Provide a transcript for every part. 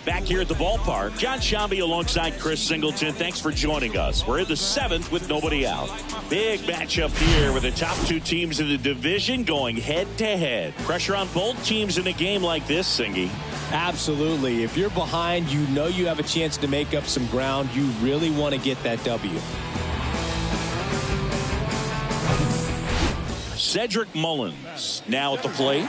Back here at the ballpark, John Shambi alongside Chris Singleton. Thanks for joining us. We're in the 7th with nobody out. Big matchup here with the top 2 teams in the division going head-to-head. Pressure on both teams in a game like this, Singy. Absolutely. If you're behind, you know you have a chance to make up some ground. You really want to get that W. Cedric Mullins now at the plate.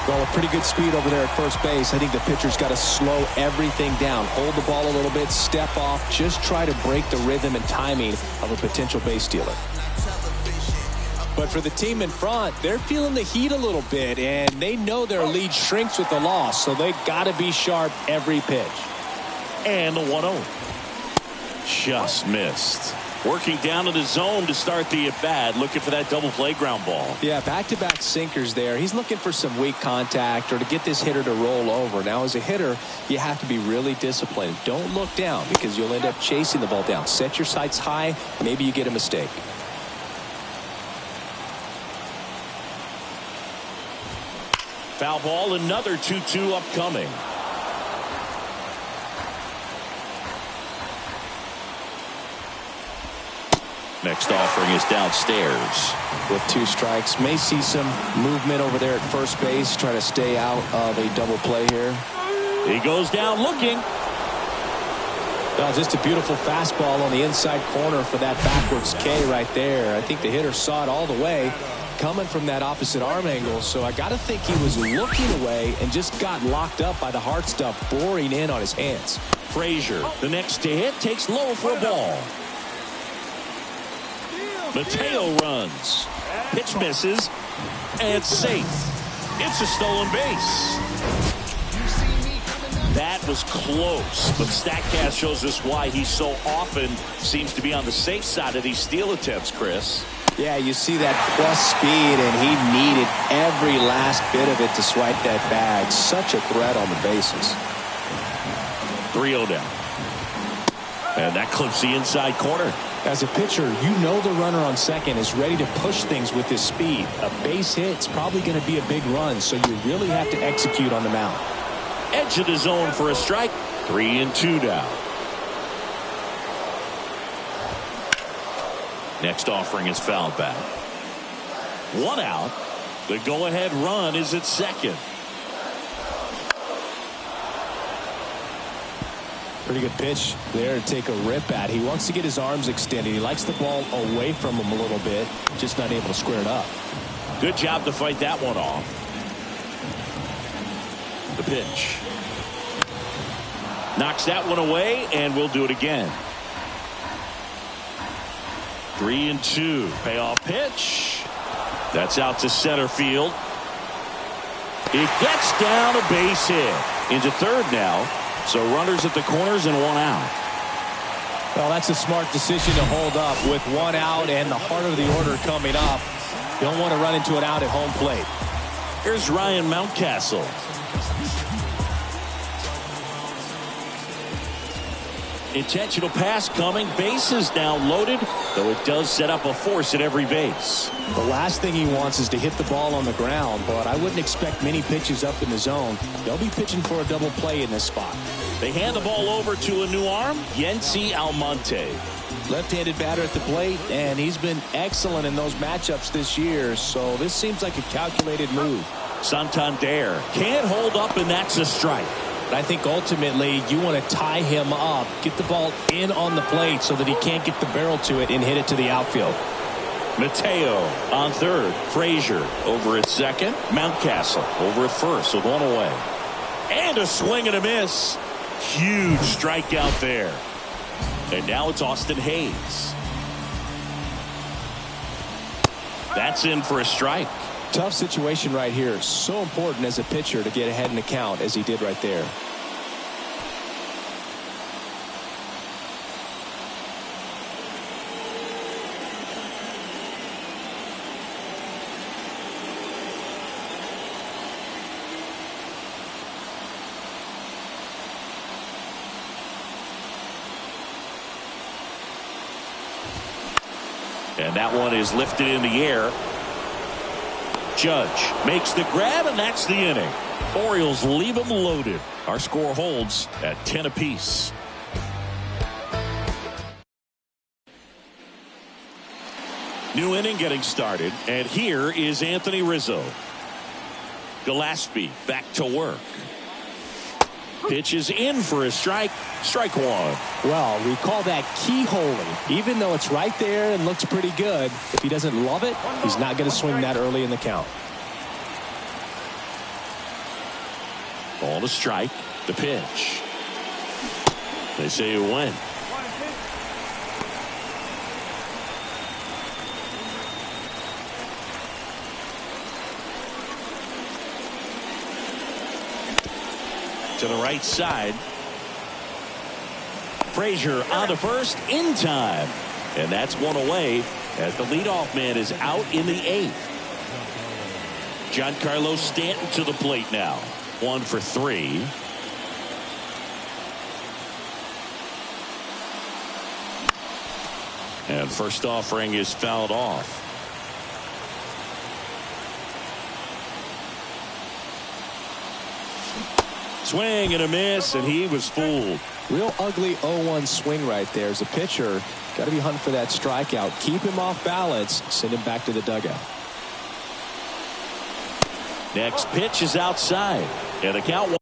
Well, a pretty good speed over there at first base. I think the pitcher's got to slow everything down. Hold the ball a little bit, step off, just try to break the rhythm and timing of a potential base stealer. But for the team in front, they're feeling the heat a little bit, and they know their lead shrinks with the loss, so they got to be sharp every pitch. And the 1-0. Just missed. Working down to the zone to start the at-bat, looking for that double play ground ball. Yeah, back-to-back sinkers there. He's looking for some weak contact or to get this hitter to roll over. Now, as a hitter, you have to be really disciplined. Don't look down because you'll end up chasing the ball down. Set your sights high. Maybe you get a mistake. Foul ball, another 2-2 upcoming. Next offering is downstairs. With 2 strikes, may see some movement over there at first base. Try to stay out of a double play here. He goes down looking. Well, just a beautiful fastball on the inside corner for that backwards K right there. I think the hitter saw it all the way coming from that opposite arm angle. So I got to think he was looking away and just got locked up by the hard stuff boring in on his hands. Frazier, the next to hit, takes low for a ball. Mateo runs. Pitch misses. And safe. It's a stolen base. That was close. But StatCast shows us why he so often seems to be on the safe side of these steal attempts, Chris. Yeah, you see that plus speed, and he needed every last bit of it to swipe that bag. Such a threat on the bases. 3-0 down. And that clips the inside corner. As a pitcher, you know the runner on second is ready to push things with his speed. A base hit's probably going to be a big run, so you really have to execute on the mound. Edge of the zone for a strike. 3-2 down. Next offering is fouled back. 1 out. The go-ahead run is at second. Pretty good pitch there to take a rip at. He wants to get his arms extended. He likes the ball away from him a little bit, just not able to square it up. Good job to fight that one off. The pitch. Knocks that one away, and we'll do it again. 3-2. Payoff pitch. That's out to center field. It gets down a base hit. Into third now. So runners at the corners and 1 out. Well, that's a smart decision to hold up with 1 out and the heart of the order coming up. You don't want to run into an out at home plate. Here's Ryan Mountcastle. Intentional pass coming. Bases now loaded, though it does set up a force at every base. The last thing he wants is to hit the ball on the ground, but I wouldn't expect many pitches up in the zone. They'll be pitching for a double play in this spot. They hand the ball over to a new arm, Yency Almonte. Left-handed batter at the plate, and he's been excellent in those matchups this year, so this seems like a calculated move. Santander can't hold up, and that's a strike. But I think ultimately you want to tie him up, get the ball in on the plate so that he can't get the barrel to it and hit it to the outfield. Mateo on third. Frazier over at second. Mountcastle over at first with one away. And a swing and a miss. Huge strikeout there. And now it's Austin Hayes. That's in for a strike. Tough situation right here. So important as a pitcher to get ahead in the count as he did right there. And that one is lifted in the air. Judge makes the grab, and that's the inning. Orioles leave them loaded. Our score holds at 10 apiece. New inning getting started, and here is Anthony Rizzo. Gillespie back to work. Pitch is in for a strike. Strike one. Well, we call that keyholing. Even though it's right there and looks pretty good, if he doesn't love it, he's not going to swing that early in the count. Ball to strike. The pitch. They say it went. To the right side. Frazier on to first in time. And that's one away as the leadoff man is out in the eighth. Giancarlo Stanton to the plate now. 1 for 3. And first offering is fouled off. Swing and a miss, and he was fooled. Real ugly 0-1 swing right there. As a pitcher, got to be hunting for that strikeout. Keep him off balance. Send him back to the dugout. Next pitch is outside. And the count.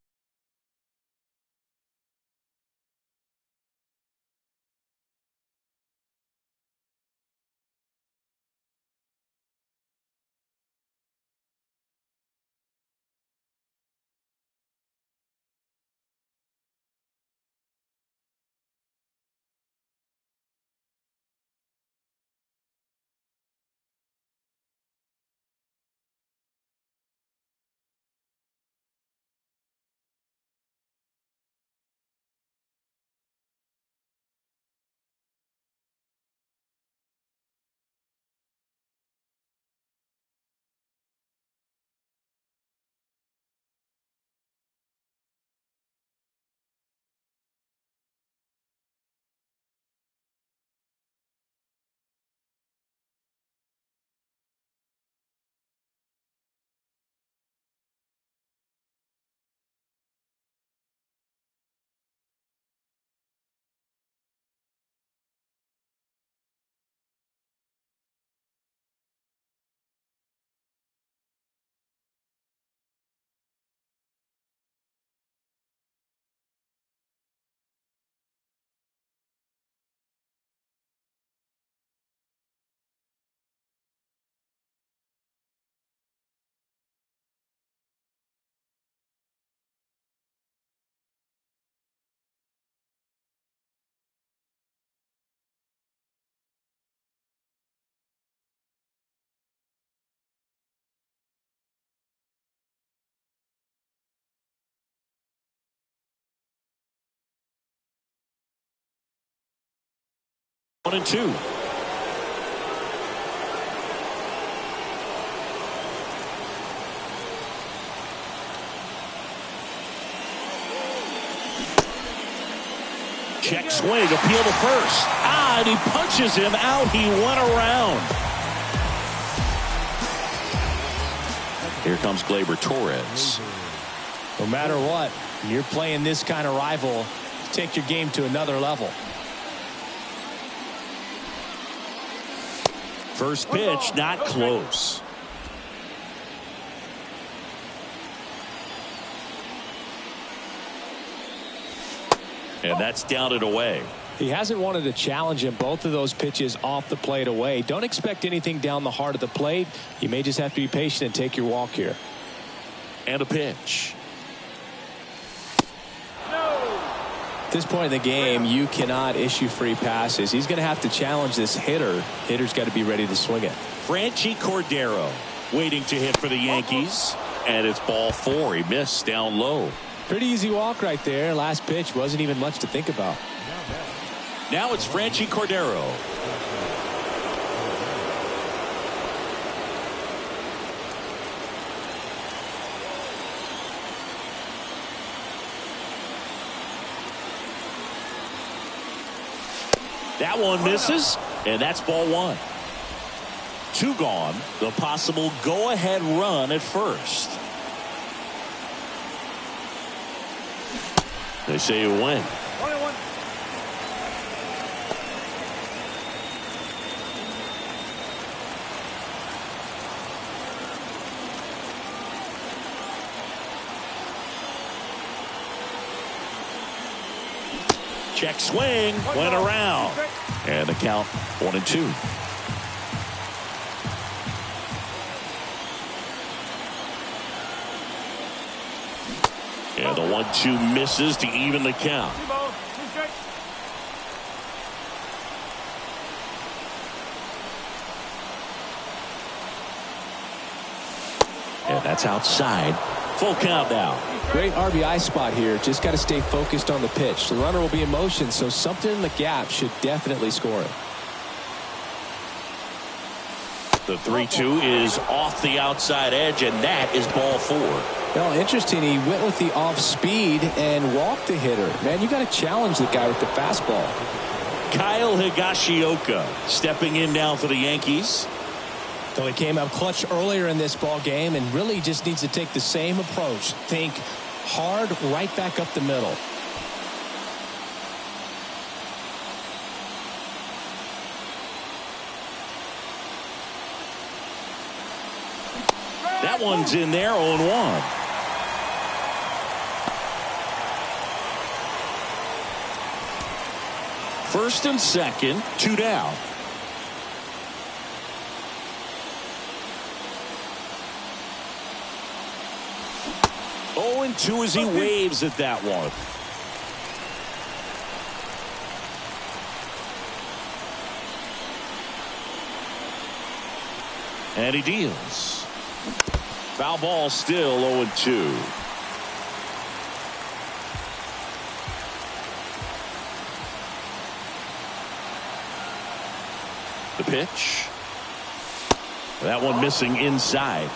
One and two. Check swing, appeal to first. And he punches him out. He went around. Here comes Gleyber Torres. No matter what, when you're playing this kind of rival, take your game to another level. First pitch, not close. And that's down and away. He hasn't wanted to challenge him. Both of those pitches off the plate away. Don't expect anything down the heart of the plate. You may just have to be patient and take your walk here. And a pitch. At this point in the game, you cannot issue free passes. He's going to have to challenge this hitter. Hitter's got to be ready to swing it. Franchy Cordero waiting to hit for the Yankees. And it's ball 4. He missed down low. Pretty easy walk right there. Last pitch wasn't even much to think about. Now it's Franchy Cordero. That one misses, and that's ball 1. 2 gone. The possible go-ahead run at first. They say you win. 21. Check swing, went around. And the count 1-2. And the 1-2 misses to even the count. And that's outside. Full count now. Great RBI spot here. Just got to stay focused on the pitch. The runner will be in motion, so something in the gap should definitely score it. The 3-2 is off the outside edge, and that is ball 4. Well, interesting. He went with the off speed and walked the hitter. Man, you got to challenge the guy with the fastball. Kyle Higashioka stepping in now for the Yankees. So he came up clutch earlier in this ball game and really just needs to take the same approach. Think hard right back up the middle. That one's in there, 0-1. First and second, 2 down. And 2 as he waves at that one. And he deals. Foul ball still 0-2. The pitch. That one missing inside.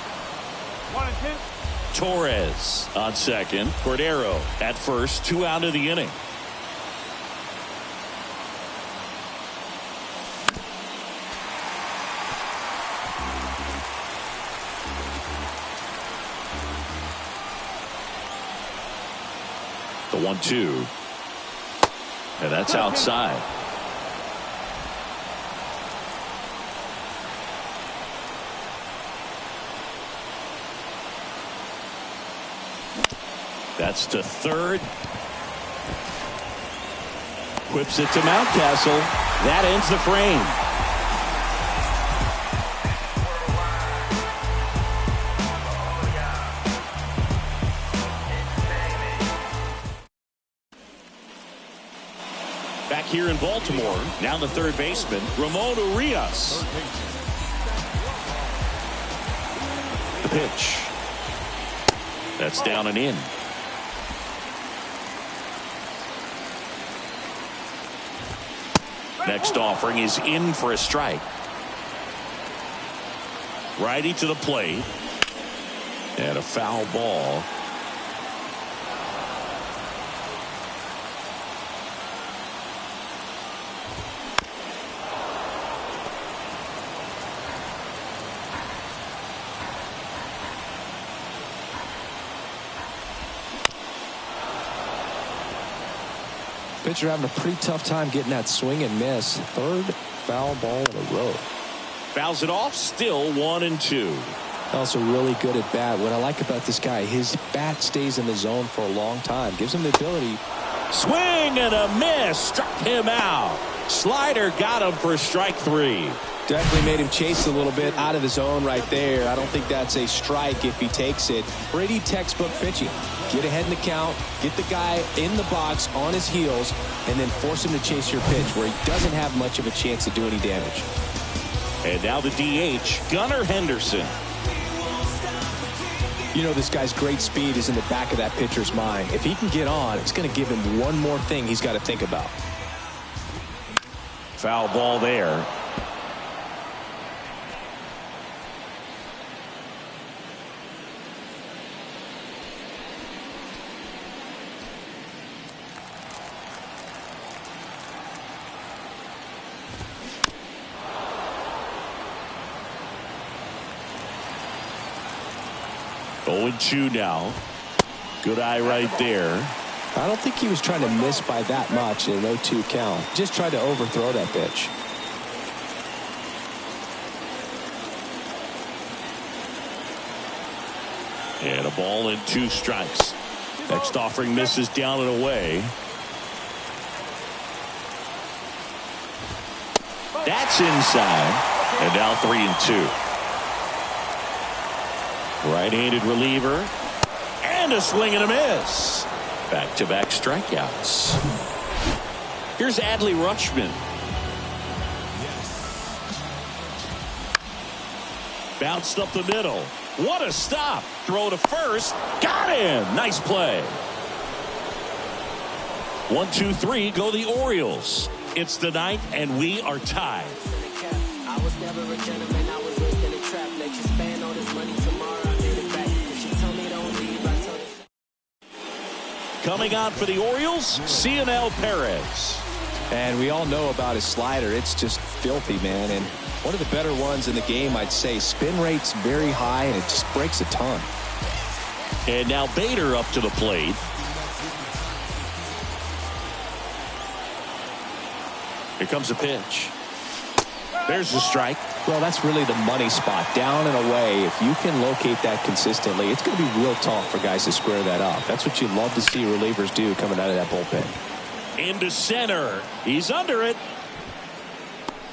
1-2. Torres on second. Cordero at first. 2 out of the inning. The 1-2. And that's outside. That's to third. Whips it to Mountcastle. That ends the frame. Back here in Baltimore, now the third baseman, Ramon Urias. The pitch. That's down and in. Next offering is in for a strike. Righty to the plate. And a foul ball. pitcher having a pretty tough time getting that swing and miss. Third foul ball in a row. Fouls it off, still 1-2. Also really good at bat. What I like about this guy, his bat stays in the zone for a long time. Gives him the ability. Swing and a miss. Struck him out. Slider got him for strike 3. Definitely made him chase a little bit out of the zone right there. I don't think that's a strike if he takes it. Pretty textbook pitching. Get ahead in the count, get the guy in the box on his heels, and then force him to chase your pitch where he doesn't have much of a chance to do any damage. And now the DH, Gunnar Henderson. You know, this guy's great speed is in the back of that pitcher's mind. If he can get on, it's going to give him one more thing he's got to think about. Foul ball there. Oh, 0-2 now. Good eye right there. I don't think he was trying to miss by that much in an 0-2 count. Just tried to overthrow that pitch. And a ball and 2 strikes. Next offering misses down and away. That's inside. And now 3-2. Right-handed reliever. And a swing and a miss. Back-to-back strikeouts. Here's Adley Rutschman. Bounced up the middle. What a stop. Throw to first. Got him. Nice play. 1-2-3 go the Orioles. It's the 9th and we are tied. I was never a gentleman. I was raised in a trap. Let you spend all this money tomorrow. I made it back. If she told me don't leave, I told her. Coming on for the Orioles, Cionel Perez. And we all know about his slider. It's just filthy, man. And one of the better ones in the game, I'd say. Spin rate's very high, and it just breaks a ton. And now Bader up to the plate. Here comes a pitch. There's the strike. Well, that's really the money spot. Down and away. If you can locate that consistently, it's going to be real tough for guys to square that up. That's what you love to see relievers do coming out of that bullpen. Into center. He's under it.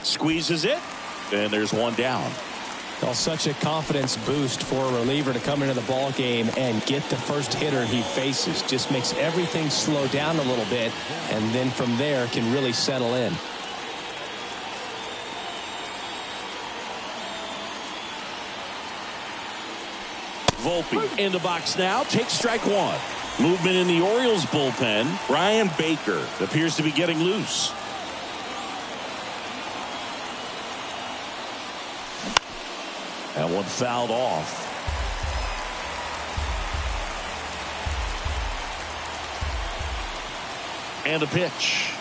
Squeezes it. And there's one down. Well, such a confidence boost for a reliever to come into the ball game and get the first hitter he faces. Just makes everything slow down a little bit, and then from there can really settle in. Volpe in the box now. Takes strike 1. Movement in the Orioles bullpen. Brian Baker appears to be getting loose. That one fouled off. And a pitch.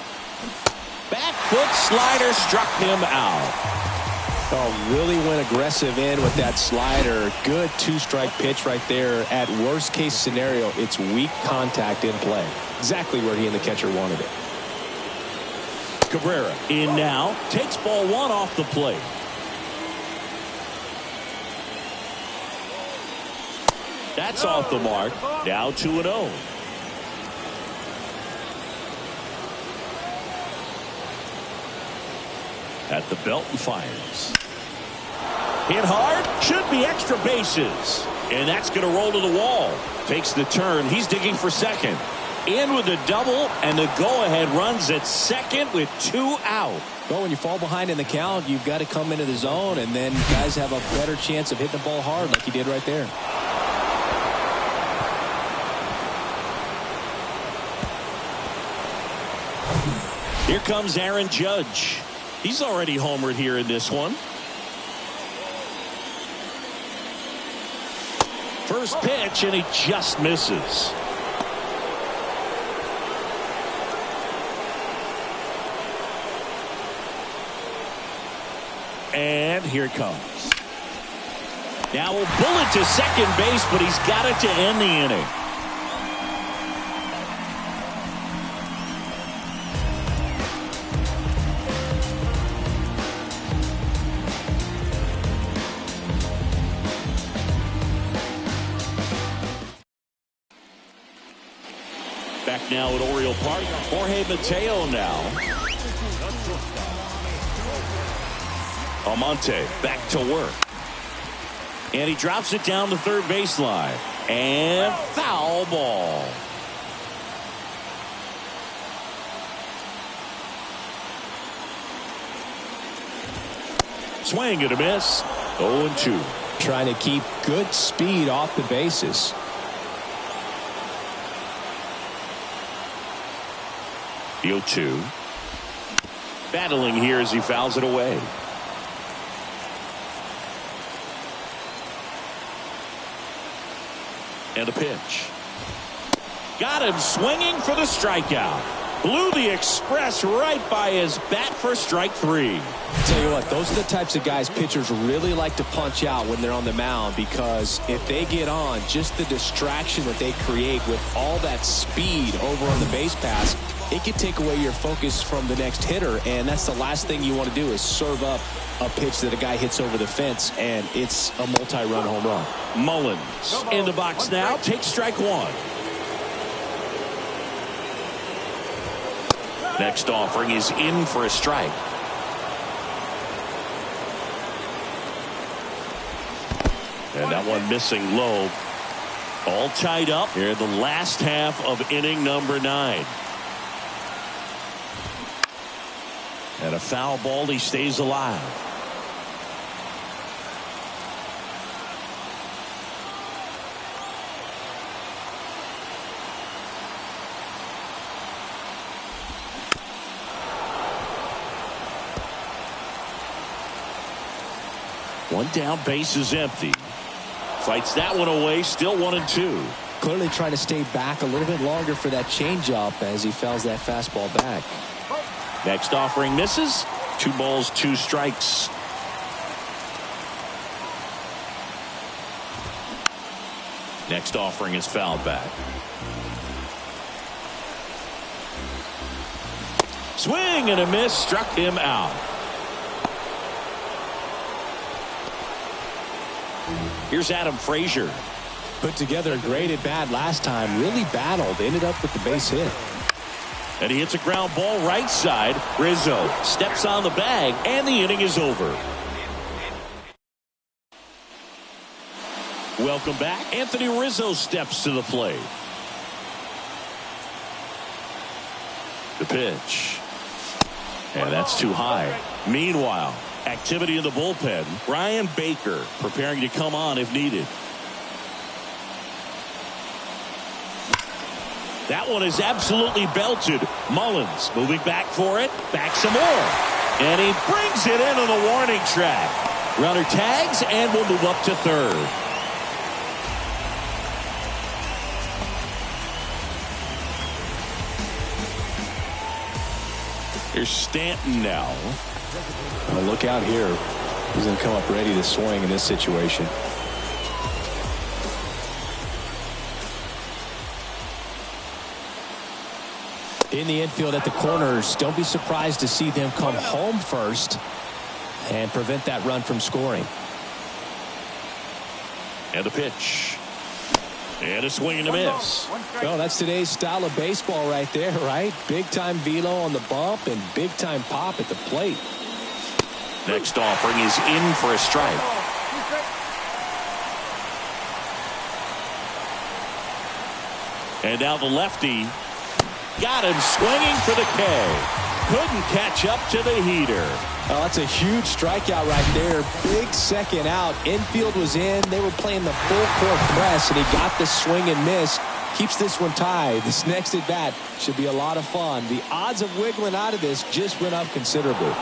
Back foot slider struck him out. Oh, really went aggressive in with that slider. Good 2-strike pitch right there. At worst case scenario, it's weak contact in play. Exactly where he and the catcher wanted it. Cabrera in now. Takes ball 1 off the plate. That's off the mark. Now 2-0. At the belt and fires. Hit hard. Should be extra bases. And that's going to roll to the wall. Takes the turn. He's digging for second. In with a double, and the go-ahead runs at second with 2 out. Well, when you fall behind in the count, you've got to come into the zone, and then guys have a better chance of hitting the ball hard like he did right there. Here comes Aaron Judge. He's already homered here in this one. First pitch, and he just misses. And here it comes. Now a bullet to second base, but he's got it to end the inning. Back now at Oriole Park, Jorge Mateo now. Almonte back to work. And he drops it down the third baseline. And foul ball. Swing and a miss. 0-2. Trying to keep good speed off the bases. The 0-2. Battling here as he fouls it away. And a pitch. Got him swinging for the strikeout. Blew the express right by his bat for strike 3. Tell you what, those are the types of guys pitchers really like to punch out when they're on the mound, because if they get on, just the distraction that they create with all that speed over on the base pass, it can take away your focus from the next hitter, and that's the last thing you want to do is serve up a pitch that a guy hits over the fence, and it's a multi-run home run. Mullins in the box now, takes strike 1. Next offering is in for a strike. And that one missing low. All tied up here in the last half of inning number 9. And a foul ball, he stays alive. One down, base is empty. Fights that one away, still 1-2. Clearly trying to stay back a little bit longer for that changeup as he fouls that fastball back. Next offering misses. 2 balls, 2 strikes. Next offering is fouled back. Swing and a miss, struck him out. Here's Adam Frazier. Put together a great at bat last time. Really battled. Ended up with the base hit. And he hits a ground ball right side. Rizzo steps on the bag, and the inning is over. Welcome back. Anthony Rizzo steps to the plate. The pitch. And that's too high. Meanwhile, activity in the bullpen. Brian Baker preparing to come on if needed. That one is absolutely belted. Mullins moving back for it. Back some more. And he brings it in on the warning track. Runner tags and will move up to third. Here's Stanton now. Well, look out here. He's going to come up ready to swing in this situation. In the infield at the corners, don't be surprised to see them come home first and prevent that run from scoring. And a pitch. And a swing and a miss. Well, that's today's style of baseball right there, right? Big-time velo on the bump and big-time pop at the plate. Next offering is in for a strike. And now the lefty got him swinging for the K. Couldn't catch up to the heater. Oh, that's a huge strikeout right there. Big second out. Infield was in. They were playing the full court press, and he got the swing and miss. Keeps this one tied. This next at bat should be a lot of fun. The odds of wiggling out of this just went up considerably.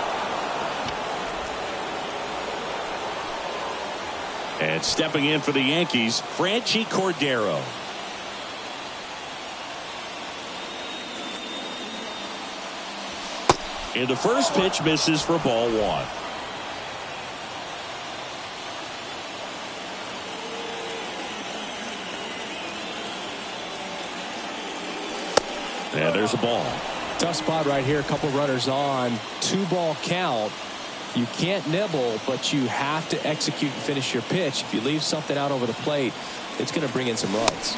And stepping in for the Yankees, Franchi Cordero. And the first pitch misses for ball 1. And there's a ball. Tough spot right here. A couple runners on. 2-ball count. You can't nibble, but you have to execute and finish your pitch. If you leave something out over the plate, it's going to bring in some runs.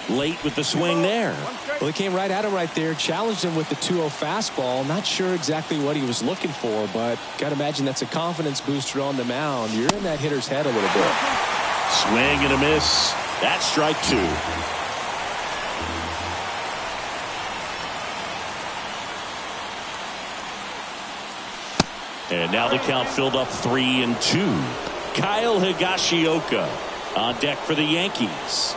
late with the swing there. Well, he came right at him right there, challenged him with the 2-0 fastball. Not sure exactly what he was looking for, but got to imagine that's a confidence booster on the mound. You're in that hitter's head a little bit. Swing and a miss. That's strike 2. And now the count filled up 3-2. Kyle Higashioka on deck for the Yankees.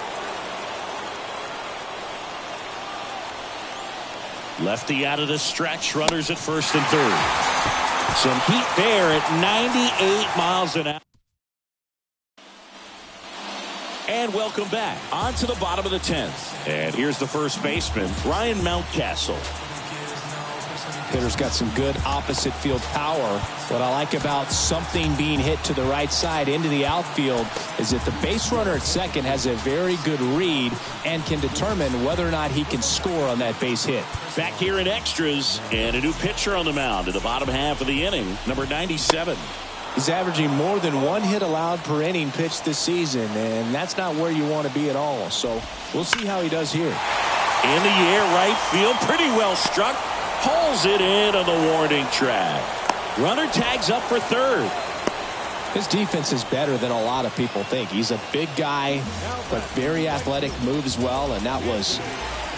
Lefty out of the stretch. Runners at first and third. Some heat there at 98 miles an hour. And welcome back. On to the bottom of the 10th. And here's the first baseman, Ryan Mountcastle. Hitter's got some good opposite field power. What I like about something being hit to the right side into the outfield is that the base runner at second has a very good read and can determine whether or not he can score on that base hit. Back here in extras, and a new pitcher on the mound in the bottom half of the inning, number 97. He's averaging more than 1 hit allowed per inning pitched this season, and that's not where you want to be at all. So we'll see how he does here. In the air, right field, pretty well struck. Hauls it in on the warning track. Runner tags up for third. His defense is better than a lot of people think. He's a big guy, but very athletic, moves well, and that was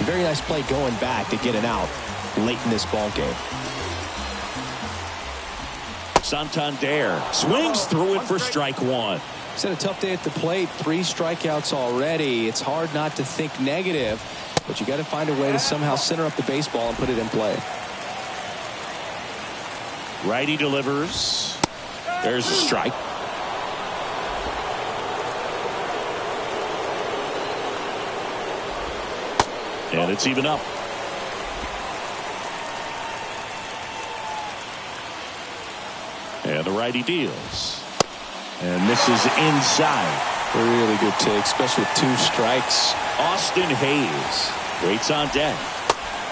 a very nice play going back to get an out late in this ball game. Santander swings through it for strike 1. He's had a tough day at the plate. 3 strikeouts already. It's hard not to think negative, but you got to find a way to somehow center up the baseball and put it in play. Righty delivers. There's a strike. And it's even up. And the righty deals. And this is inside. A really good take, especially with 2 strikes. Austin Hayes waits on deck.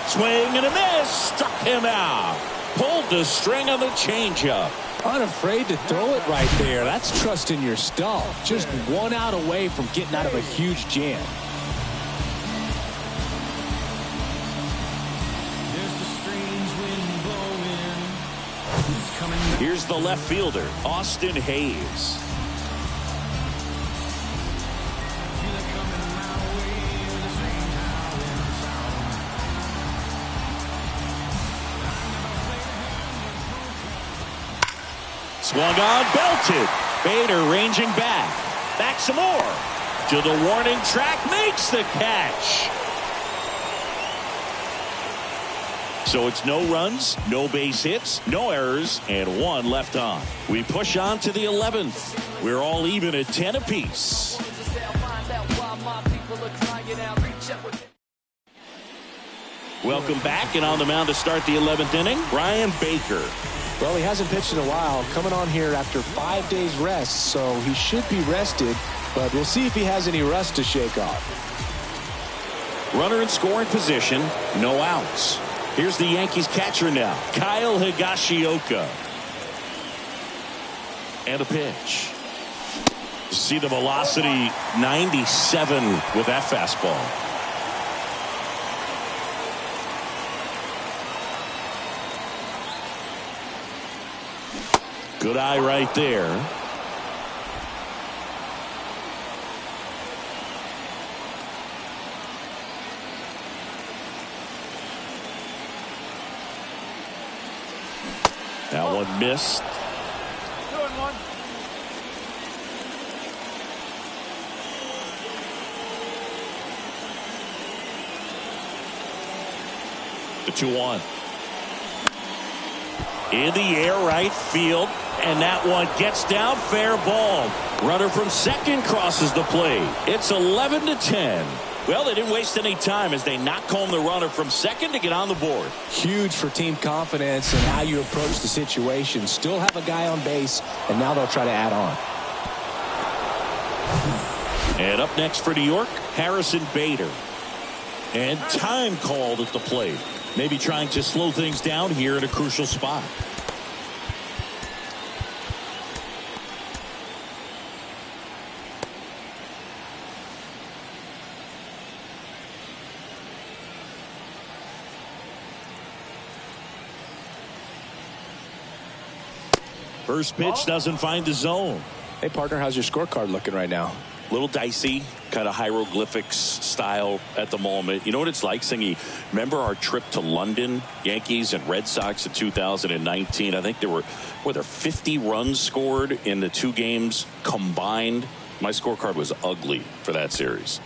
Swing and a miss. Struck him out. Pulled the string on the changeup. Unafraid to throw it right there. That's trusting your stuff. Just 1 out away from getting out of a huge jam. Here's the left fielder, Austin Hayes. Swung on, belted. Bader ranging back. Back some more. To the warning track, makes the catch. So it's no runs, no base hits, no errors, and 1 left on. We push on to the 11th. We're all even at 10 apiece. Welcome back, and on the mound to start the 11th inning, Brian Baker. Well, he hasn't pitched in a while, coming on here after 5 days rest, so he should be rested, but we'll see if he has any rust to shake off. Runner in scoring position, no outs. Here's the Yankees catcher now, Kyle Higashioka. And a pitch. See the velocity, 97 with that fastball. Good eye right there. That one missed. Good one. The 2-1. In the air, right field. And that one gets down, fair ball. Runner from second crosses the plate. It's 11-10. Well, they didn't waste any time as they knock home the runner from second to get on the board. Huge for team confidence and how you approach the situation. Still have a guy on base, and now they'll try to add on. And up next for New York, Harrison Bader. And time called at the plate. Maybe trying to slow things down here at a crucial spot. First pitch doesn't find the zone. Hey, partner, how's your scorecard looking right now? Little dicey, kind of hieroglyphics style at the moment. You know what it's like, Singy? Remember our trip to London, Yankees and Red Sox in 2019? I think were there 50 runs scored in the two games combined? My scorecard was ugly for that series.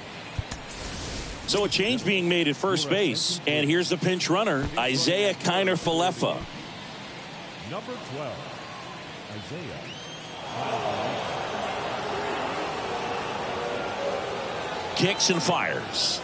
So a change being made at first base. And here's the pinch runner, Isaiah Kiner-Falefa. Number 12, Isaiah. Kicks and fires.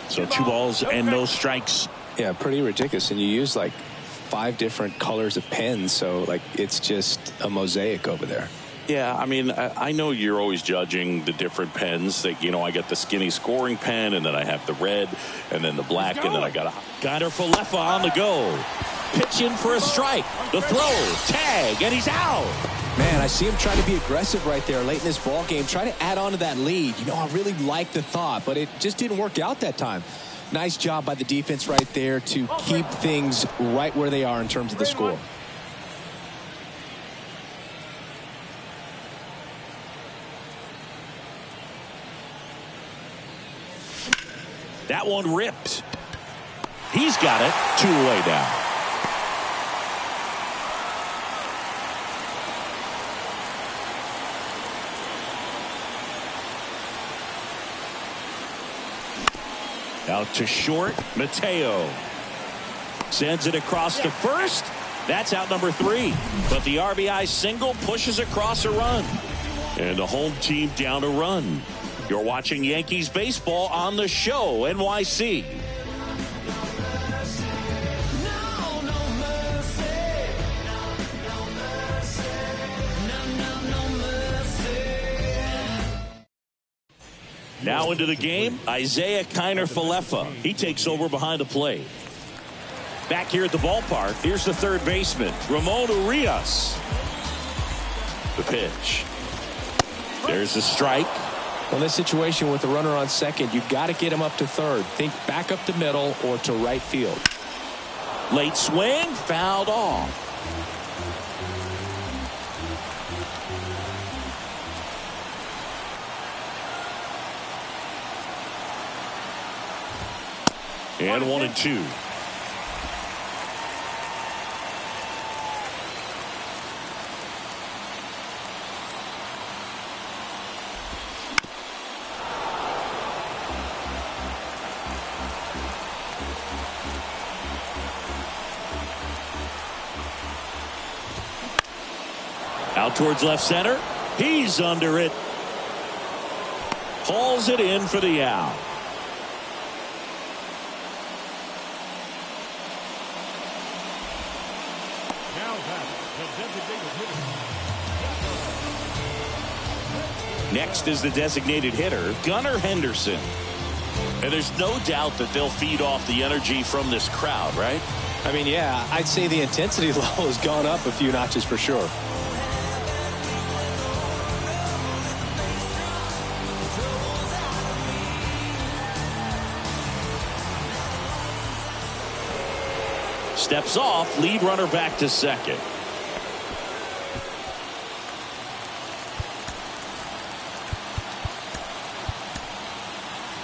So 2 balls and no strikes. Yeah, pretty ridiculous. And you use like 5 different colors of pens, so like it's just a mosaic over there. Yeah, I mean, I know you're always judging the different pens. That, you know, I got the skinny scoring pen, and then I have the red, and then the black, and then I got a Kiner-Falefa on the go. Pitching for a strike. The throw, tag, and he's out. Man, I see him trying to be aggressive right there late in this ball game, try to add on to that lead. You know, I really like the thought, but it just didn't work out that time. Nice job by the defense right there to keep things right where they are in terms of the score. That one ripped. He's got it. 2-away down. Out to short, Mateo sends it across to first. That's out number 3. But the RBI single pushes across a run. And the home team down a run. You're watching Yankees baseball on the show, NYC. Now into the game, Isaiah Kiner-Falefa. He takes over behind the plate. Back here at the ballpark, here's the third baseman, Ramon Urias. The pitch. There's the strike. Well, in this situation with the runner on second, you've got to get him up to third. Think back up the middle or to right field. Late swing, fouled off. And 1-2. Out towards left center. He's under it. Hauls it in for the out. Next is the designated hitter, Gunnar Henderson. And there's no doubt that they'll feed off the energy from this crowd, right? I mean, yeah, I'd say the intensity level has gone up a few notches for sure. Steps off, lead runner back to second.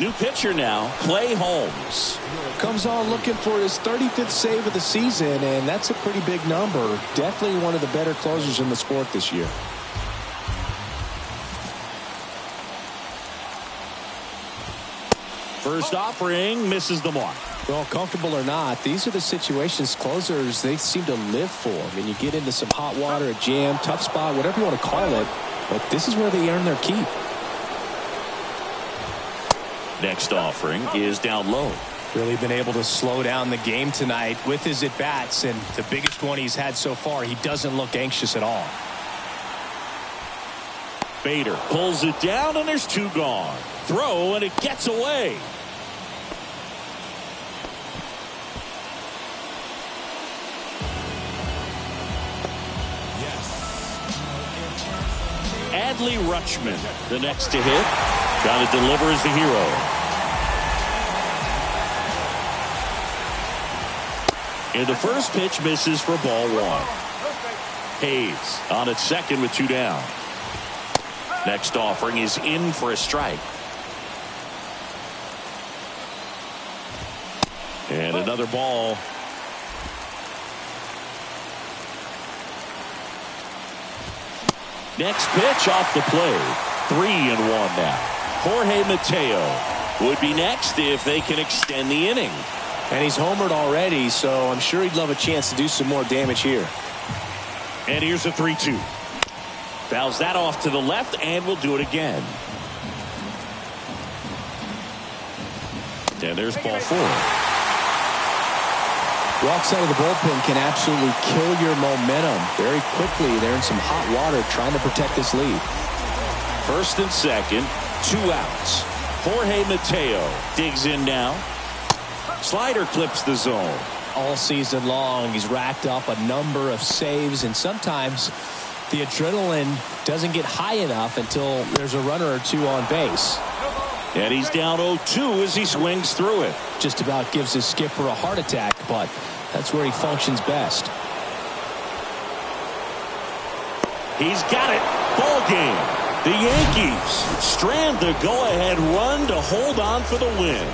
New pitcher now, Clay Holmes. Comes on looking for his 35th save of the season, and that's a pretty big number. Definitely one of the better closers in the sport this year. First offering, misses the mark. Well, comfortable or not, these are the situations closers they seem to live for. I mean, you get into some hot water, a jam, tough spot, whatever you want to call it, but this is where they earn their keep. Next offering is down low. Really been able to slow down the game tonight with his at-bats, and the biggest one he's had so far, he doesn't look anxious at all. Bader pulls it down, and there's 2 gone. Throw, and it gets away. Adley Rutschman, the next to hit. Trying to deliver as the hero. And the first pitch misses for ball 1. Hayes on at second with 2 down. Next offering is in for a strike. And another ball. Next pitch off the play. 3-1 now. Jorge Mateo would be next if they can extend the inning. And he's homered already, so I'm sure he'd love a chance to do some more damage here. And here's a 3-2. Fouls that off to the left, and we'll do it again. And there's ball 4. Walks out of the bullpen can absolutely kill your momentum very quickly. They're in some hot water trying to protect this lead. First and second, 2 outs. Jorge Mateo digs in now. Slider clips the zone. All season long, he's racked up a number of saves, and sometimes the adrenaline doesn't get high enough until there's a runner or two on base. And he's down 0-2 as he swings through it. Just about gives his skipper a heart attack, but that's where he functions best. He's got it. Ball game. The Yankees strand the go-ahead run to hold on for the win.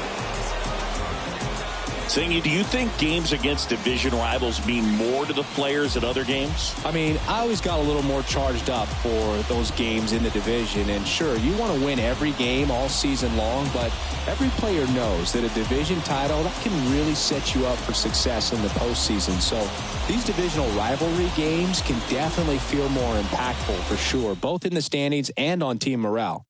Singy, do you think games against division rivals mean more to the players at other games? I mean, I always got a little more charged up for those games in the division. And sure, you want to win every game all season long, but every player knows that a division title, that can really set you up for success in the postseason. So these divisional rivalry games can definitely feel more impactful for sure, both in the standings and on team morale.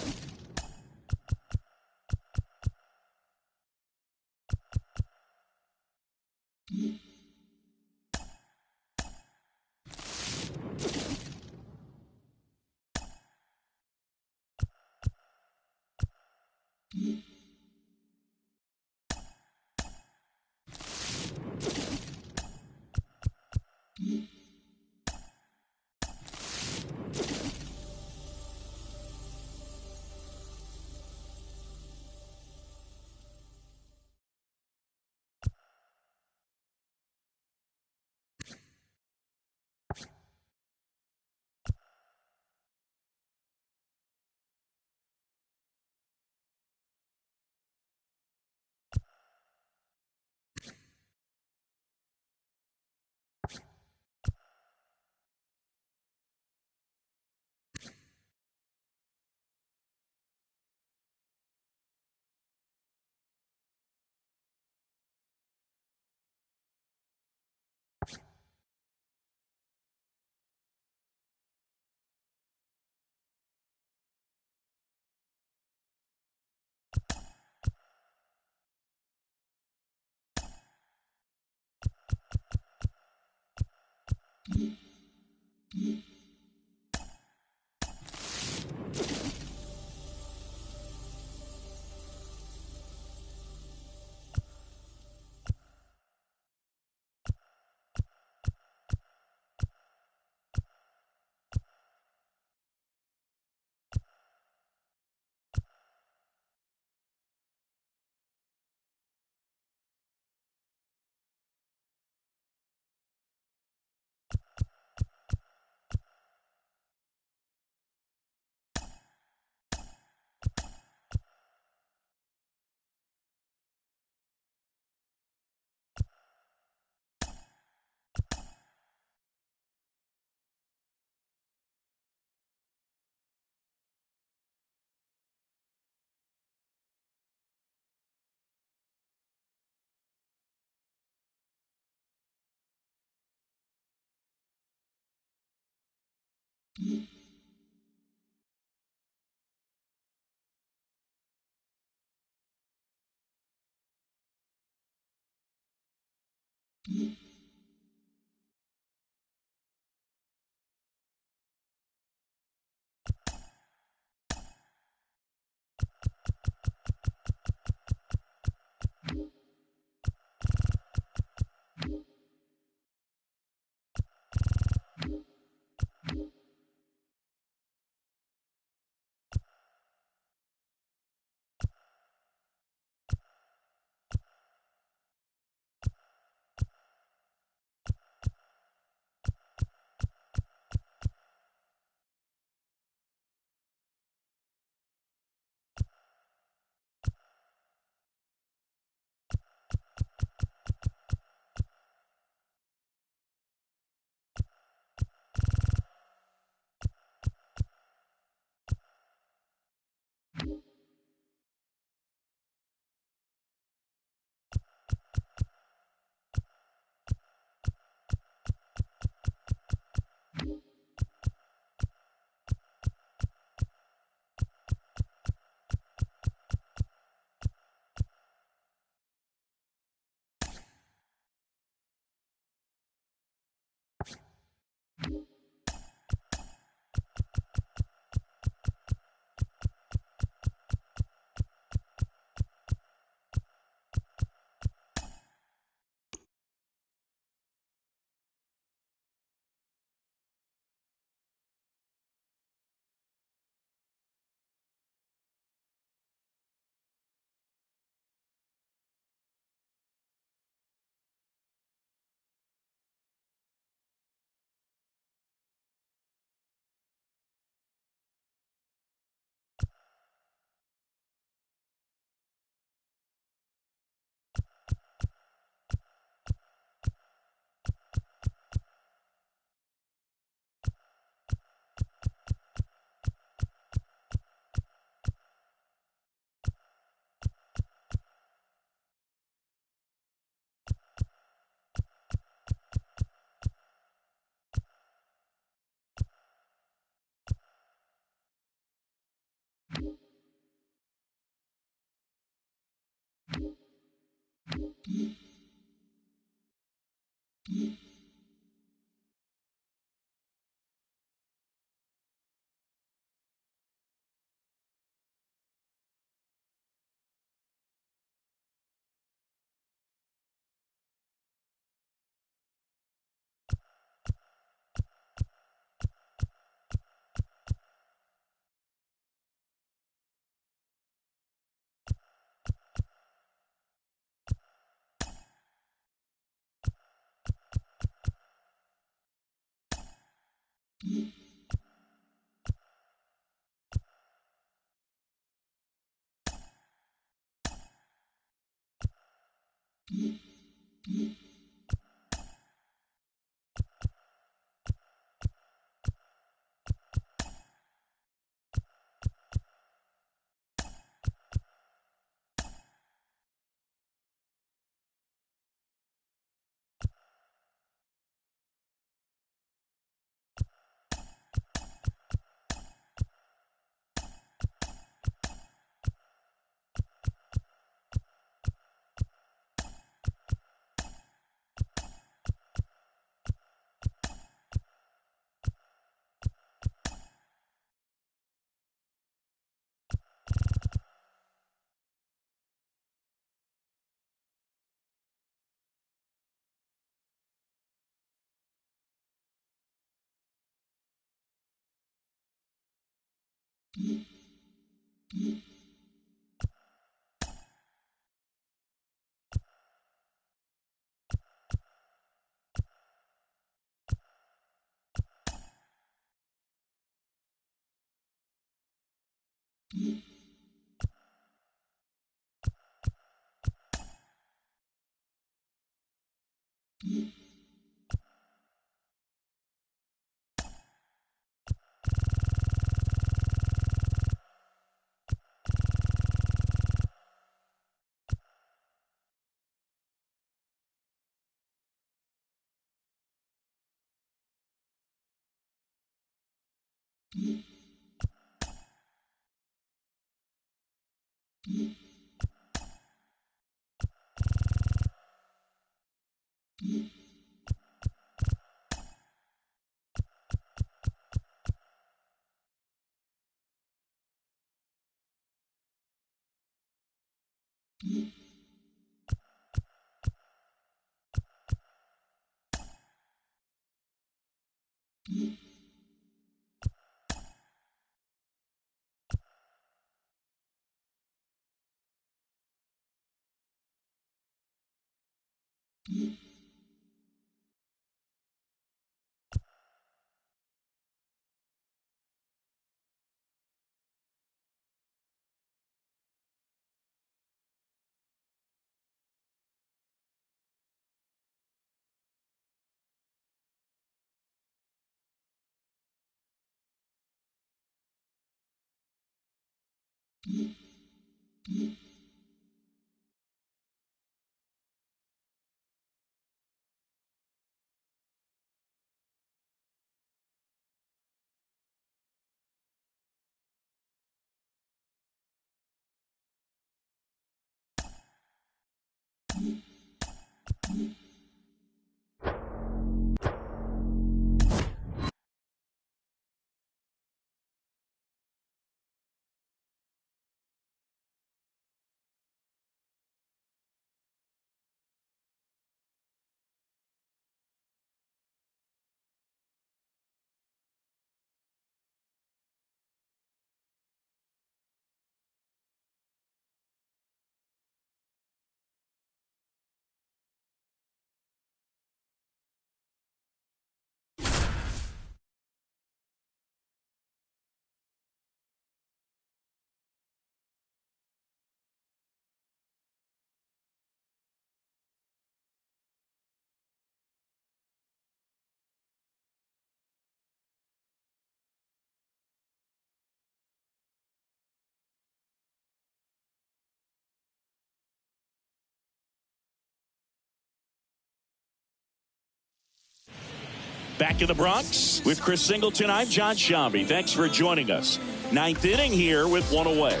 Back in the Bronx with Chris Singleton, I'm John Shambi. Thanks for joining us. Ninth inning here with one away.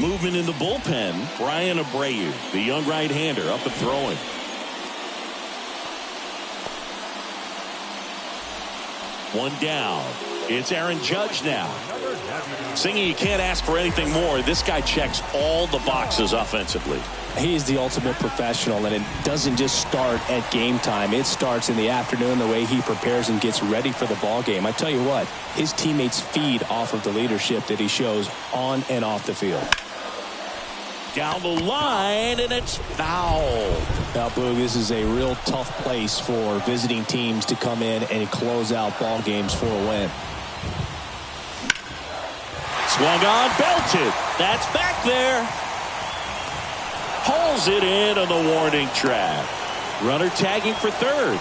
Movement in the bullpen, Brian Abreu, the young right-hander, up and throwing. One down. It's Aaron Judge now. Singy, you can't ask for anything more. This guy checks all the boxes offensively. He is the ultimate professional, and it doesn't just start at game time. It starts in the afternoon, the way he prepares and gets ready for the ball game. I tell you what, his teammates feed off of the leadership that he shows on and off the field. Down the line, and it's foul. Now, Boog, this is a real tough place for visiting teams to come in and close out ball games for a win. Swung on, belted. That's back there. Hauls it in on the warning track. Runner tagging for third.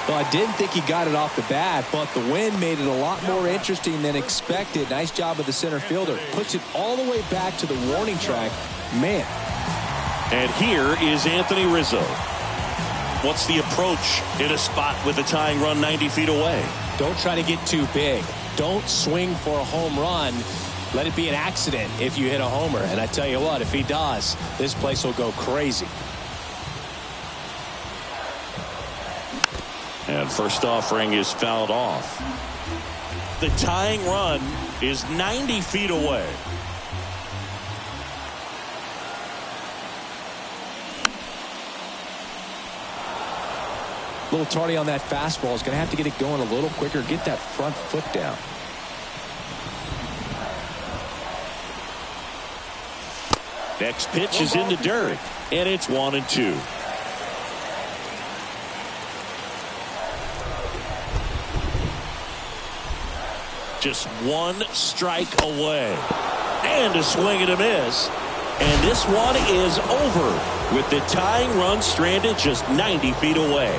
Well, I didn't think he got it off the bat, but the wind made it a lot more interesting than expected. Nice job of the center fielder. Puts it all the way back to the warning track. Man. And here is Anthony Rizzo. What's the approach in a spot with a tying run 90 feet away? Don't try to get too big. Don't swing for a home run. Let it be an accident if you hit a homer. And I tell you what, if he does, this place will go crazy. And first offering is fouled off. The tying run is 90 feet away. A little tardy on that fastball. Is going to have to get it going a little quicker. Get that front foot down. Next pitch is in the dirt, and it's 1-2. Just one strike away. And a swing and a miss. And this one is over with the tying run stranded just 90 feet away.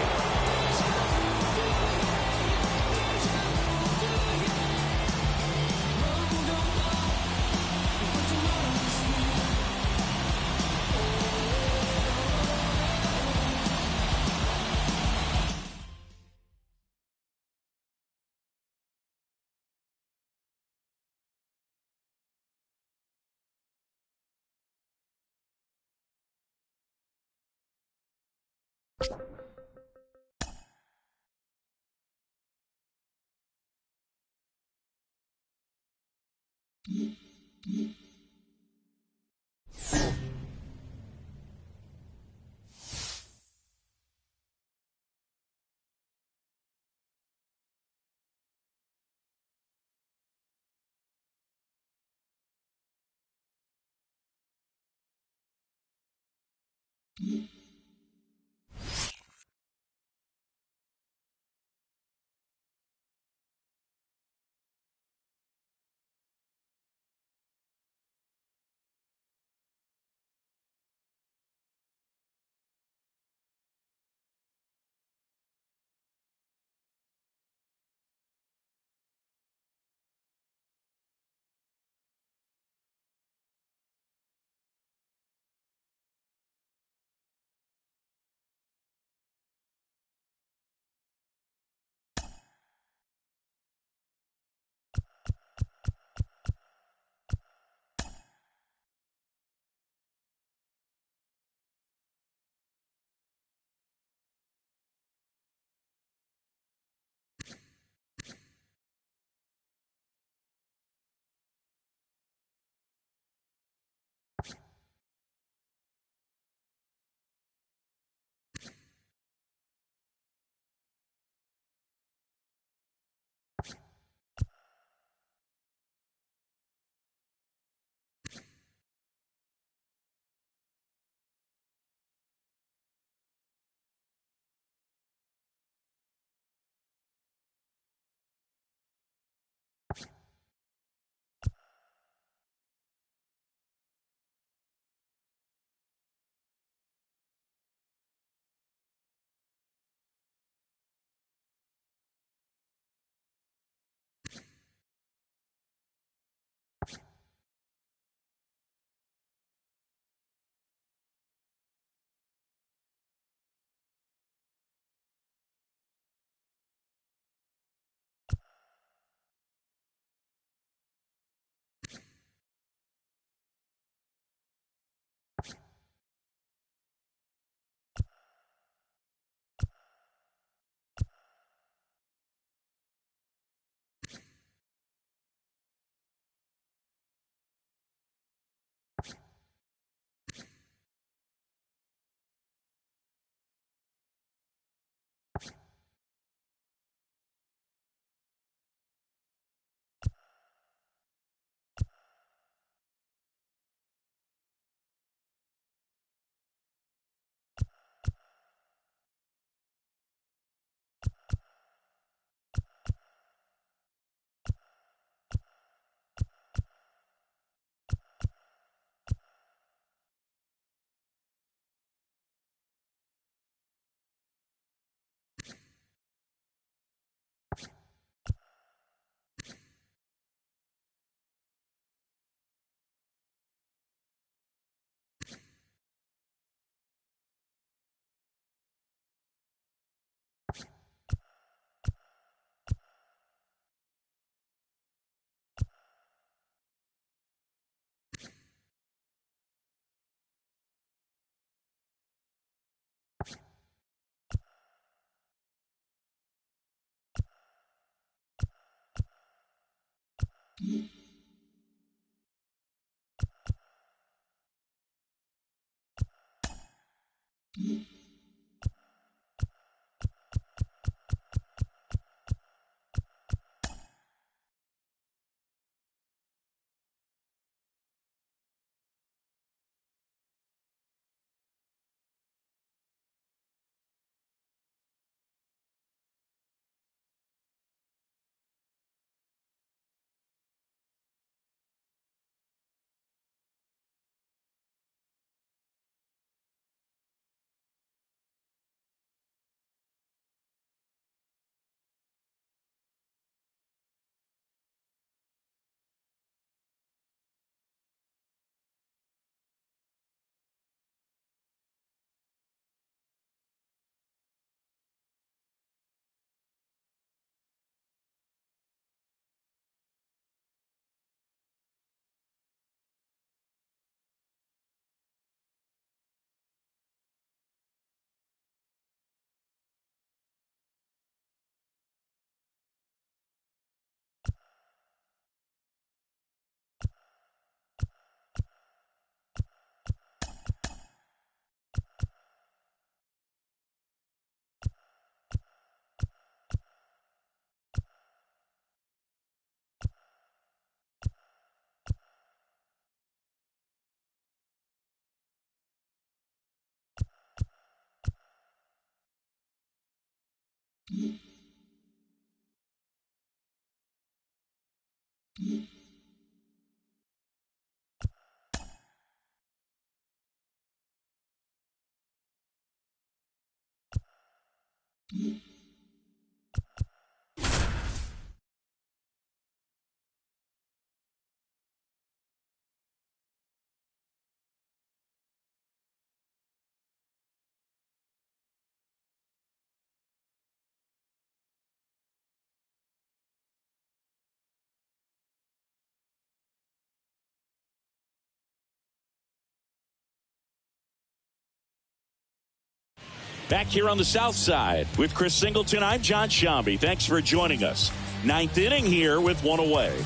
Back here on the south side with Chris Singleton, I'm John Shambi. Thanks for joining us. Ninth inning here with one away.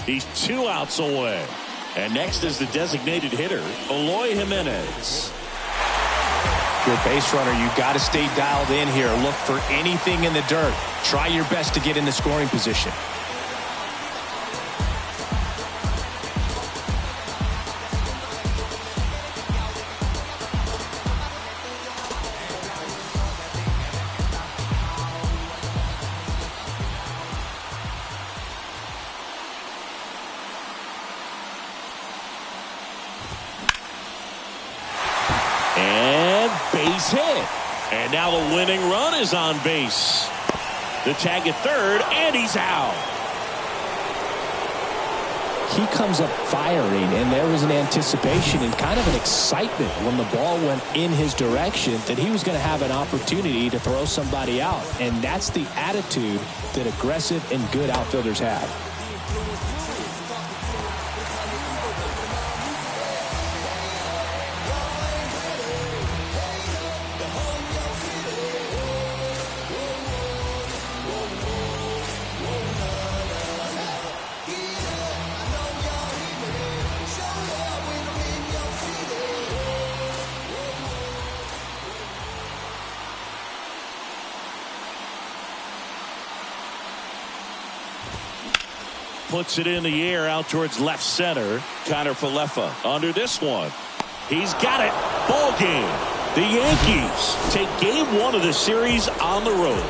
He's 2 outs away. And next is the designated hitter, Eloy Jimenez. If you're a base runner, you got to stay dialed in here. Look for anything in the dirt. Try your best to get in the scoring position. And base hit. And now the winning run is on base. The tag at third, and he's out. He comes up firing, and there was an anticipation and kind of an excitement when the ball went in his direction that he was going to have an opportunity to throw somebody out. And that's the attitude that aggressive and good outfielders have. Puts it in the air out towards left center. Connor Falefa under this one. He's got it. Ball game. The Yankees take game 1 of the series on the road.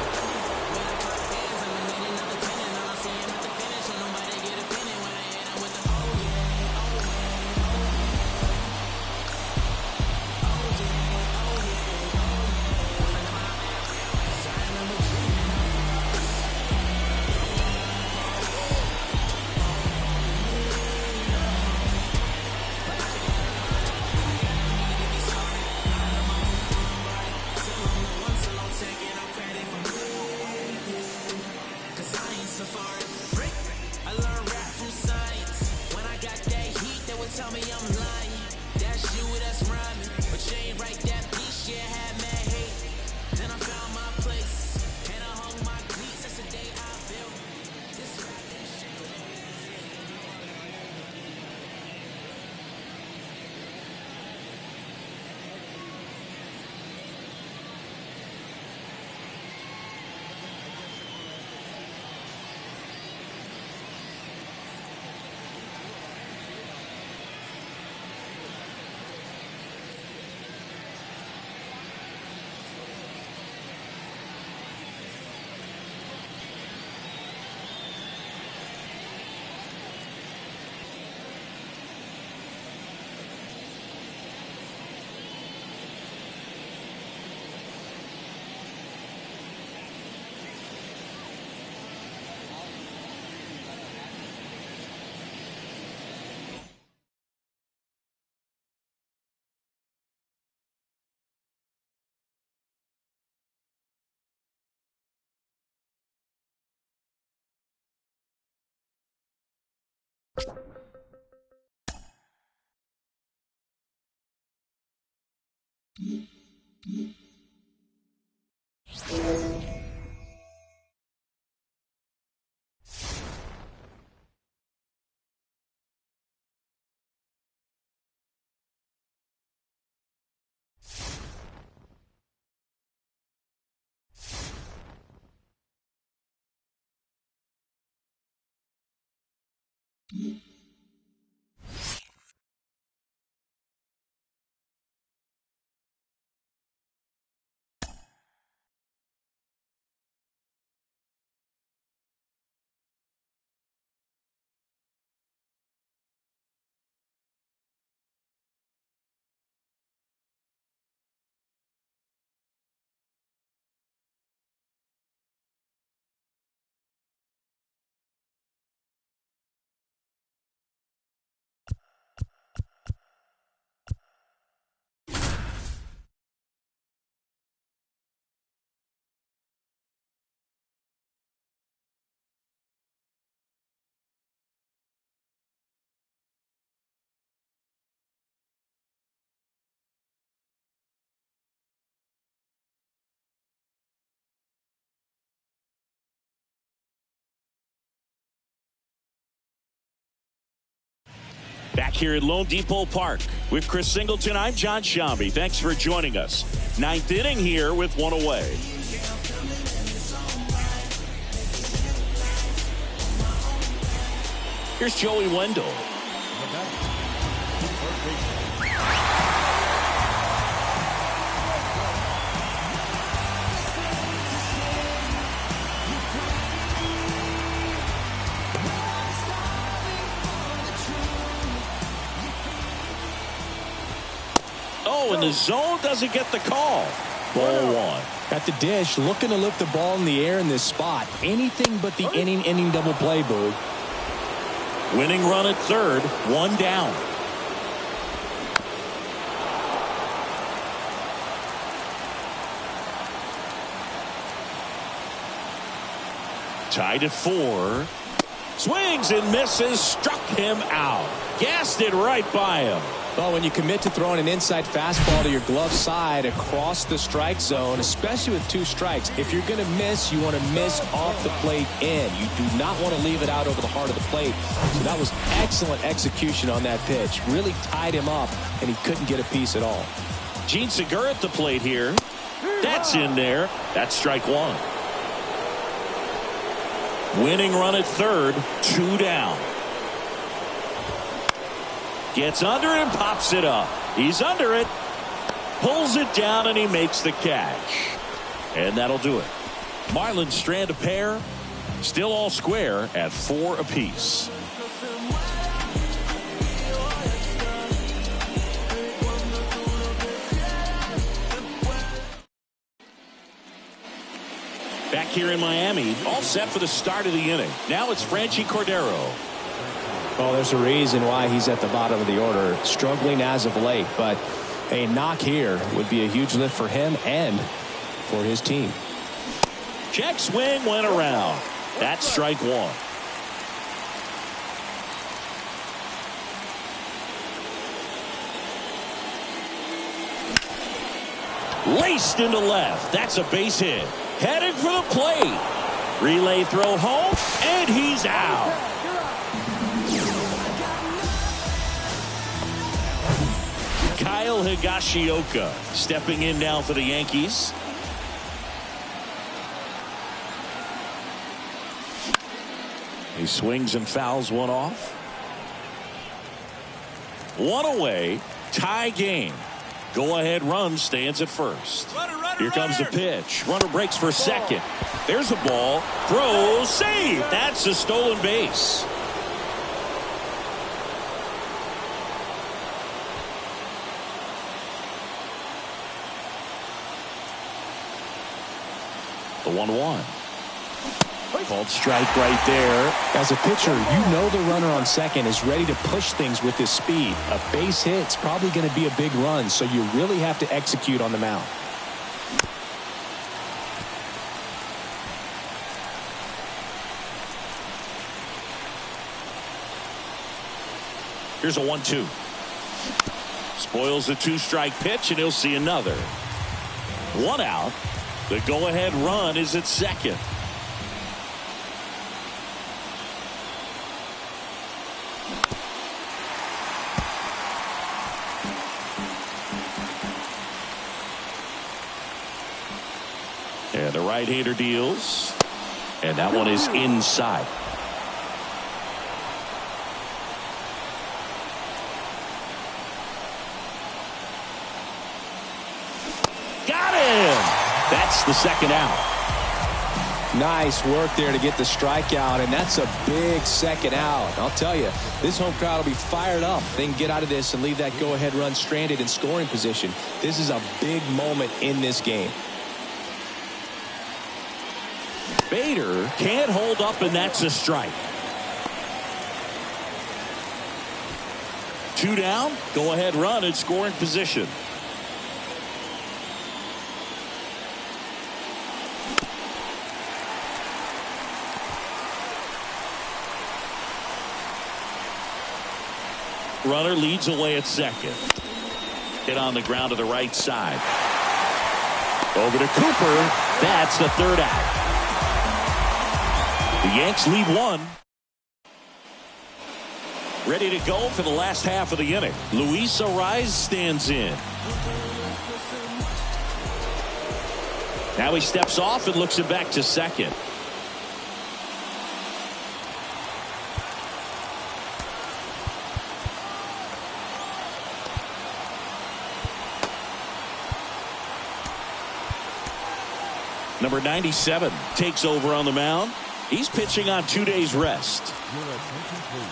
Back here at Lone Depot Park with Chris Singleton, I'm John Shambi. Thanks for joining us. Ninth inning here with one away. Here's Joey Wendell. Oh, and the zone doesn't get the call. Ball one. At the dish, looking to lift the ball in the air in this spot. Anything but the inning double play, Boog. Winning run at third, one down. Tied at 4. Swings and misses, struck him out. Gassed it right by him. Well, when you commit to throwing an inside fastball to your glove side across the strike zone, especially with 2 strikes, if you're going to miss, you want to miss off the plate in. You do not want to leave it out over the heart of the plate. So that was excellent execution on that pitch. Really tied him up, and he couldn't get a piece at all. Gene Segura at the plate here. That's in there. That's strike 1. Winning run at third, 2 down. Gets under it and pops it up. He's under it. Pulls it down and he makes the catch. And that'll do it. Marlins strand a pair. Still all square at 4 apiece. Back here in Miami, all set for the start of the inning. Now it's Franchi Cordero. Well, there's a reason why he's at the bottom of the order, struggling as of late, but a knock here would be a huge lift for him and for his team. Check swing went around. That's strike 1. Laced into left. That's a base hit. Heading for the plate. Relay throw home, and he's out. Kyle Higashioka stepping in now for the Yankees. He swings and fouls one off. 1 away. Tie game. Go-ahead run stands at first. Here comes the pitch. Runner breaks for second. There's the ball. Throw. Save. That's a stolen base. The 1-1. Called strike right there. As a pitcher, you know the runner on second is ready to push things with his speed. A base hit's probably going to be a big run, so you really have to execute on the mound. Here's a 1-2. Spoils the 2-strike pitch, and he'll see another. 1 out. The go-ahead run is at second. And the right-hander deals. And that one is inside. Got him! That's the second out. Nice work there to get the strikeout, and that's a big second out. I'll tell you, this home crowd will be fired up. They can get out of this and leave that go-ahead run stranded in scoring position. This is a big moment in this game. Bader can't hold up, and that's a strike. 2 down, go-ahead run in scoring position. Runner leads away at second. Hit on the ground to the right side. Over to Cooper. That's the 3rd out. The Yanks lead 1. Ready to go for the last half of the inning. Luis Ariz stands in. Now he steps off and looks it back to second. Number 97 takes over on the mound. He's pitching on 2 days rest. Your attention, please.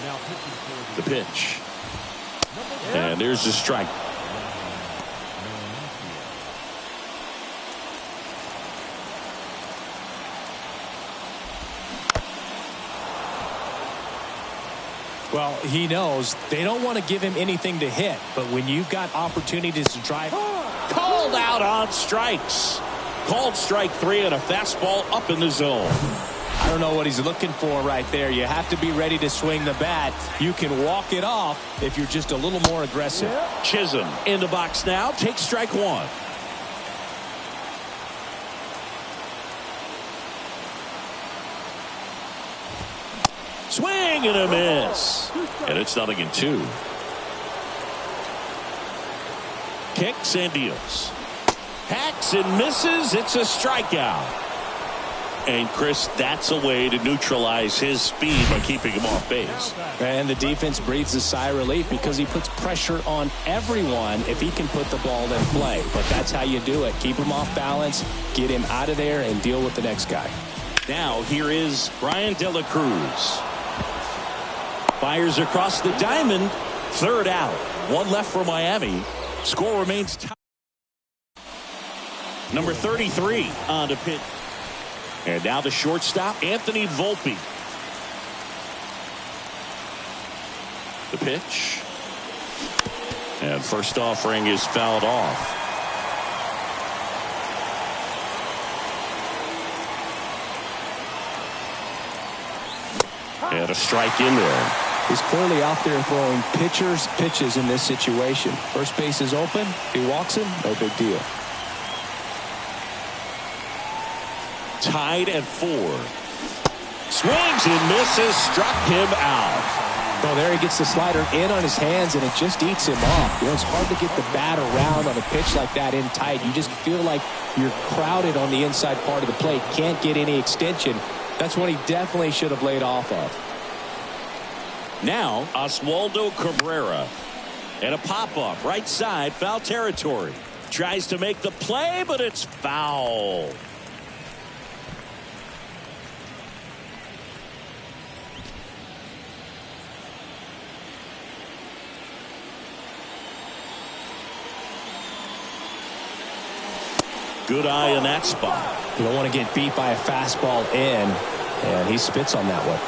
Now pitching for The pitch. And there's the strike. Well, he knows they don't want to give him anything to hit, but when you've got opportunities to drive. Called out on strikes. Called strike 3 and a fastball up in the zone. I don't know what he's looking for right there. You have to be ready to swing the bat. You can walk it off if you're just a little more aggressive. Chisholm in the box now. Takes strike 1. Swing and a miss. And it's 0-2. Kicks and deals. Hacks and misses. It's a strikeout. And Chris, that's a way to neutralize his speed by keeping him off base. And the defense breathes a sigh of relief because he puts pressure on everyone if he can put the ball in play. But that's how you do it. Keep him off balance, get him out of there, and deal with the next guy. Now here is Brian De La Cruz. Fires across the diamond. Third out. One left for Miami. Score remains tied. Number 33 on the pitch. And now the shortstop, Anthony Volpe. The pitch. And first offering is fouled off. And a strike in there. He's clearly out there throwing pitches in this situation. First base is open. If he walks him, no big deal. Tied at 4. Swings and misses. Struck him out. Well, there he gets the slider in on his hands, and it just eats him off. You know, it's hard to get the bat around on a pitch like that in tight. You just feel like you're crowded on the inside part of the plate. Can't get any extension. That's what he definitely should have laid off of. Now, Oswaldo Cabrera. And a pop-up. Right side, foul territory. Tries to make the play, but it's foul. Good eye in that spot. You don't want to get beat by a fastball in, and he spits on that one.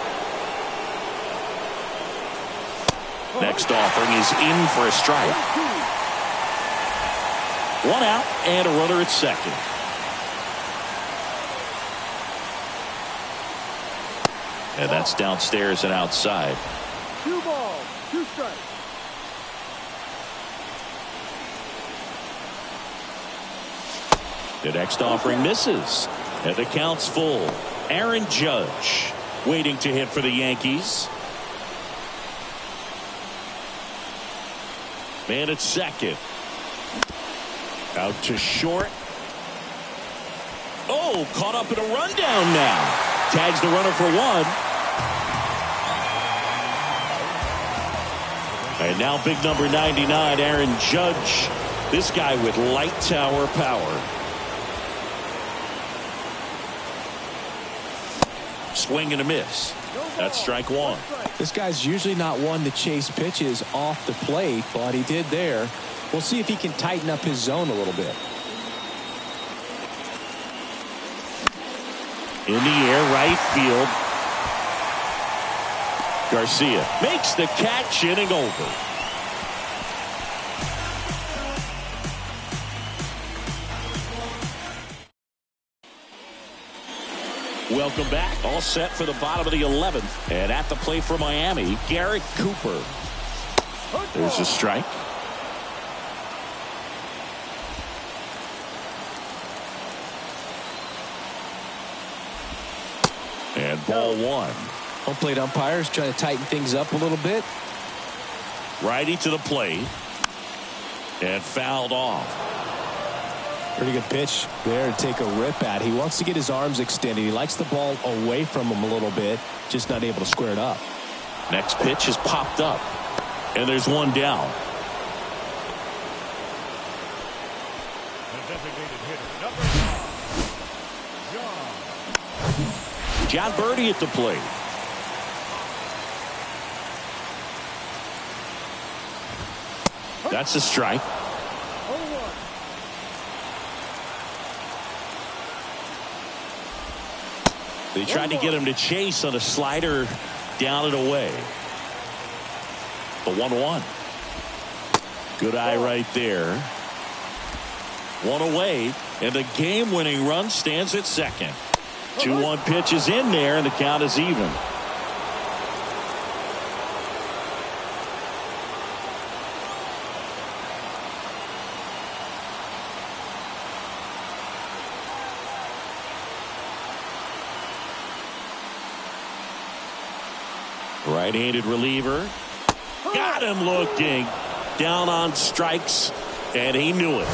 Next offering is in for a strike. 1 out and a runner at second. And that's downstairs and outside. 2 balls, 2 strikes. The next offering misses. And the count's full. Aaron Judge waiting to hit for the Yankees. Man at second. Out to short. Oh, caught up in a rundown now. Tags the runner for 1. And now big number 99, Aaron Judge. This guy with light tower power. Swing and a miss. That's strike 1. This guy's usually not one to chase pitches off the plate, but he did there. We'll see if he can tighten up his zone a little bit. In the air, right field. Garcia makes the catch, inning over. Welcome back. All set for the bottom of the 11th. And at the plate for Miami, Garrett Cooper. There's a strike. And ball 1. Home plate umpires trying to tighten things up a little bit. Righty to the plate. And fouled off. Pretty good pitch there to take a rip at. He wants to get his arms extended. He likes the ball away from him a little bit. Just not able to square it up. Next pitch is popped up. And there's one down. The designated hitter, number 5, John Birdie at the plate. That's a strike. 0-1. They tried to get him to chase on a slider down and away. The 1-1. Good eye right there. One away, and the game-winning run stands at second. 2-1 pitch is in there, and the count is even. Right-handed reliever. Got him looking. Down on strikes, and he knew it.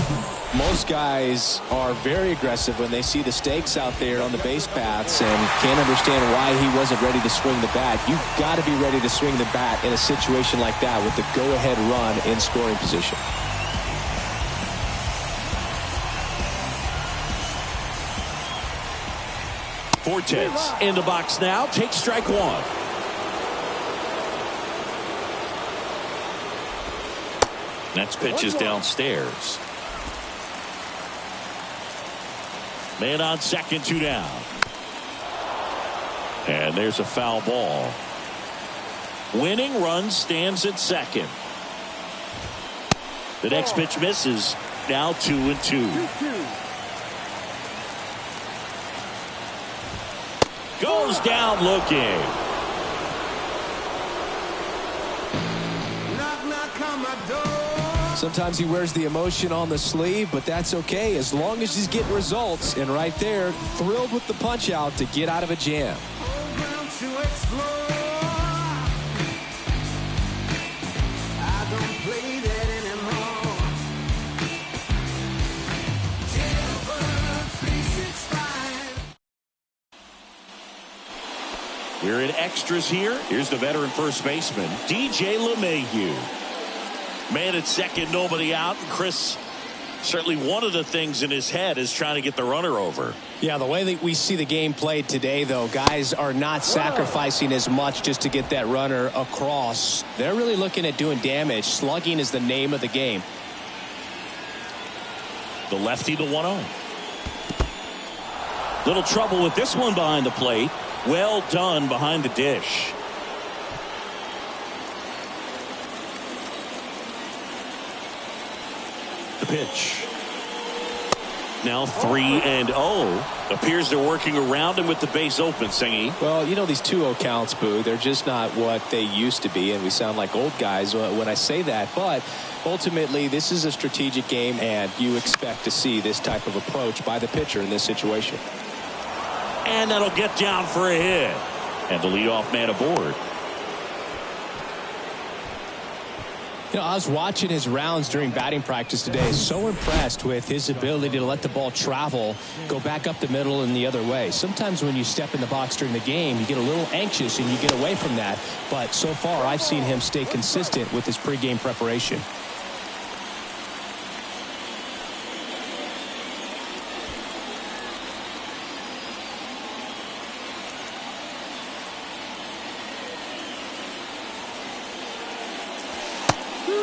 Most guys are very aggressive when they see the stakes out there on the base paths and can't understand why he wasn't ready to swing the bat. You've got to be ready to swing the bat in a situation like that with the go-ahead run in scoring position. Fortes in the box now. Takes strike one. Next pitch is downstairs. Man on second, 2 down. And there's a foul ball. Winning run stands at second. The next pitch misses. Now 2-2. Goes down looking. Knock, knock on my door. Sometimes he wears the emotion on the sleeve, but that's okay as long as he's getting results. And right there, thrilled with the punch out to get out of a jam. I don't play that anymore. We're in extras here. Here's the veteran first baseman, DJ LeMahieu. Man at second, nobody out. And Chris, certainly one of the things in his head is trying to get the runner over. Yeah, the way that we see the game played today, though, guys are not sacrificing as much just to get that runner across. They're really looking at doing damage. Slugging is the name of the game. The lefty, the 1-0. Little trouble with this one behind the plate. Well done behind the dish. The pitch. Now 3-0. Appears they're working around him with the base open, Singy. Well, you know, these 2-0 counts, Boo, they're just not what they used to be, and we sound like old guys when I say that. But ultimately, this is a strategic game, and you expect to see this type of approach by the pitcher in this situation. And that'll get down for a hit. And the leadoff man aboard. You know, I was watching his rounds during batting practice today. So impressed with his ability to let the ball travel, go back up the middle and the other way. Sometimes when you step in the box during the game, you get a little anxious and you get away from that. But so far, I've seen him stay consistent with his pregame preparation.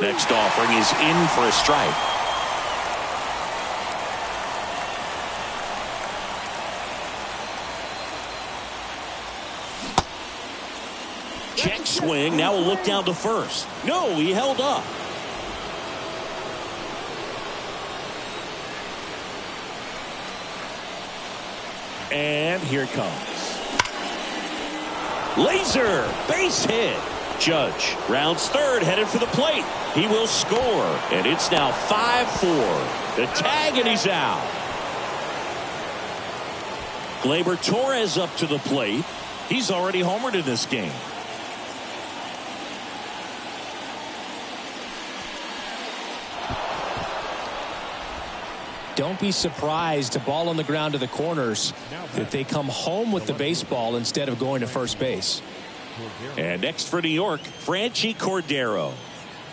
Next offering is in for a strike. Check swing. Now a look down to first. No, he held up. And here it comes. Laser base hit. Judge rounds third, headed for the plate. He will score, and it's now 5-4. The tag, and he's out. Gleyber Torres up to the plate. He's already homered in this game. Don't be surprised, a ball on the ground to the corners, that they come home with the baseball instead of going to first base. And next for New York, Franchy Cordero.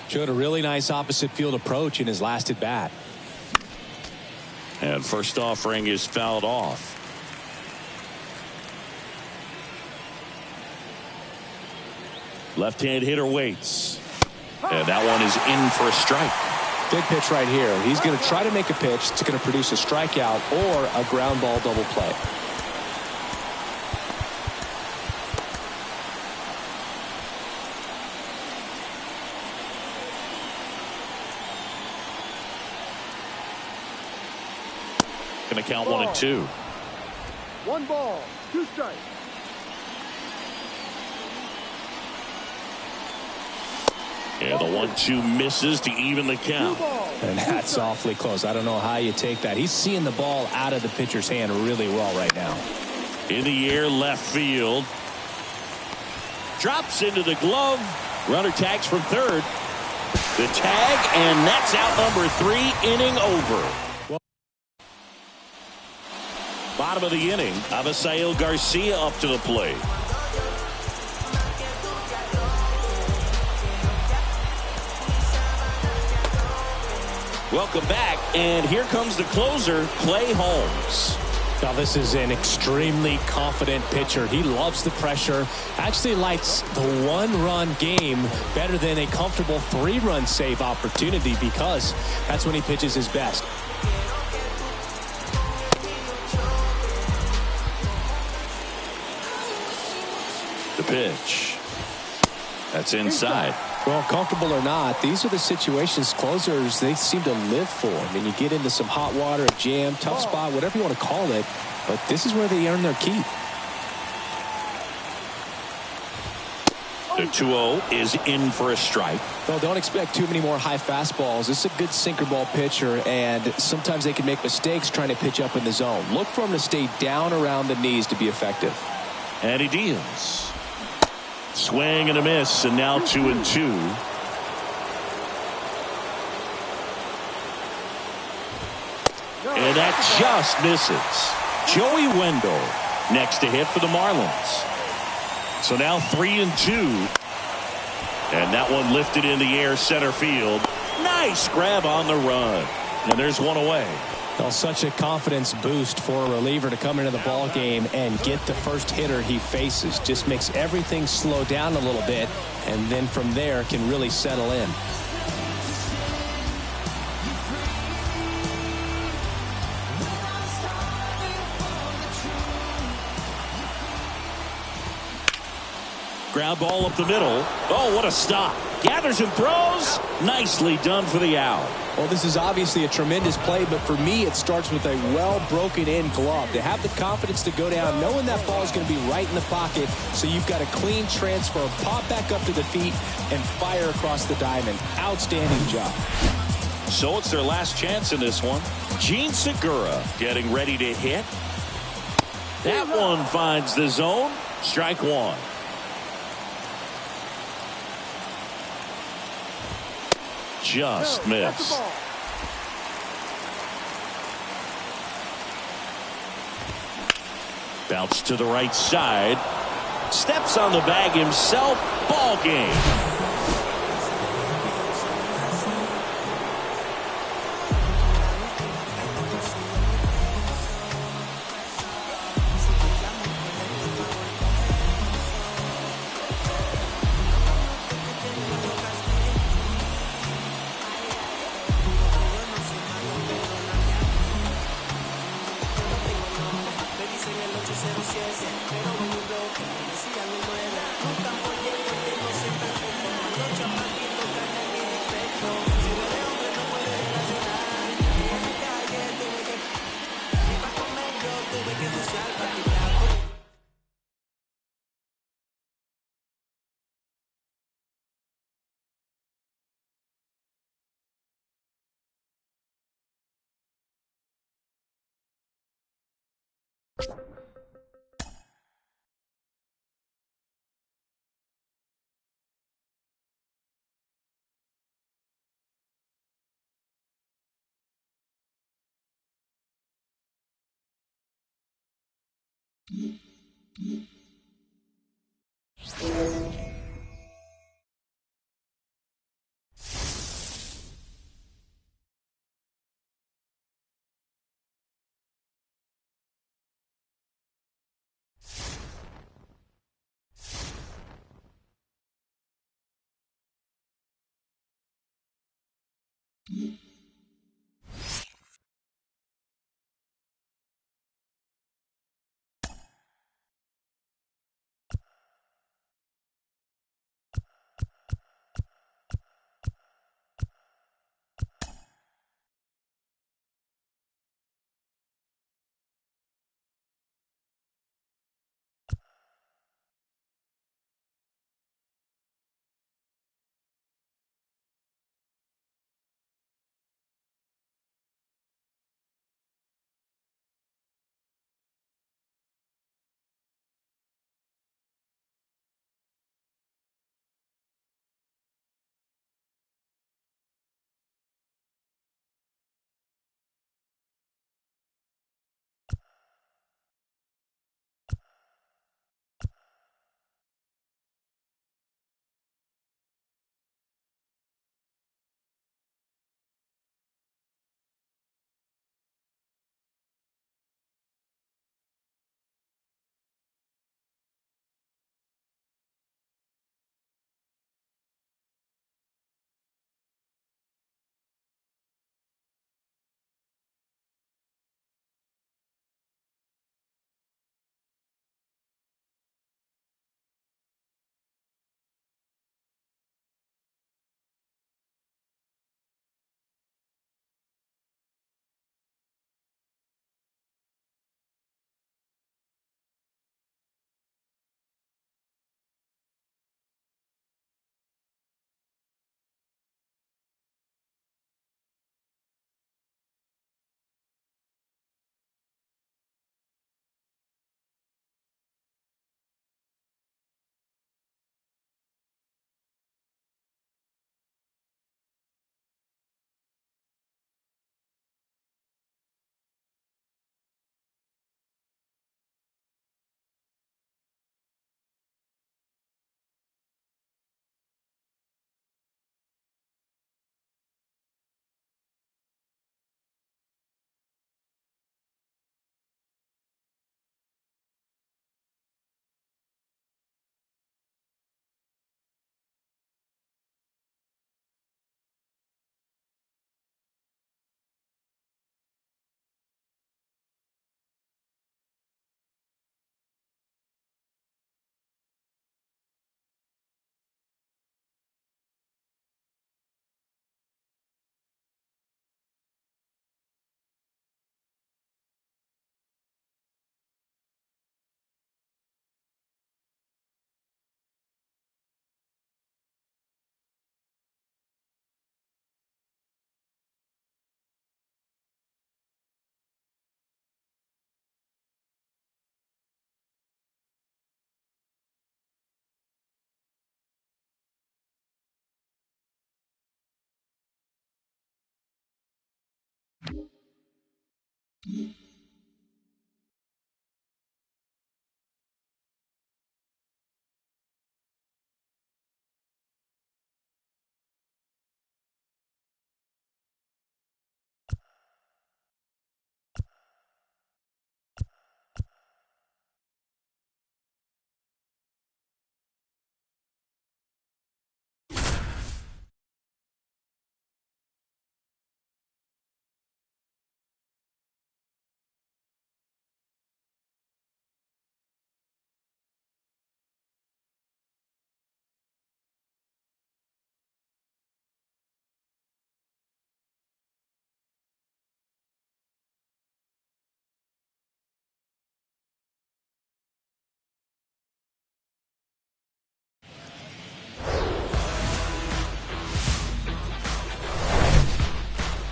Showed a really nice opposite field approach in his last at bat. And first offering is fouled off. Left-hand hitter waits. And that one is in for a strike. Big pitch right here. He's going to try to make a pitch that's going to produce a strikeout or a ground ball double play. Going to count 1-2. 1 ball, 2 strikes. Yeah, the 1-2 misses to even the count. And that's awfully close. I don't know how you take that. He's seeing the ball out of the pitcher's hand really well right now. In the air, left field. Drops into the glove. Runner tags from third. The tag, and that's out number 3, inning over. Bottom of the inning, Avisail Garcia up to the plate. Welcome back, and here comes the closer, Clay Holmes. Now this is an extremely confident pitcher. He loves the pressure. Actually likes the 1-run game better than a comfortable 3-run save opportunity because that's when he pitches his best. The pitch. That's inside. Well, comfortable or not, these are the situations closers they seem to live for. I mean, you get into some hot water, a jam, tough spot, whatever you want to call it, but this is where they earn their keep. The 2-0 is in for a strike. Well, don't expect too many more high fastballs. This is a good sinker ball pitcher, and sometimes they can make mistakes trying to pitch up in the zone. Look for him to stay down around the knees to be effective. And he deals. Swing and a miss, and now 2-2. And that just misses. Joey Wendell next to hit for the Marlins. So now 3-2. And that one lifted in the air center field. Nice grab on the run. And there's one away. Well, such a confidence boost for a reliever to come into the ball game and get the first hitter he faces. Just makes everything slow down a little bit, and then from there can really settle in. Ground ball up the middle. Oh, what a stop. Gathers and throws. Nicely done for the out. Well, this is obviously a tremendous play, but for me, it starts with a well broken in glove. To have the confidence to go down, knowing that ball is going to be right in the pocket, so you've got a clean transfer, pop back up to the feet, and fire across the diamond. Outstanding job. So it's their last chance in this one. Gene Segura getting ready to hit. That one finds the zone. Strike 1. Just missed. Bounce to the right side. Steps on the bag himself. Ball game.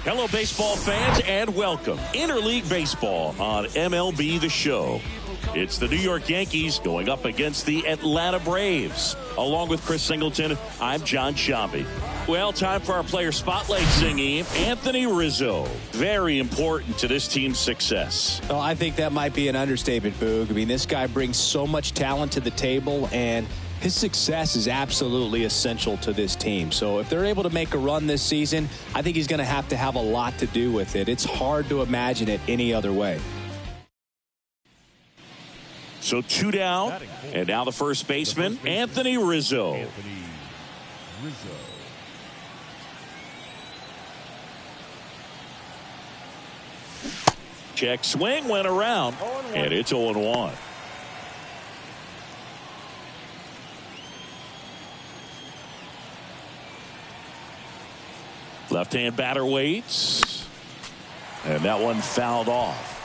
Hello, baseball fans, and welcome. Interleague Baseball on MLB The Show. It's the New York Yankees going up against the Atlanta Braves. Along with Chris Singleton, I'm John Shambi. Well, time for our player spotlight singing. Anthony Rizzo, very important to this team's success. Well, I think that might be an understatement, Boog. I mean, this guy brings so much talent to the table, and his success is absolutely essential to this team. So if they're able to make a run this season, I think he's going to have a lot to do with it. It's hard to imagine it any other way. So 2 down, and now the first baseman, Anthony Rizzo. Anthony Rizzo. Check swing, went around, and it's 0-1. Left-hand batter waits, and that one fouled off.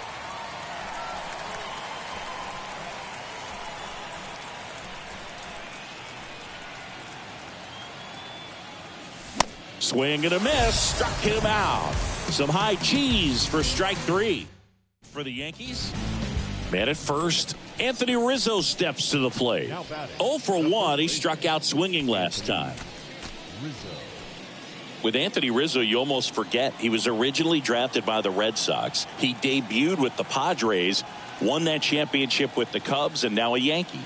Swing and a miss, struck him out. Some high cheese for strike 3. For the Yankees, man at first, Anthony Rizzo steps to the plate. 0 for 1, he struck out swinging last time. With Anthony Rizzo, you almost forget he was originally drafted by the Red Sox. He debuted with the Padres, won that championship with the Cubs, and now a Yankee.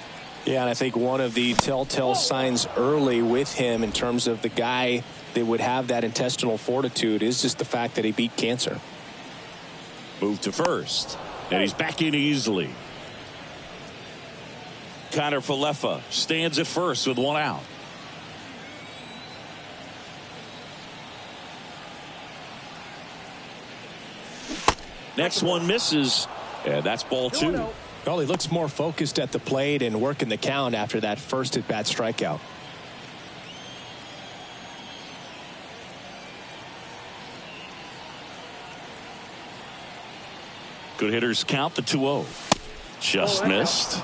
Yeah, and I think one of the telltale signs early with him in terms of the guy that would have that intestinal fortitude is just the fact that he beat cancer. Move to first, and he's back in easily. Connor Falefa stands at first with 1 out. Next one misses, and that's ball 2. Well, he looks more focused at the plate and working the count after that first at-bat strikeout. Good hitters count the 2-0. Just missed.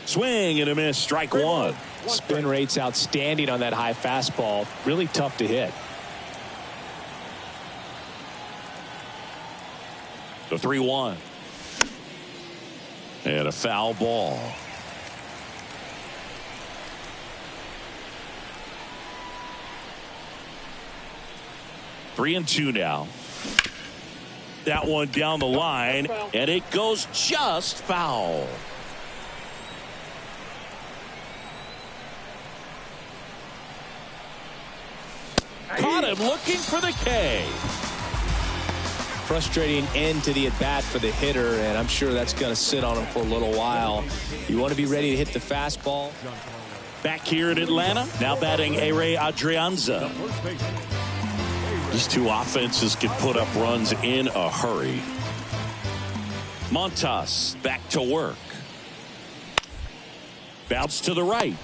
Swing and a miss, strike 1. Spin rate's outstanding on that high fastball. Really tough to hit. The 3-1. And a foul ball. Three and 2 now. That one down the line, and it goes just foul. Caught him looking for the K. Frustrating end to the at-bat for the hitter, and I'm sure that's going to sit on him for a little while. You want to be ready to hit the fastball. Back here in Atlanta, now batting R2r Adrianza. These two offenses can put up runs in a hurry. Montas back to work. Bounce to the right.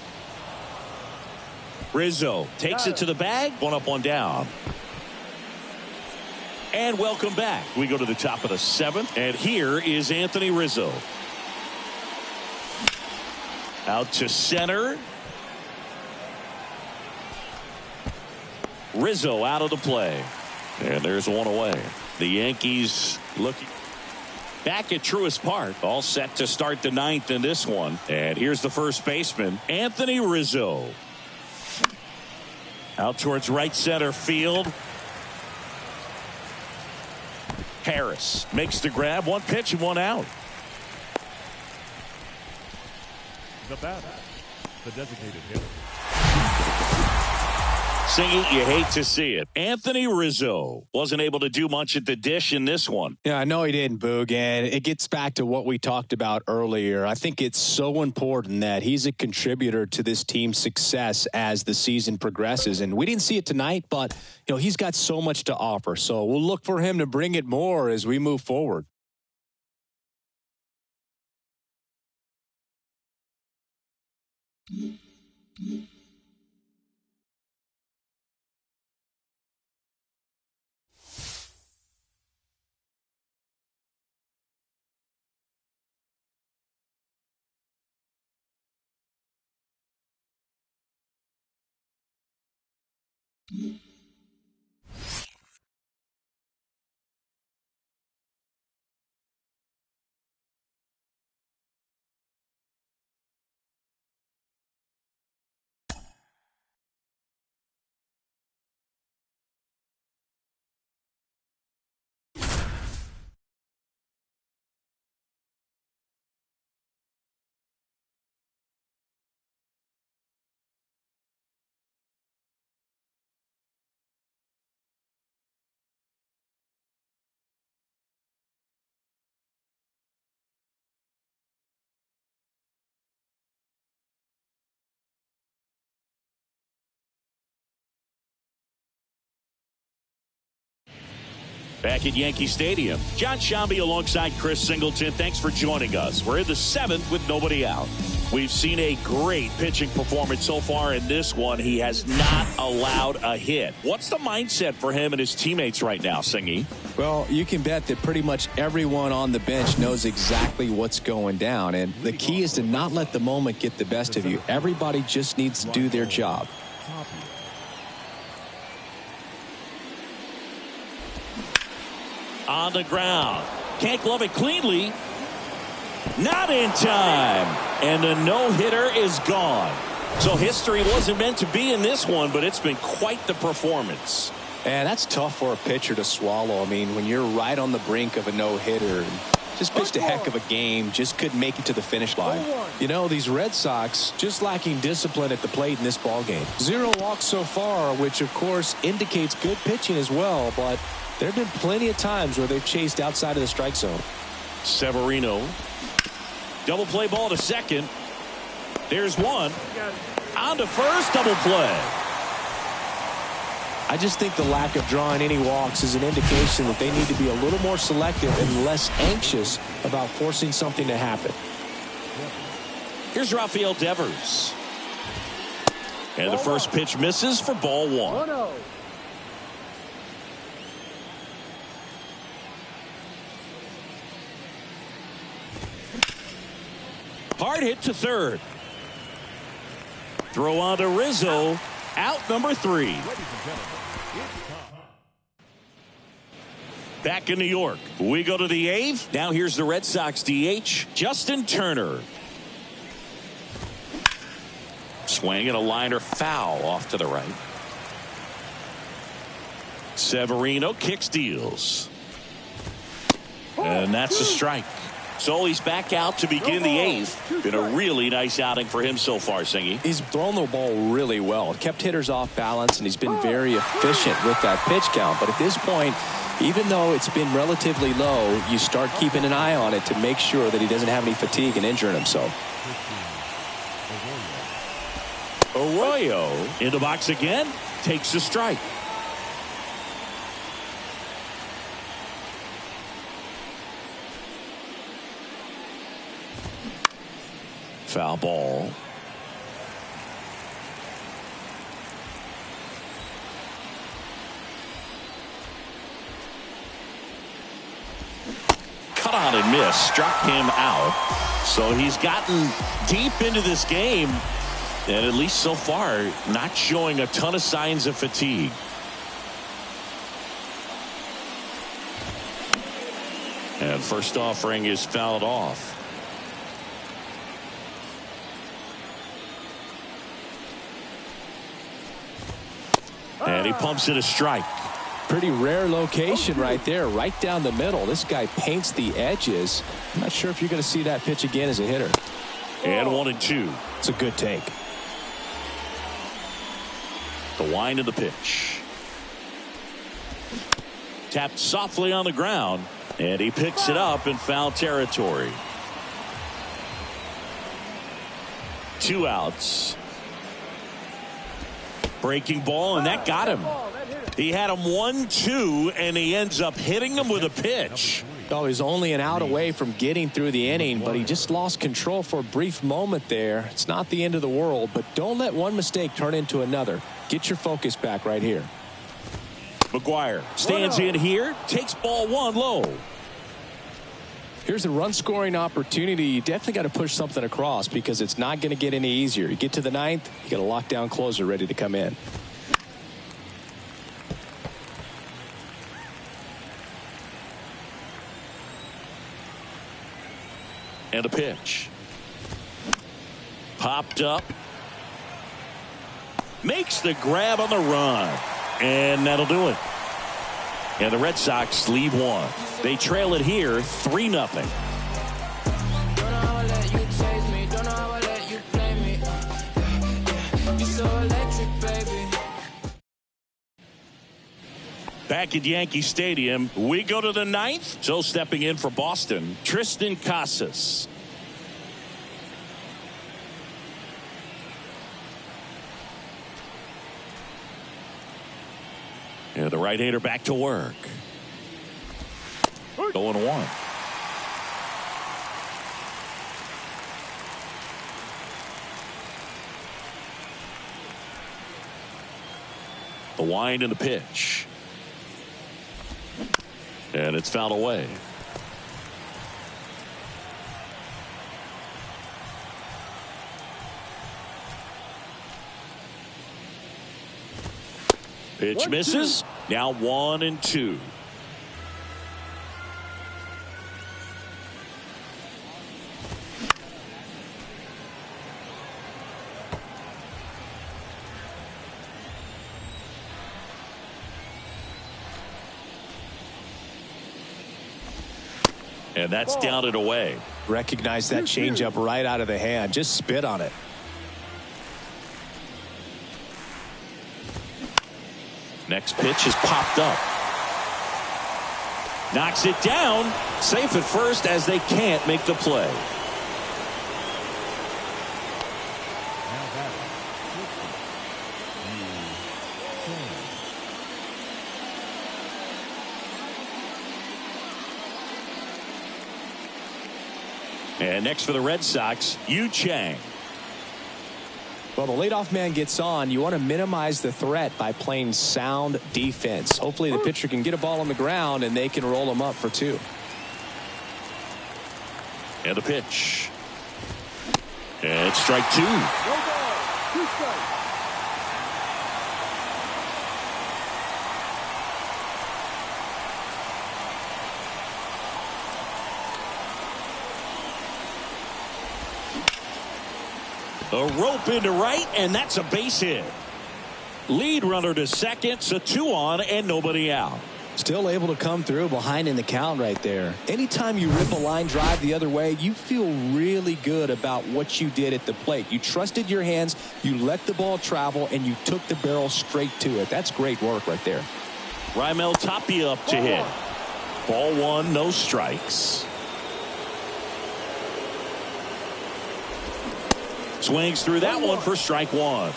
Rizzo takes it to the bag. 1 up, 1 down. And welcome back. We go to the top of the 7th, and here is Anthony Rizzo. Out to center. Rizzo out of the play. And there's 1 away. The Yankees looking back at Truist Park. All set to start the 9th in this one. And here's the first baseman, Anthony Rizzo. Out towards right center field. Harris makes the grab. 1 pitch and 1 out. The batter, the designated hitter. Singy, you hate to see it. Anthony Rizzo wasn't able to do much at the dish in this one. Yeah, I know he didn't, Boog, and it gets back to what we talked about earlier. I think it's so important that he's a contributor to this team's success as the season progresses, and we didn't see it tonight, but he's got so much to offer, so we'll look for him to bring it more as we move forward. Back at Yankee Stadium, John Shambi alongside Chris Singleton. Thanks for joining us. We're in the 7th with nobody out. We've seen a great pitching performance so far in this one. He has not allowed a hit. What's the mindset for him and his teammates right now, Singy? Well, you can bet that pretty much everyone on the bench knows exactly what's going down. And the key is to not let the moment get the best of you. Everybody just needs to do their job. On the ground. Can't glove it cleanly. Not in time. And the no-hitter is gone. So history wasn't meant to be in this one, but it's been quite the performance. And that's tough for a pitcher to swallow. I mean, when you're right on the brink of a no-hitter, just pitched a heck of a game, just couldn't make it to the finish line. You know, these Red Sox just lacking discipline at the plate in this ball game. 0 walks so far, which of course indicates good pitching as well, but there have been plenty of times where they've chased outside of the strike zone. Severino. Double play ball to second. There's one. On to first, double play. I just think the lack of drawing any walks is an indication that they need to be a little more selective and less anxious about forcing something to happen. Here's Rafael Devers. And the first pitch misses for ball 1. 1-0. Hard hit to third. Throw on to Rizzo. Out number 3. Back in New York. We go to the 8th. Now here's the Red Sox DH, Justin Turner. Swing and a liner foul off to the right. Severino kicks, deals. And that's a strike. So he's back out to begin the 8th. Been a really nice outing for him so far, Singy. He's thrown the ball really well. Kept hitters off balance, and he's been very efficient with that pitch count. But at this point, even though it's been relatively low, you start keeping an eye on it to make sure that he doesn't have any fatigue and injuring himself. Arroyo in the box again. Takes a strike. Foul ball. Cut on and miss. Struck him out. So he's gotten deep into this game. And at least so far, not showing a ton of signs of fatigue. And first offering is fouled off. And he pumps it a strike. Pretty rare location right there, right down the middle. This guy paints the edges. I'm not sure if you're going to see that pitch again as a hitter. And 1-2. It's a good take. The wind of the pitch. Tapped softly on the ground. And he picks it up in foul territory. 2 outs. Breaking ball, and that got him. He had him 1-2, and he ends up hitting him with a pitch. Oh, he's only an out away from getting through the inning, but he just lost control for a brief moment there. It's not the end of the world, but don't let one mistake turn into another. Get your focus back right here. McGuire stands in here, takes ball 1 low. Here's a run-scoring opportunity. You definitely got to push something across because it's not going to get any easier. You get to the 9th, you got a lockdown closer ready to come in. And a pitch. Popped up. Makes the grab on the run. And that'll do it. And the Red Sox lead 1. They trail it here 3-0. Back at Yankee Stadium, we go to the 9th. So stepping in for Boston, Tristan Casas. And the right-hander back to work. 0-1. The wind and the pitch. And it's fouled away. Pitch misses. Now 1-2. And that's down and away. Recognize that changeup right out of the hand. Just spit on it. Next pitch is popped up. Knocks it down. Safe at first as they can't make the play. Now batting, And next for the Red Sox, Yu Chang. Well, the leadoff man gets on. You want to minimize the threat by playing sound defense. Hopefully the pitcher can get a ball on the ground and they can roll him up for 2. And the pitch. And it's strike 2. No ball. 2 strikes. A rope into right, and that's a base hit. Lead runner to second, so 2 on and nobody out. Still able to come through behind in the count right there. Anytime you rip a line drive the other way, you feel really good about what you did at the plate. You trusted your hands, you let the ball travel, and you took the barrel straight to it. That's great work right there. Raimel Tapia up to hit. Ball 1, no strikes. Swings through that one for strike 1.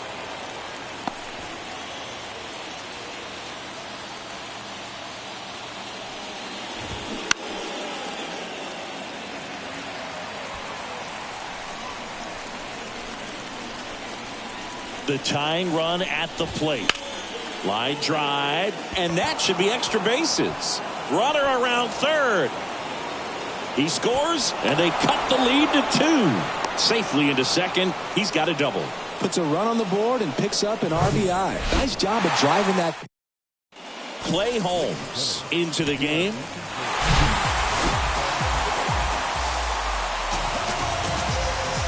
The tying run at the plate. Line drive, and that should be extra bases. Runner around third. He scores, and they cut the lead to 2. Safely into second. He's got a double. Puts a run on the board and picks up an RBI. Nice job of driving that. Clay Holmes into the game.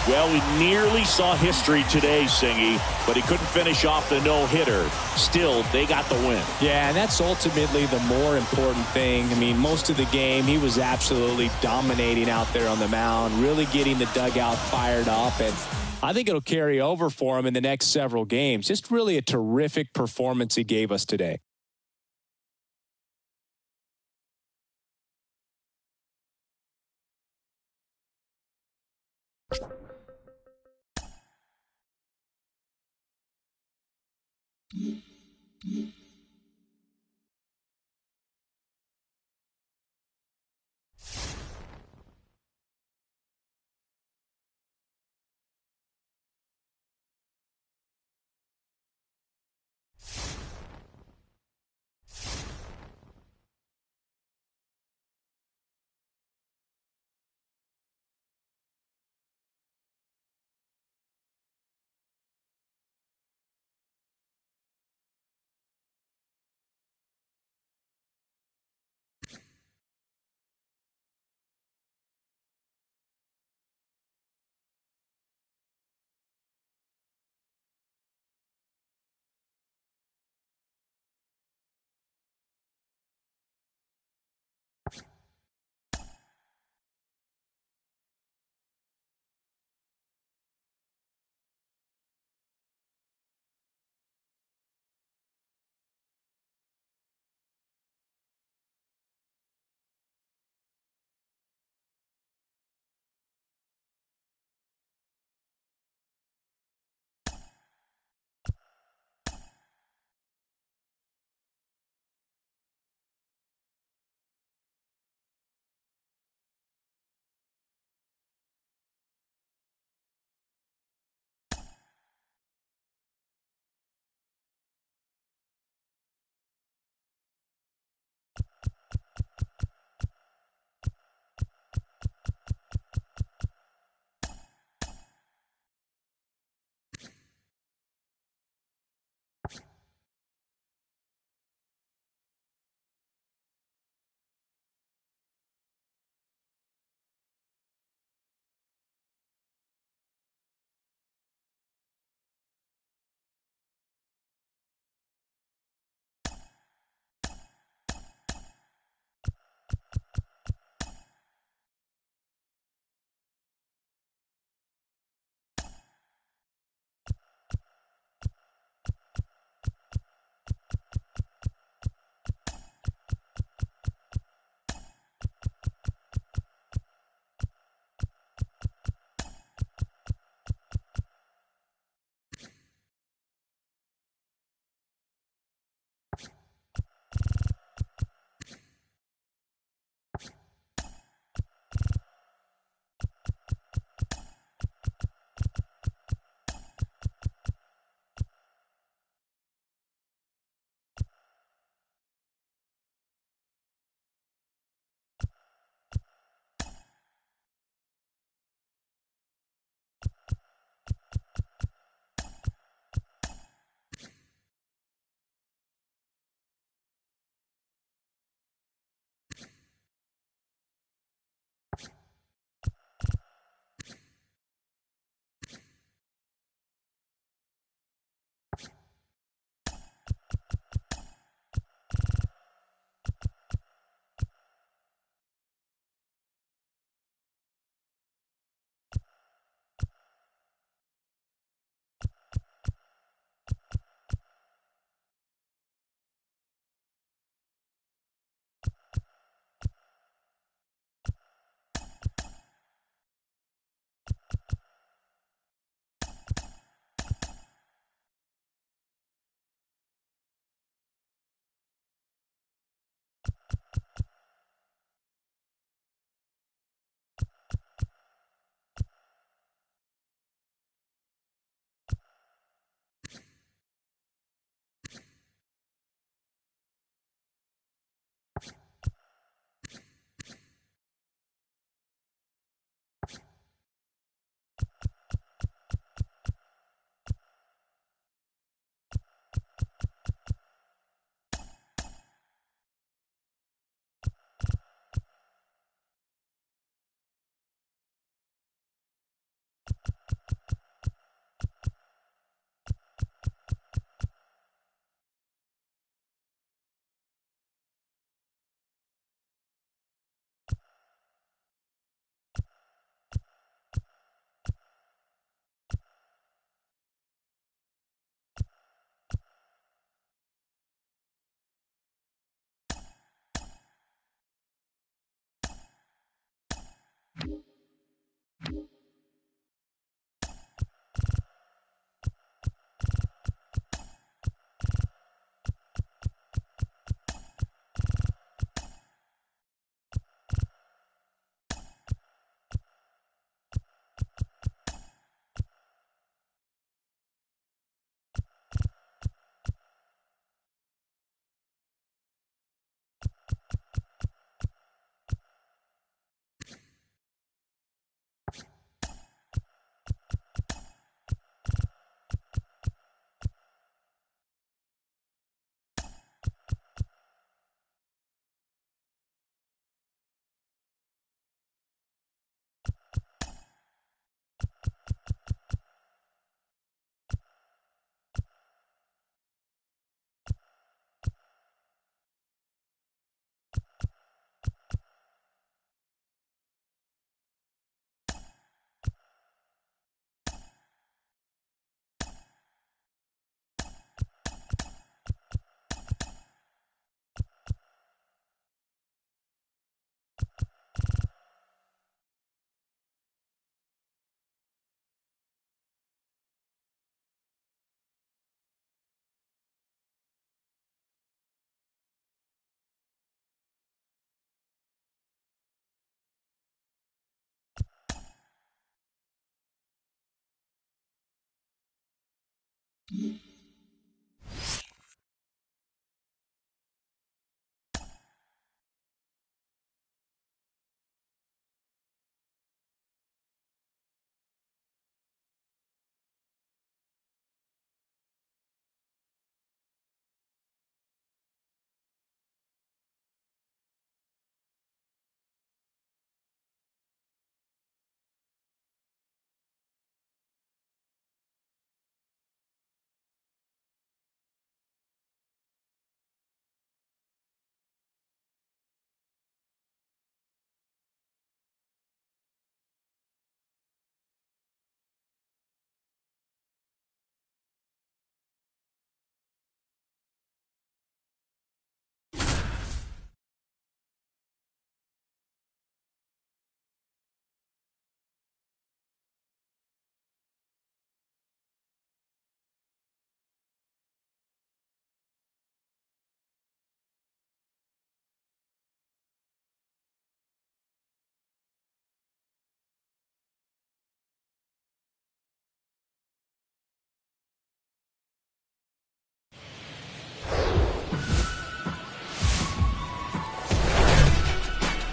Well, we nearly saw history today, Singy, but he couldn't finish off the no-hitter. Still, they got the win. Yeah, and that's ultimately the more important thing. I mean, most of the game, he was absolutely dominating out there on the mound, really getting the dugout fired up, and I think it'll carry over for him in the next several games. Just really a terrific performance he gave us today.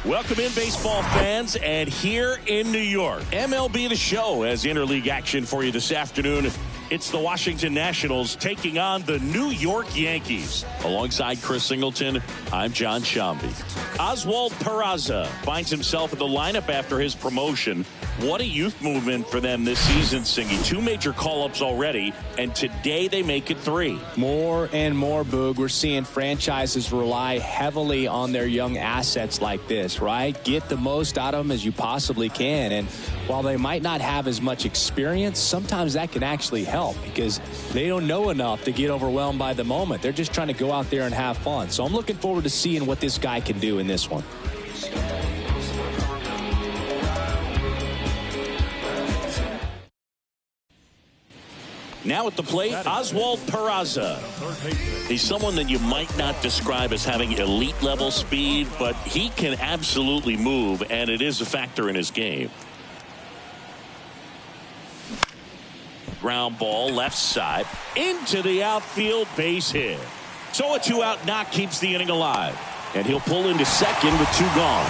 Welcome in, baseball fans, and here in New York, MLB The Show has interleague action for you this afternoon. It's the Washington Nationals taking on the New York Yankees. Alongside Chris Singleton, I'm John Shambi. Oswald Peraza finds himself in the lineup after his promotion. What a youth movement for them this season, Singy. 2 major call-ups already, and today they make it 3. More and more, Boog. We're seeing franchises rely heavily on their young assets like this, right? Get the most out of them as you possibly can. And while they might not have as much experience, sometimes that can actually help because they don't know enough to get overwhelmed by the moment. They're just trying to go out there and have fun. So I'm looking forward to seeing what this guy can do in this one. Now at the plate, Oswald Peraza. He's someone that you might not describe as having elite level speed, but he can absolutely move, and it is a factor in his game. Ground ball left side into the outfield, base hit. So a 2-out knock keeps the inning alive, and he'll pull into second with 2 gone.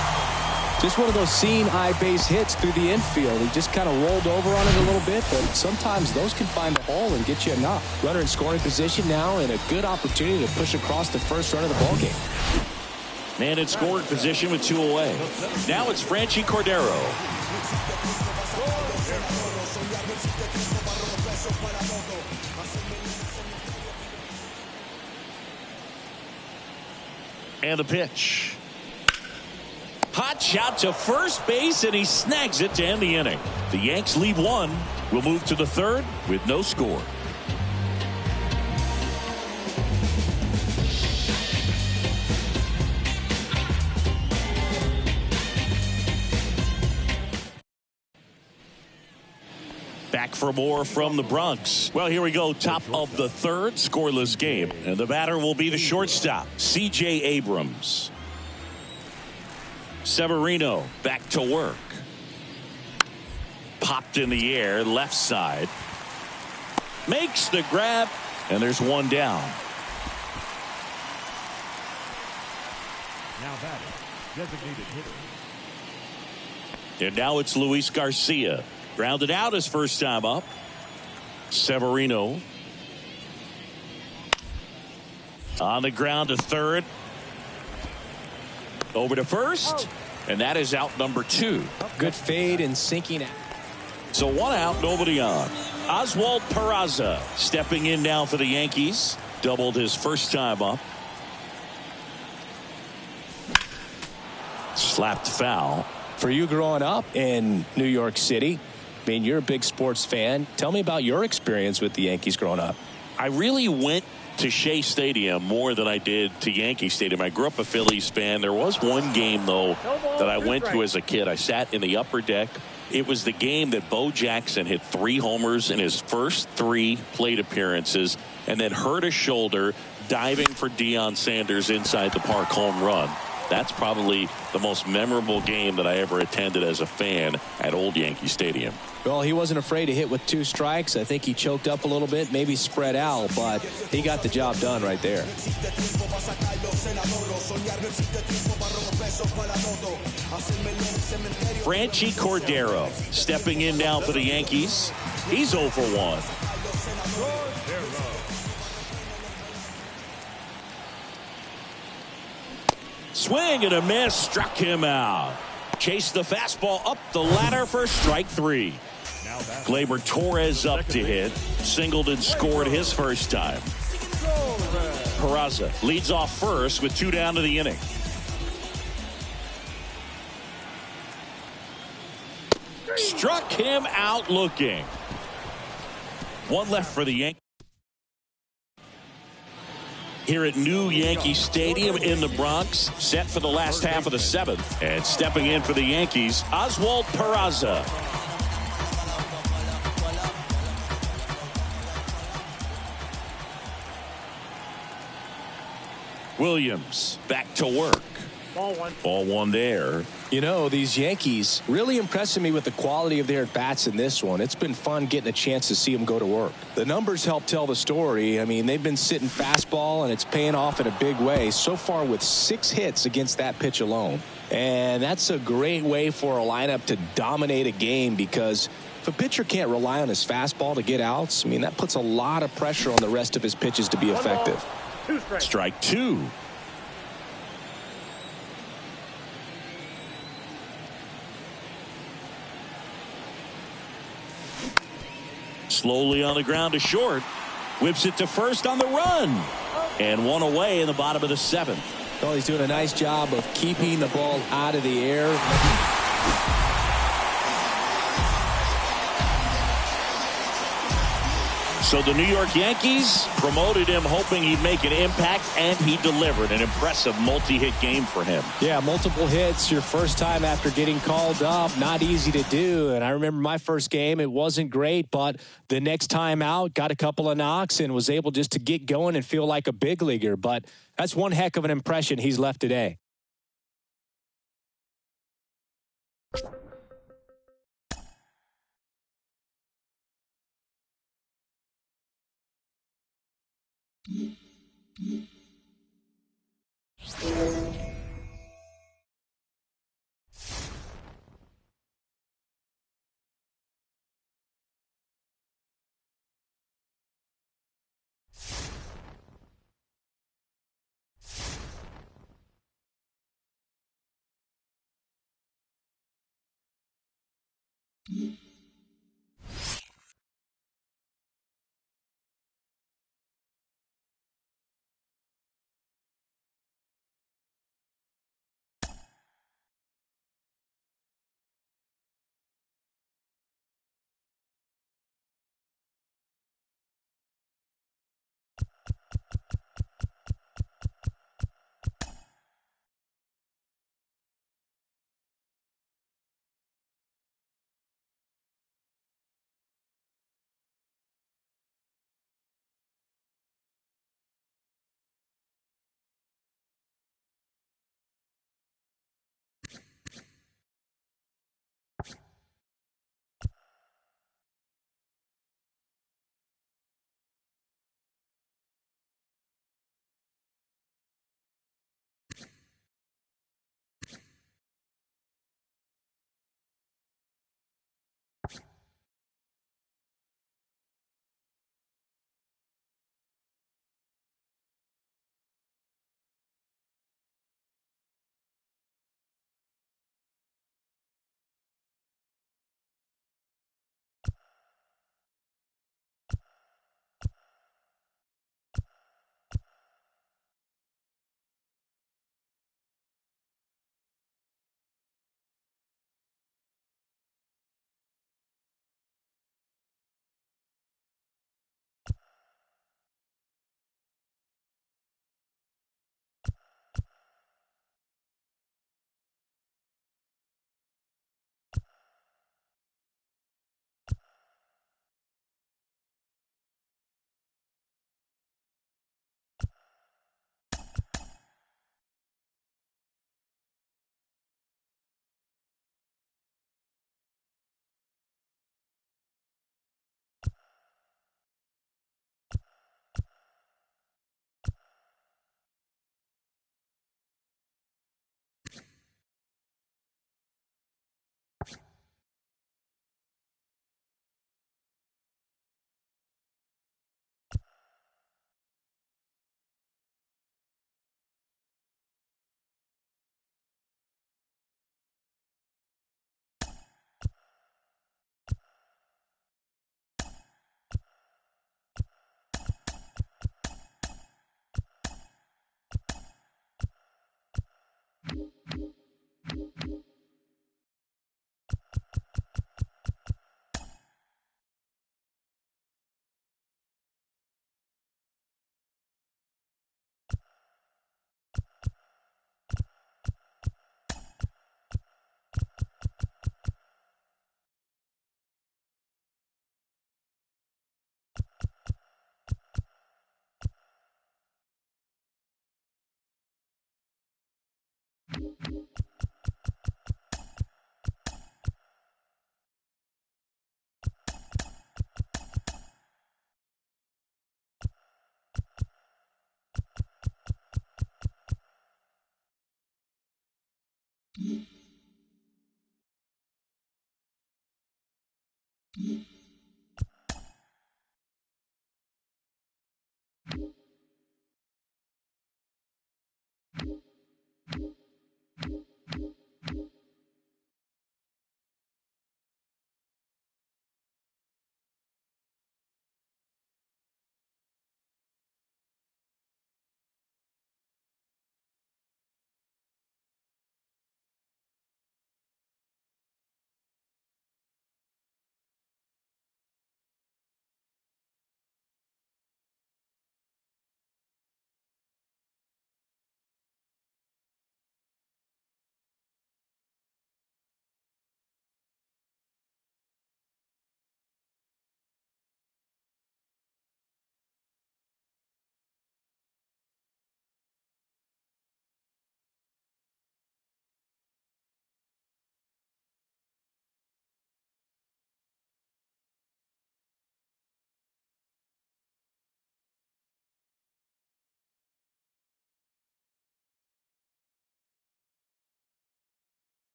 Just one of those seeing eye base hits through the infield. He just kind of rolled over on it a little bit, but sometimes those can find a hole and get you a knock. Runner in scoring position now, and a good opportunity to push across the first run of the ballgame. Man in scoring position with 2 away. Now it's Franchi Cordero. And the pitch. Hot shot to first base, and he snags it to end the inning. The Yanks leave 1. We'll move to the 3rd with no score. Back for more from the Bronx. Well, here we go. Top of the 3rd, scoreless game. And the batter will be the shortstop, C.J. Abrams. Severino back to work. Popped in the air, left side. Makes the grab, and there's 1 down. Now batting, designated hitter. And now it's Luis Garcia. Grounded out his first time up. Severino. On the ground to third. Over to first. And that is out number 2. Good fade and sinking. So 1 out, nobody on. Oswald Peraza stepping in now for the Yankees. Doubled his first time up. Slapped foul. For you growing up in New York City, I mean, you're a big sports fan. Tell me about your experience with the Yankees growing up. I really went to Shea Stadium more than I did to Yankee Stadium. I grew up a Phillies fan. There was one game, though, that I went to as a kid. I sat in the upper deck. It was the game that Bo Jackson hit 3 homers in his first 3 plate appearances and then hurt his shoulder diving for Deion Sanders inside the park home run. That's probably the most memorable game that I ever attended as a fan at Old Yankee Stadium. Well, he wasn't afraid to hit with 2 strikes. I think he choked up a little bit, maybe spread out, but he got the job done right there. Franchi Cordero stepping in now for the Yankees. He's 0 for 1. Swing and a miss, struck him out. Chased the fastball up the ladder for strike 3. Gleyber Torres up to hit. Singled and scored his first time. Peraza leads off first with 2 down to the inning. Struck him out looking. 1 left for the Yankees. Here at New Yankee Stadium in the Bronx, set for the last half of the 7th. And stepping in for the Yankees, Oswald Peraza. Williams back to work. Ball 1 there. You know, these Yankees really impressing me with the quality of their at-bats in this one. It's been fun getting a chance to see them go to work. The numbers help tell the story. I mean, they've been sitting fastball, and it's paying off in a big way. So far with 6 hits against that pitch alone. And that's a great way for a lineup to dominate a game, because if a pitcher can't rely on his fastball to get outs, I mean, that puts a lot of pressure on the rest of his pitches to be effective. Strike 2. Slowly on the ground to short. Whips it to first on the run. And 1 away in the bottom of the 7th. Well, he's doing a nice job of keeping the ball out of the air. So the New York Yankees promoted him hoping he'd make an impact, and he delivered. An impressive multi-hit game for him. Yeah, multiple hits your first time after getting called up. Not easy to do. And I remember my first game, it wasn't great, but the next time out, got a couple of knocks and was able just to get going and feel like a big leaguer. But that's one heck of an impression he's left today.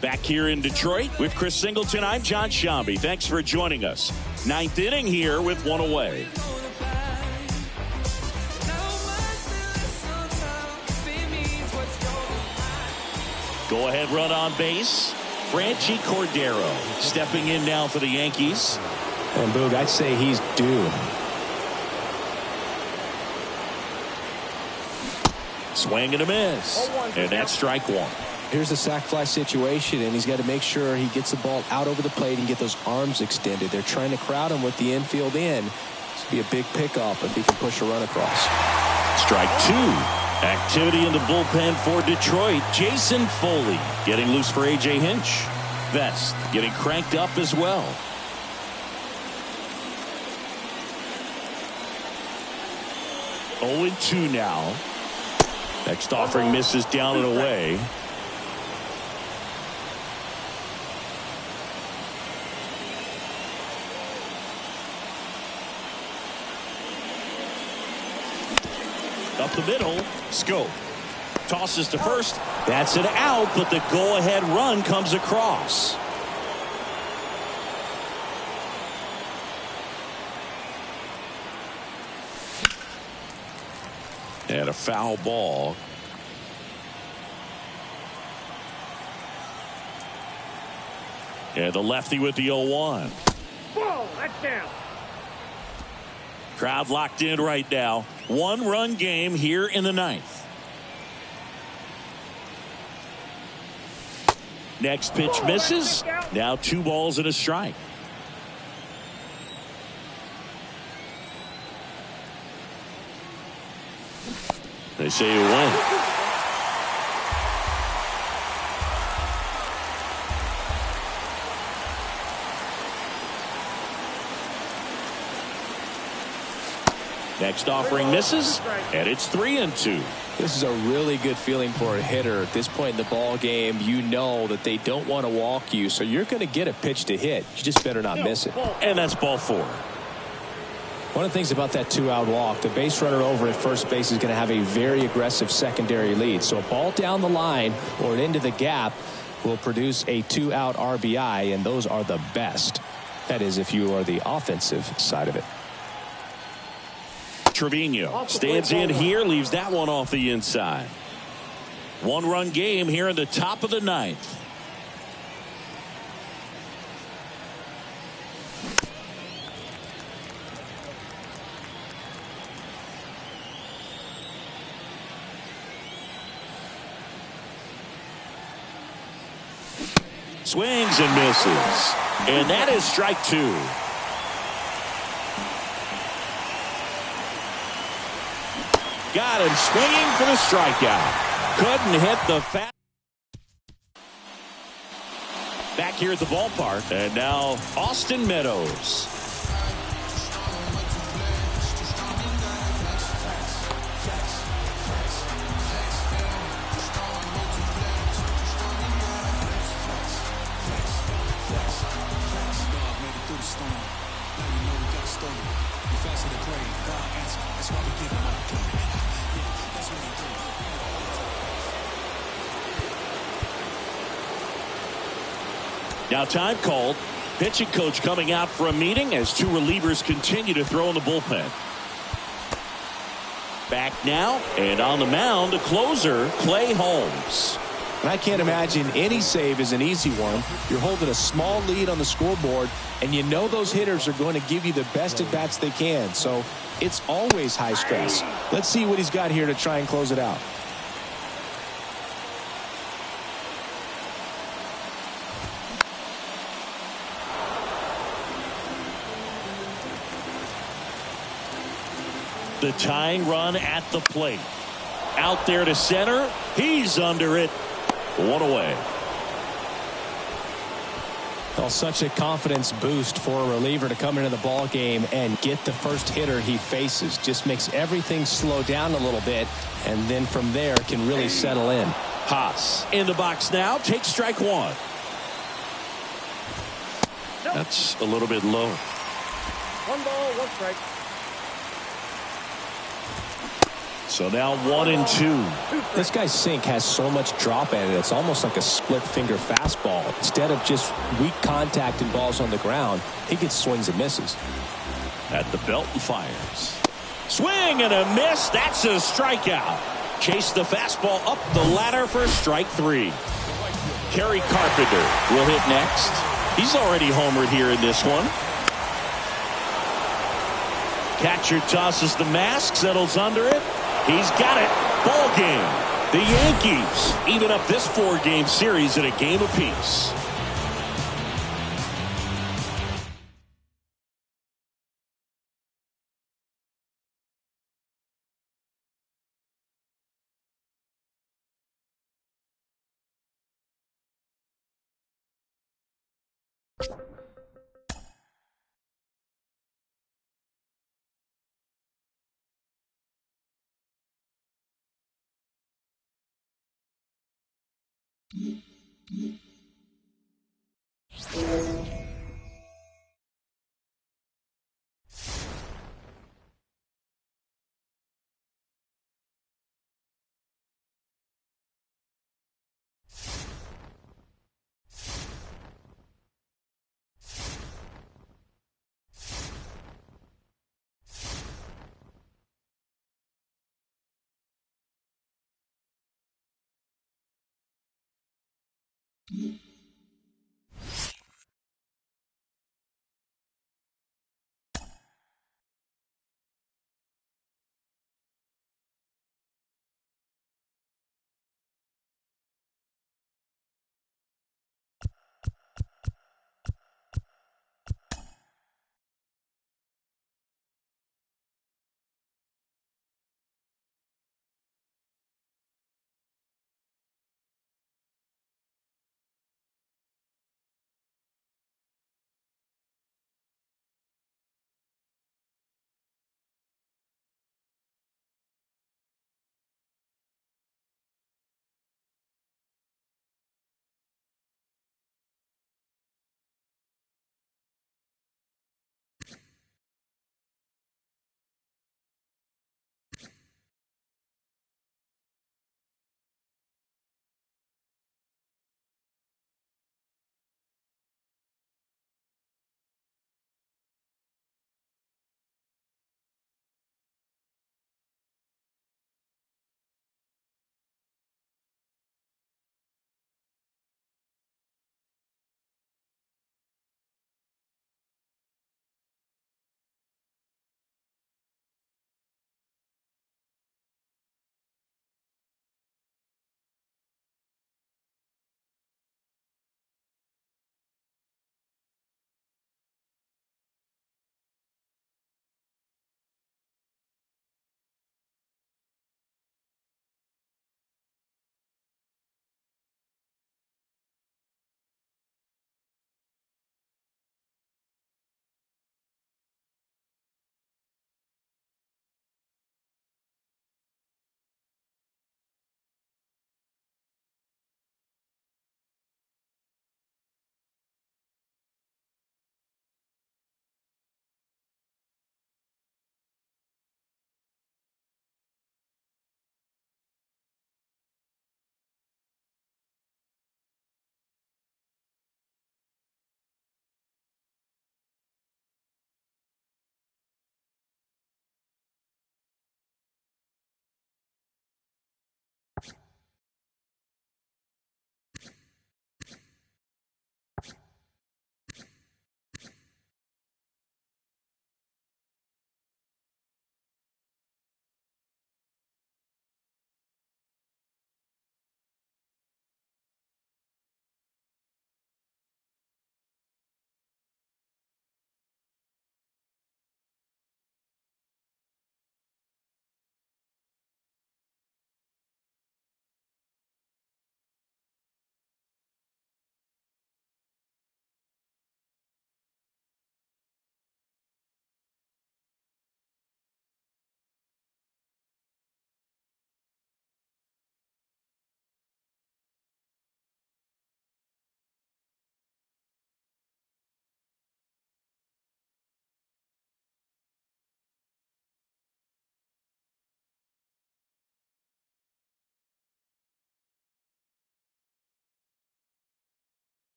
Back here in Detroit with Chris Singleton, I'm John Shambi. Thanks for joining us. Ninth inning here with one away. Go-ahead run on base. Franchi Cordero stepping in now for the Yankees. And Boog, I'd say he's due. Swing and a miss. And that's strike one. Here's the sac fly situation, and he's got to make sure he gets the ball out over the plate and get those arms extended. They're trying to crowd him with the infield in. This would be a big pickoff if he can push a run across. Strike two. Activity in the bullpen for Detroit. Jason Foley getting loose for A.J. Hinch. Vest getting cranked up as well. Oh, 0-2 now. Next offering misses down and away. Up the middle, Scope tosses to first. That's an out, but the go-ahead run comes across. And a foul ball. And the lefty with the 0-1. Whoa, that's down. Crowd locked in right now. One-run game here in the ninth. Next pitch misses. Now 2 balls and a strike. They say you win. Next offering misses, and it's 3-2. This is a really good feeling for a hitter. At this point in the ball game, you know that they don't want to walk you, so you're going to get a pitch to hit. You just better not miss it. And that's ball 4. One of the things about that 2-out walk, the base runner over at first base is going to have a very aggressive secondary lead. So a ball down the line or into the gap will produce a 2-out RBI, and those are the best. That is, if you are the offensive side of it. Trevino stands in here, leaves that one off the inside. One-run game here in the top of the ninth. Swings and misses. And that is strike 2. Got him swinging for the strikeout. Couldn't hit the fat. Back here at the ballpark. And now Austin Meadows. Now time called. Pitching coach coming out for a meeting as 2 relievers continue to throw in the bullpen. Back now, and on the mound, a closer, Clay Holmes. And I can't imagine any save is an easy one. You're holding a small lead on the scoreboard, and you know those hitters are going to give you the best at-bats they can. So it's always high stress. Let's see what he's got here to try and close it out. The tying run at the plate. Out there to center. He's under it. One away. Well, such a confidence boost for a reliever to come into the ball game and get the first hitter he faces. Just makes everything slow down a little bit, and then from there can really settle in. Haas in the box now. Takes strike one. That's a little bit low. 1 ball, 1 strike. So now 1-2. This guy's sink has so much drop at it. It's almost like a split finger fastball. Instead of just weak contact and balls on the ground, he gets swings and misses. At the belt and fires. Swing and a miss. That's a strikeout. Chase the fastball up the ladder for strike 3. Kerry Carpenter will hit next. He's already homered here in this one. Catcher tosses the mask, settles under it. He's got it. Ball game. The Yankees even up this 4-game series at a game apiece.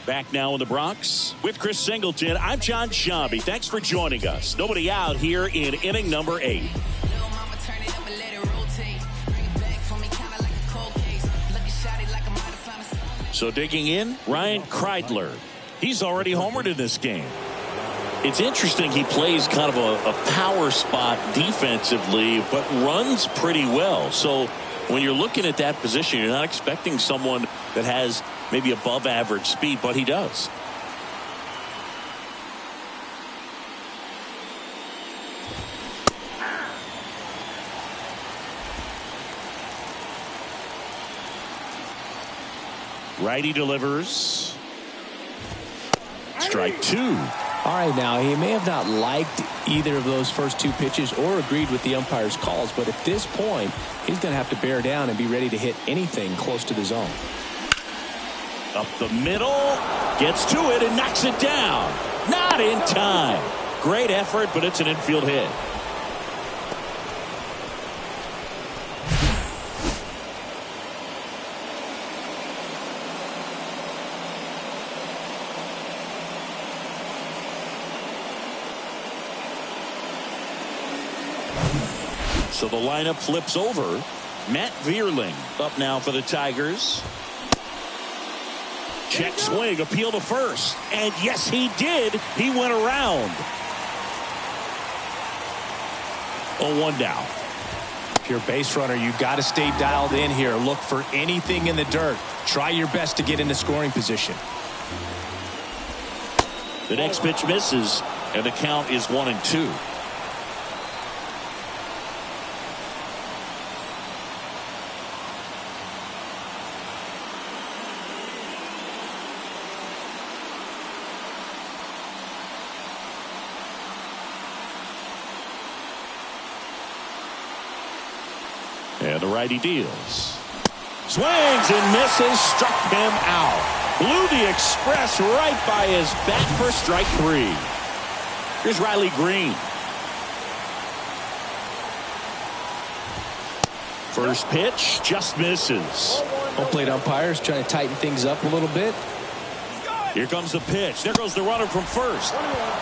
Back now in the Bronx with Chris Singleton. I'm John Shambi. Thanks for joining us. Nobody out here in inning number 8. So digging in, Ryan Kreidler. He's already homered in this game. It's interesting, he plays kind of a power spot defensively, but runs pretty well. So when you're looking at that position, you're not expecting someone that has maybe above average speed, but he does. Righty delivers. Strike 2. All right, now, he may have not liked either of those first 2 pitches or agreed with the umpire's calls, but at this point, he's going to have to bear down and be ready to hit anything close to the zone. Up the middle, gets to it and knocks it down. Not in time. Great effort, but it's an infield hit. So the lineup flips over. Matt Vierling up now for the Tigers. Check swing, appeal to first. And yes, he did. He went around. 0-1 down. If you're a base runner, you got to stay dialed in here. Look for anything in the dirt. Try your best to get into scoring position. The next pitch misses, and the count is 1-2. And the righty deals. Swings and misses, struck him out. Blew the express right by his bat for strike 3. Here's Riley Green. First pitch just misses. Home plate umpires trying to tighten things up a little bit. Here comes the pitch. There goes the runner from first.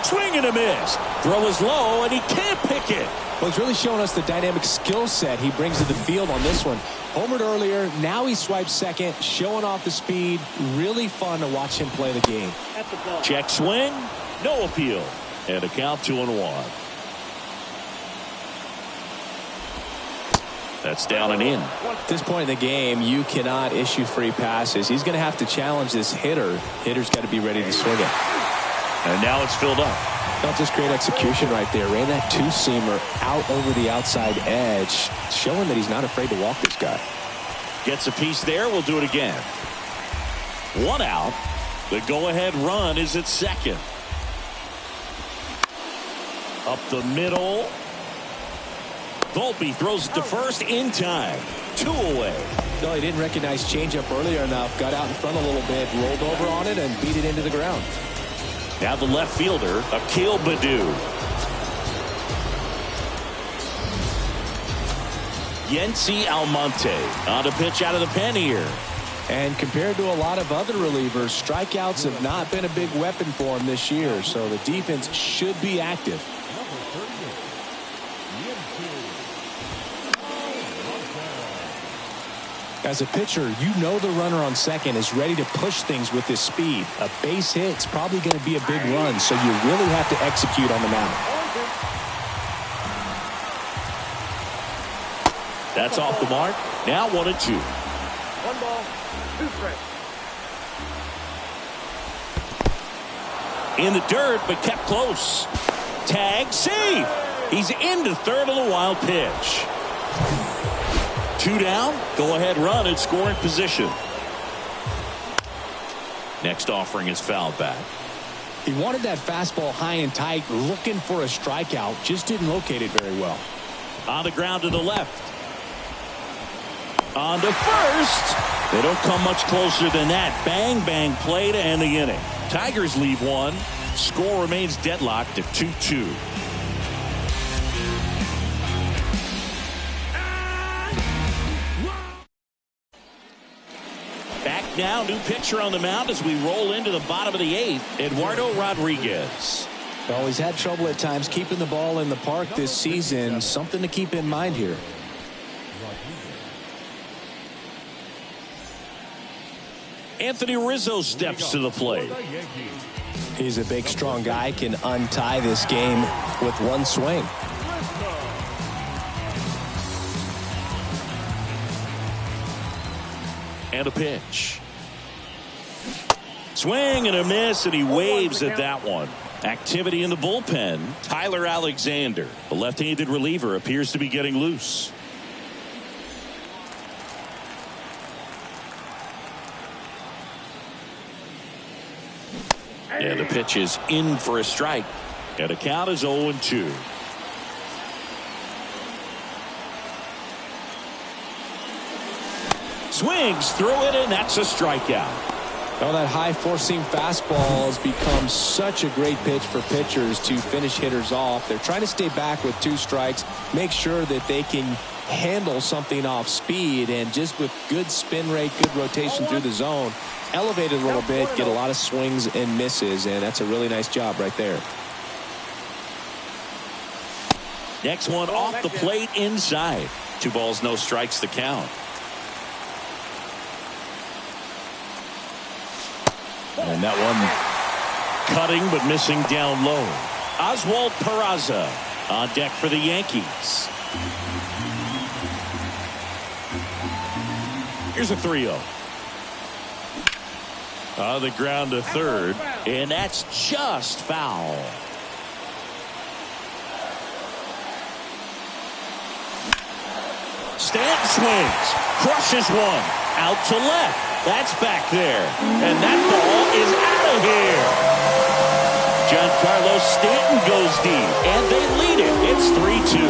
Swing and a miss. Throw is low, and he can't pick it. Well, he's really showing us the dynamic skill set he brings to the field on this one. Homered earlier, now he swipes second, showing off the speed. Really fun to watch him play the game. Check swing, no appeal, and a count 2-1. That's down and in. At this point in the game, you cannot issue free passes. He's going to have to challenge this hitter. Hitter's got to be ready to swing it. And now it's filled up. That's just great execution right there. Ran that two-seamer out over the outside edge, showing that he's not afraid to walk this guy. Gets a piece there. We'll do it again. 1 out. The go-ahead run is at second. Up the middle. Volpe throws it to first in time. 2 away. No, he didn't recognize changeup earlier enough. Got out in front a little bit, rolled over on it, and beat it into the ground. Now the left fielder, Akil Baddoo. Yency Almonte on a pitch out of the pen here. And compared to a lot of other relievers, strikeouts have not been a big weapon for him this year, so the defense should be active. As a pitcher, you know the runner on second is ready to push things with his speed. A base hit's probably going to be a big run, so you really have to execute on the mound. That's off the mark. Now 1-2. 1 ball, 2 strikes. In the dirt, but kept close. Tag, save. He's into third on the wild pitch. 2 down. Go ahead run in scoring position. Next offering is fouled back. He wanted that fastball high and tight, looking for a strikeout. Just didn't locate it very well. On the ground to the left. On to first. They don't come much closer than that. Bang, bang play to end the inning. Tigers leave 1. Score remains deadlocked at 2-2. Back now, new pitcher on the mound as we roll into the bottom of the 8th. Eduardo Rodriguez. Well, he's had trouble at times keeping the ball in the park this season. Something to keep in mind here. Anthony Rizzo steps to the plate. He's a big, strong guy, can untie this game with one swing. And a pitch. Swing and a miss, and he waves at that one. Activity in the bullpen. Tyler Alexander, the left-handed reliever, appears to be getting loose. And the pitch is in for a strike. And the count is 0-2. Swings through it, and that's a strikeout. Well, that high four-seam fastball has become such a great pitch for pitchers to finish hitters off. They're trying to stay back with 2 strikes, make sure that they can handle something off speed, and just with good spin rate, good rotation through the zone, elevate it a little bit, get a lot of swings and misses, and that's a really nice job right there. Next one off the plate inside. 2 balls, no strikes to count. And that one cutting but missing down low. Oswald Peraza on deck for the Yankees. Here's a 3-0. On the ground to third, and that's just foul. Stanton swings, crushes one, out to left. That's back there, and that ball is out of here. Giancarlo Stanton goes deep, and they lead it. It's 3-2.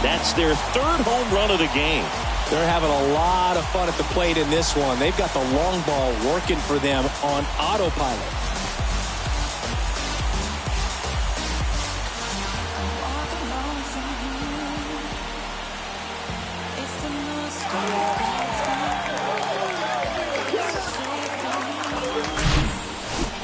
That's their 3rd home run of the game. They're having a lot of fun at the plate in this one. They've got the long ball working for them on autopilot.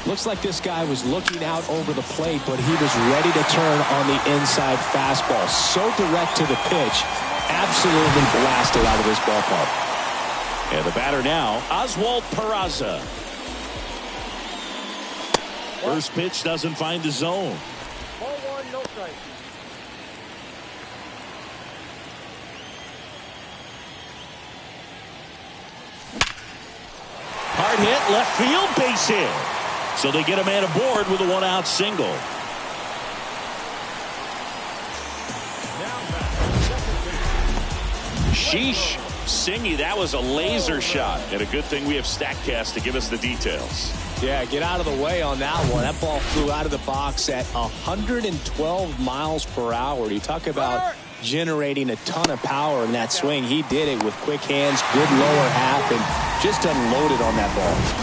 Looks like this guy was looking out over the plate, but he was ready to turn on the inside fastball. So direct to the pitch. Absolutely blasted out of this ballpark. And the batter now, Oswald Peraza. First pitch doesn't find the zone. Ball 1, no strike. Hard hit, left field, base hit. So they get a man aboard with a 1-out single. Sheesh. Singy, that was a laser shot. And a good thing we have StatCast to give us the details. Yeah, get out of the way on that one. That ball flew out of the box at 112 miles per hour. You talk about generating a ton of power in that swing. He did it with quick hands, good lower half, and just unloaded on that ball.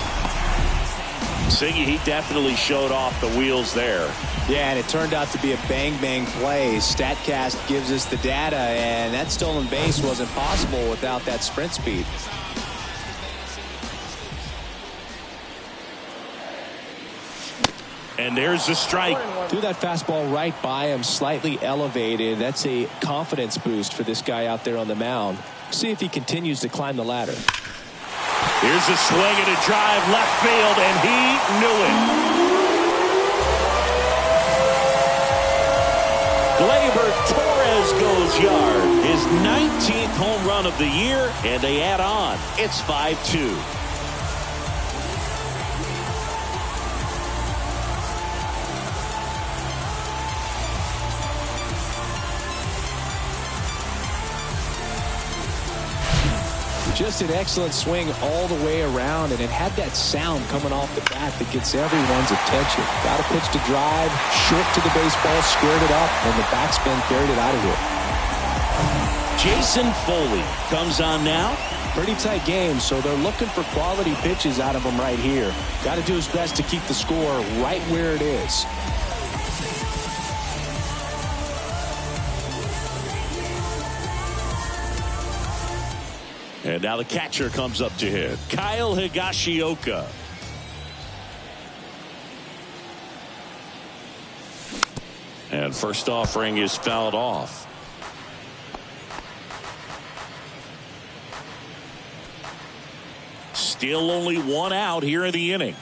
Singy, he definitely showed off the wheels there. Yeah, and it turned out to be a bang-bang play. StatCast gives us the data, and that stolen base wasn't possible without that sprint speed. And there's the strike. Threw that fastball right by him, slightly elevated. That's a confidence boost for this guy out there on the mound. See if he continues to climb the ladder. Here's a swing and a drive left field, and he knew it. Gleyber Torres goes yard. His 19th home run of the year, and they add on. It's 5-2. Just an excellent swing all the way around, and it had that sound coming off the bat that gets everyone's attention. Got a pitch to drive, short to the baseball, squared it up, and the backspin carried it out of here. Jason Foley comes on now. Pretty tight game, so they're looking for quality pitches out of him right here. Got to do his best to keep the score right where it is. And now the catcher comes up to hit. Kyle Higashioka. And first offering is fouled off. Still only one out here in the inning.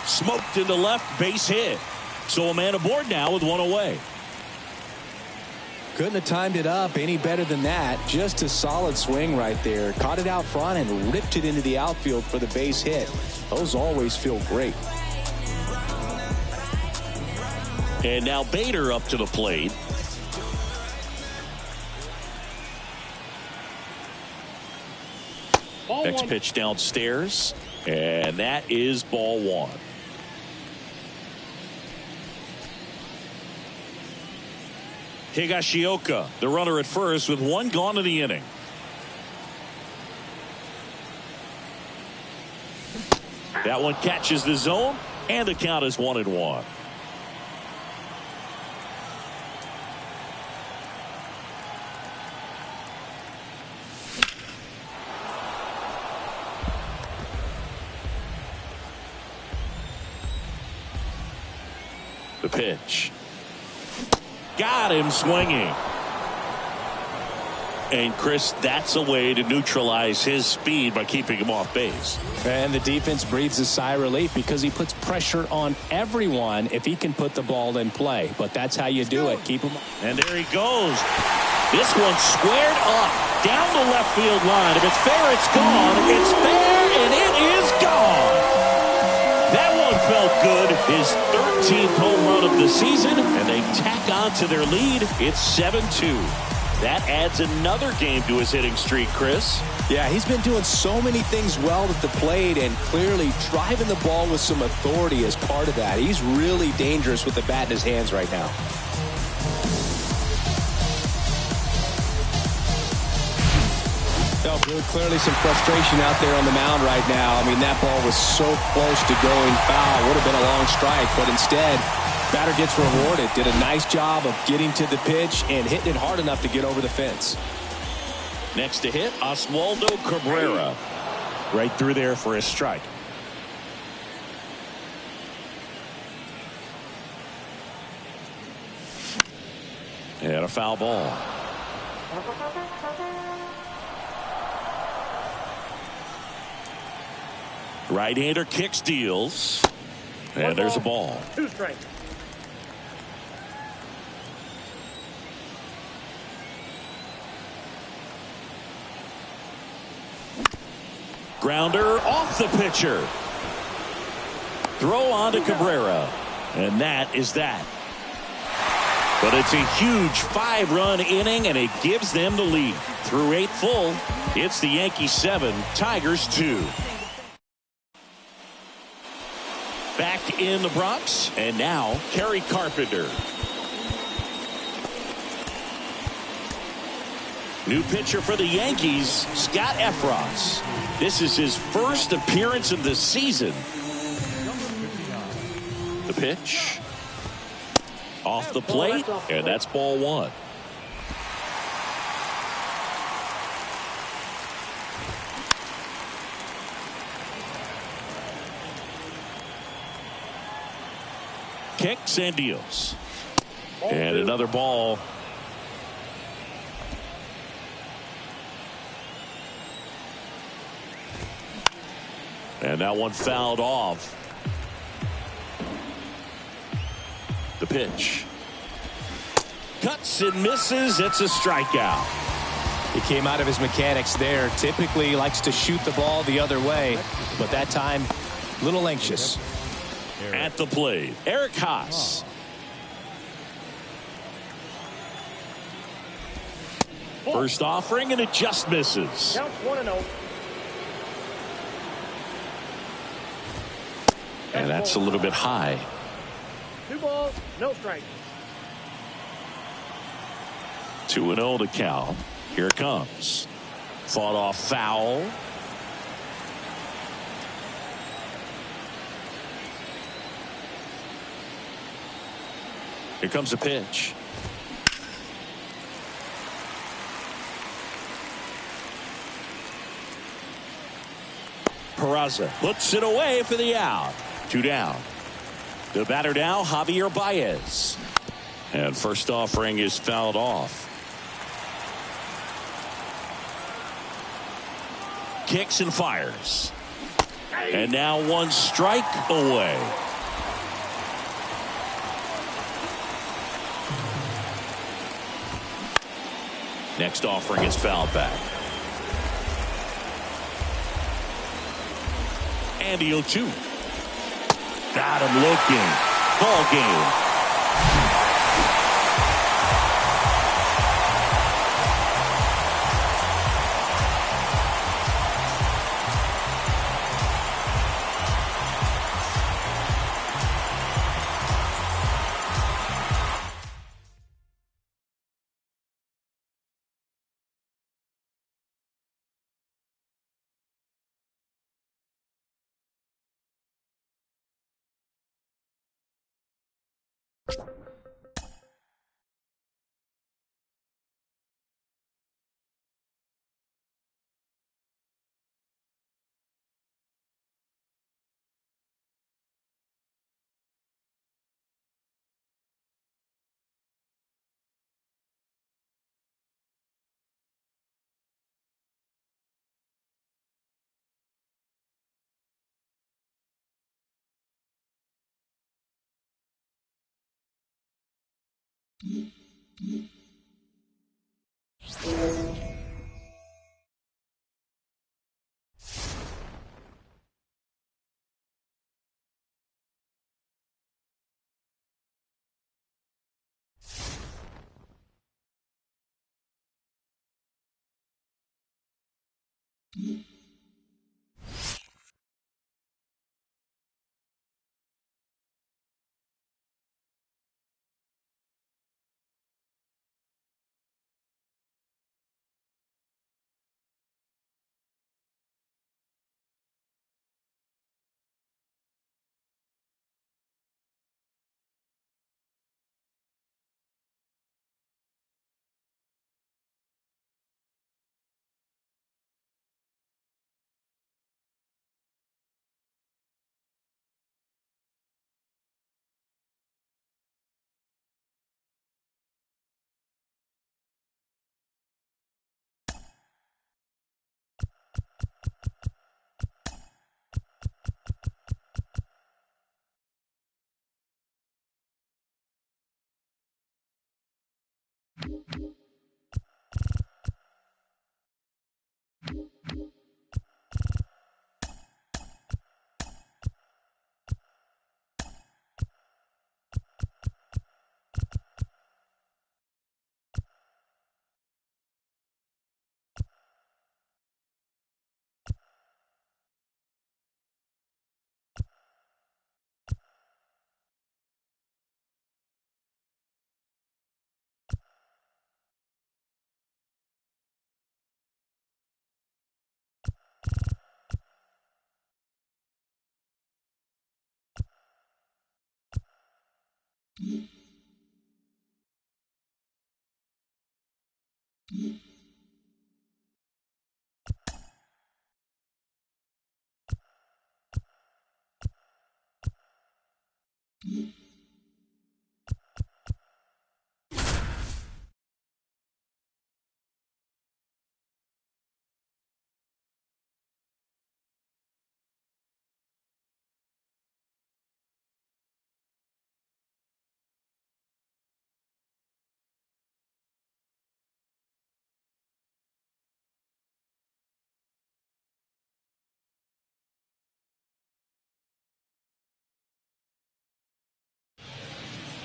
Smoked into left, base hit. So a man aboard now with one away. Couldn't have timed it up any better than that. Just a solid swing right there. Caught it out front and ripped it into the outfield for the base hit. Those always feel great. And now Bader up to the plate. Next pitch downstairs. And that is ball one. Higashioka, the runner at first with one gone in the inning. That one catches the zone, and the count is 1-1. The pitch. Got him swinging. And Chris, that's a way to neutralize his speed by keeping him off base. And the defense breathes a sigh of relief because he puts pressure on everyone if he can put the ball in play. But that's how you do it. Keep him. And there he goes. This one squared up down the left field line. If it's fair, it's gone. It's fair, and it is gone. That one felt good. His 13th home run of the season, and they tack on to their lead. It's 7-2. That adds another game to his hitting streak, Chris. Yeah, he's been doing so many things well at the plate and clearly driving the ball with some authority as part of that. He's really dangerous with the bat in his hands right now. Clearly some frustration out there on the mound right now. I mean, that ball was so close to going foul. Would have been a long strike, but instead, batter gets rewarded. Did a nice job of getting to the pitch and hitting it hard enough to get over the fence. Next to hit, Oswaldo Cabrera. Right through there for a strike. And a foul ball. Right-hander kicks, deals. And there's a ball. 2 strikes. Grounder off the pitcher. Throw on to Cabrera. And that is that. But it's a huge 5-run inning, and it gives them the lead. Through 8 full, it's the Yankees 7, Tigers 2. Back in the Bronx, and now Kerry Carpenter. New pitcher for the Yankees, Scott Efros. This is his first appearance of the season. The pitch. Off the plate, and that's ball one. Kicks and deals. And another ball. And that one fouled off. The pitch. Cuts and misses. It's a strikeout. He came out of his mechanics there. Typically likes to shoot the ball the other way, but that time a little anxious. At the plate, Eric Haas. First offering, and it just misses. Counts 1-0. And that's a little bit high. 2 balls, no strikes. 2-0 to count. Here it comes. Fought off foul. Here comes a pitch. Peraza puts it away for the out. 2 down. The batter now, Javier Baez. And first offering is fouled off. Kicks and fires. And now 1 strike away. Next offering is fouled back. And the 0-2. Got him looking. Ball game.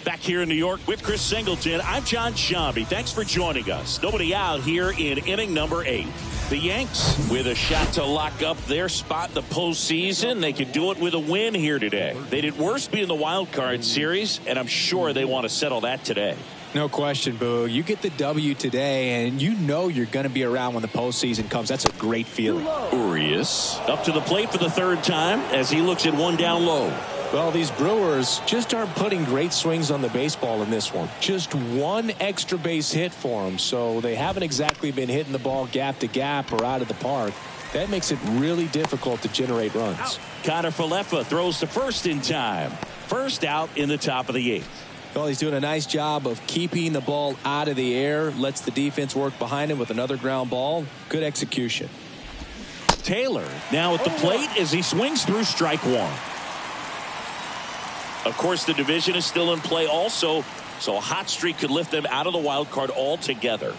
Back here in New York with Chris Singleton, I'm John Shambi. Thanks for joining us. Nobody out here in inning number 8. The Yanks with a shot to lock up their spot in the postseason. They could do it with a win here today. They did worse being the wild card series, and I'm sure they want to settle that today. No question, Boo. You get the W today, and you know you're going to be around when the postseason comes. That's a great feeling. Urias up to the plate for the 3rd time as he looks at one down low. Well, these Brewers just aren't putting great swings on the baseball in this one. Just one extra base hit for them, so they haven't exactly been hitting the ball gap to gap or out of the park. That makes it really difficult to generate runs. Connor Falefa throws to first in time. First out in the top of the 8th. Well, he's doing a nice job of keeping the ball out of the air. Lets the defense work behind him with another ground ball. Good execution. Taylor now at the plate as he swings through strike 1. Of course, the division is still in play also, so a hot streak could lift them out of the wild card altogether.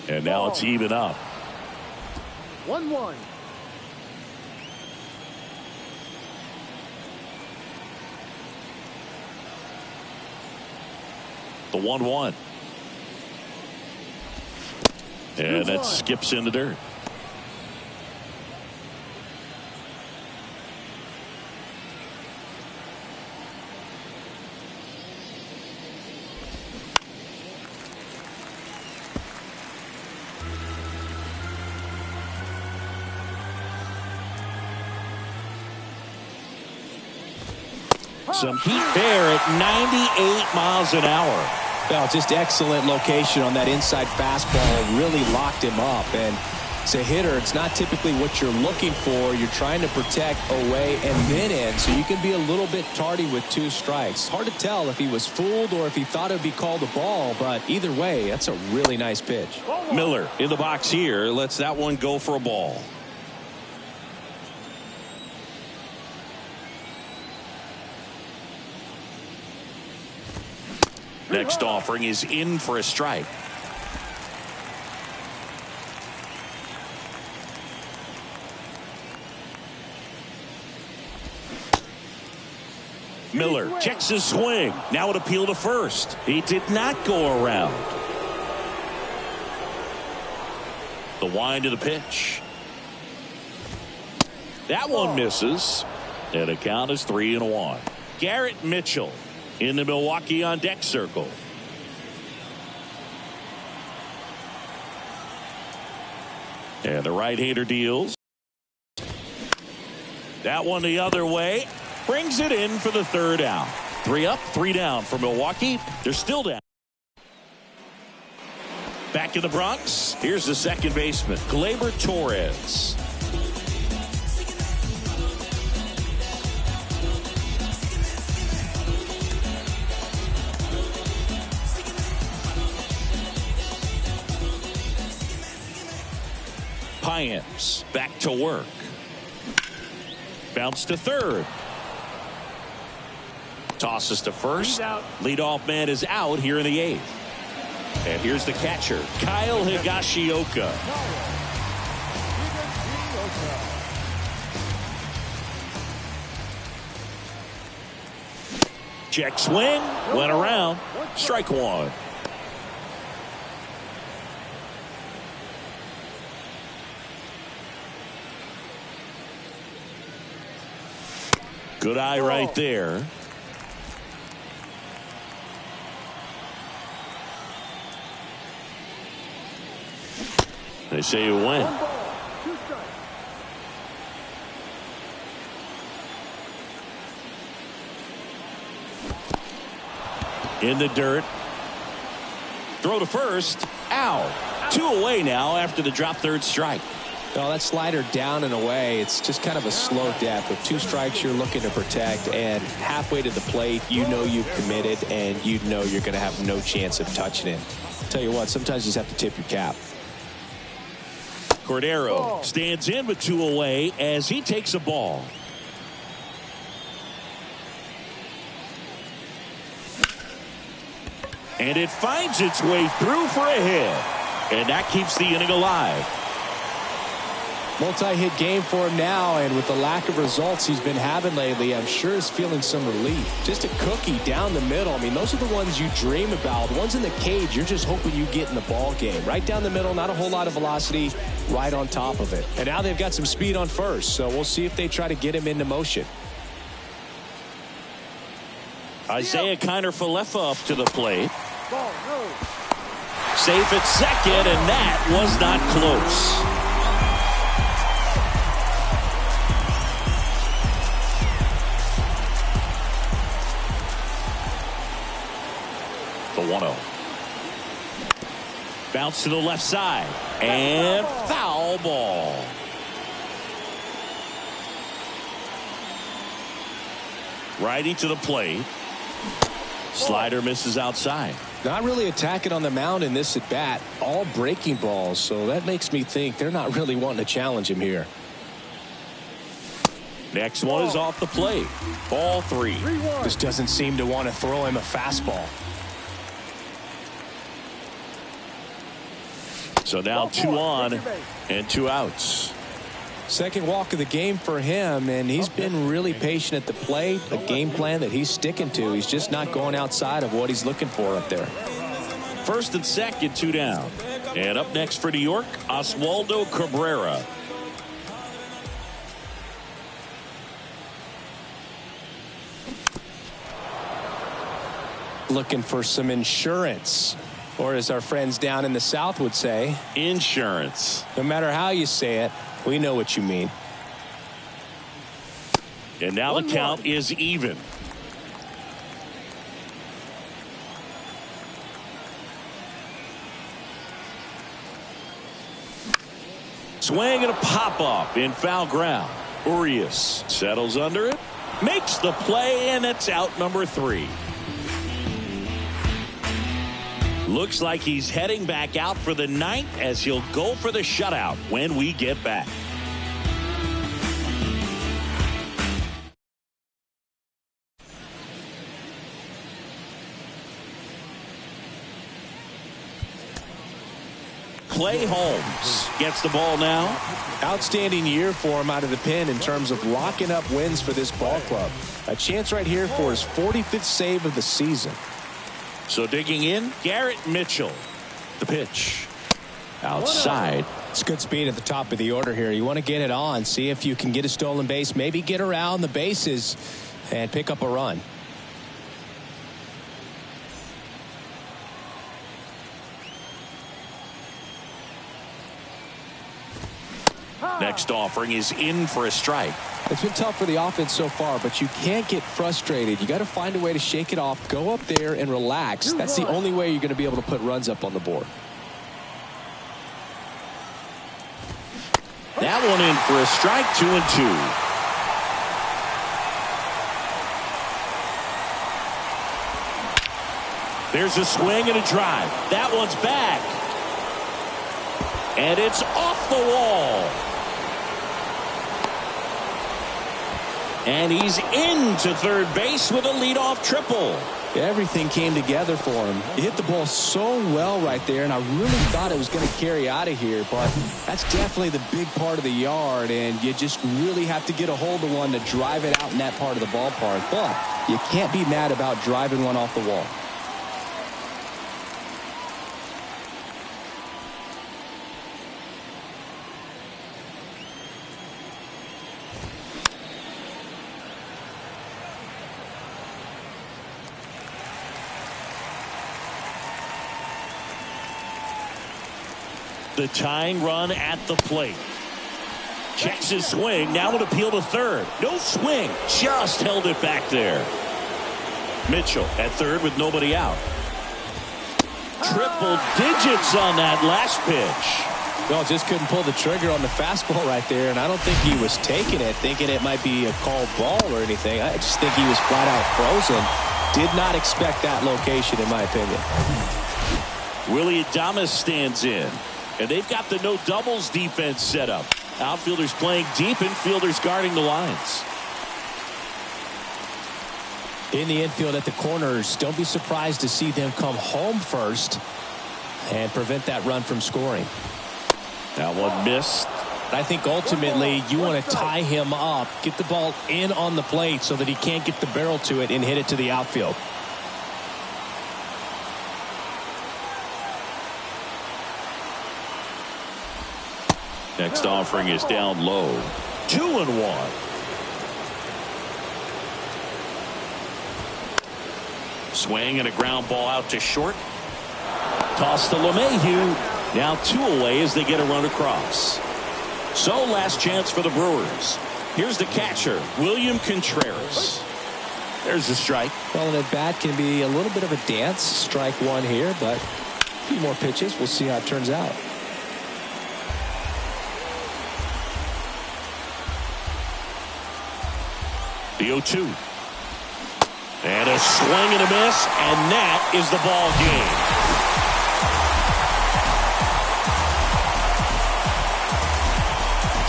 And now it's even up. 1-1. The 1-1. And that skips in the dirt. Some heat there at 98 miles an hour. Well, just excellent location on that inside fastball. Really locked him up. And as a hitter, it's not typically what you're looking for. You're trying to protect away and then in, so you can be a little bit tardy with 2 strikes. Hard to tell if he was fooled or if he thought it would be called a ball, but either way, that's a really nice pitch. Miller in the box here lets that one go for a ball. Next offering is in for a strike. Miller checks his swing. Now an appeal to first. He did not go around. The wind of the pitch. That one misses. And a count is 3-1. Garrett Mitchell in the Milwaukee on deck circle. And the right-hander deals. That one the other way. Brings it in for the 3rd out. 3 up, 3 down for Milwaukee. They're still down. Back in the Bronx. Here's the second baseman, Gleyber Torres. Payams back to work. Bounce to 3rd. Tosses to first. Leadoff man is out here in the 8th. And here's the catcher, Kyle Higashioka. Check swing. Went around. Strike 1. Good eye right there. They say you win. In the dirt. Throw to first. Out. 2 away now after the drop 3rd strike. Well, that slider down and away, it's just kind of a slow death. With 2 strikes you're looking to protect, and halfway to the plate, you know you've committed, and you know you're going to have no chance of touching it. Tell you what, sometimes you just have to tip your cap. Cordero stands in with 2 away as he takes a ball. And it finds its way through for a hit. And that keeps the inning alive. Multi-hit game for him now, and with the lack of results he's been having lately, I'm sure he's feeling some relief. Just a cookie down the middle. I mean, those are the ones you dream about. The ones in the cage, you're just hoping you get in the ball game. Right down the middle, not a whole lot of velocity, right on top of it. And now they've got some speed on first, so we'll see if they try to get him into motion. Isaiah Kiner-Falefa up to the plate. Ball, no. Safe at second, and that was not close. The 1-0. Bounce to the left side. And foul ball. Righty to the plate. Slider misses outside. Not really attacking on the mound in this at bat. All breaking balls, so that makes me think they're not really wanting to challenge him here. Next one is off the plate. Ball 3. This doesn't seem to want to throw him a fastball. So now 2 on and 2 outs. Second walk of the game for him, and he's been really patient at the plate. A game plan that he's sticking to. He's just not going outside of what he's looking for up there. First and second, 2 down. And up next for New York, Oswaldo Cabrera. Looking for some insurance. Or as our friends down in the South would say, insurance. No matter how you say it, we know what you mean. And now the count is even. Swing and a pop-up in foul ground. Urias settles under it, makes the play, and it's out number 3. Looks like he's heading back out for the 9th as he'll go for the shutout when we get back. Clay Holmes gets the ball now. Outstanding year for him out of the pen in terms of locking up wins for this ball club. A chance right here for his 45th save of the season. So digging in, Garrett Mitchell. The pitch. Outside. It's good speed at the top of the order here. You want to get it on, see if you can get a stolen base, maybe get around the bases and pick up a run. Next offering is in for a strike. It's been tough for the offense so far, but you can't get frustrated. You got to find a way to shake it off, go up there and relax. That's the only way you're going to be able to put runs up on the board. That one in for a strike, 2-2. There's a swing and a drive. That one's back. And it's off the wall. And he's into third base with a leadoff triple. Everything came together for him. He hit the ball so well right there, and I really thought it was going to carry out of here, but that's definitely the big part of the yard, and you just really have to get a hold of one to drive it out in that part of the ballpark. But you can't be mad about driving one off the wall. The tying run at the plate. Checks his swing. Now an appeal to third. No swing. Just held it back there. Mitchell at third with nobody out. Triple digits on that last pitch. Well, just couldn't pull the trigger on the fastball right there, and I don't think he was taking it, thinking it might be a called ball or anything. I just think he was flat out frozen. Did not expect that location, in my opinion. Willie Adames stands in. And they've got the no doubles defense set up. Outfielders playing deep, infielders guarding the lines. In the infield at the corners, don't be surprised to see them come home first and prevent that run from scoring. That one missed. But I think ultimately you want to tie him up, get the ball in on the plate so that he can't get the barrel to it and hit it to the outfield. Next offering is down low. 2-1. Swing and a ground ball out to short. Toss to LeMahieu. Now 2 away as they get a run across. So last chance for the Brewers. Here's the catcher, William Contreras. There's the strike. Well, an at-bat can be a little bit of a dance. Strike 1 here, but a few more pitches. We'll see how it turns out. The 0-2. And a swing and a miss, and that is the ball game.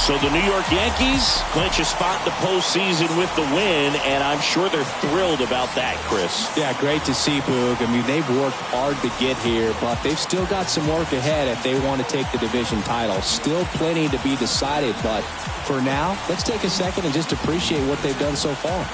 So the New York Yankees clinch a spot in the postseason with the win, and I'm sure they're thrilled about that, Chris. Yeah, great to see, Boog. I mean, they've worked hard to get here, but they've still got some work ahead if they want to take the division title. Still plenty to be decided, but for now, let's take a second and just appreciate what they've done so far.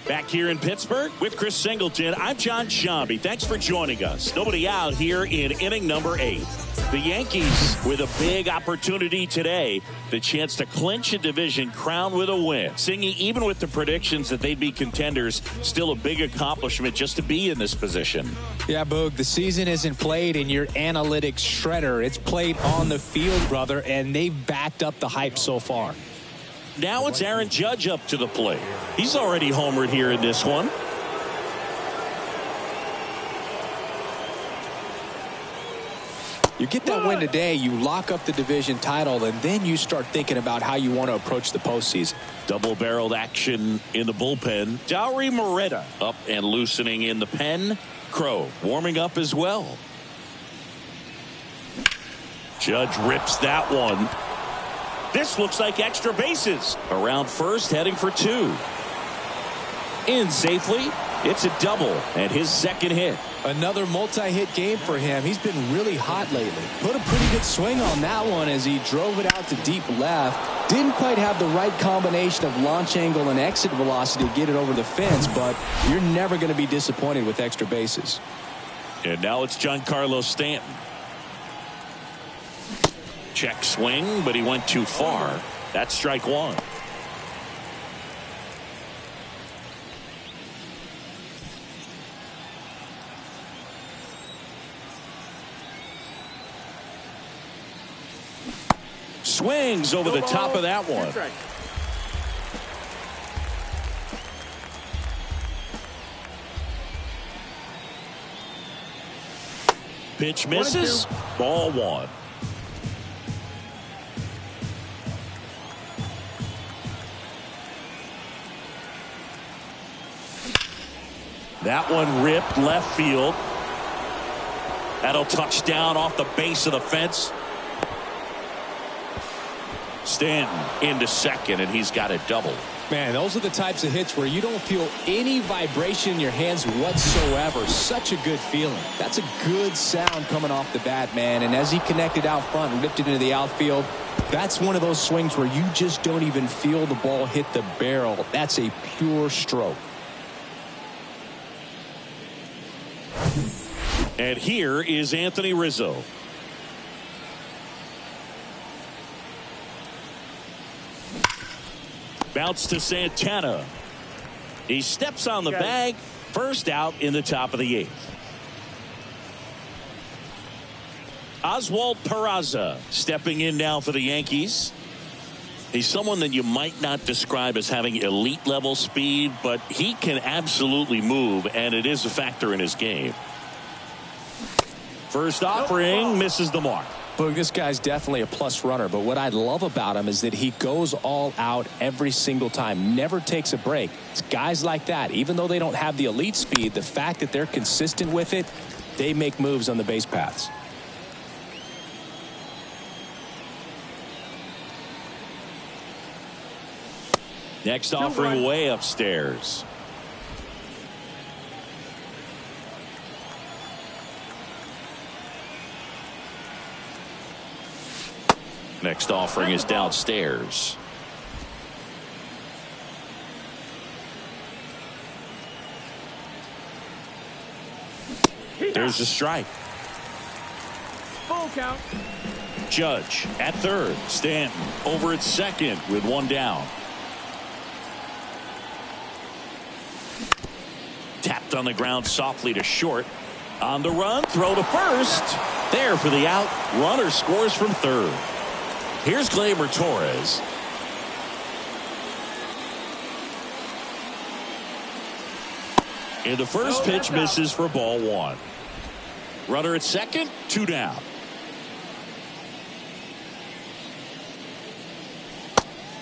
Back here in Pittsburgh with Chris Singleton, I'm John Shambi. Thanks for joining us. Nobody out here in inning number 8. The Yankees with a big opportunity today, the chance to clinch a division crown with a win. Singing, even with the predictions that they'd be contenders, still a big accomplishment just to be in this position. Yeah, Boog, the season isn't played in your analytics shredder. It's played on the field, brother, and they've backed up the hype so far. Now it's Aaron Judge up to the plate. He's already homered here in this one. You get that win today, you lock up the division title, and then you start thinking about how you want to approach the postseason. Double-barreled action in the bullpen. Dauri Moreta up and loosening in the pen. Crow warming up as well. Judge rips that one. This looks like extra bases. Around first, heading for 2. In safely. It's a double and his second hit. Another multi-hit game for him. He's been really hot lately. Put a pretty good swing on that one as he drove it out to deep left. Didn't quite have the right combination of launch angle and exit velocity to get it over the fence, but you're never going to be disappointed with extra bases. And now it's Giancarlo Stanton. Check swing, but he went too far. That's strike 1. Swings over the top of that one. Pitch misses. Ball 1. That one ripped left field. That'll touch down off the base of the fence. Stanton into second, and he's got a double. Man, those are the types of hits where you don't feel any vibration in your hands whatsoever. Such a good feeling. That's a good sound coming off the bat, man. And as he connected out front and ripped it into the outfield, that's one of those swings where you just don't even feel the ball hit the barrel. That's a pure stroke. And here is Anthony Rizzo. Bounce to Santana. He steps on the bag. First out in the top of the 8th. Oswald Peraza stepping in now for the Yankees. He's someone that you might not describe as having elite level speed, but he can absolutely move, and it is a factor in his game. First offering misses the mark. Look, this guy's definitely a plus runner, but what I love about him is that he goes all out every single time, never takes a break. It's guys like that, even though they don't have the elite speed, the fact that they're consistent with it, they make moves on the base paths. Next offering way upstairs. Next offering is downstairs. There's a strike. Full count. Judge at third. Stanton over at second with one down. Tapped on the ground softly to short. On the run, throw to first. There for the out. Runner scores from third. Here's Gleyber Torres. And the first pitch misses for ball one. Runner at second, 2 down.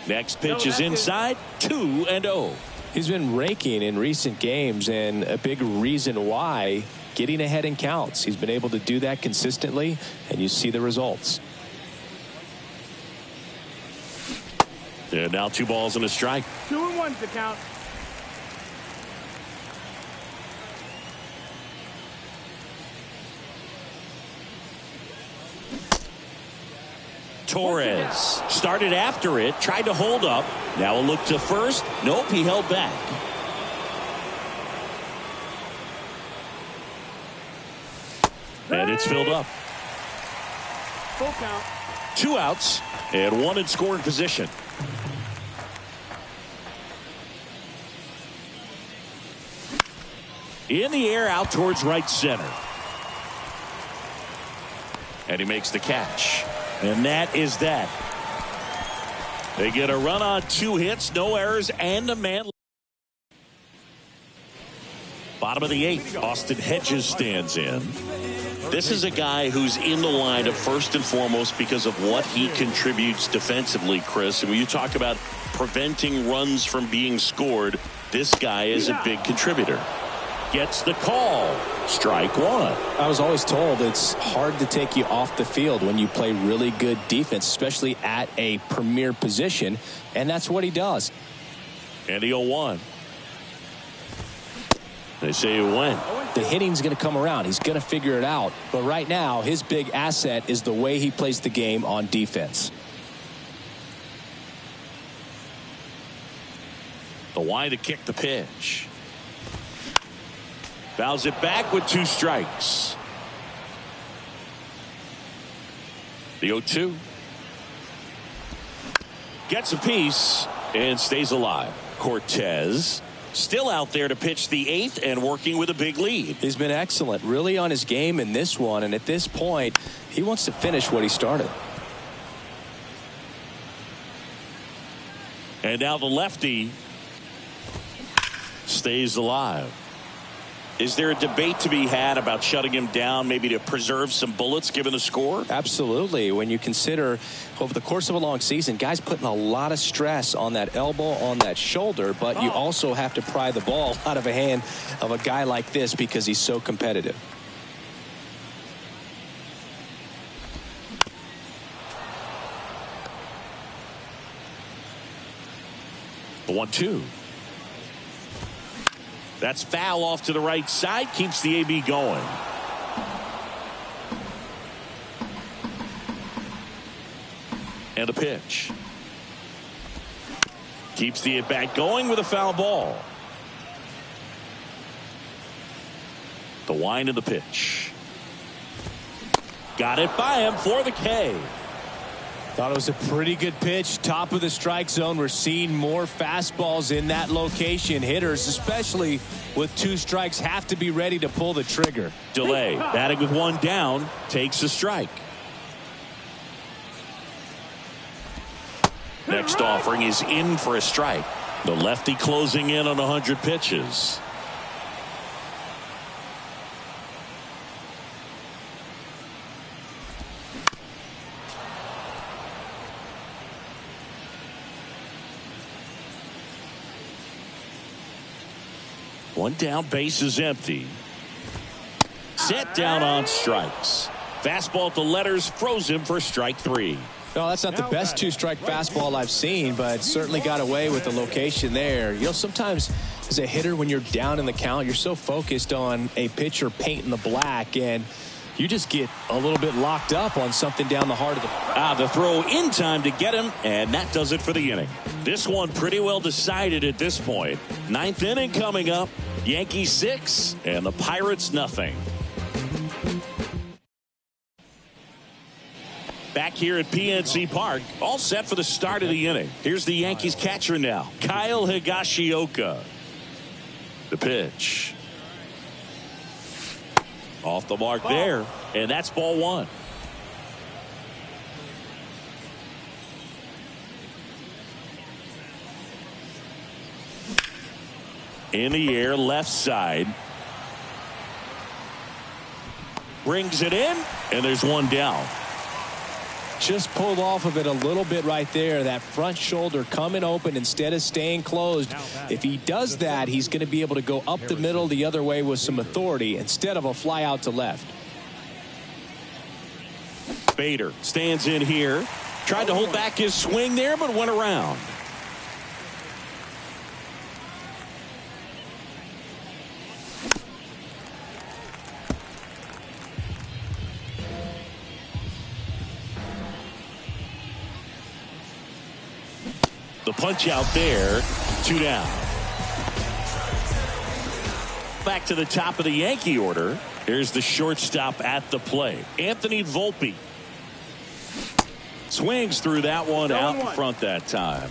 Next pitch is inside, 2-0. He's been raking in recent games, and a big reason why, getting ahead in counts. He's been able to do that consistently, and you see the results. And now 2 balls and a strike. 2-1's the count. Torres started after it, tried to hold up. Now a look to first. Nope, he held back. And it's filled up. Full count. 2 outs and 1 in scoring position. In the air out towards right center. And he makes the catch. And that is that. They get a run on 2 hits, no errors, and a man. Bottom of the 8th, Austin Hedges stands in. This is a guy who's in the lineup first and foremost because of what he contributes defensively, Chris. And when you talk about preventing runs from being scored, this guy is a big contributor. Gets the call. Strike 1. I was always told it's hard to take you off the field when you play really good defense, especially at a premier position, and that's what he does. And the 0-1. They say it went. The hitting's going to come around. He's going to figure it out. But right now, his big asset is the way he plays the game on defense. The wind to kick the pitch. Fouls it back with 2 strikes. The 0-2. Gets a piece and stays alive. Cortez still out there to pitch the 8th and working with a big lead. He's been excellent, really on his game in this one. And at this point, he wants to finish what he started. And now the lefty stays alive. Is there a debate to be had about shutting him down, maybe to preserve some bullets given the score? Absolutely. When you consider over the course of a long season, guys putting a lot of stress on that elbow, on that shoulder, but you also have to pry the ball out of a hand of a guy like this because he's so competitive. The 1-2. That's foul off to the right side. Keeps the AB going. And a pitch. Keeps the at-bat going with a foul ball. The wind of the pitch. Got it by him for the K. Thought it was a pretty good pitch. Top of the strike zone. We're seeing more fastballs in that location. Hitters, especially with 2 strikes, have to be ready to pull the trigger. Delay. Batting with 1 down. Takes a strike. Next offering is in for a strike. The lefty closing in on 100 pitches. One down, base is empty. Set down on strikes. Fastball at the letters, froze him for strike 3. No, that's not the best 2-strike fastball I've seen, but certainly got away with the location there. You know, sometimes as a hitter, when you're down in the count, you're so focused on a pitcher painting the black, and you just get a little bit locked up on something down the heart of the... The throw in time to get him, and that does it for the inning. This one pretty well decided at this point. 9th inning coming up. Yankees 6 and the Pirates nothing. Back here at PNC Park, all set for the start of the inning. Here's the Yankees catcher now, Kyle Higashioka. The pitch. Off the mark there, and that's ball 1. In the air, left side. Brings it in, and there's one down. Just pulled off of it a little bit right there. That front shoulder coming open instead of staying closed. If he does that, he's going to be able to go up the middle the other way with some authority instead of a fly out to left. Bader stands in here. Tried to hold back his swing there, but went around. The punch out there, 2 down. Back to the top of the Yankee order. Here's the shortstop at the plate, Anthony Volpe. Swings through that one out in front that time.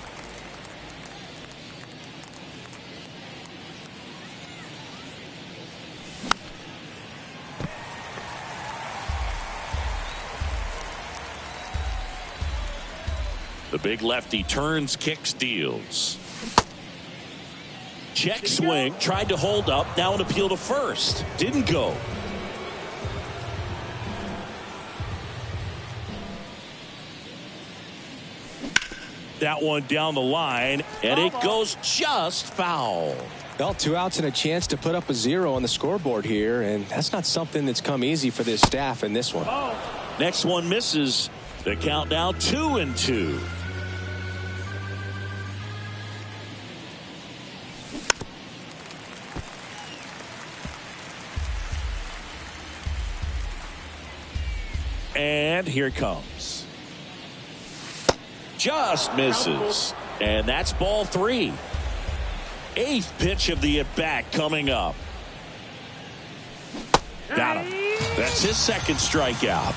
The big lefty turns, kicks, deals. Check swing, tried to hold up, now an appeal to first. Didn't go. That one down the line, and it goes just foul. Well, 2 outs and a chance to put up a 0 on the scoreboard here, and that's not something that's come easy for this staff in this one. Next one misses. The count now 2-2. And here it comes. Just misses. And that's ball 3. 8th pitch of the at-bat coming up. Got him. That's his second strikeout.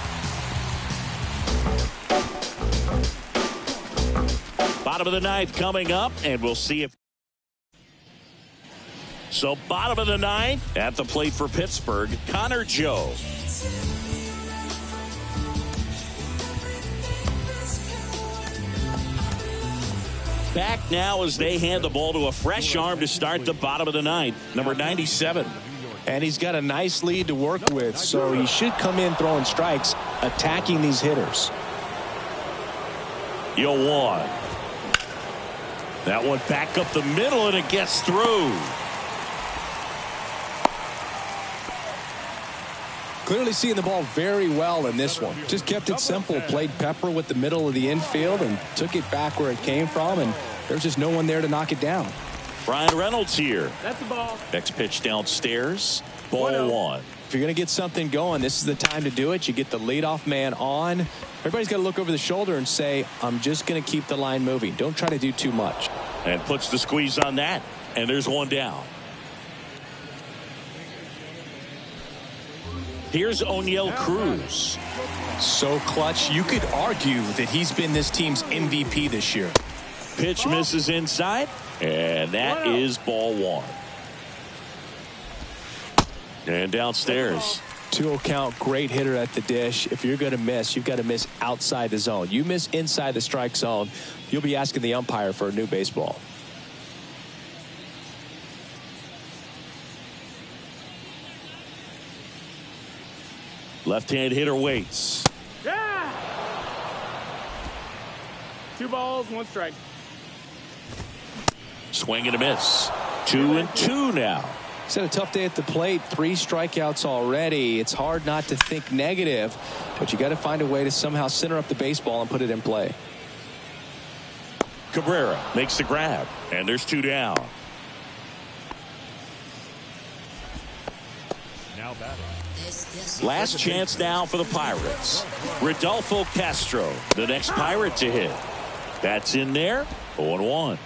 Bottom of the 9th coming up, and we'll see if. So bottom of the 9th at the plate for Pittsburgh, Connor Joe. Back now as they hand the ball to a fresh arm to start the bottom of the 9th, number 97. And he's got a nice lead to work with, so he should come in throwing strikes, attacking these hitters. 0-1. That one back up the middle, and it gets through. Clearly seeing the ball very well in this one. Just kept it simple, played pepper with the middle of the infield and took it back where it came from, and there's just no one there to knock it down. Brian Reynolds here. That's the ball. Next pitch downstairs. Ball 1. If you're going to get something going, this is the time to do it. You get the leadoff man on. Everybody's got to look over the shoulder and say, I'm just going to keep the line moving. Don't try to do too much. And puts the squeeze on that. And there's one down. Here's O'Neal Cruz. So clutch, you could argue that he's been this team's MVP this year. Pitch misses inside, and that is ball 1. And downstairs. 2-0 count, great hitter at the dish. If you're going to miss, you've got to miss outside the zone. You miss inside the strike zone, you'll be asking the umpire for a new baseball. Left-hand hitter waits. Yeah! 2 balls, 1 strike. Swing and a miss. 2-2 now. He's had a tough day at the plate. 3 strikeouts already. It's hard not to think negative, but you got to find a way to somehow center up the baseball and put it in play. Cabrera makes the grab, and there's 2 down. Now batting. Last chance now for the Pirates. Rodolfo Castro, the next Pirate to hit. That's in there. 0-1.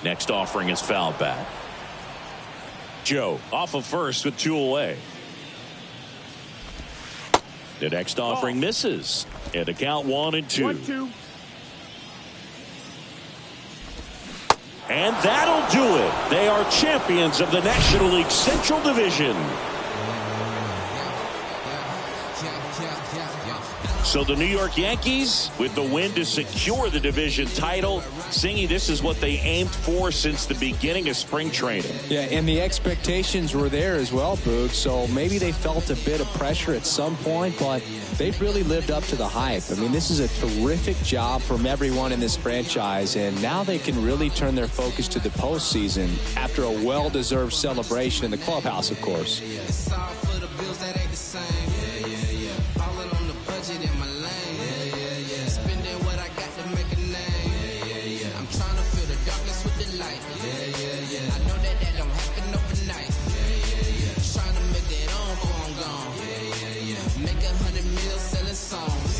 Next offering is fouled back. Joe off of first with 2 away. The next offering misses. And the count 1-2. 1-2. And that'll do it. They are champions of the National League Central Division. So the New York Yankees with the win to secure the division title. Singy, this is what they aimed for since the beginning of spring training. Yeah, and the expectations were there as well, Boog. So maybe they felt a bit of pressure at some point, but they've really lived up to the hype. I mean, this is a terrific job from everyone in this franchise, and now they can really turn their focus to the postseason after a well-deserved celebration in the clubhouse, of course. It's all for the bills that ain't the same. Ballin' on the budget in my lane. Spending what I got to make a name. I'm trying to fill the darkness with the light. I know that don't happen overnight. Trying to make it on before I'm gone. Make 100 mil selling songs.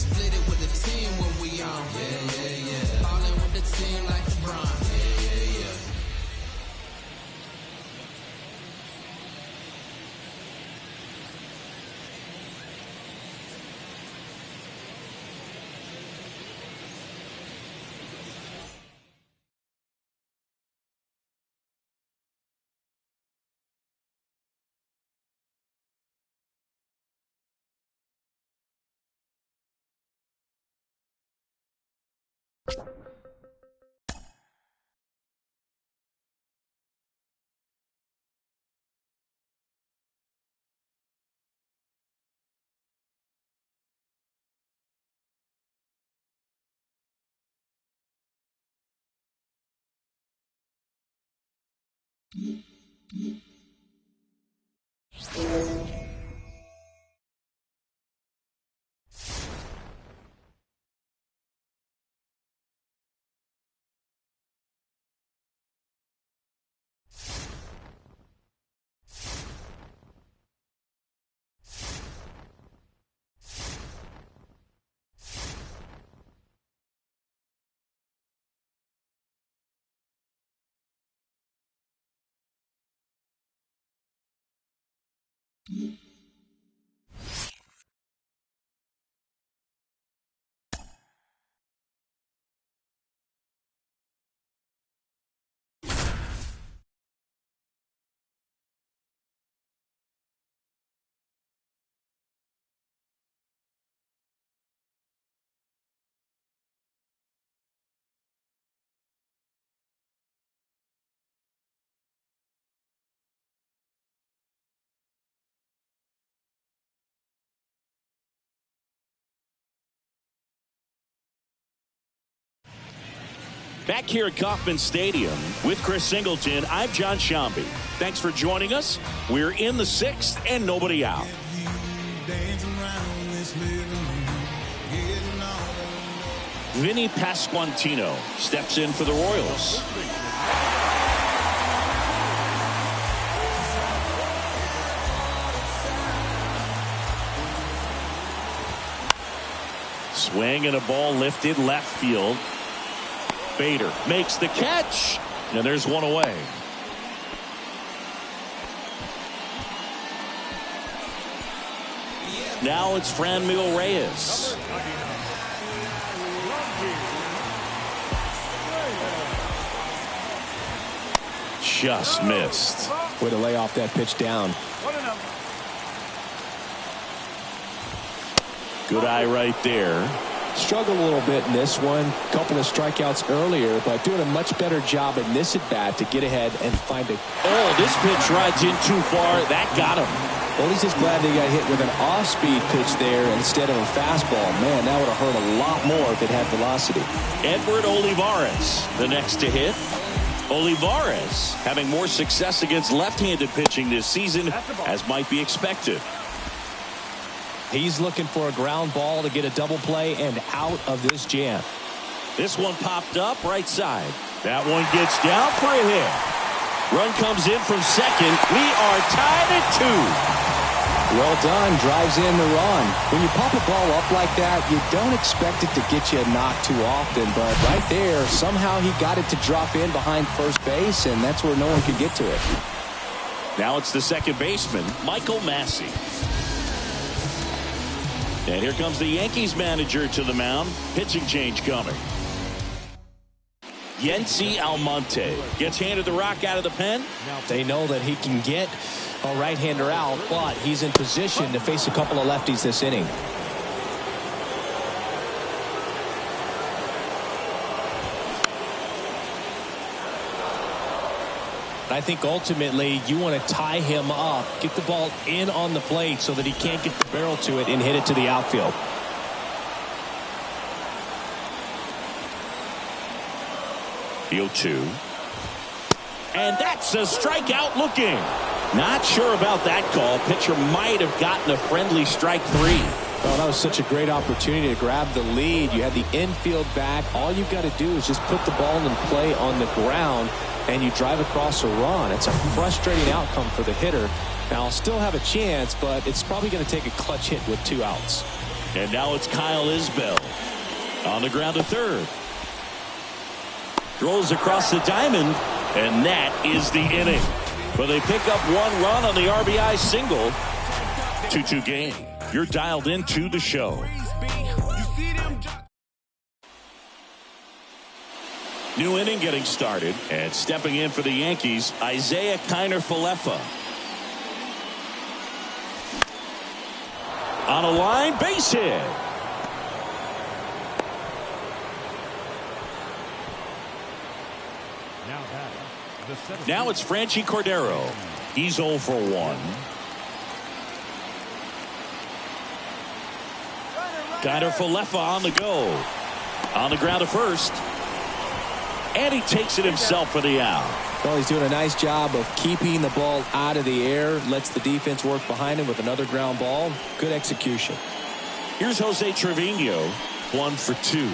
Split it with the team when we on. Ballin' with the team like LeBron. Back here at Kauffman Stadium with Chris Singleton, I'm John Shambi. Thanks for joining us. We're in the sixth and nobody out. Vinny Pasquantino steps in for the Royals. Swing and a ball lifted left field. Bader makes the catch, and there's one away. Now it's Franmil Reyes. Just missed. Way to lay off that pitch down. Good eye right there. Struggled a little bit in this one. Couple of strikeouts earlier, but doing a much better job in this at-bat to get ahead and find a... Oh, this pitch rides in too far. That got him. Well, he's just glad they got hit with an off-speed pitch there instead of a fastball. Man, that would have hurt a lot more if it had velocity. Edward Olivares, the next to hit. Olivares having more success against left-handed pitching this season, as might be expected. He's looking for a ground ball to get a double play and out of this jam. This one popped up right side. That one gets down for a hit. Run comes in from second. We are tied at 2. Well done. Drives in the run. When you pop a ball up like that, you don't expect it to get you a knock too often. But right there, somehow he got it to drop in behind first base, and that's where no one could get to it. Now it's the second baseman, Michael Massey. And here comes the Yankees manager to the mound. Pitching change coming. Yency Almonte gets handed the rock out of the pen. They know that he can get a right-hander out, but he's in position to face a couple of lefties this inning. I think ultimately you want to tie him up, get the ball in on the plate so that he can't get the barrel to it and hit it to the outfield. The 0-2. And that's a strikeout looking. Not sure about that call. Pitcher might have gotten a friendly strike 3. Well, that was such a great opportunity to grab the lead. You had the infield back. All you've got to do is just put the ball in play on the ground, and you drive across a run. It's a frustrating outcome for the hitter. Now, I'll still have a chance, but it's probably going to take a clutch hit with 2 outs. And now it's Kyle Isbell on the ground to third. Throws across the diamond, and that is the inning. But they pick up 1 run on the RBI single. 2-2 game. You're dialed into the show. New inning getting started, and stepping in for the Yankees, Isaiah Kiner-Falefa. On a line, base hit. Now it's Franchi Cordero. He's 0 for 1. Kiner-Falefa on the go. On the ground to first. And he takes it himself for the out. Well, he's doing a nice job of keeping the ball out of the air. Lets the defense work behind him with another ground ball. Good execution. Here's Jose Trevino. 1 for 2.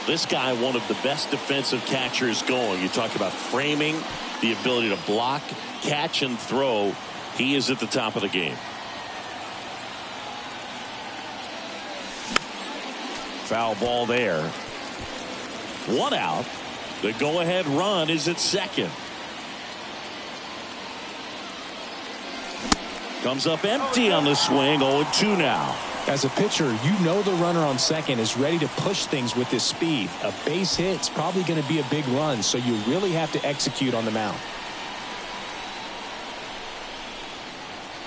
This guy, one of the best defensive catchers going. You talk about framing, the ability to block, catch, and throw. He is at the top of the game. Foul ball there. 1 out. The go-ahead run is at second. Comes up empty on the swing. 0-2 now. As a pitcher, you know the runner on second is ready to push things with his speed. A base hit's probably going to be a big run, so you really have to execute on the mound.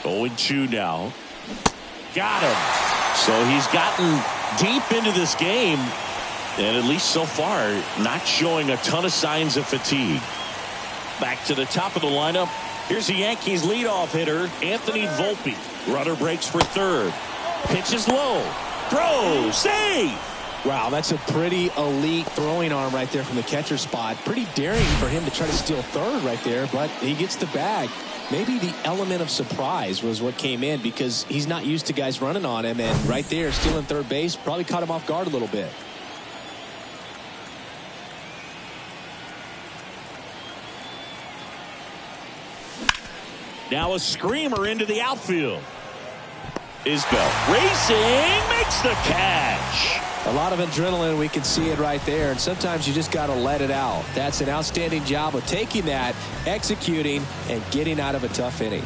0-2 now. Got him. So he's gotten deep into this game, and at least so far, not showing a ton of signs of fatigue. Back to the top of the lineup. Here's the Yankees leadoff hitter, Anthony Volpe. Runner breaks for third. Pitches low. Throw. Save. Wow, that's a pretty elite throwing arm right there from the catcher spot. Pretty daring for him to try to steal third right there, but he gets the bag. Maybe the element of surprise was what came in because he's not used to guys running on him, and right there, stealing third base, probably caught him off guard a little bit. Now a screamer into the outfield. Isbell racing, makes the catch. A lot of adrenaline, we can see it right there, and sometimes you just got to let it out. That's an outstanding job of taking that, executing, and getting out of a tough inning.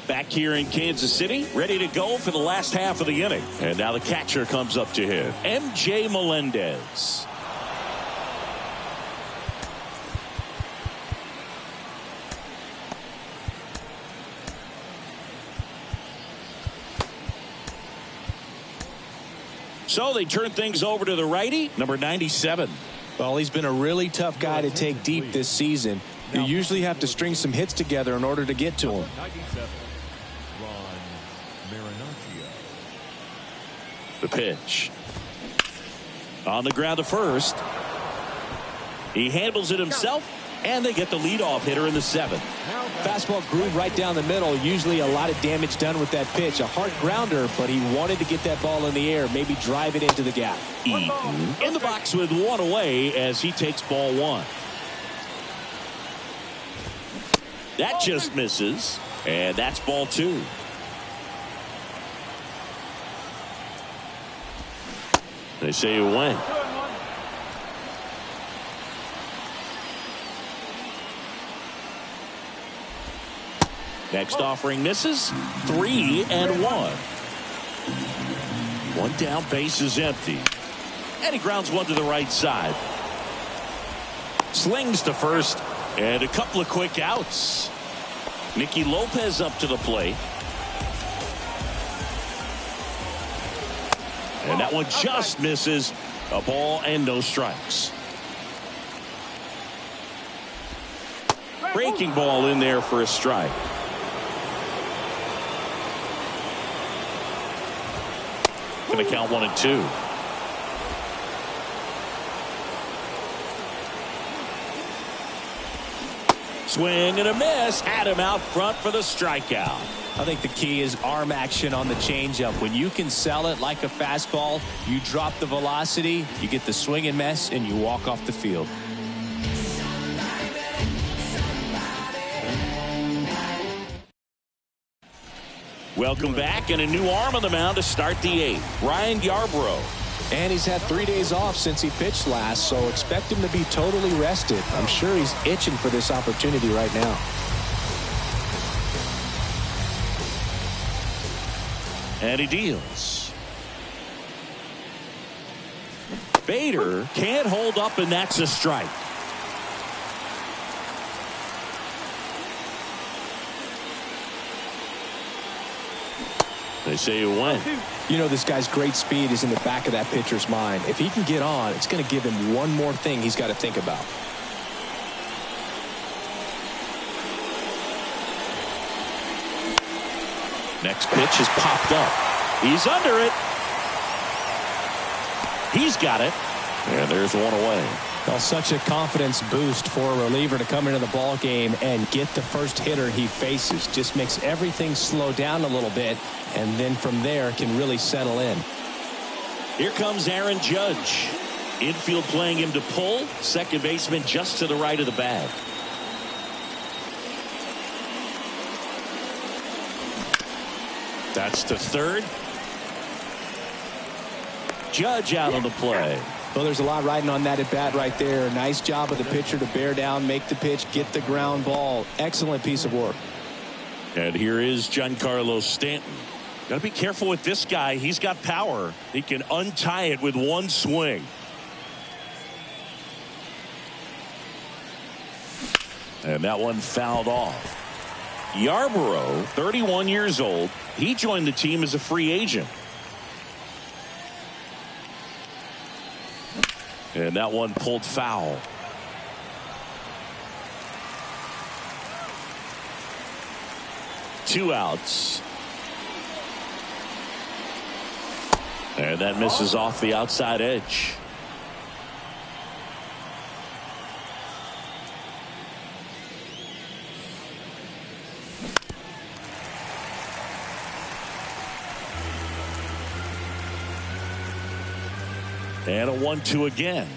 Back here in Kansas City, ready to go for the last half of the inning. And now the catcher comes up to hit. MJ Melendez. So they turn things over to the righty, number 97. Well, he's been a really tough guy to take deep this season. You usually have to string some hits together in order to get to him. The pitch. On the ground to first. He handles it himself, and they get the leadoff hitter in the 7th. Fastball groove right down the middle. Usually a lot of damage done with that pitch. A hard grounder, but he wanted to get that ball in the air, maybe drive it into the gap. Eaton in the box with 1 away as he takes ball 1. That just misses, and that's ball 2. They say you win. Next offering misses. 3-1. 1 down, base is empty. And he grounds 1 to the right side. Slings to first, and a couple of quick outs. Nicky Lopez up to the plate. And that one just misses. A ball and no strikes. Breaking ball in there for a strike. Going to count 1-2. Swing and a miss. Had him out front for the strikeout. I think the key is arm action on the changeup. When you can sell it like a fastball, you drop the velocity, you get the swing and miss, and you walk off the field. Welcome back, and a new arm on the mound to start the 8th. Ryan Yarbrough. And he's had 3 days off since he pitched last, so expect him to be totally rested. I'm sure he's itching for this opportunity right now. And he deals. Bader can't hold up, and that's a strike. They say you win. You know, this guy's great speed is in the back of that pitcher's mind. If he can get on, it's going to give him one more thing he's got to think about. Next pitch is popped up. He's under it. He's got it. And there's one away. Well, such a confidence boost for a reliever to come into the ball game and get the first hitter he faces. Just makes everything slow down a little bit, and then from there can really settle in. Here comes Aaron Judge. Infield playing him to pull. Second baseman just to the right of the bag. That's to third. Judge out on the play. Well, there's a lot riding on that at bat right there. Nice job of the pitcher to bear down, make the pitch, get the ground ball. Excellent piece of work. And here is Giancarlo Stanton. Got to be careful with this guy. He's got power. He can untie it with one swing. And that one fouled off. Yarbrough, 31 years old. He joined the team as a free agent. And that one pulled foul. Two outs. And that misses off the outside edge. And a 1-2 again.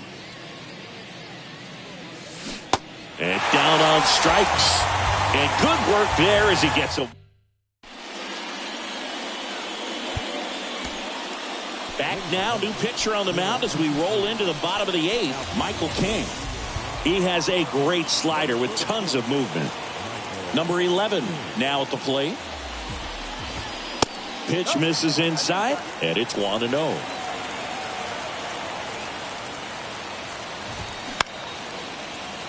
And down on strikes. And good work there as he gets a. Back now, new pitcher on the mound as we roll into the bottom of the 8th, Michael King. He has a great slider with tons of movement. Number 11 now at the plate. Pitch misses inside, and it's 1-0.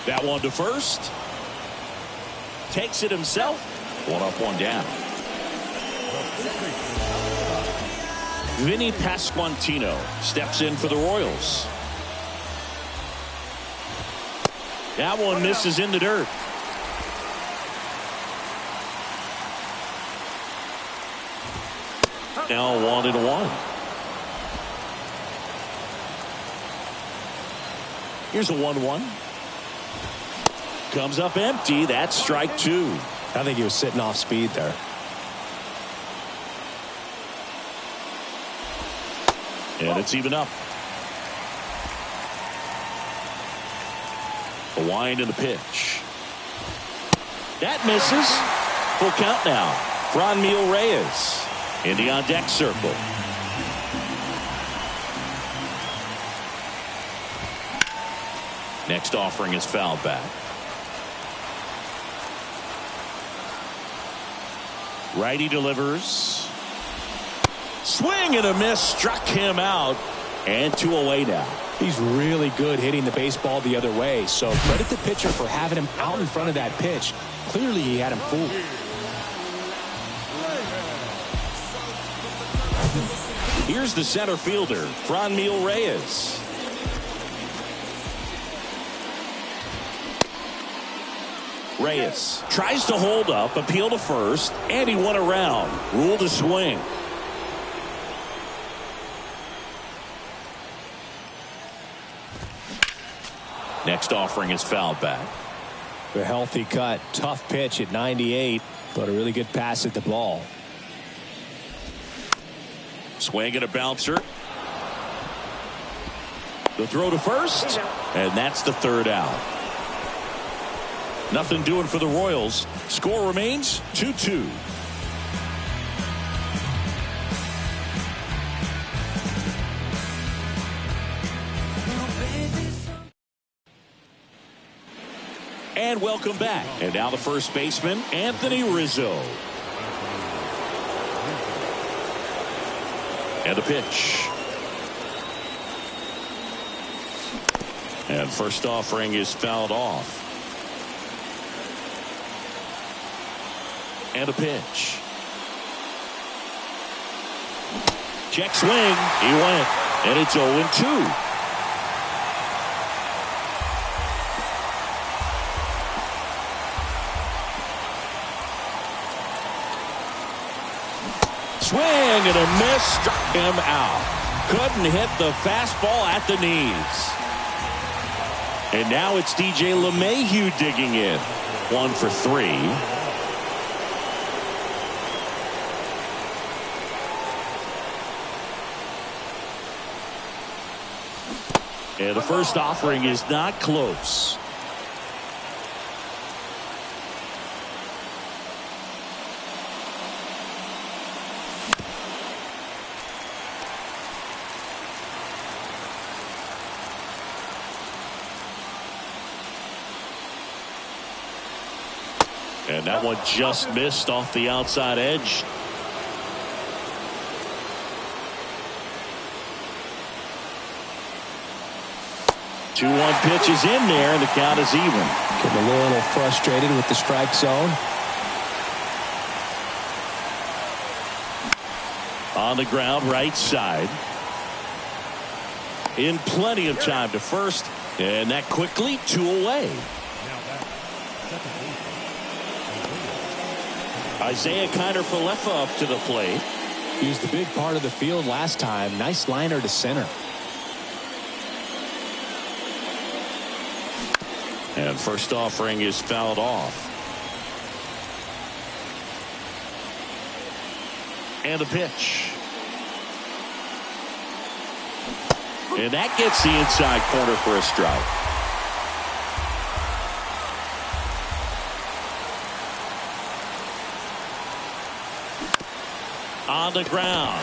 That one to first. Takes it himself. One up, one down. Vinny Pasquantino steps in for the Royals. That one misses in the dirt. Now 1-1. Here's a 1-1. Comes up empty. That's strike 2. I think he was sitting off speed there. And it's even up. A wind in the pitch. That misses. Full count now. Franmil Reyes in the on-deck circle. Next offering is fouled back. Righty delivers. Swing and a miss, struck him out, and 2 away now. He's really good hitting the baseball the other way, so credit the pitcher for having him out in front of that pitch. Clearly he had him fooled. Here's the center fielder, Franmil Reyes. Reyes tries to hold up, appeal to first, and he went around. Ruled a swing. Next offering is fouled back. A healthy cut. Tough pitch at 98, but a really good pass at the ball. Swing and a bouncer. The throw to first, and that's the third out. Nothing doing for the Royals. Score remains 2-2. And welcome back. And now the first baseman, Anthony Rizzo. And the pitch. And first offering is fouled off. And a pitch. Check swing. He went. And it's 0-2. Swing and a miss, struck him out. Couldn't hit the fastball at the knees. And now it's DJ LeMahieu digging in. 1 for 3. And the first offering is not close. And that one just missed off the outside edge. Two-one pitch is in there, and the count is even. Getting a little frustrated with the strike zone. On the ground, right side. In plenty of time to first, and that quickly 2 away. Isaiah Kiner-Falefa up to the plate. He was the big part of the field last time. Nice liner to center. And first offering is fouled off. And a pitch. And that gets the inside corner for a strike. On the ground.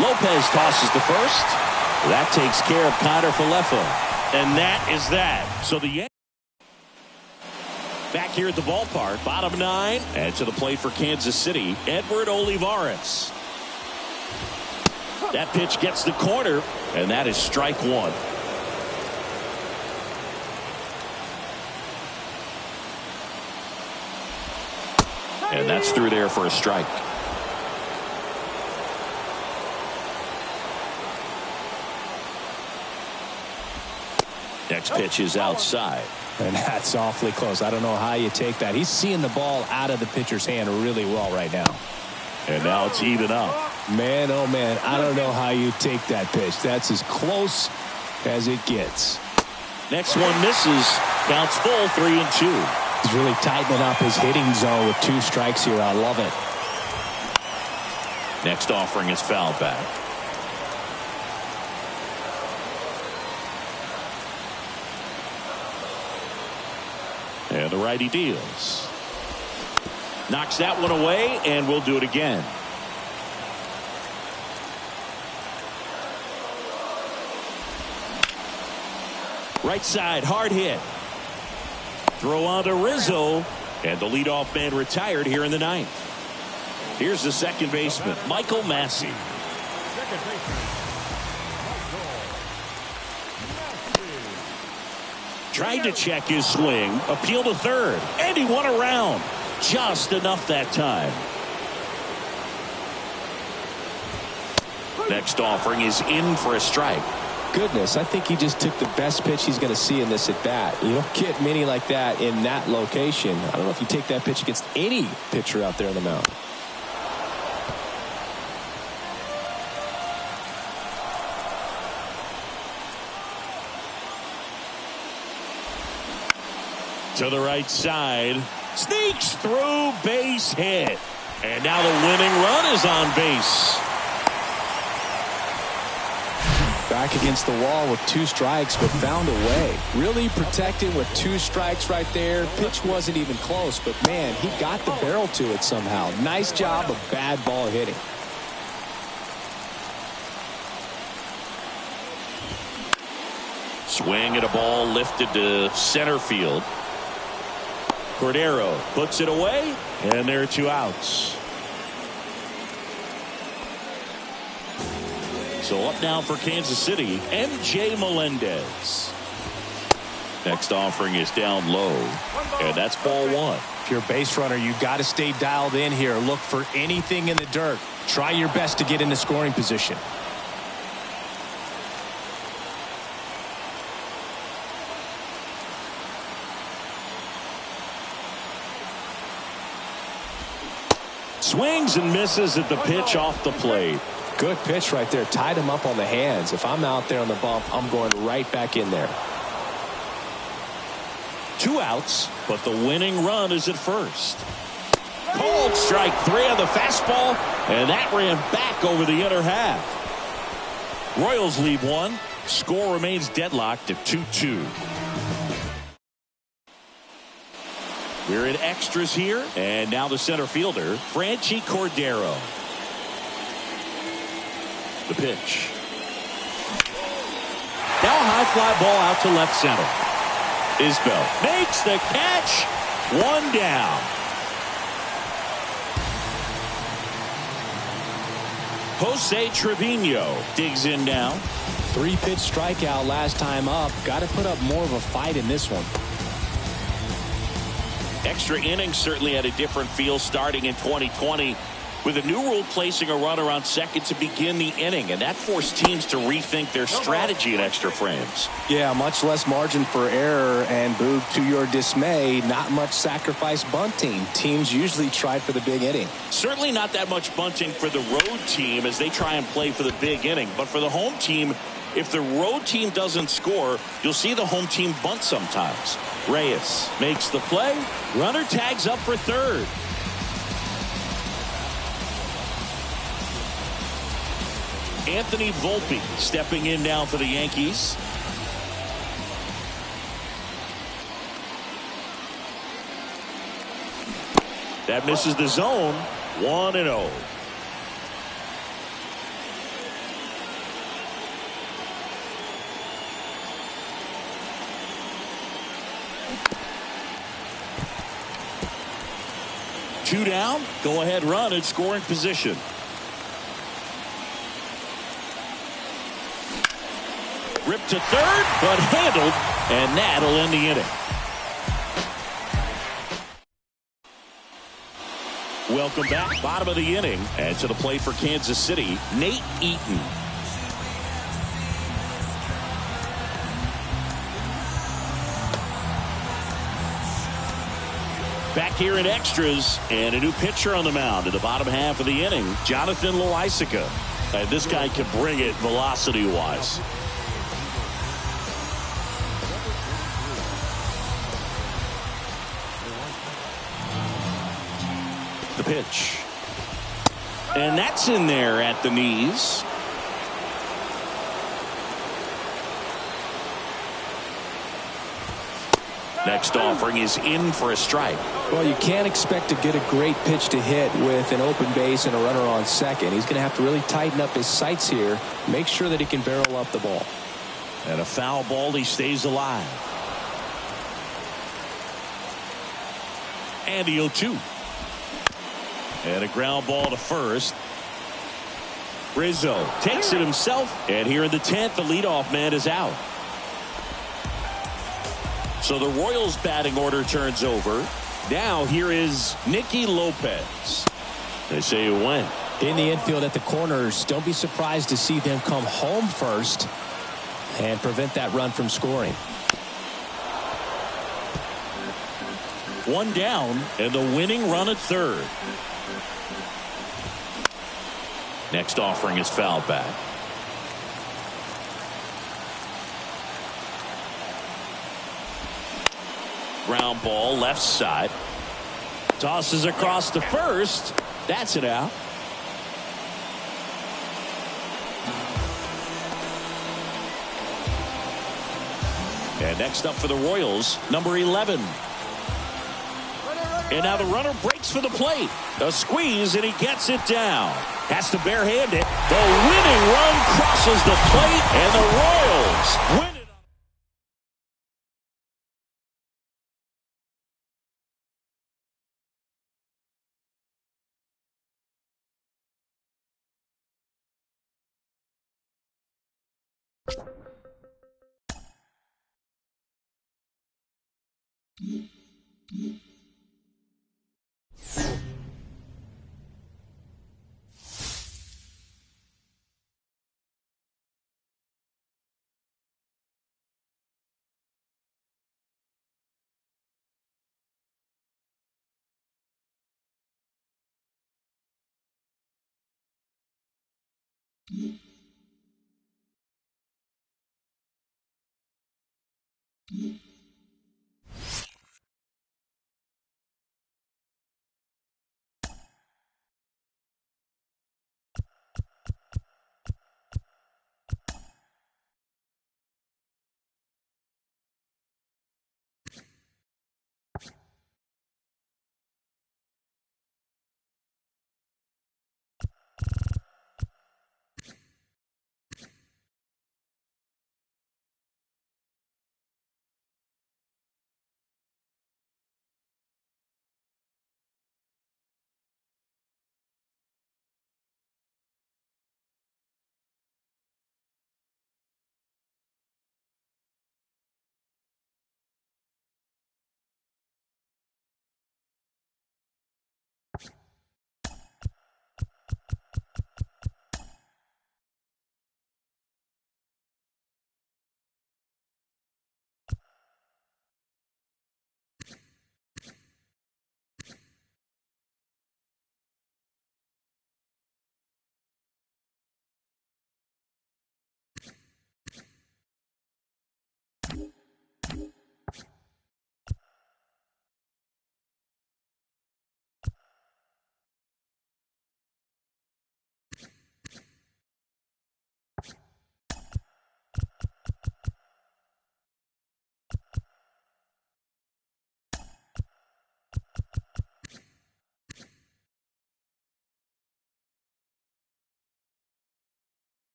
Lopez tosses to first. That takes care of Kiner-Falefa. And that is that. So the Yankees back here at the ballpark. Bottom 9. And to the plate for Kansas City, Edward Olivares. That pitch gets the corner. And that is strike 1. And that's through there for a strike. Next pitch is outside. And that's awfully close. I don't know how you take that. He's seeing the ball out of the pitcher's hand really well right now. And now it's even up. Man, oh man, I don't know how you take that pitch. That's as close as it gets. Next one misses. Counts full, 3-2. He's really tightening up his hitting zone with 2 strikes here. I love it. Next offering is fouled back. And the righty deals. Knocks that one away, and we'll do it again. Right side, hard hit. Throw on to Rizzo, and the leadoff man retired here in the 9th. Here's the second baseman, Michael Massey. Second baseman, Tried to check his swing, appeal to third, and he won around. Just enough that time. Next offering is in for a strike. Goodness, I think he just took the best pitch he's going to see in this at bat. You don't get many like that in that location. I don't know if you take that pitch against any pitcher out there on the mound. To the right side, sneaks through, base hit, and now the winning run is on base. Back against the wall with 2 strikes, but found a way. Really protected with 2 strikes right there. Pitch wasn't even close, but man, he got the barrel to it somehow. Nice job of bad ball hitting. Swing at a ball lifted to center field. Cordero puts it away, and there are 2 outs. So up now for Kansas City, MJ Melendez. Next offering is down low, and that's ball 1. If you're a base runner, you got to stay dialed in here. Look for anything in the dirt. Try your best to get into scoring position. Swings and misses at the pitch off the plate. Good pitch right there. Tied him up on the hands. If I'm out there on the bump, I'm going right back in there. 2 outs, but the winning run is at first. Called strike 3 on the fastball, and that ran back over the inner half. Royals lead 1. Score remains deadlocked at 2-2. We're in extras here, and now the center fielder, Franchi Cordero. The pitch. Now a high fly ball out to left center. Isbell makes the catch. 1 down. Jose Trevino digs in now. 3-pitch strikeout last time up. Got to put up more of a fight in this one. Extra innings certainly had a different feel starting in 2020 with a new rule placing a runner on second to begin the inning, and that forced teams to rethink their strategy in extra frames. Yeah, much less margin for error, and Boog, to your dismay, not much sacrifice bunting. Teams usually tried for the big inning. Certainly not that much bunting for the road team as they try and play for the big inning, but for the home team, if the road team doesn't score, you'll see the home team bunt sometimes. Reyes makes the play. Runner tags up for third. Anthony Volpe stepping in now for the Yankees. That misses the zone. 1-0. Two down. Go ahead run in scoring position. Ripped to third, but handled, and that'll end the inning. Welcome back. Bottom of the inning, and to the plate for Kansas City, Nate Eaton. Back here in extras, and a new pitcher on the mound in the bottom half of the inning, Jonathan Loaisiga. And this guy can bring it velocity-wise. The pitch. And that's in there at the knees. Next offering is in for a strike. Well, you can't expect to get a great pitch to hit with an open base and a runner on second. He's going to have to really tighten up his sights here. Make sure that he can barrel up the ball. And a foul ball, he stays alive. And the 0-2. And a ground ball to first. Rizzo takes it himself. And here in the 10th, the leadoff man is out. So the Royals batting order turns over. Now here is Nicky Lopez. They say you win. In the infield at the corners, don't be surprised to see them come home first and prevent that run from scoring. One down and the winning run at third. Next offering is fouled back. Ground ball left side. Tosses across the first. That's it out. And next up for the Royals, number 11. And now the runner breaks for the plate. A squeeze, and he gets it down. Has to barehand it. The winning run crosses the plate, and the Royals win it.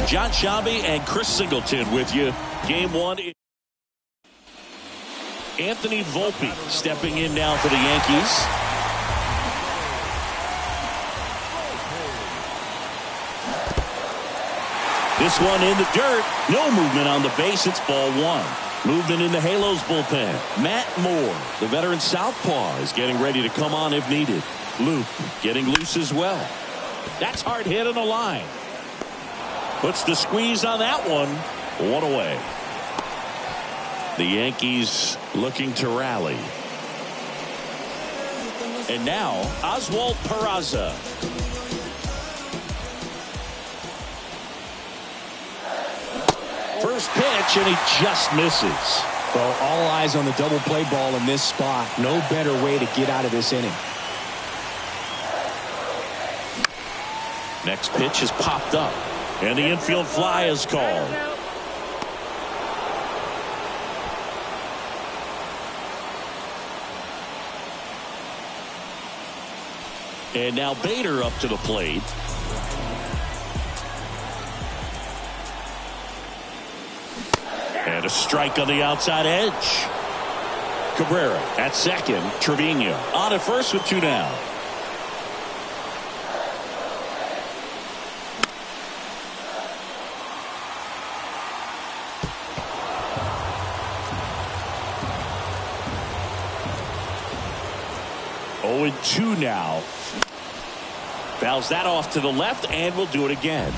John Shambi and Chris Singleton with you. Game one. Anthony Volpe stepping in now for the Yankees. This one in the dirt. No movement on the base. It's ball one. Movement in the Halos bullpen. Matt Moore, the veteran southpaw, is getting ready to come on if needed. Luke getting loose as well. That's hard hit on the line. Puts the squeeze on that one. One away. The Yankees looking to rally. And now Oswald Peraza. First pitch, and he just misses. Well, all eyes on the double play ball in this spot. No better way to get out of this inning. Next pitch is popped up. And the infield fly is called. And now Bader up to the plate. And a strike on the outside edge. Cabrera at second. Trevino on at first with two down. Oh, 2 now. Fouls that off to the left, and will do it again.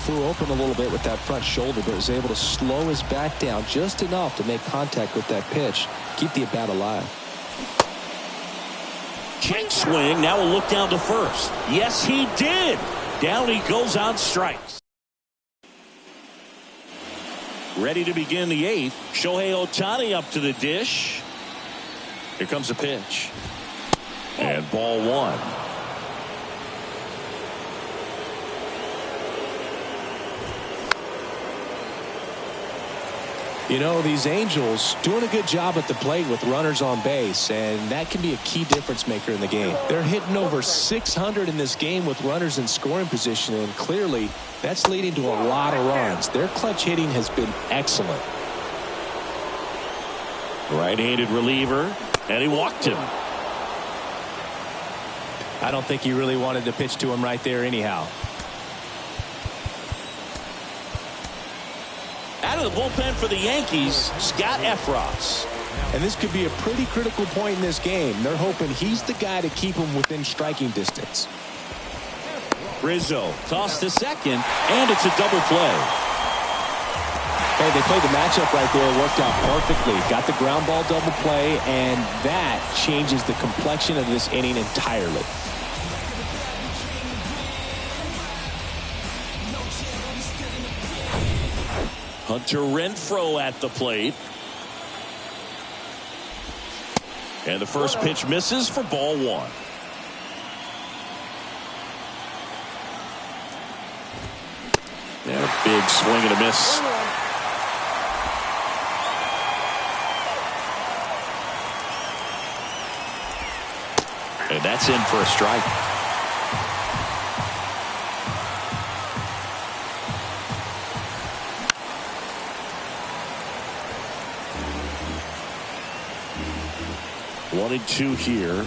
Flew open a little bit with that front shoulder, but was able to slow his bat down just enough to make contact with that pitch. Keep the at-bat alive. Check swing. Now we'll look down to first. Yes, he did. Down he goes on strikes. Ready to begin the 8th. Shohei Ohtani up to the dish. Here comes the pitch. And ball one. You know, these Angels doing a good job at the plate with runners on base, and that can be a key difference maker in the game. They're hitting over 600 in this game with runners in scoring position, and clearly that's leading to a lot of runs. Their clutch hitting has been excellent. Right-handed reliever, and he walked him. I don't think he really wanted to pitch to him right there anyhow. Out of the bullpen for the Yankees, Scott Efros. And this could be a pretty critical point in this game. They're hoping he's the guy to keep them within striking distance. Rizzo tossed to second, and it's a double play. Hey, they played the matchup right there. Worked out perfectly. Got the ground ball double play, and that changes the complexion of this inning entirely. Hunter Renfroe at the plate. And the first pitch misses for ball one. And a big swing and a miss. And that's in for a strike. One and two here.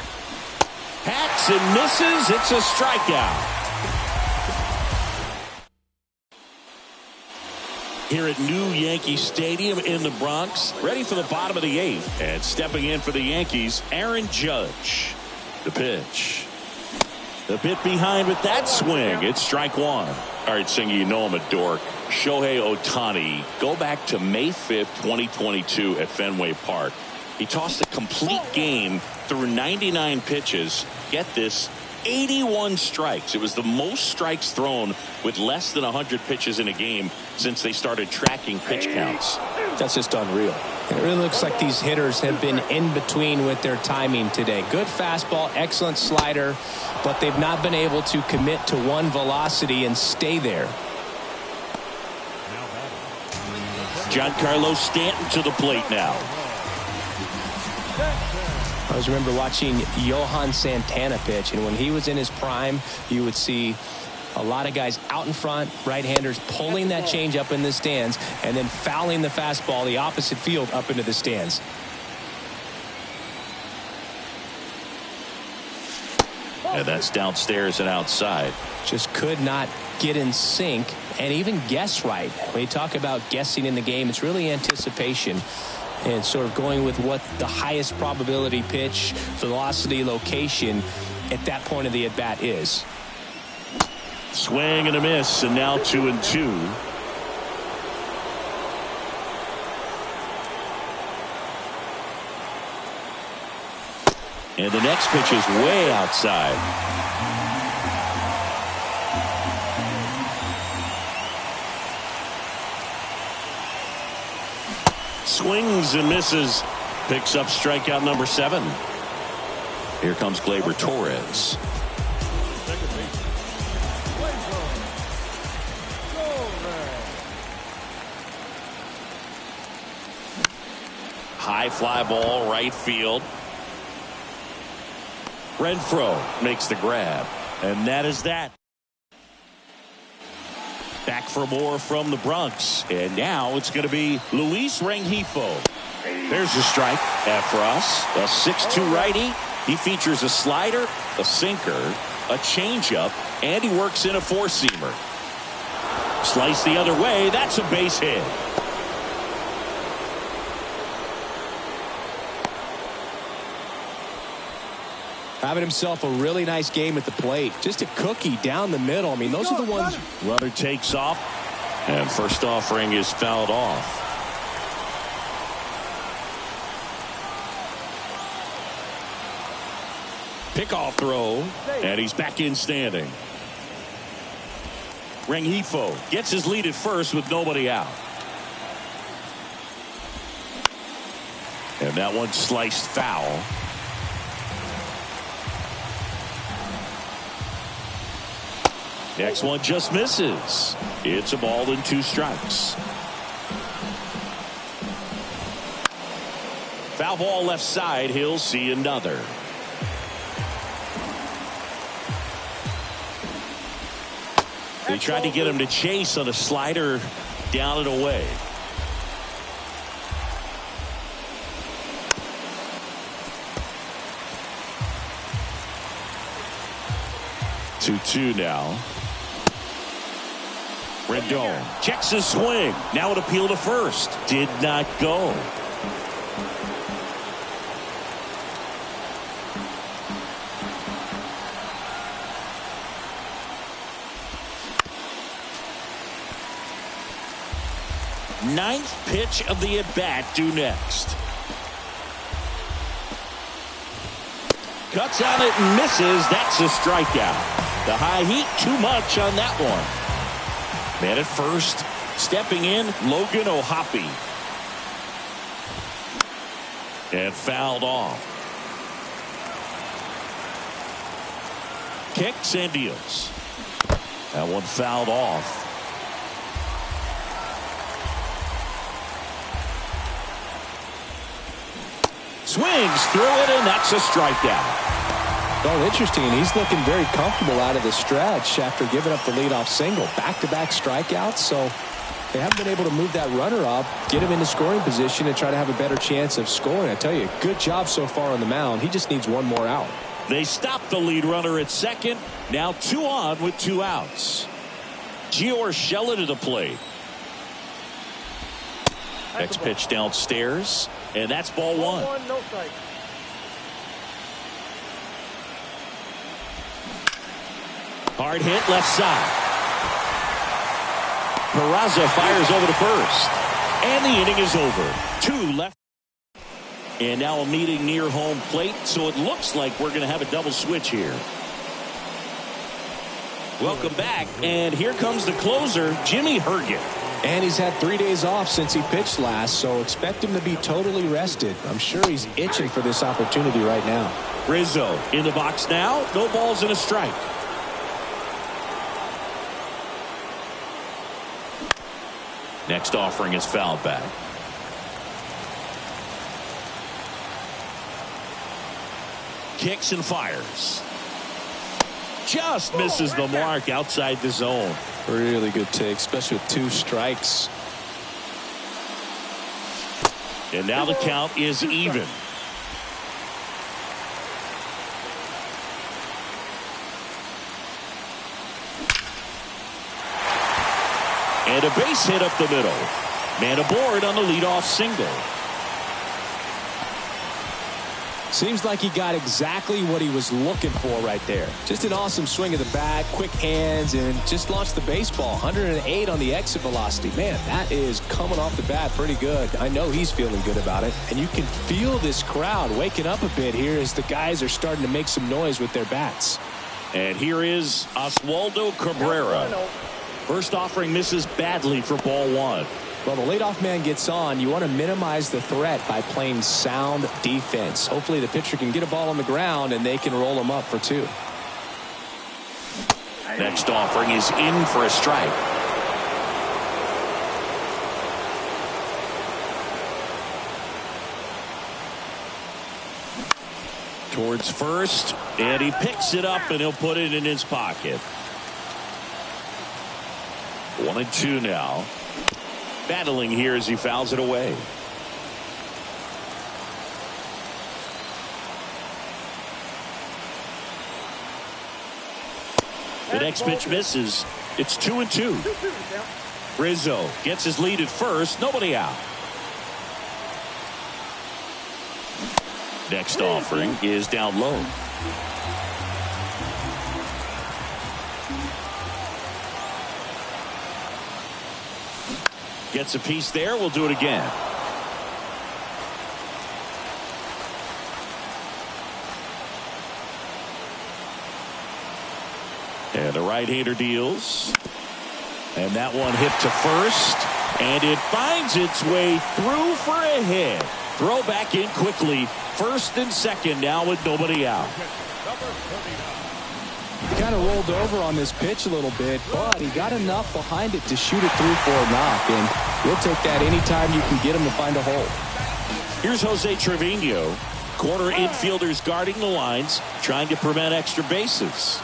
Hacks and misses. It's a strikeout. Here at New Yankee Stadium in the Bronx, ready for the bottom of the 8th. And stepping in for the Yankees, Aaron Judge. The pitch. A bit behind with that swing. It's strike one. All right, Singy, you know I'm a dork. Shohei Ohtani, go back to May 5th, 2022 at Fenway Park. He tossed a complete game through 99 pitches. Get this, 81 strikes. It was the most strikes thrown with less than 100 pitches in a game since they started tracking pitch counts. That's just unreal. It really looks like these hitters have been in between with their timing today. Good fastball, excellent slider, but they've not been able to commit to one velocity and stay there. Giancarlo Stanton to the plate now. I always remember watching Johan Santana pitch, and when he was in his prime, you would see a lot of guys out in front, right-handers pulling that change up in the stands and then fouling the fastball the opposite field up into the stands. And that's downstairs and outside. Just could not get in sync and even guess right. When you talk about guessing in the game, it's really anticipation and sort of going with what the highest probability pitch, velocity, location at that point of the at-bat is. Swing and a miss, and now 2-2. And the next pitch is way outside. Swings and misses. Picks up strikeout number 7. Here comes Gleyber Torres. High fly ball, right field. Renfroe makes the grab. And that is that. Back for more from the Bronx. And now it's going to be Luis Rengifo. There's a strike. For us, a 6'2 righty. He features a slider, a sinker, a changeup, and he works in a four-seamer. Slice the other way. That's a base hit. Having himself a really nice game at the plate. Just a cookie down the middle. I mean, those are the ones. Runner takes off, and first offering is fouled off. Pickoff throw, and he's back in standing. Rengifo gets his lead at first with nobody out. And that one sliced foul. Next one just misses. It's a ball and 2 strikes. Foul ball left side. He'll see another. They tried to get him to chase on a slider down and away. Two now. Rendon checks his swing. Now an appeal to first. Did not go. Ninth pitch of the at-bat due next. Cuts on it and misses. That's a strikeout. The high heat, too much on that one. Man at first, stepping in, Logan O'Hoppe. And fouled off. Kicks and deals. That one fouled off. Swings through it, and that's a strikeout. Oh, interesting. He's looking very comfortable out of the stretch after giving up the leadoff single. Back-to-back strikeouts, so they haven't been able to move that runner up, get him into scoring position, and try to have a better chance of scoring. I tell you, good job so far on the mound. He just needs one more out. They stop the lead runner at second. Now 2 on with 2 outs. Gio Urshela to the plate. Next pitch downstairs, and that's ball 1. No strike. Hard hit left side. Peraza fires over to first. And the inning is over. 2 left. And now a meeting near home plate, so it looks like we're going to have a double switch here. Welcome back, and here comes the closer, Jimmy Herget. And he's had 3 days off since he pitched last, so expect him to be totally rested. I'm sure he's itching for this opportunity right now. Rizzo in the box now, no balls and a strike. Next offering is fouled back. Kicks and fires. Just misses the mark outside the zone. Really good take, especially with 2 strikes. And now the count is even. And a base hit up the middle. Man aboard on the leadoff single. Seems like he got exactly what he was looking for right there. Just an awesome swing of the bat, quick hands, and just launched the baseball. 108 on the exit velocity. Man, that is coming off the bat pretty good. I know he's feeling good about it. And you can feel this crowd waking up a bit here as the guys are starting to make some noise with their bats. And here is Oswaldo Cabrera. First offering misses badly for ball 1. Well, the leadoff man gets on. You want to minimize the threat by playing sound defense. Hopefully the pitcher can get a ball on the ground and they can roll him up for 2. Next offering is in for a strike. Towards first, and he picks it up and he'll put it in his pocket. 1-2 now. Battling here as he fouls it away. The next pitch misses. It's 2-2. Rizzo gets his lead at first. Nobody out. Next offering is down low. Gets a piece there. We'll do it again. And the right-hander deals. And that one hit to first. And it finds its way through for a hit. Throw back in quickly. First and second now with nobody out. Kind of rolled over on this pitch a little bit, but he got enough behind it to shoot it through for a knock, and we'll take that anytime you can get him to find a hole. Here's Jose Trevino. Corner infielders guarding the lines, trying to prevent extra bases.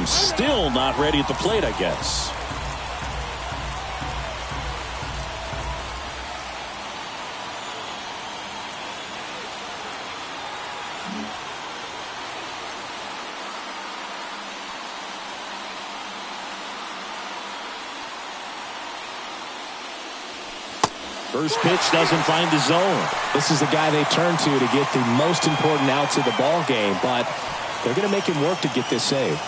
Still not ready at the plate, I guess. First pitch doesn't find the zone. This is the guy they turn to get the most important outs of the ball game, but they're going to make him work to get this save.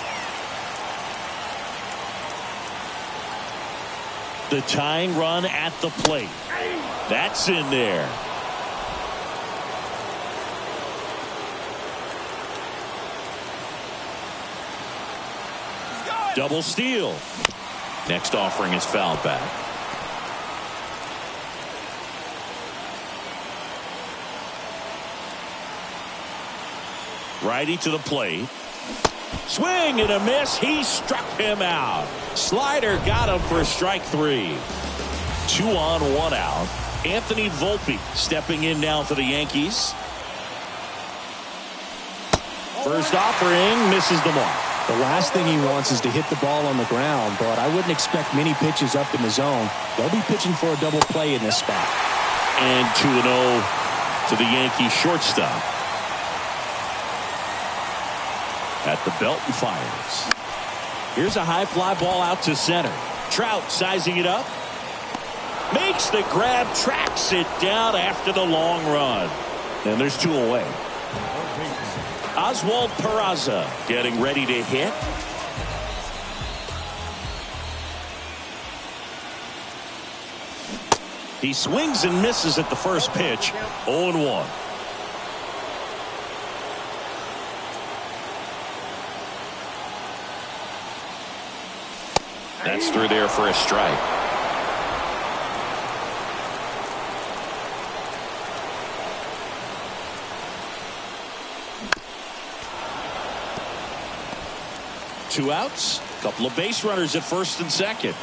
The tying run at the plate. That's in there. Double steal. Next offering is fouled back. Righty to the plate. Swing and a miss. He struck him out. Slider got him for strike 3. 2 on, 1 out. Anthony Volpe stepping in now for the Yankees. First offering misses the mark. The last thing he wants is to hit the ball on the ground, but I wouldn't expect many pitches up in the zone. They'll be pitching for a double play in this spot. And 2-0 to the Yankee shortstop. At the belt and fires. Here's a high fly ball out to center. Trout sizing it up. Makes the grab, tracks it down after the long run. And there's 2 away. Oswald Peraza getting ready to hit. He swings and misses at the first pitch. 0-1. That's through there for a strike. Two outs, a couple of base runners at first and second.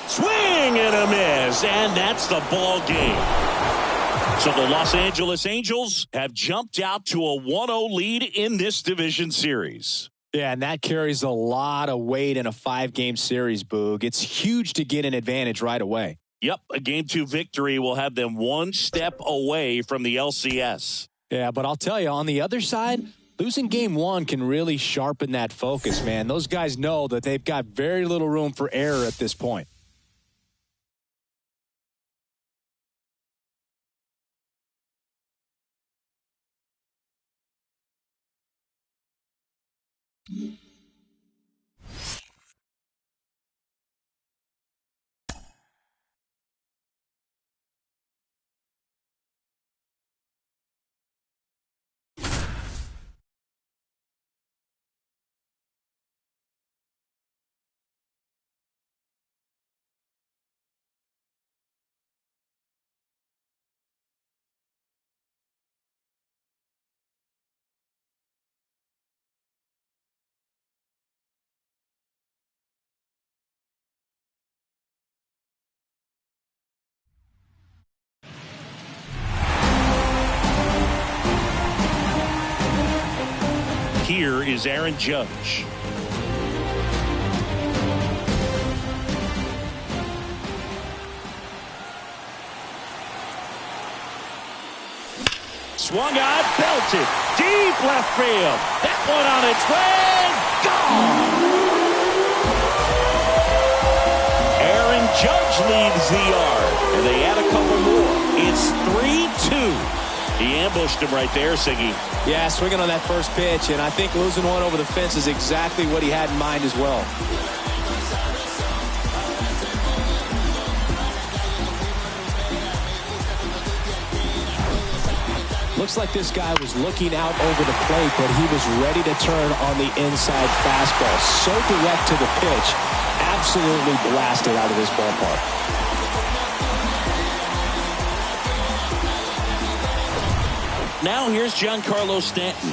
Swing and a miss, and that's the ball game. So the Los Angeles Angels have jumped out to a 1-0 lead in this division series. Yeah, and that carries a lot of weight in a 5-game series, Boog. It's huge to get an advantage right away. Yep, a Game 2 victory will have them one step away from the LCS. Yeah, but I'll tell you, on the other side, losing Game 1 can really sharpen that focus, man. Those guys know that they've got very little room for error at this point. Here is Aaron Judge. Swung on, belted, deep left field. That one on its way, gone. Aaron Judge leads the yard, and they add a couple more. It's 3-2. He ambushed him right there, Siggy. Yeah, swinging on that first pitch, and I think losing one over the fence is exactly what he had in mind as well. Looks like this guy was looking out over the plate, but he was ready to turn on the inside fastball. So direct to the pitch, absolutely blasted out of this ballpark. Now here's Giancarlo Stanton.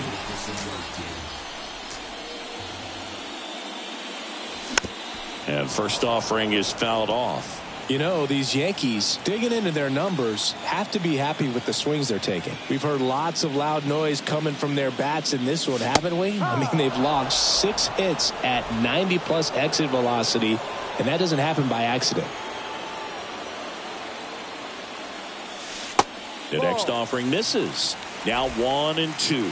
And first offering is fouled off. You know, these Yankees, digging into their numbers, have to be happy with the swings they're taking. We've heard lots of loud noise coming from their bats in this one, haven't we? I mean, they've logged 6 hits at 90-plus exit velocity, and that doesn't happen by accident. The next offering misses. Now 1-2.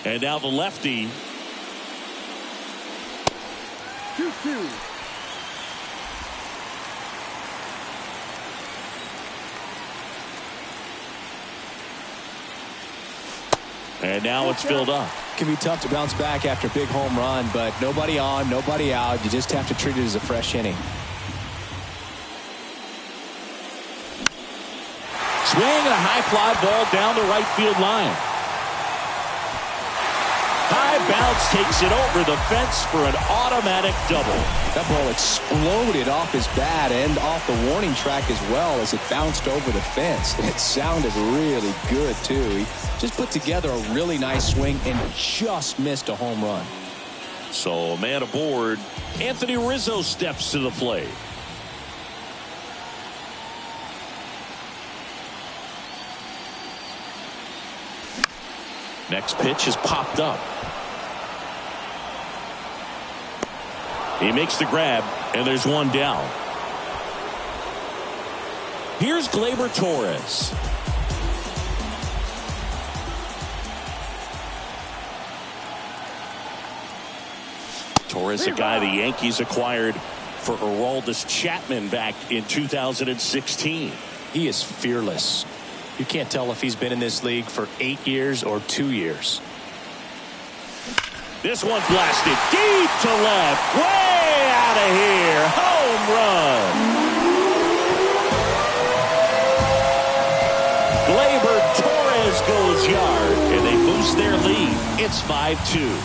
And now the lefty. 2-2. And now it's filled up. It can be tough to bounce back after a big home run, but nobody on, nobody out. You just have to treat it as a fresh inning. Swing and a high fly ball down the right field line. High bounce takes it over the fence for an automatic double. That ball exploded off his bat and off the warning track as well as it bounced over the fence. And it sounded really good, too. He just put together a really nice swing and just missed a home run. So a man aboard. Anthony Rizzo steps to the plate. Next pitch is popped up. He makes the grab, and there's one down. Here's Gleyber Torres. Torres, a guy the Yankees acquired for Aroldis Chapman back in 2016. He is fearless. You can't tell if he's been in this league for 8 years or 2 years. This one blasted deep to left. Way out of here. Home run. Gleyber Torres goes yard, and they boost their lead. It's 5-2.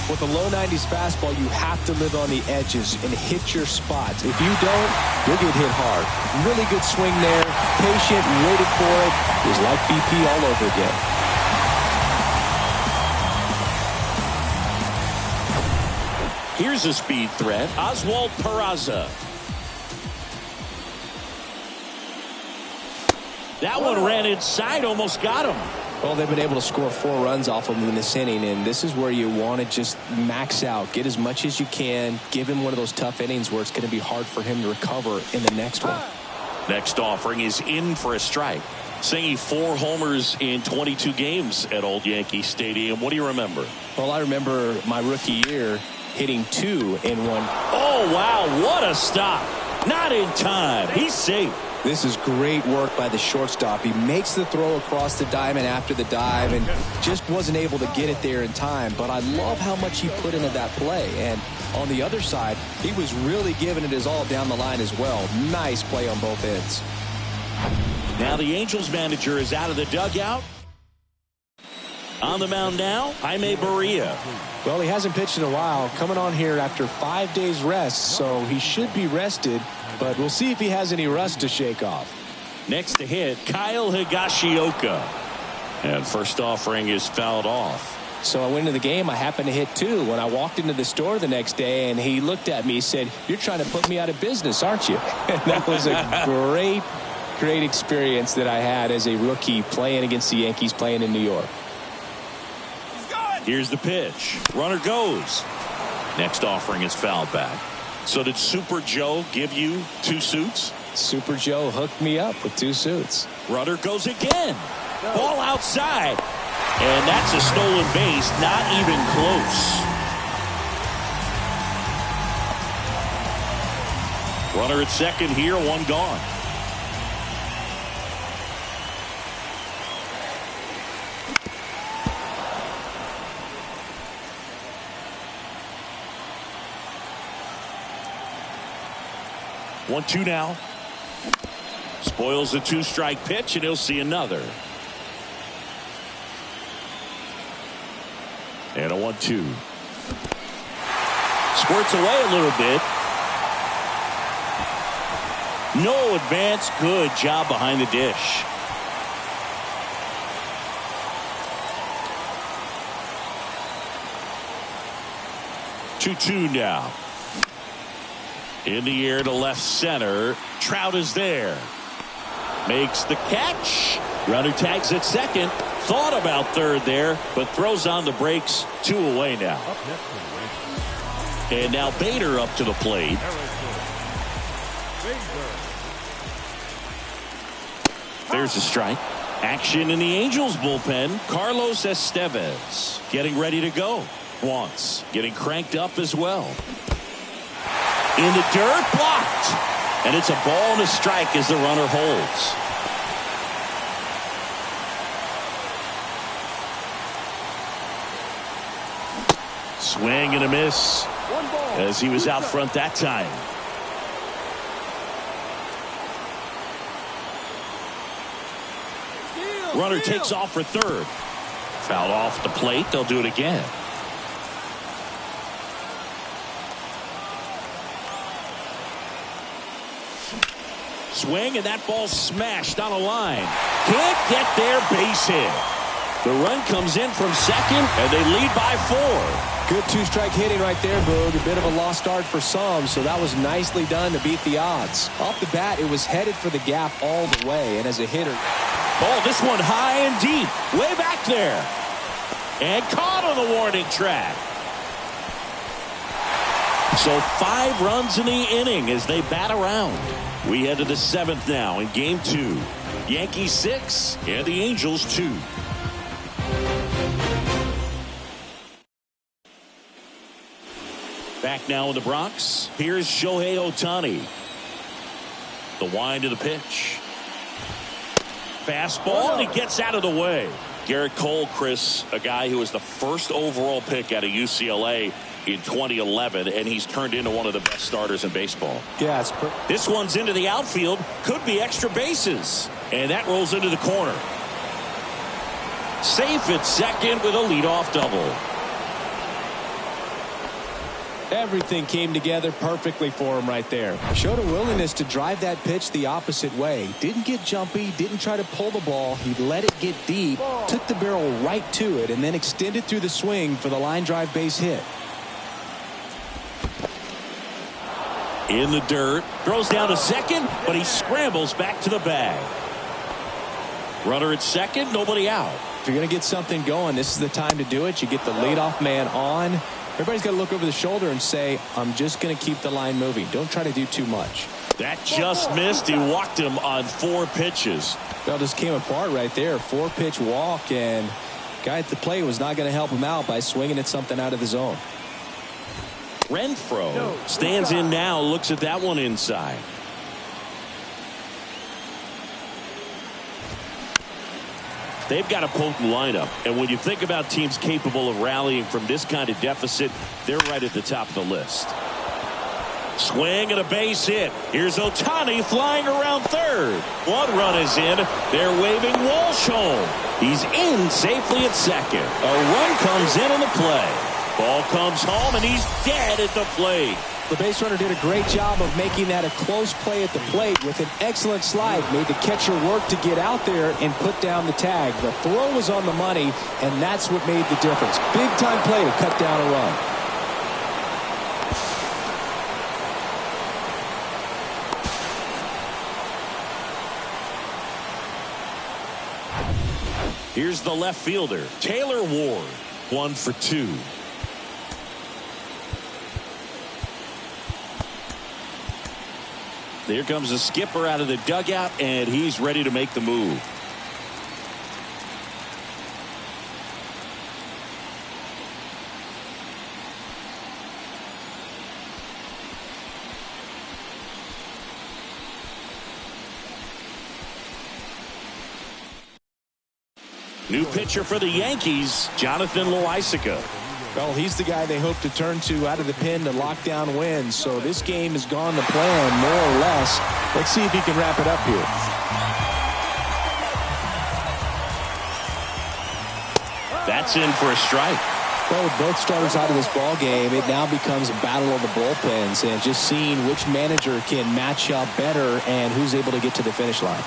With a low 90s fastball, you have to live on the edges and hit your spots. If you don't, you'll get hit hard. Really good swing there. Patient, waited for it. It was like BP all over again. Here's a speed threat. Oswald Peraza. That one ran inside, almost got him. Well, they've been able to score 4 runs off of him in this inning, and this is where you want to just max out, get as much as you can, give him one of those tough innings where it's going to be hard for him to recover in the next one. Next offering is in for a strike. Singing 4 homers in 22 games at Old Yankee Stadium. What do you remember? Well, I remember my rookie year hitting 2 in one. Oh, wow, what a stop. Not in time. He's safe. This is great work by the shortstop. He makes the throw across the diamond after the dive and just wasn't able to get it there in time. But I love how much he put into that play. And on the other side, he was really giving it his all down the line as well. Nice play on both ends. Now the Angels manager is out of the dugout. On the mound now, Jaime Barria. Well, he hasn't pitched in a while. Coming on here after 5 days rest, so he should be rested. But we'll see if he has any rust to shake off. Next to hit, Kyle Higashioka. And first offering is fouled off. So I went into the game. I happened to hit 2. When I walked into the store the next day, and he looked at me, he said, "You're trying to put me out of business, aren't you?" And that was a great experience that I had as a rookie playing against the Yankees, playing in New York. Here's the pitch. Runner goes. Next offering is fouled back. So did Super Joe give you 2 suits? Super Joe hooked me up with 2 suits. Runner goes again. Ball outside. And that's a stolen base. Not even close. Runner at second here. 1 gone. One, 2 now. Spoils the 2-strike pitch, and he'll see another. And a 1-2. Squirts away a little bit. No advance. Good job behind the dish. Two now. In the air to left center. Trout is there. Makes the catch. Runner tags at second. Thought about third there, but throws on the brakes. 2 away now. And now Bader up to the plate. There's a strike. Action in the Angels bullpen. Carlos Estevez getting ready to go. Once getting cranked up as well. In the dirt, blocked. And it's a ball and a strike as the runner holds. Swing and a miss as he was out front that time. Runner takes off for third. Fouled off the plate. They'll do it again. Swing, and that ball smashed on a line. Can't get there, base hit. The run comes in from second, and they lead by 4. Good two-strike hitting right there, Boog. A bit of a lost start for some, so that was nicely done to beat the odds. Off the bat, it was headed for the gap all the way, and as a hitter... Oh, this one high and deep, way back there. And caught on the warning track. So 5 runs in the inning as they bat around. We head to the 7th now in Game 2. Yankees 6 and the Angels 2. Back now in the Bronx. Here's Shohei Ohtani. The wind of the pitch. Fastball, and he gets out of the way. Garrett Cole, Chris, a guy who was the first overall pick out of UCLA in 2011, and he's turned into one of the best starters in baseball. Yeah, this one's into the outfield. Could be extra bases. And that rolls into the corner. Safe at second with a leadoff double. Everything came together perfectly for him right there. Showed a willingness to drive that pitch the opposite way. Didn't get jumpy, didn't try to pull the ball. He let it get deep, took the barrel right to it, and then extended through the swing for the line drive base hit. In the dirt, throws down to second, but he scrambles back to the bag. Runner at second, nobody out. If you're going to get something going, this is the time to do it. You get the leadoff man on. Everybody's got to look over the shoulder and say, I'm just going to keep the line moving. Don't try to do too much. That just missed. He walked him on 4 pitches. Well, just came apart right there. 4-pitch walk, and guy at the plate was not going to help him out by swinging at something out of the zone. Renfroe stands in now, looks at that one inside. They've got a potent lineup, and when you think about teams capable of rallying from this kind of deficit, they're right at the top of the list. Swing and a base hit. Here's Ohtani flying around third. 1 run is in. They're waving Walsh home. He's in safely at second. A run comes in on the play. Ball comes home, and he's dead at the plate. The base runner did a great job of making that a close play at the plate with an excellent slide. Made the catcher work to get out there and put down the tag. The throw was on the money, and that's what made the difference. Big time play to cut down a run. Here's the left fielder, Taylor Ward. 1 for 2. Here comes the skipper out of the dugout, and he's ready to make the move. New pitcher for the Yankees, Jonathan Loaisiga. Well, he's the guy they hope to turn to out of the pen to lock down wins. So this game has gone to plan, more or less. Let's see if he can wrap it up here. That's in for a strike. Well, with both starters out of this ball game, it now becomes a battle of the bullpens and just seeing which manager can match up better and who's able to get to the finish line.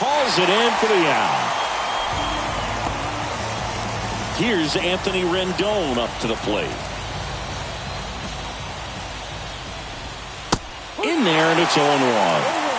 Hauls it in for the out. Here's Anthony Rendon up to the plate. In there, and it's 0-1.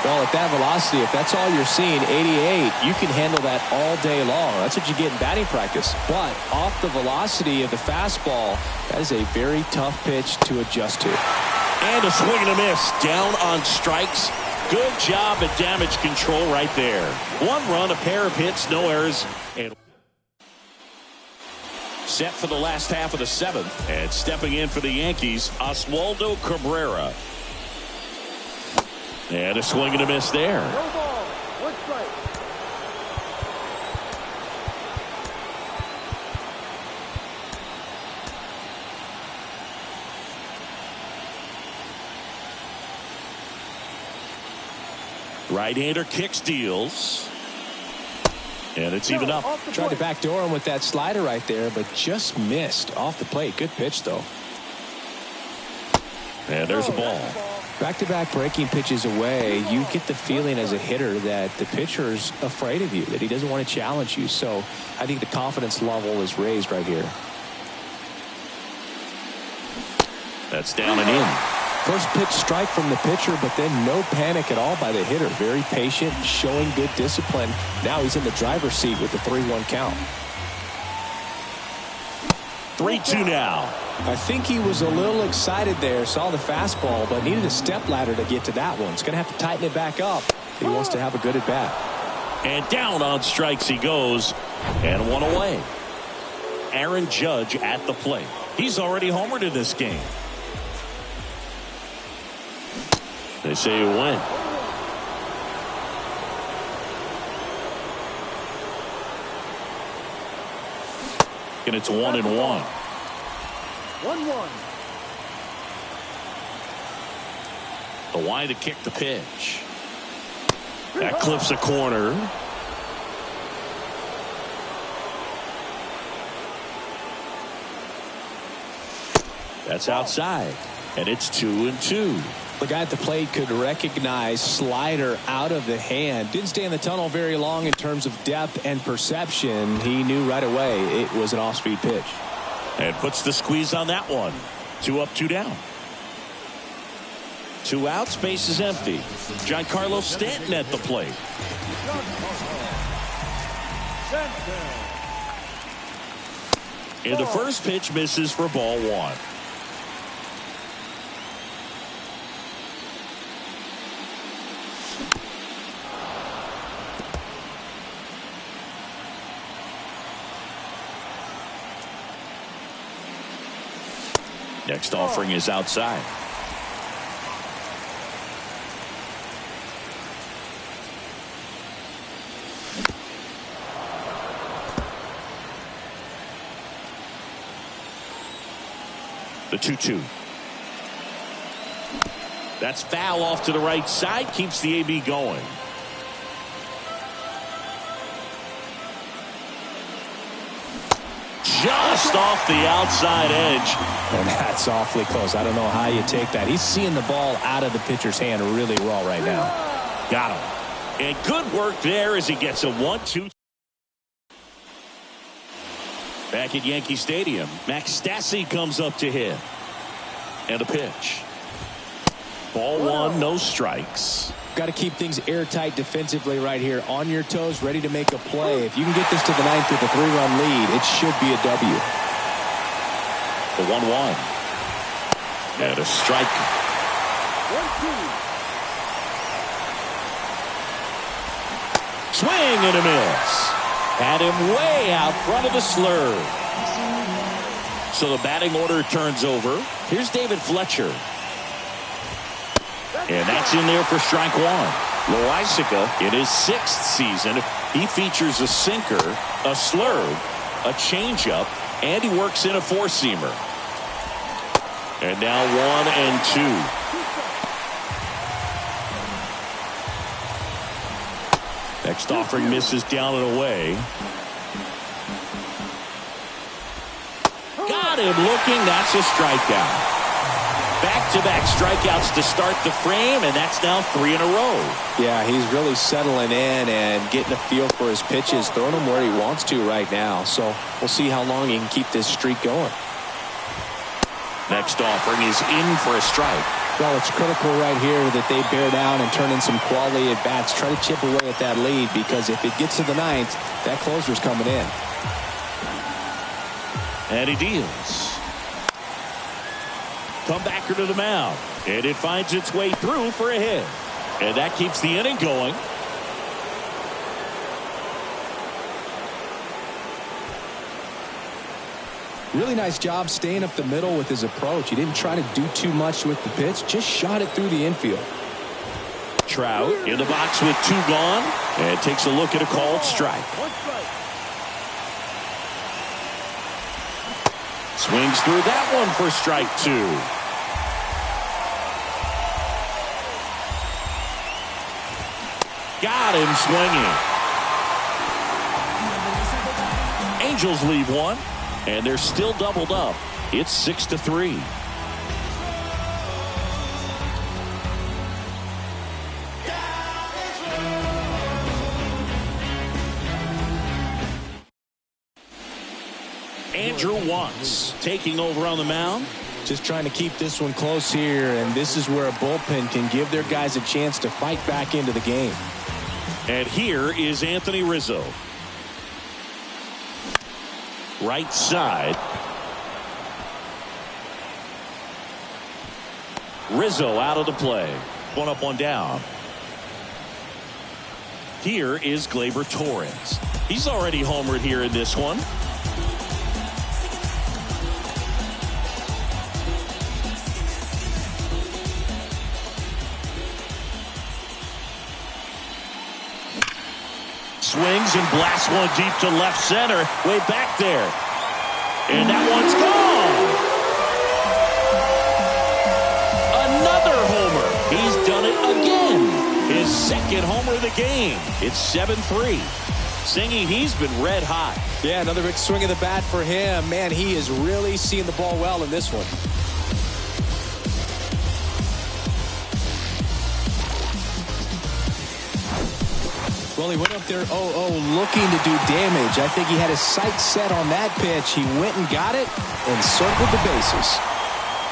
Well, at that velocity, if that's all you're seeing, 88, you can handle that all day long. That's what you get in batting practice. But off the velocity of the fastball, that is a very tough pitch to adjust to. And a swing and a miss. Down on strikes. Good job at damage control right there. 1 run, a pair of hits, no errors. And set for the last half of the 7th. And stepping in for the Yankees, Oswaldo Cabrera. And a swing and a miss there. No ball. 1 strike. Right-hander kicks, deals. And it's even up. Tried to backdoor him with that slider right there, but just missed off the plate. Good pitch, though. And there's a ball. Back-to-back breaking pitches away, you get the feeling as a hitter that the pitcher's afraid of you, that he doesn't want to challenge you. So I think the confidence level is raised right here. That's down and in. First pitch strike from the pitcher, but then no panic at all by the hitter. Very patient, showing good discipline. Now he's in the driver's seat with the 3-1 count. 3-2 now. I think he was a little excited there, saw the fastball, but needed a step ladder to get to that one. He's going to have to tighten it back up if he wants to have a good at bat. And down on strikes he goes, and one away. Aaron Judge at the plate. He's already homered in this game. They say you win. And it's 1-1. 1-1. The wide to kick the pitch. That clips a corner. That's outside. And it's 2-2. The guy at the plate could recognize slider out of the hand. Didn't stay in the tunnel very long in terms of depth and perception. He knew right away it was an off-speed pitch. And puts the squeeze on that one. 2 up, 2 down. 2 outs, base is empty. Giancarlo Stanton at the plate. And the first pitch misses for ball 1. Next offering is outside. The 2-2. That's foul off to the right side. Keeps the AB going. Just off the outside edge. And that's awfully close. I don't know how you take that. He's seeing the ball out of the pitcher's hand really well right now. Got him. And good work there as he gets a 1-2. Back at Yankee Stadium, Max Stassi comes up to hit. And a pitch. Ball 1, no strikes. Got to keep things airtight defensively right here. On your toes, ready to make a play. If you can get this to the 9th with a 3-run lead, it should be a W. The 1-1. And a strike. 1-2. Swing and a miss. Had him way out front of the slurve. So the batting order turns over. Here's David Fletcher. And that's in there for strike 1. Loisaca, in his 6th season, he features a sinker, a slurve, a changeup, and he works in a 4-seamer. And now 1-2. Next offering misses down and away. Got him looking. That's a strikeout. Back-to-back strikeouts to start the frame, and that's now 3 in a row. Yeah, he's really settling in and getting a feel for his pitches, throwing them where he wants to right now. So we'll see how long he can keep this streak going. Next offering is in for a strike. Well, it's critical right here that they bear down and turn in some quality at bats. Try to chip away at that lead, because if it gets to the 9th, that closer's coming in. And he deals. Comebacker to the mound. And it finds its way through for a hit. And that keeps the inning going. Really nice job staying up the middle with his approach. He didn't try to do too much with the pitch, just shot it through the infield. Trout in the box with 2 gone, and takes a look at a called strike. 1 strike. Swings through that one for strike 2. Got him swinging. Angels leave 1. And they're still doubled up. It's 6-3. Andrew Watts taking over on the mound. Just trying to keep this one close here, and this is where a bullpen can give their guys a chance to fight back into the game. And here is Anthony Rizzo. Right side. Rizzo out of the play. One up, one down. Here is Gleyber Torres. He's already homered here in this one. Swings and blasts one deep to left center. Way back there. And that one's gone. Another homer. He's done it again. His second homer of the game. It's 7-3. Singy, he's been red hot. Yeah, another big swing of the bat for him. Man, he is really seeing the ball well in this one. Well, he went up there 0-0 looking to do damage. I think he had his sights set on that pitch. He went and got it and circled the bases.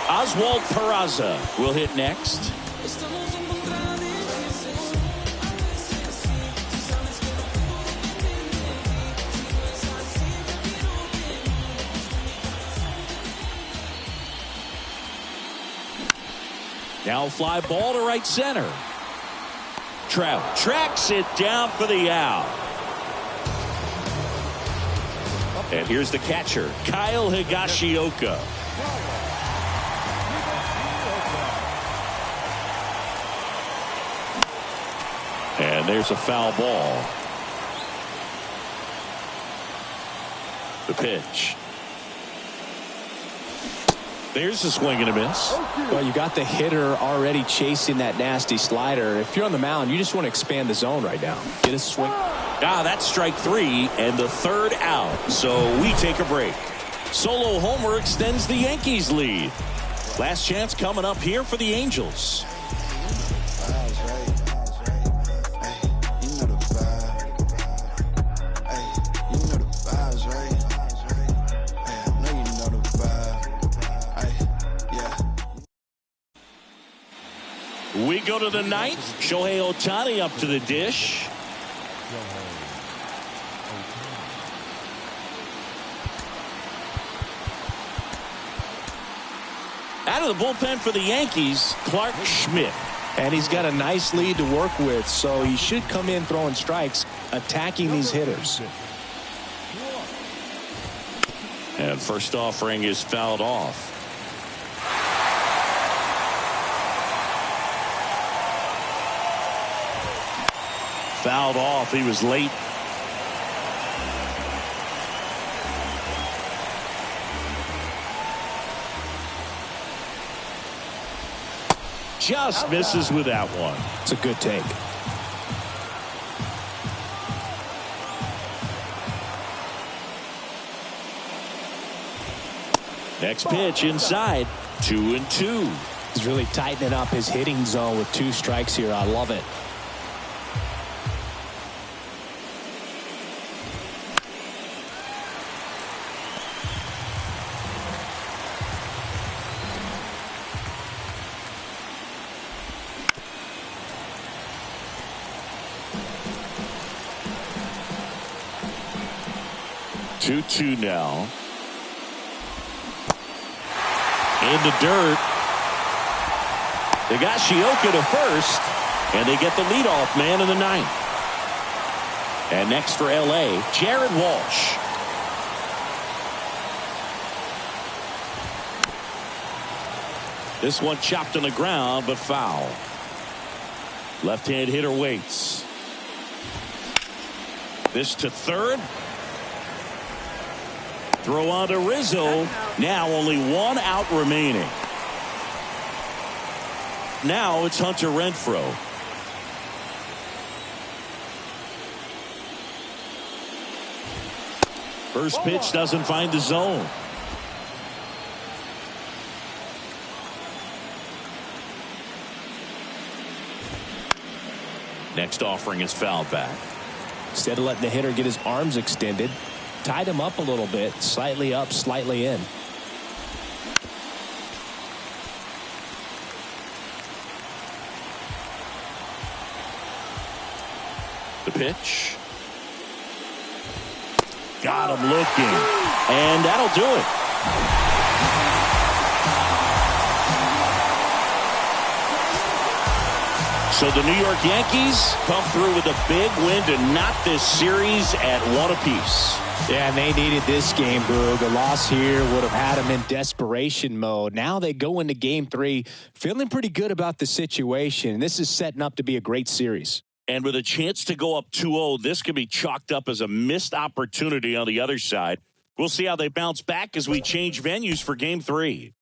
Oswald Peraza will hit next. Now fly ball to right center. Trout tracks it down for the out. And here's the catcher, Kyle Higashioka. And there's a foul ball. The pitch. There's a swing and a miss. Well, you got the hitter already chasing that nasty slider. If you're on the mound, you just want to expand the zone right now. Get a swing. That's strike three and the third out. So we take a break. Solo homer extends the Yankees lead. Last chance coming up here for the Angels. We go to the ninth. Shohei Ohtani up to the dish. Out of the bullpen for the Yankees, Clark Schmidt. And he's got a nice lead to work with, so he should come in throwing strikes, attacking these hitters. And first offering is fouled off. Fouled off. He was late. Just misses with that one. It's a good take. Next pitch inside. 2-2. He's really tightening up his hitting zone with 2 strikes here. I love it. Two now. In the dirt. They got Higashioka to first, and they get the leadoff man in the ninth. And next for LA, Jared Walsh. This one chopped on the ground, but foul. Left-hand hitter waits. This to third. Throw on to Rizzo. Now only 1 out remaining. Now it's Hunter Renfroe. First pitch doesn't find the zone. Next offering is fouled back. Instead of letting the hitter get his arms extended, tied him up a little bit, slightly up, slightly in. The pitch. Got him looking. And that'll do it. So the New York Yankees come through with a big win to knot this series at 1 apiece. Yeah, and they needed this game, Boog. A loss here would have had them in desperation mode. Now they go into Game 3 feeling pretty good about the situation. This is setting up to be a great series. And with a chance to go up 2-0, this could be chalked up as a missed opportunity on the other side. We'll see how they bounce back as we change venues for Game 3.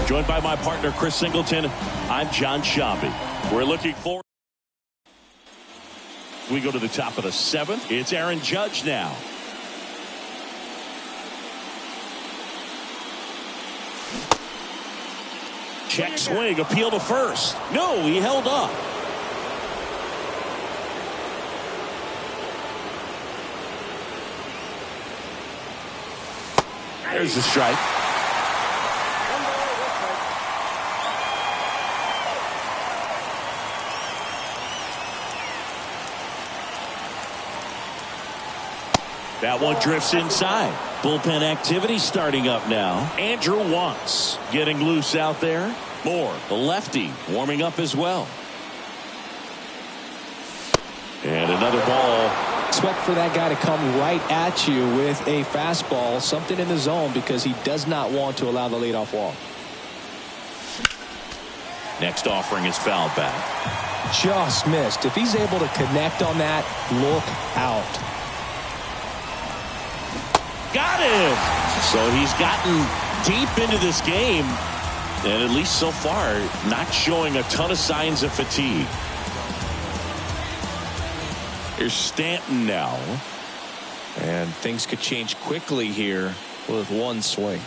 Joined by my partner, Chris Singleton, I'm John Shambi. We're looking forward. We go to the top of the 7th. It's Aaron Judge now. Check swing, appeal to first. No, he held up. There's the strike. That one drifts inside. Bullpen activity starting up now. Andrew Wantz getting loose out there. Moore, the lefty, warming up as well. And another ball. Expect for that guy to come right at you with a fastball, something in the zone, because he does not want to allow the leadoff walk. Next offering is fouled back. Just missed. If he's able to connect on that, look out. Got him. So he's gotten deep into this game, and at least so far not showing a ton of signs of fatigue. Here's Stanton now, and things could change quickly here with one swing.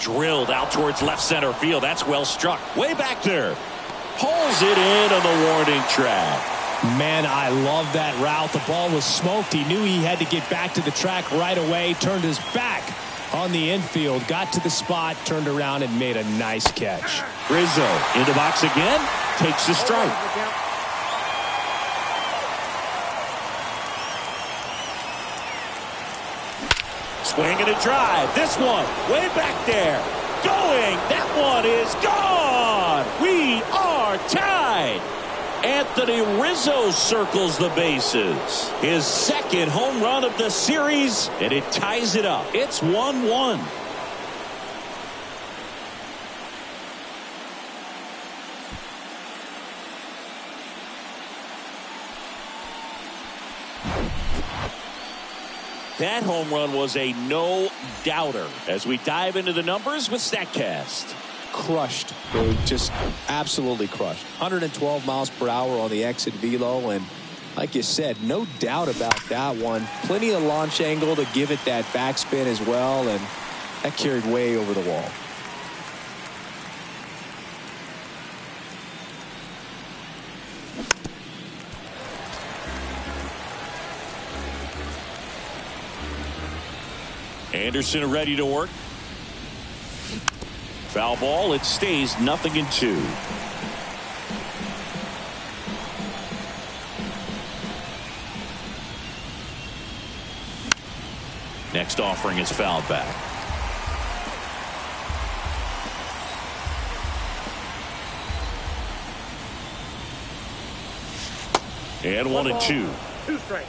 Drilled out towards left center field. That's well struck. Way back there. Pulls it in on the warning track. Man, I love that route. The ball was smoked. He knew he had to get back to the track right away. Turned his back on the infield. Got to the spot. Turned around and made a nice catch. Rizzo in the box again. Takes the strike. Swing and a drive. This one way back there. Going. That one is gone. We are tied. Anthony Rizzo circles the bases. His second home run of the series, and it ties it up. It's 1-1. That home run was a no-doubter. As we dive into the numbers with StatCast. Crushed, dude. Just absolutely crushed. 112 miles per hour on the exit velo, and like you said, no doubt about that one. Plenty of launch angle to give it that backspin as well, and that carried way over the wall. Anderson ready to work. Foul ball. It stays 0-2. Next offering is fouled back. And 1-2. 2 strikes.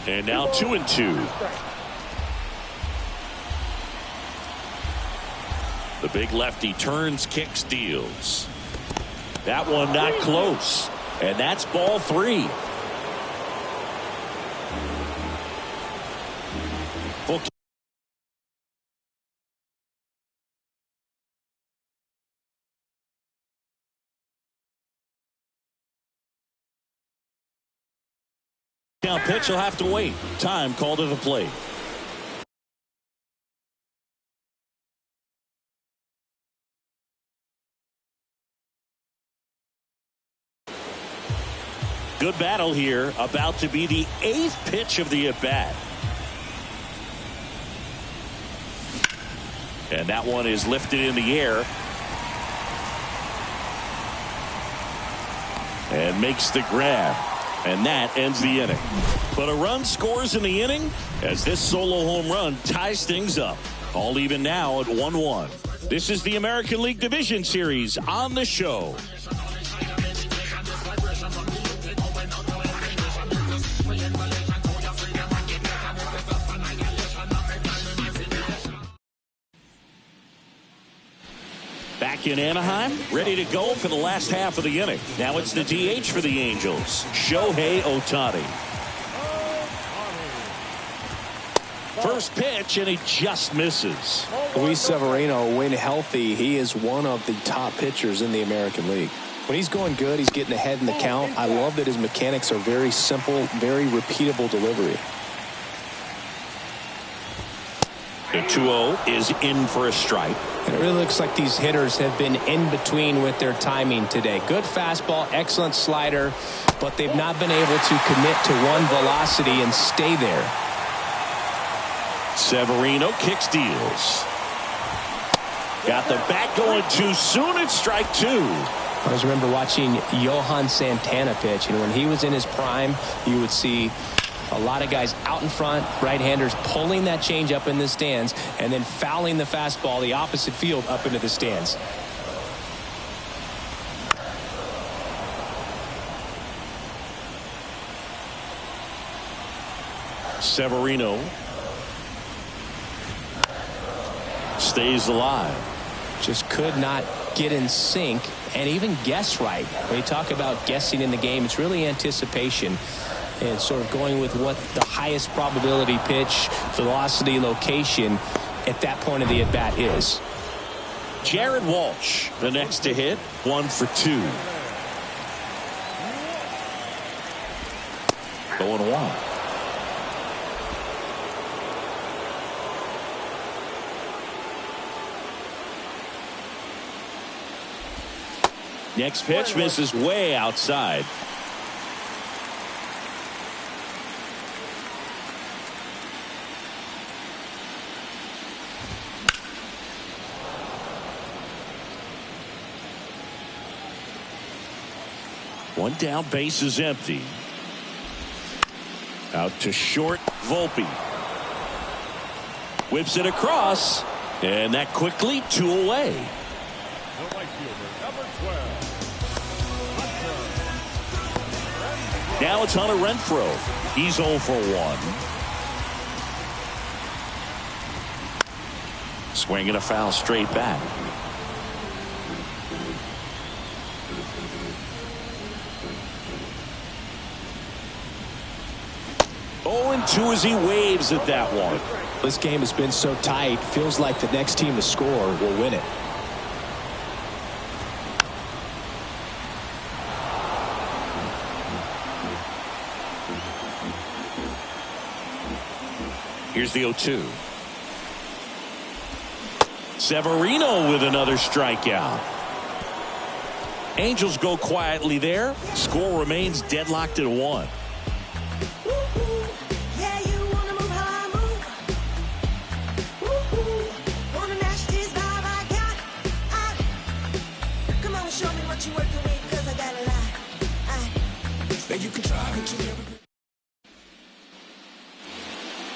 And now 2-2. The big lefty turns, kicks, deals. That one not close. And that's ball 3. Full count pitch. He'll have to wait. Time called to the plate. Good battle here. About to be the 8th pitch of the at-bat. And that one is lifted in the air. And makes the grab. And that ends the inning. But a run scores in the inning as this solo home run ties things up. All even now at 1-1. This is the American League Division Series on the show. Back in Anaheim, ready to go for the last half of the inning. Now it's the DH for the Angels, Shohei Ohtani. First pitch, and he just misses. Luis Severino, when healthy, he is one of the top pitchers in the American League. When he's going good, he's getting ahead in the count. I love that his mechanics are very simple, very repeatable delivery. The 2-0 is in for a strike. And it really looks like these hitters have been in between with their timing today. Good fastball, excellent slider, but they've not been able to commit to one velocity and stay there. Severino kicks, deals. Got the bat going too soon. It's strike 2. I always remember watching Johan Santana pitch, and when he was in his prime, you would see a lot of guys out in front, right-handers pulling that change up in the stands and then fouling the fastball the opposite field up into the stands. Severino stays alive. Just could not get in sync and even guess right. When you talk about guessing in the game, it's really anticipation and sort of going with what the highest probability pitch, velocity, location at that point of the at-bat is. Jared Walsh, the next to hit, 1 for 2. 0-1. Next pitch misses way outside. One down, base is empty. Out to short, Volpe. Whips it across, and that quickly 2 away. The right fielder, number 12. Now it's Hunter Renfroe. He's 0 for 1. Swinging a foul straight back. And 2 as he waves at that one. This game has been so tight, feels like the next team to score will win it. Here's the 0-2. Severino with another strikeout. Angels go quietly there. Score remains deadlocked at 1.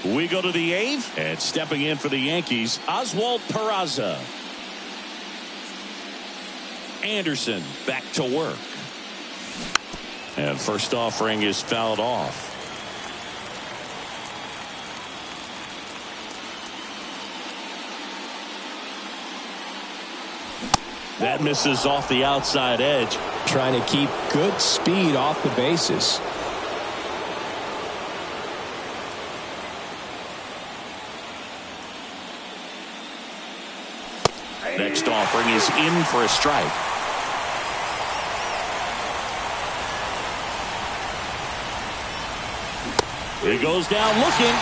We go to the 8th, and stepping in for the Yankees, Oswald Peraza. Anderson back to work. And first offering is fouled off. That misses off the outside edge. Trying to keep good speed off the bases. Next offering is in for a strike. He goes down looking.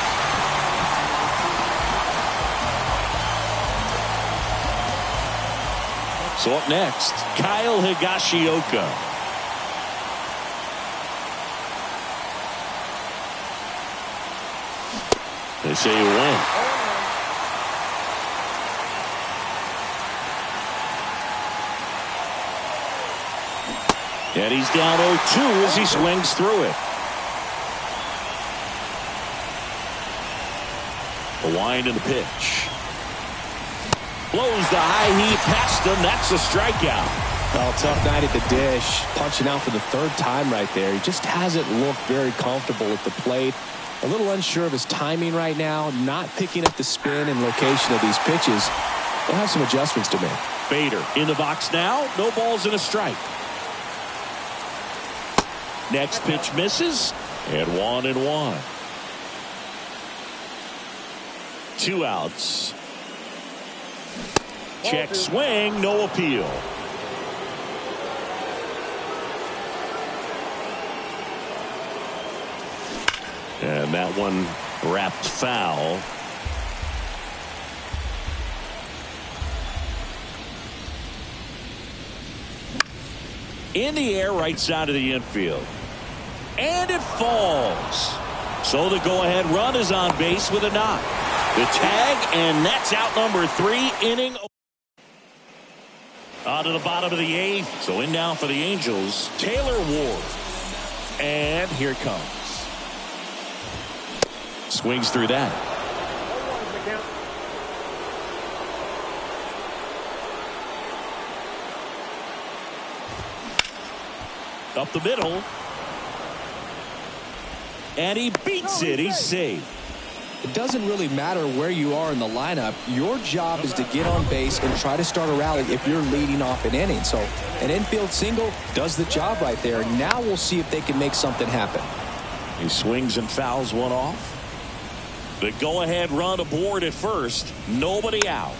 So up next, Kyle Higashioka. They say you win. And he's down 0-2 as he swings through it. The wind and the pitch. Blows the high heat past him. That's a strikeout. Well, tough night at the dish. Punching out for the 3rd time right there. He just hasn't looked very comfortable at the plate. A little unsure of his timing right now. Not picking up the spin and location of these pitches. They'll have some adjustments to make. Bader in the box now. No balls and a strike. Next pitch misses. And 1-1. 2 outs. Check swing, no appeal. And that one wrapped foul. In the air, right side of the infield. And it falls. So the go-ahead run is on base with a knock. The tag, and that's out number 3, inning. On to the bottom of the 8th. So in now for the Angels, Taylor Ward. And here it comes. Swings through that. Up the middle. And he beats it. He's safe. It doesn't really matter where you are in the lineup. Your job is to get on base and try to start a rally if you're leading off an inning. So an infield single does the job right there. Now we'll see if they can make something happen. He swings and fouls one off. The go-ahead run aboard at first. Nobody out.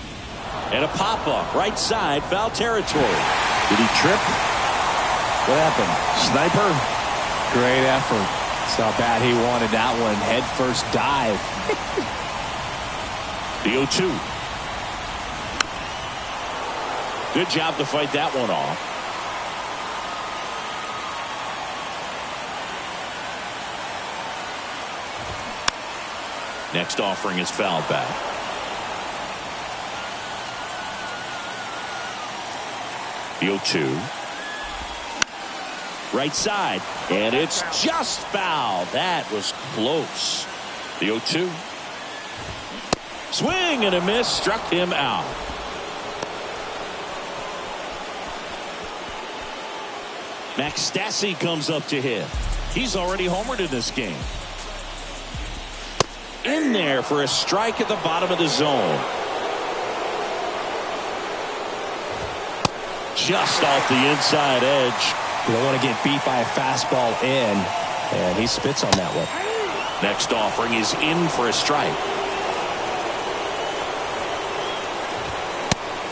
And a pop-up right side, foul territory. Did he trip? What happened? Sniper? Great effort. That's how bad he wanted that one. Head first dive. The 0-2. Good job to fight that one off. Next offering is fouled back. The 0-2. Right side, and it's just foul. That was close. The 0-2. Swing and a miss, struck him out. Max Stassi comes up to hit. He's already homered in this game. In there for a strike at the bottom of the zone. Just off the inside edge. You don't want to get beat by a fastball in, and he spits on that one. Next offering is in for a strike.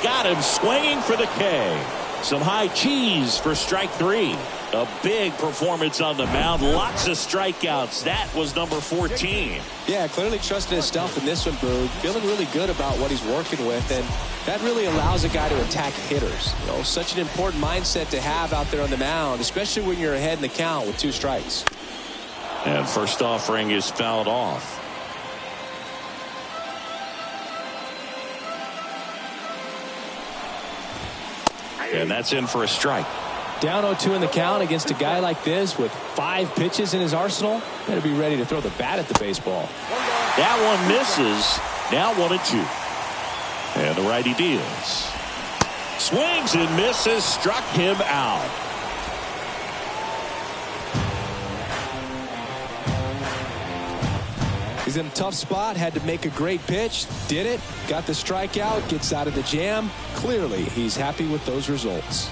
Got him swinging for the K. Some high cheese for strike 3. A big performance on the mound. Lots of strikeouts. That was number 14. Yeah, clearly trusted his stuff in this one, Boog. Feeling really good about what he's working with, and that really allows a guy to attack hitters. You know, such an important mindset to have out there on the mound, especially when you're ahead in the count with 2 strikes. And first offering is fouled off. And that's in for a strike. Down 0-2 in the count against a guy like this with 5 pitches in his arsenal. Better be ready to throw the bat at the baseball. That one misses. Now 1-2. And the righty deals. Swings and misses. Struck him out. He's in a tough spot. Had to make a great pitch. Did it. Got the strikeout. Gets out of the jam. Clearly, he's happy with those results.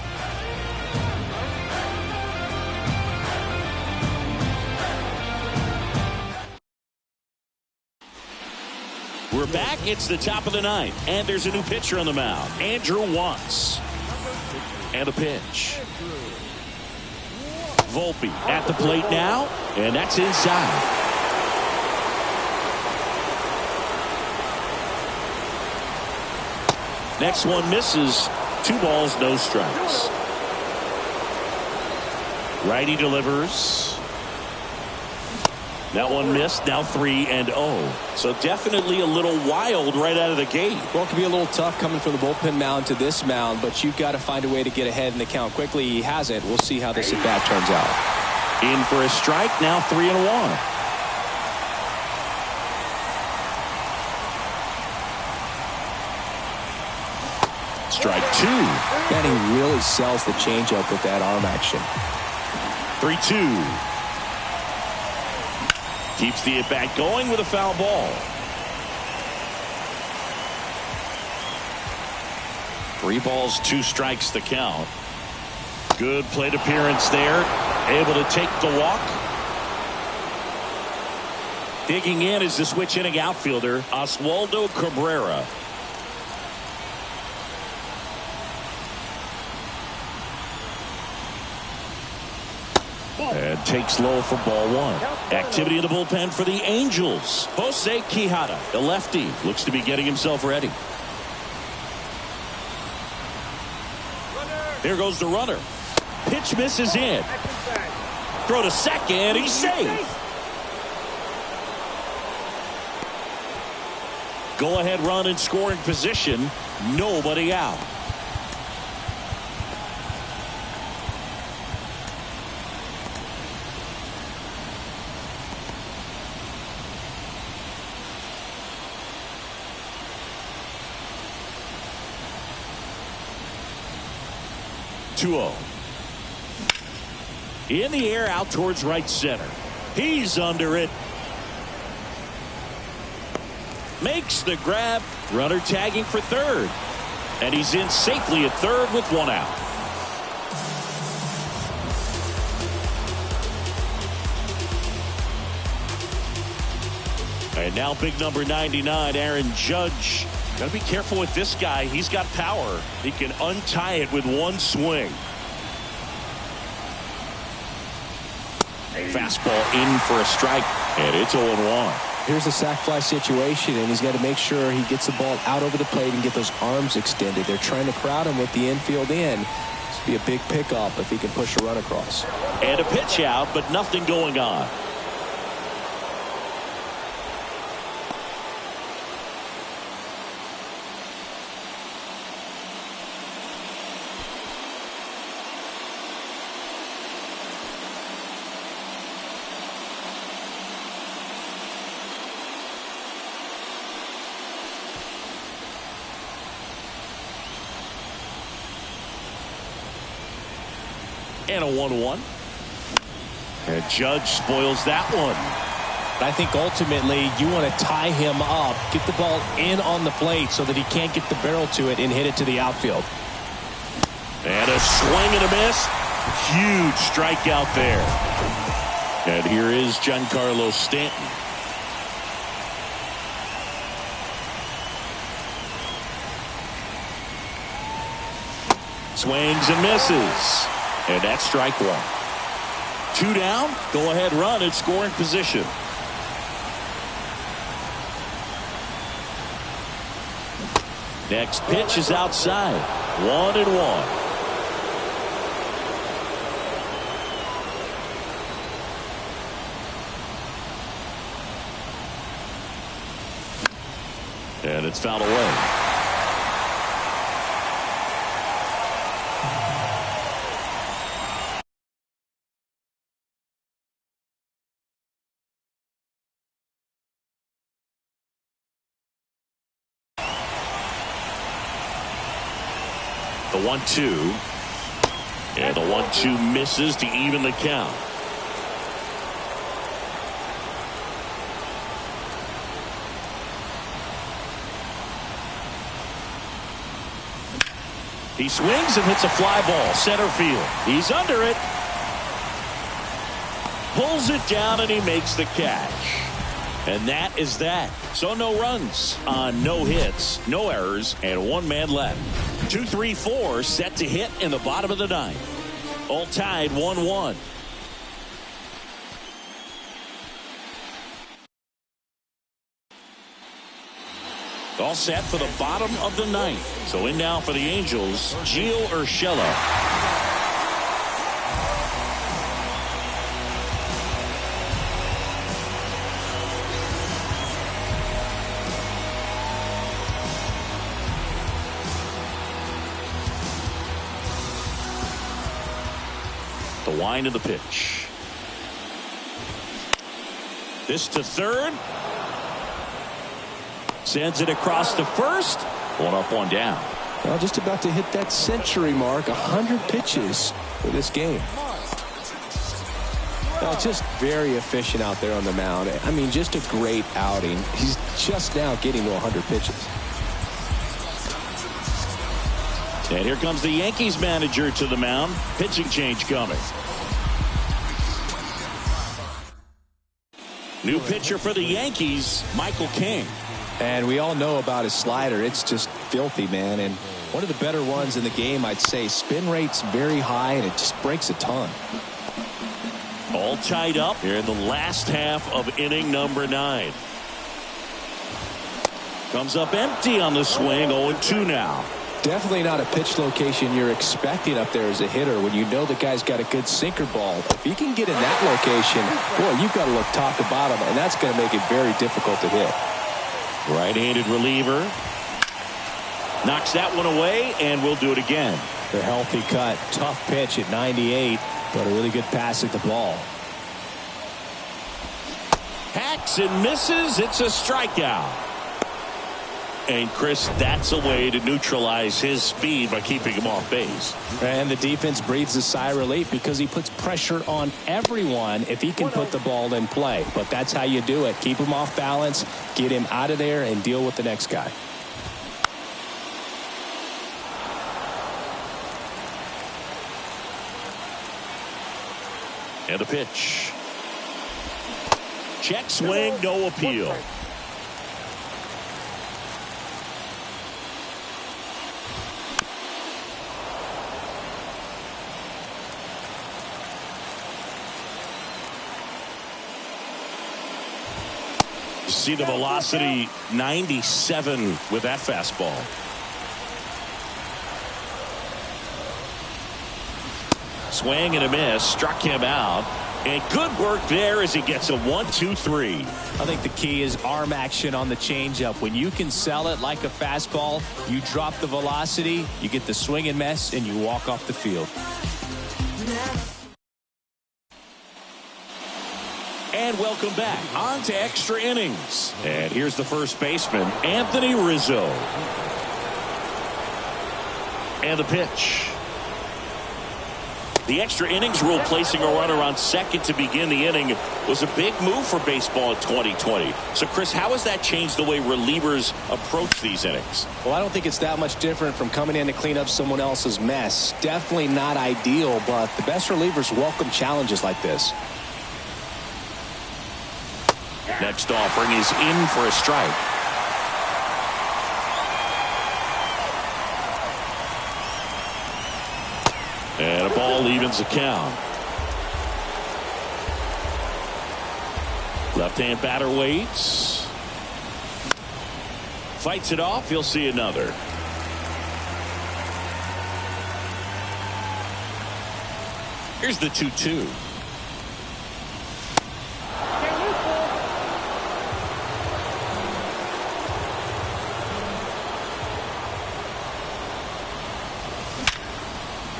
We're back. It's the top of the 9th. And there's a new pitcher on the mound. Andrew Wantz. And a pitch. Volpe at the plate now. And that's inside. Next one misses. 2 balls, no strikes. Righty delivers. That one missed. Now 3-0. So definitely a little wild right out of the gate. Well, it can be a little tough coming from the bullpen mound to this mound, but you've got to find a way to get ahead in the count quickly. He hasn't. We'll see how this at-bat turns out. In for a strike. Now 3-1. Strike 2. Benny really sells the changeup with that arm action. 3-2. Keeps the at-bat going with a foul ball. 3 balls, 2 strikes the count. Good plate appearance there. Able to take the walk. Digging in is the switch inning outfielder, Oswaldo Cabrera. And takes low for ball 1. Activity in the bullpen for the Angels. Jose Quijada, the lefty, looks to be getting himself ready. There goes the runner. Pitch misses in. Throw to second. He's safe. Go ahead run in scoring position. Nobody out. In the air out towards right center. He's under it. Makes the grab. Runner tagging for third. And he's in safely at third with 1 out. And now big number 99, Aaron Judge. Got to be careful with this guy. He's got power. He can untie it with 1 swing. Fastball in for a strike, and it's 0-1. Here's a sac fly situation, and he's got to make sure he gets the ball out over the plate and get those arms extended. They're trying to crowd him with the infield in. This would be a big pickup if he can push a run across. And a pitch out, but nothing going on. And a 1-1. And Judge spoils that one. I think ultimately you want to tie him up, get the ball in on the plate so that he can't get the barrel to it and hit it to the outfield. And a swing and a miss. Huge strikeout there. And here is Giancarlo Stanton. Swings and misses. And that's strike one. 2 down. Go ahead run at scoring position. Next pitch is outside. 1-1. And it's fouled away. The 1-2. And the 1-2 misses to even the count. He swings and hits a fly ball center field. He's under it. Pulls it down and he makes the catch. And that is that. So no runs on no hits, no errors, and 1 man left. 2-3-4 set to hit in the bottom of the 9th. All tied 1-1. All set for the bottom of the 9th. So in now for the Angels, Gio Urshela. The wind of the pitch. This to third. Sends it across to first. 1 up, 1 down. Well, just about to hit that century mark. 100 pitches for this game. Well, just very efficient out there on the mound. I mean, just a great outing. He's just now getting to 100 pitches. And here comes the Yankees manager to the mound. Pitching change coming. New pitcher for the Yankees, Michael King. And we all know about his slider. It's just filthy, man. And one of the better ones in the game, I'd say. Spin rate's very high, and it just breaks a ton. All tied up here in the last half of inning number 9. Comes up empty on the swing. 0-2 now. Definitely not a pitch location you're expecting up there as a hitter when you know the guy's got a good sinker ball. If he can get in that location, boy, you've got to look top to bottom, and that's going to make it very difficult to hit. Right-handed reliever. Knocks that one away, and we'll do it again. The healthy cut. Tough pitch at 98, but a really good pass at the ball. Hacks and misses. It's a strikeout. And, Chris, that's a way to neutralize his speed by keeping him off base. And the defense breathes a sigh of relief because he puts pressure on everyone if he can put the ball in play. But that's how you do it. Keep him off balance, get him out of there, and deal with the next guy. And the pitch. Check swing, no appeal. See the velocity 97 with that fastball. Swing and a miss, struck him out. And good work there as he gets a 1-2-3. I think the key is arm action on the changeup. When you can sell it like a fastball, you drop the velocity, you get the swing and miss, and you walk off the field. And welcome back on to extra innings. And here's the first baseman, Anthony Rizzo. And the pitch. The extra innings rule, placing a runner on second to begin the inning, was a big move for baseball in 2020. So, Chris, how has that changed the way relievers approach these innings? Well, I don't think it's that much different from coming in to clean up someone else's mess. Definitely not ideal, but the best relievers welcome challenges like this. Next offering is in for a strike. evens the count. Left-hand batter waits. Fights it off. He'll see another. Here's the 2-2.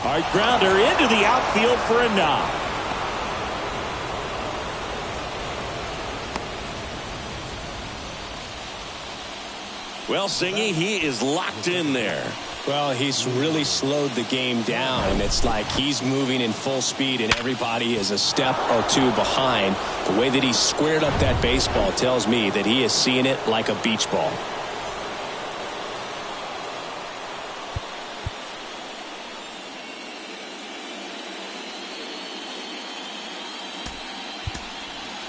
Hard grounder into the outfield for a knock. Well, Singy, he is locked in there. Well, he's really slowed the game down, and it's like he's moving in full speed, and everybody is a step or two behind. The way that he squared up that baseball tells me that he is seeing it like a beach ball.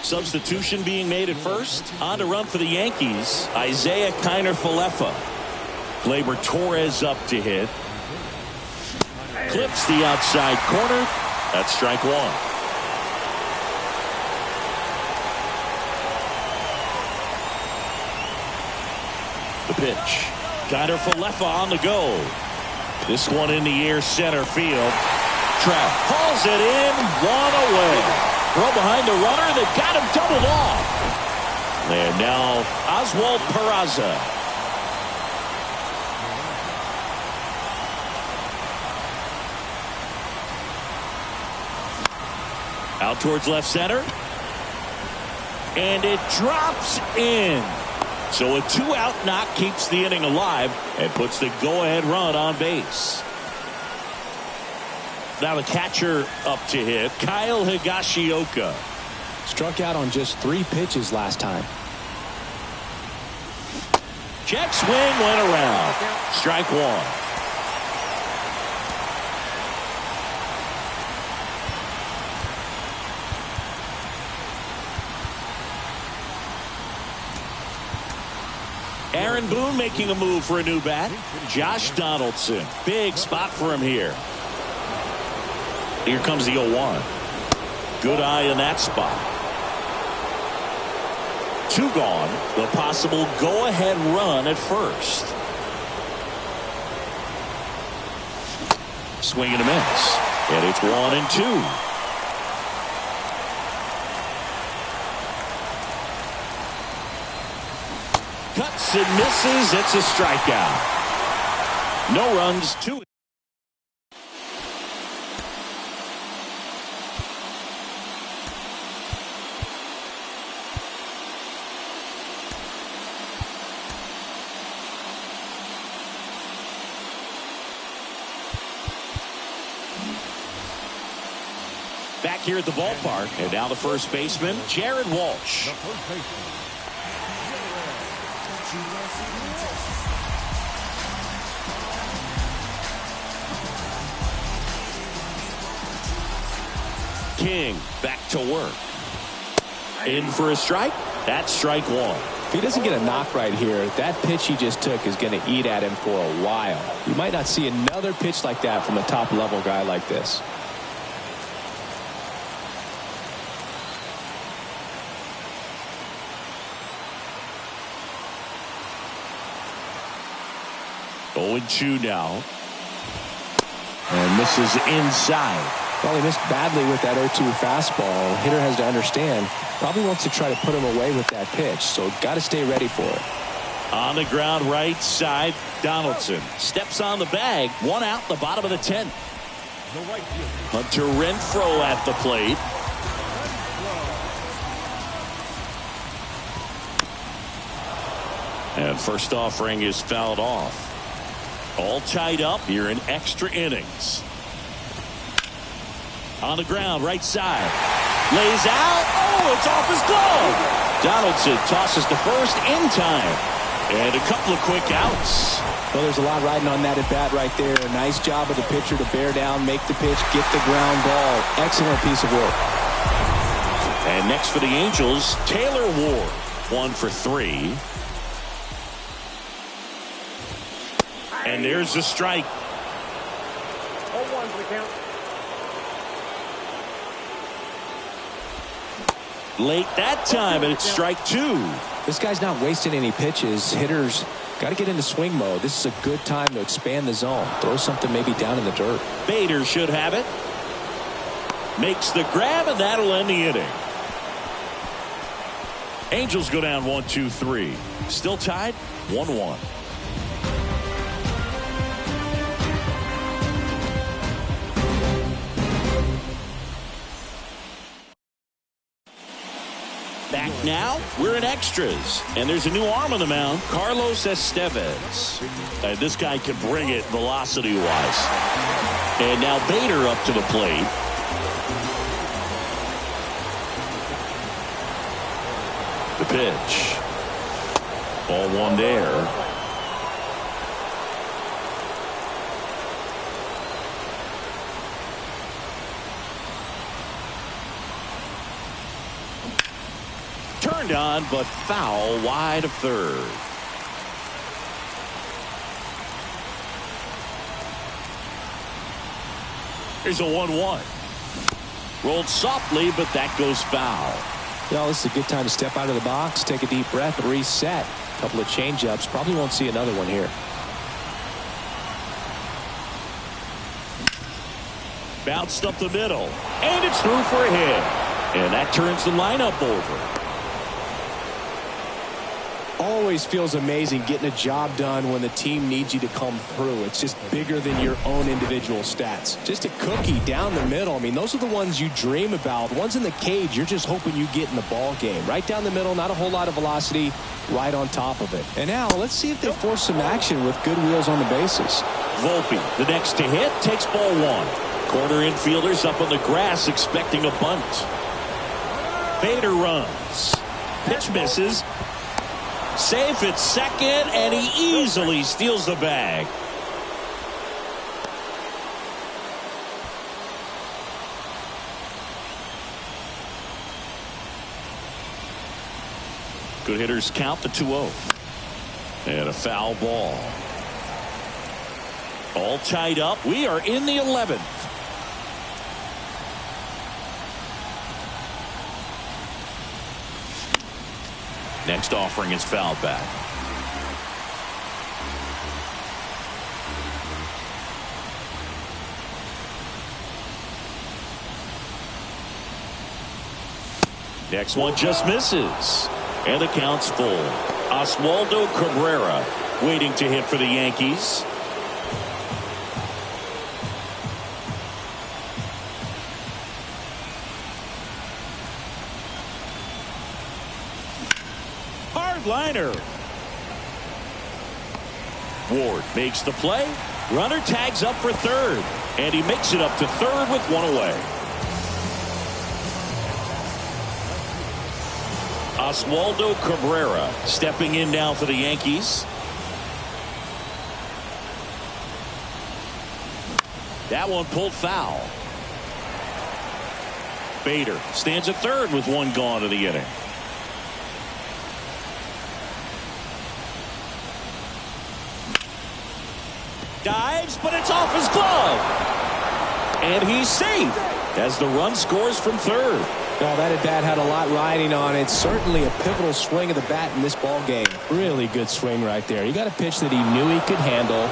Substitution being made at first. On to run for the Yankees, Isaiah Kiner-Falefa. Gleyber Torres up to hit. Clips the outside corner. That's strike one. The pitch. Kiner-Falefa on the go. This one in the air, center field. Trout hauls it in, one away. Throw behind the runner that got him doubled off. And now Oswald Peraza. Out towards left center. And it drops in. So a 2-out knock keeps the inning alive and puts the go-ahead run on base. Now the catcher up to hit, Kyle Higashioka. Struck out on just 3 pitches last time. Check swing went around. Strike one. Aaron Boone making a move for a new bat. Josh Donaldson. Big spot for him here. Here comes the 0-1. Good eye in that spot. 2 gone. The possible go-ahead run at first. Swing and a miss. And it's 1-2. Cuts and misses. It's a strikeout. No runs, 2. Back here at the ballpark, and now the first baseman, Jared Walsh. The first baseman. King back to work. In for a strike. That's strike one. If he doesn't get a knock right here, that pitch he just took is going to eat at him for a while. You might not see another pitch like that from a top-level guy like this. Oh, 2 now. And this is inside. Well, he missed badly with that 0-2 fastball. Hitter has to understand, probably wants to try to put him away with that pitch, so got to stay ready for it. On the ground right side, Donaldson steps on the bag. 1 out, the bottom of the 10th. The right fielder. Hunter Renfroe at the plate. And first offering is fouled off. All tied up here in extra innings. On the ground, right side. Lays out. Oh, it's off his glove. Donaldson tosses to first in time. And a couple of quick outs. Well, there's a lot riding on that at bat right there. Nice job of the pitcher to bear down, make the pitch, get the ground ball. Excellent piece of work. And next for the Angels, Taylor Ward. 1 for 3. And there's the strike. 0-1 for the count. Late that time, and it's strike two. This guy's not wasting any pitches. Hitters got to get into swing mode. This is a good time to expand the zone. Throw something maybe down in the dirt. Bader should have it. Makes the grab, and that'll end the inning. Angels go down 1-2-3. Still tied 1-1. Back now, we're in extras, and there's a new arm on the mound, Carlos Estevez. This guy can bring it velocity-wise. And now Bader up to the plate. The pitch. Ball one there. Turned on, but foul wide of third. Here's a 1-1. Rolled softly, but that goes foul. Well, this is a good time to step out of the box, take a deep breath, and reset. A couple of change-ups. Probably won't see another one here. Bounced up the middle, and it's through for a hit. And that turns the lineup over. Always feels amazing getting a job done when the team needs you to come through. It's just bigger than your own individual stats. Just a cookie down the middle. I mean, those are the ones you dream about. Ones in the cage, you're just hoping you get in the ball game. Right down the middle, not a whole lot of velocity, right on top of it. And now, let's see if they force some action with good wheels on the bases. Volpe, the next to hit, takes ball one. Corner infielders up on the grass expecting a bunt. Bader runs. Pitch misses. Safe at second, and he easily steals the bag. Good hitters count the 2-0. And a foul ball. All tied up. We are in the 11th. Next offering is fouled back. Next one just misses. And the count's full. Oswaldo Cabrera waiting to hit for the Yankees. Liner. Ward makes the play. Runner tags up for third, and he makes it up to third with one away. Oswaldo Cabrera stepping in now for the Yankees. That one pulled foul. Bader stands at third with one gone in the inning. Dives, but it's off his glove. And he's safe as the run scores from third. Well, that at bat had a lot riding on it. Certainly a pivotal swing of the bat in this ball game. Really good swing right there. He got a pitch that he knew he could handle,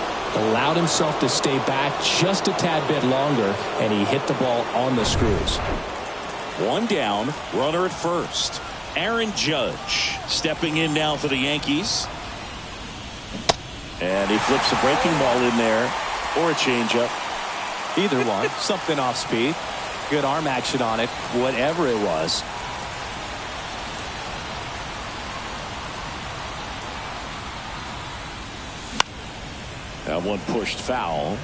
allowed himself to stay back just a tad bit longer, and he hit the ball on the screws. One down, runner at first. Aaron Judge stepping in now for the Yankees. And he flips a breaking ball in there, or a changeup. Either one. Something off speed. Good arm action on it, whatever it was. That one pushed foul.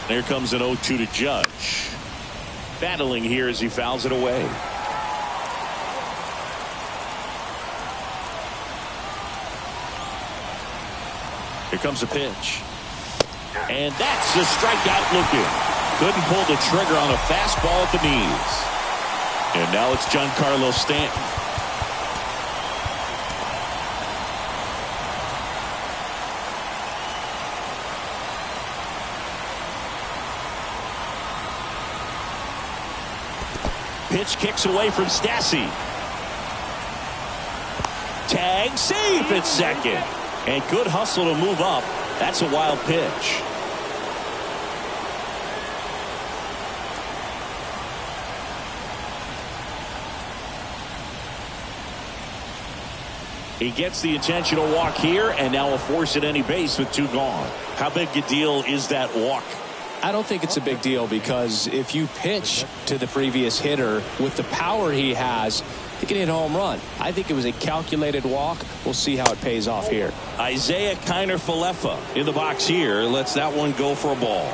There comes an 0-2 to Judge. Battling here as he fouls it away. Here comes a pitch. And that's a strikeout looking. Couldn't pull the trigger on a fastball at the knees. And now it's Giancarlo Stanton. Pitch kicks away from Stassi. Tag, safe at second. And good hustle to move up. That's a wild pitch. He gets the intentional walk here, and now will force at any base with 2 gone. How big a deal is that walk? I don't think it's a big deal, because if you pitch to the previous hitter with the power he has, he can hit a home run. I think it was a calculated walk. We'll see how it pays off here. Isaiah Kiner-Falefa in the box here. Lets that one go for a ball.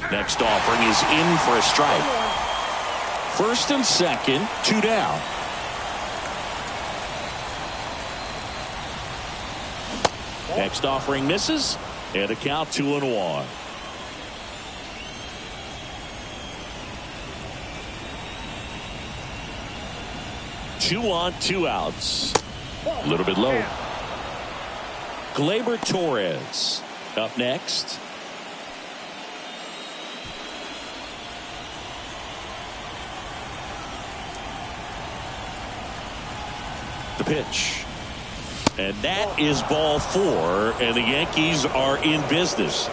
Next offering is in for a strike. First and second, 2 down. Next offering misses, and a count 2-1. Two on, 2 outs. A little bit low. Gleyber Torres up next. The pitch. And that is ball 4, and the Yankees are in business.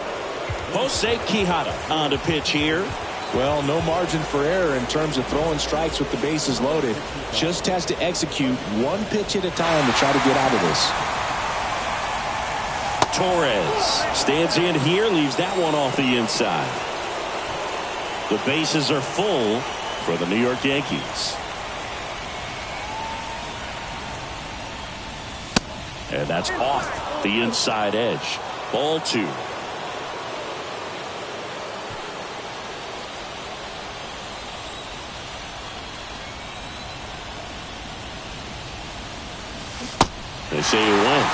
Jose Quijada on the pitch here. Well, no margin for error in terms of throwing strikes with the bases loaded. Just has to execute one pitch at a time to try to get out of this. Torres stands in here, leaves that one off the inside. The bases are full for the New York Yankees. And that's off the inside edge. Ball 2. They say you win.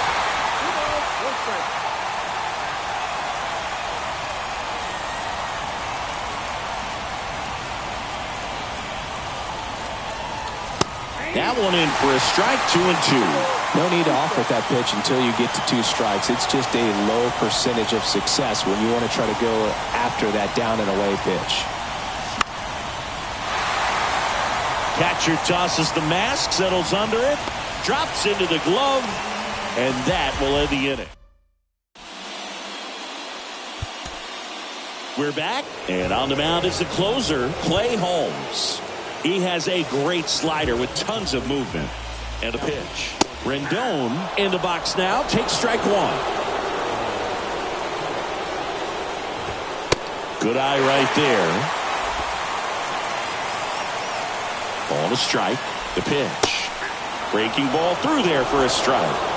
That one in for a strike, 2-2. No need to offer that pitch until you get to 2 strikes. It's just a low percentage of success when you want to try to go after that down and away pitch. Catcher tosses the mask, settles under it, drops into the glove, and that will end the inning. We're back, and on the mound is the closer, Clay Holmes. He has a great slider with tons of movement. And a pitch. Rendon in the box now, takes strike 1. Good eye right there. Ball to strike. The pitch. Breaking ball through there for a strike.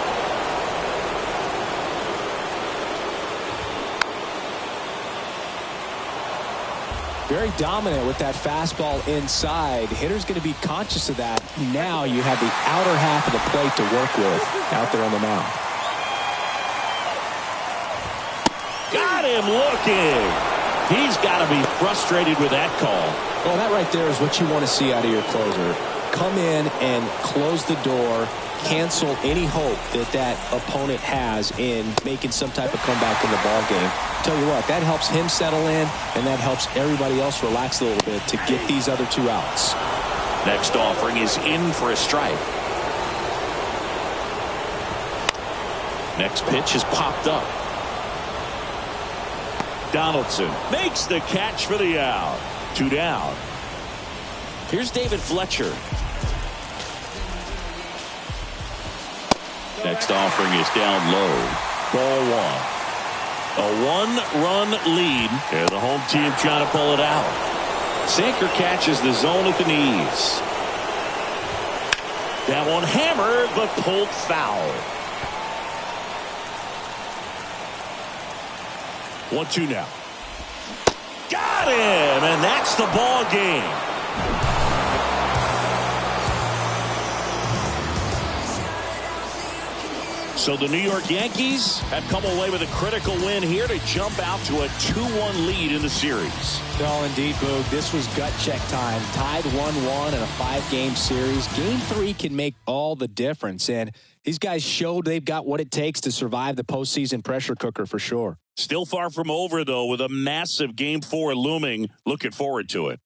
Very dominant with that fastball inside. Hitter's going to be conscious of that. Now you have the outer half of the plate to work with out there on the mound. Got him looking. He's got to be frustrated with that call. Well, that right there is what you want to see out of your closer. Come in and close the door, cancel any hope that that opponent has in making some type of comeback in the ball game. Tell you what, that helps him settle in, and that helps everybody else relax a little bit to get these other 2 outs. Next offering is in for a strike. Next pitch is popped up. Donaldson makes the catch for the out. 2 down. Here's David Fletcher. Next offering is down low. Ball 1. A 1-run lead, and the home team trying to pull it out. Sinker catches the zone at the knees. That one hammered, but pulled foul. 1-2 now. Got him, and that's the ball game. So the New York Yankees have come away with a critical win here to jump out to a 2-1 lead in the series. No, indeed, Boog. This was gut check time. Tied 1-1 in a 5-game series. Game 3 can make all the difference. And these guys showed they've got what it takes to survive the postseason pressure cooker for sure. Still far from over, though, with a massive Game 4 looming. Looking forward to it.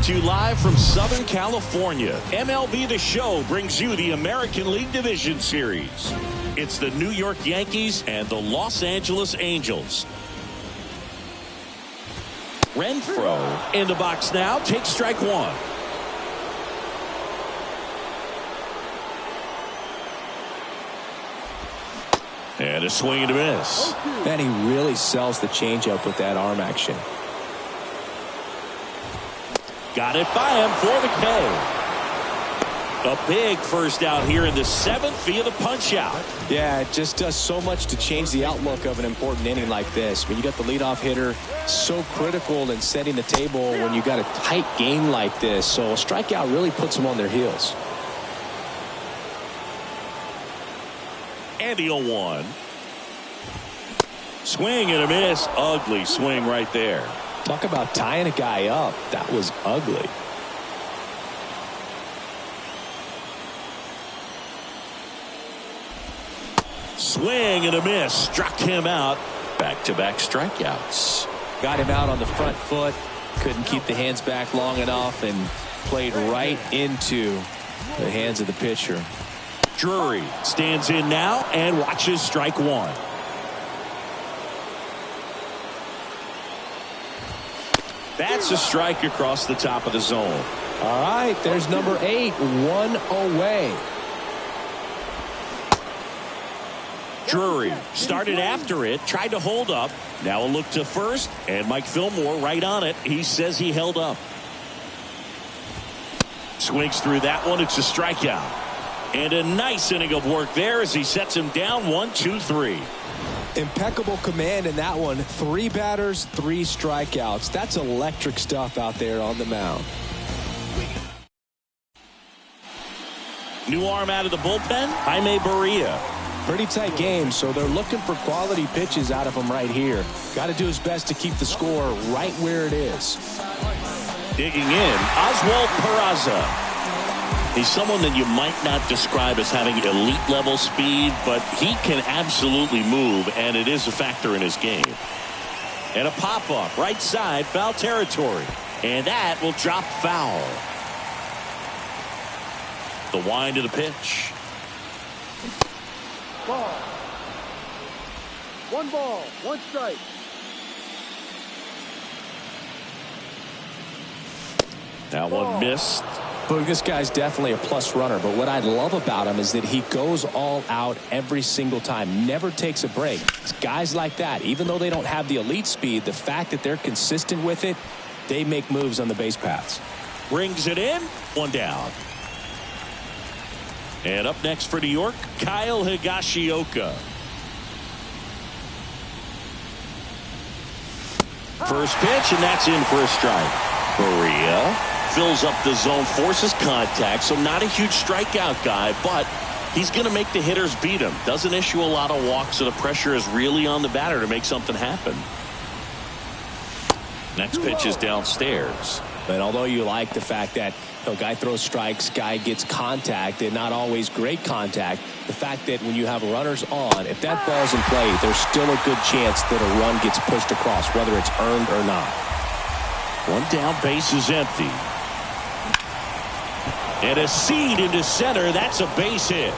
Coming to you live from Southern California, MLB The Show brings you the American League Division Series. It's the New York Yankees and the Los Angeles Angels. Renfroe in the box now, takes strike one. And a swing and a miss. And he really sells the changeup with that arm action. Got it by him for the K. A big first out here in the 7th via the punch out. Yeah, it just does so much to change the outlook of an important inning like this. When you got the leadoff hitter, so critical in setting the table when you got a tight game like this. So a strikeout really puts them on their heels. And the 0-1. Swing and a miss. Ugly swing right there. Talk about tying a guy up. That was ugly. Swing and a miss. Struck him out. Back-to-back strikeouts. Got him out on the front foot. Couldn't keep the hands back long enough and played right into the hands of the pitcher. Drury stands in now and watches strike one. That's a strike across the top of the zone. All right, there's number 8, 1 away. Drury started after it, tried to hold up. Now a look to first, and Mike Fillmore right on it. He says he held up. Swings through that one. It's a strikeout. And a nice inning of work there as he sets him down 1, 2, 3. Impeccable command in that one. 3 batters, 3 strikeouts. That's electric stuff out there on the mound. New arm out of the bullpen, Jaime Barria. Pretty tight game, so they're looking for quality pitches out of him right here. Got to do his best to keep the score right where it is. Digging in, Oswald Peraza. He's someone that you might not describe as having elite level speed, but he can absolutely move, and it is a factor in his game. And a pop-up, right side, foul territory. And that will drop foul. The wind of the pitch. Ball. 1 ball, 1 strike. That one missed. Boog, this guy's definitely a plus runner, but what I love about him is that he goes all out every single time, never takes a break. It's guys like that, even though they don't have the elite speed, the fact that they're consistent with it, they make moves on the base paths. Brings it in, 1 down. And up next for New York, Kyle Higashioka. First pitch, and that's in for a strike. Barria fills up the zone, forces contact, so not a huge strikeout guy, but he's going to make the hitters beat him. Doesn't issue a lot of walks, so the pressure is really on the batter to make something happen. Next pitch is downstairs. But although you like the fact that guy throws strikes, guy gets contact, and not always great contact, the fact that when you have runners on, if that ball's in play, there's still a good chance that a run gets pushed across, whether it's earned or not. 1 down, base is empty. And a seed into center. That's a base hit.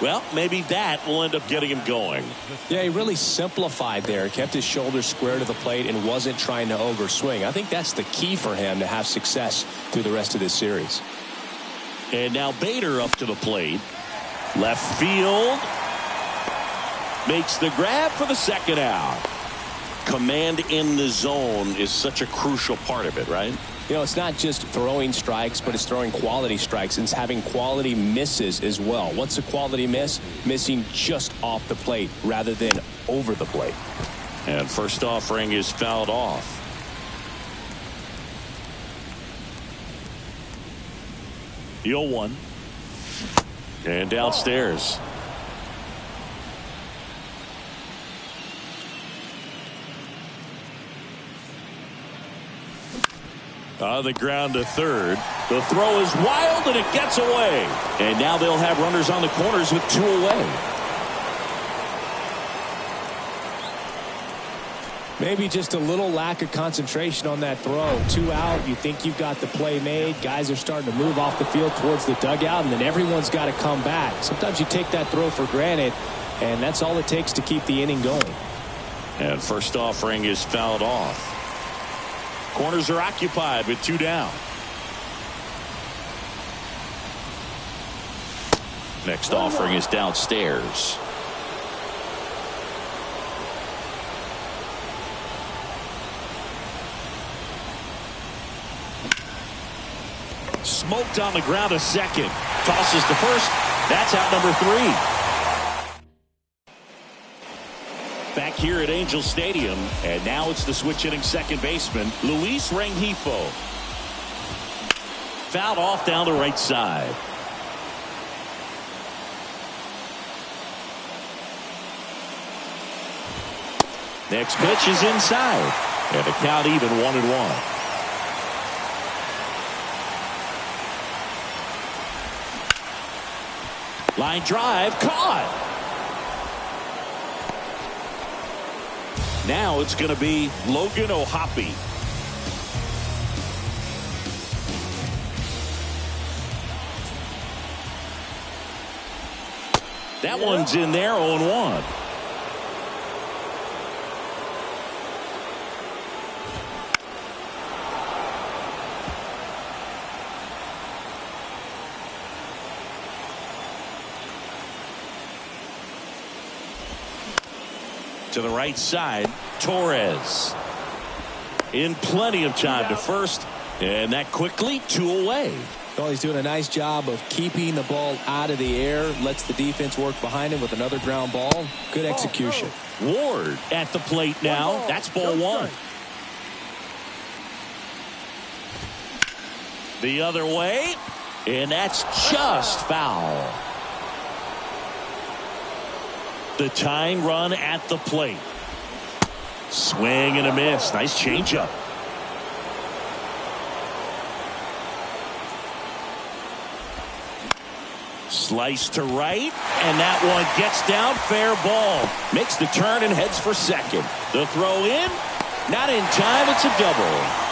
Well, maybe that will end up getting him going. Yeah, he really simplified there. Kept his shoulders square to the plate and wasn't trying to overswing. I think that's the key for him to have success through the rest of this series. And now Bader up to the plate. Left field. Makes the grab for the second out. Command in the zone is such a crucial part of it, right? It's not just throwing strikes, but it's throwing quality strikes and it's having quality misses as well. What's a quality miss? Missing just off the plate rather than over the plate. And first offering is fouled off. The 0-1. And downstairs. On the ground to third. The throw is wild and it gets away. And now they'll have runners on the corners with 2 away. Maybe just a little lack of concentration on that throw. 2 out, you think you've got the play made. Guys are starting to move off the field towards the dugout, and then everyone's got to come back. Sometimes you take that throw for granted, and that's all it takes to keep the inning going. And first offering is fouled off. Corners are occupied with 2 down. Next offering is downstairs. Smoked on the ground a second. Tosses to first. That's out number 3. Back here at Angel Stadium, and now it's the switch-hitting second baseman, Luis Rengifo. Fouled off down the right side. Next pitch is inside, and the count even 1-1. Line drive, caught. Now it's going to be Logan O'Hoppe. That one's in there, 0-1. To the right side, Torres. In plenty of time to first, and that quickly 2 away. Well, he's doing a nice job of keeping the ball out of the air, lets the defense work behind him with another ground ball. Good execution. Ward at the plate now. That's ball 1. The other way, and that's just foul. The tying run at the plate. Swing and a miss. Nice changeup. Slice to right, and that one gets down. Fair ball. Makes the turn and heads for second. The throw in. Not in time. It's a double.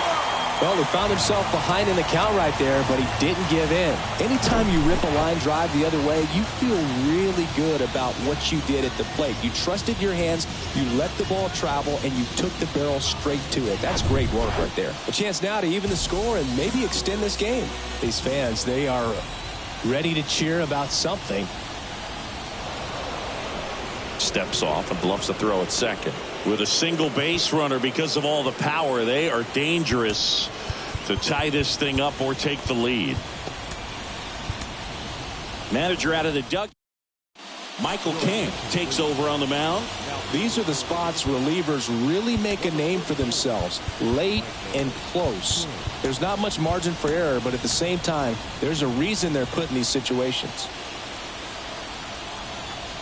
Well, he found himself behind in the count right there, but he didn't give in. Anytime you rip a line drive the other way, you feel really good about what you did at the plate. You trusted your hands, you let the ball travel, and you took the barrel straight to it. That's great work right there. A chance now to even the score and maybe extend this game. These fans, they are ready to cheer about something. Steps off and bluffs the throw at second. With a single base runner, because of all the power, they are dangerous to tie this thing up or take the lead. Manager out of the dugout. Michael King takes over on the mound. These are the spots relievers really make a name for themselves. Late and close. There's not much margin for error, but at the same time, there's a reason they're put in these situations.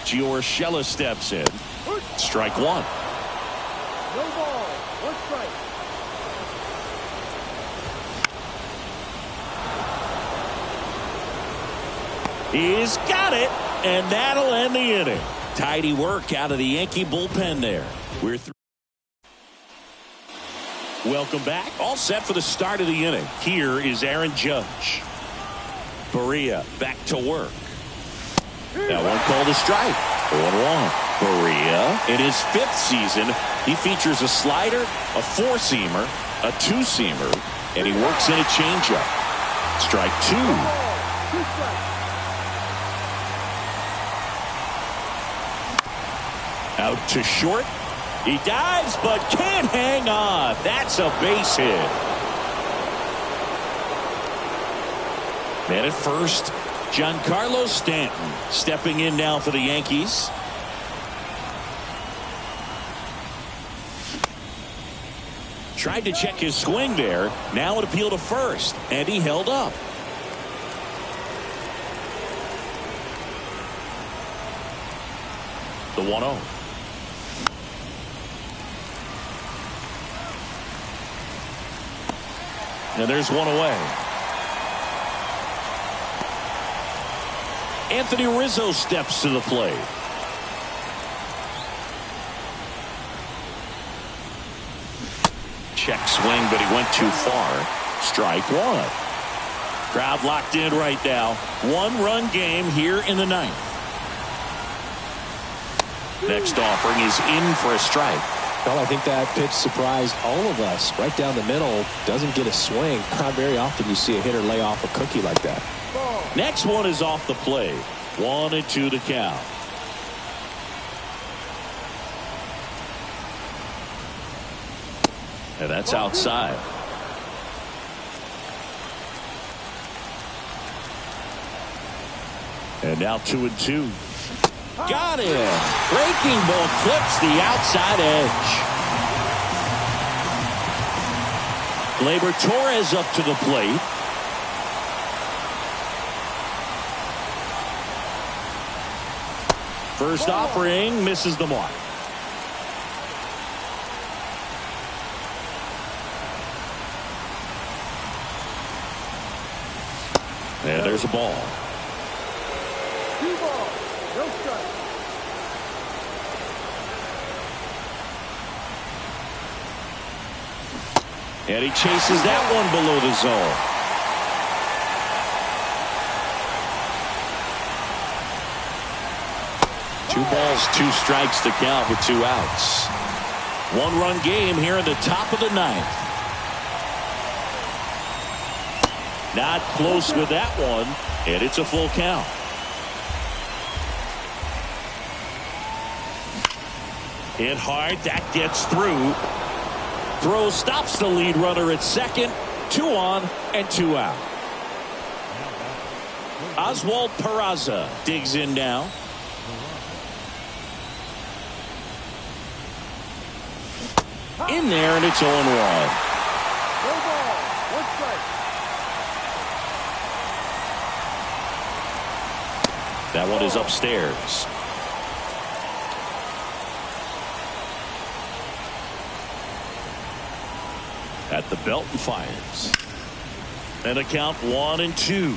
Giorgella steps in. Strike 1. No ball, 1 strike. He's got it, and that'll end the inning. Tidy work out of the Yankee bullpen there. We're through. Welcome back. All set for the start of the inning. Here is Aaron Judge. Berea back to work. That one called a strike. 0-1. Berea, in his 5th season, he out a slider, a 4-seamer, a 2-seamer, and he works in a changeup. Strike 2. 2 strikes. Out to short. He dives, but can't hang on. That's a base hit. Man at first, Giancarlo Stanton stepping in now for the Yankees. Tried to check his swing there. Now an appeal to first, and he held up. The 1-0. And there's one away. Anthony Rizzo steps to the plate. check swing, but he went too far. Strike one. Crowd locked in right now. 1-run game here in the 9th. Next offering is in for a strike. Well, I think that pitch surprised all of us. Right down the middle, doesn't get a swing. Not very often you see a hitter lay off a cookie like that. Next one is off the plate. 1-2 to count. And that's outside. And now 2-2. Got him. Breaking ball clips the outside edge. Gleyber Torres up to the plate. First offering misses the mark. And there's a ball. 2 balls, no strike. And he chases that one below the zone. Two balls, 2 strikes to count with 2 outs. 1-run game here in the top of the 9th. Not close with that one, and it's a full count. Hit hard, that gets through. Throw stops the lead runner at second. 2 on and 2 out. Oswald Peraza digs in now. In there, and it's 0-1. No ball, 1 strike. That one is upstairs. At the belt and fires. And a count 1-2.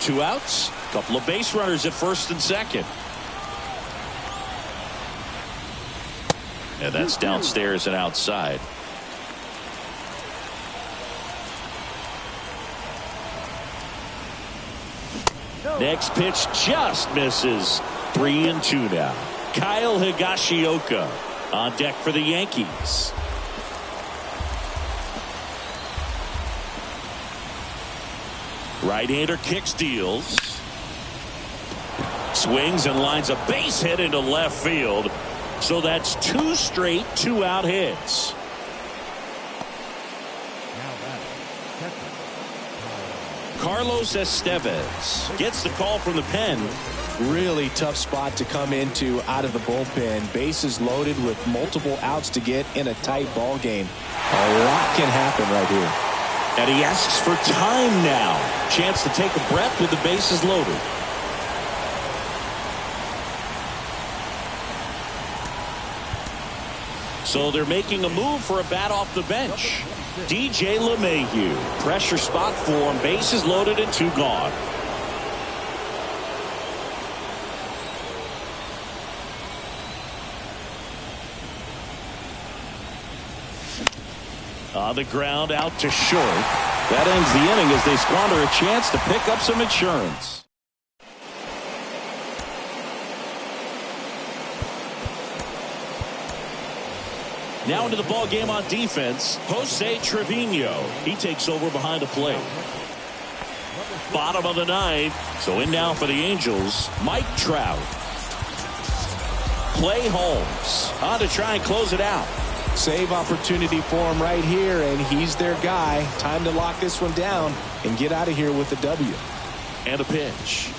2 outs. Couple of base runners at first and second. And that's downstairs and outside. Next pitch just misses. 3-2 now. Kyle Higashioka on deck for the Yankees. Right-hander kicks, deals. Swings and lines a base hit into left field. So that's 2 straight 2-out hits. Carlos Estevez gets the call from the pen. Really tough spot to come into out of the bullpen. Bases loaded with multiple outs to get in a tight ball game. A lot can happen right here. And he asks for time now. Chance to take a breath with the bases loaded. So they're making a move for a bat off the bench. DJ LeMahieu. Pressure spot for him. Bases loaded and 2 gone. On the ground out to short. That ends the inning as they squander a chance to pick up some insurance. Now into the ball game on defense, Jose Trevino. He takes over behind the plate. Bottom of the 9th. So in now for the Angels, Mike Trout. Clay Holmes on to try and close it out. Save opportunity for him right here, and he's their guy. Time to lock this one down and get out of here with the W. And a pitch.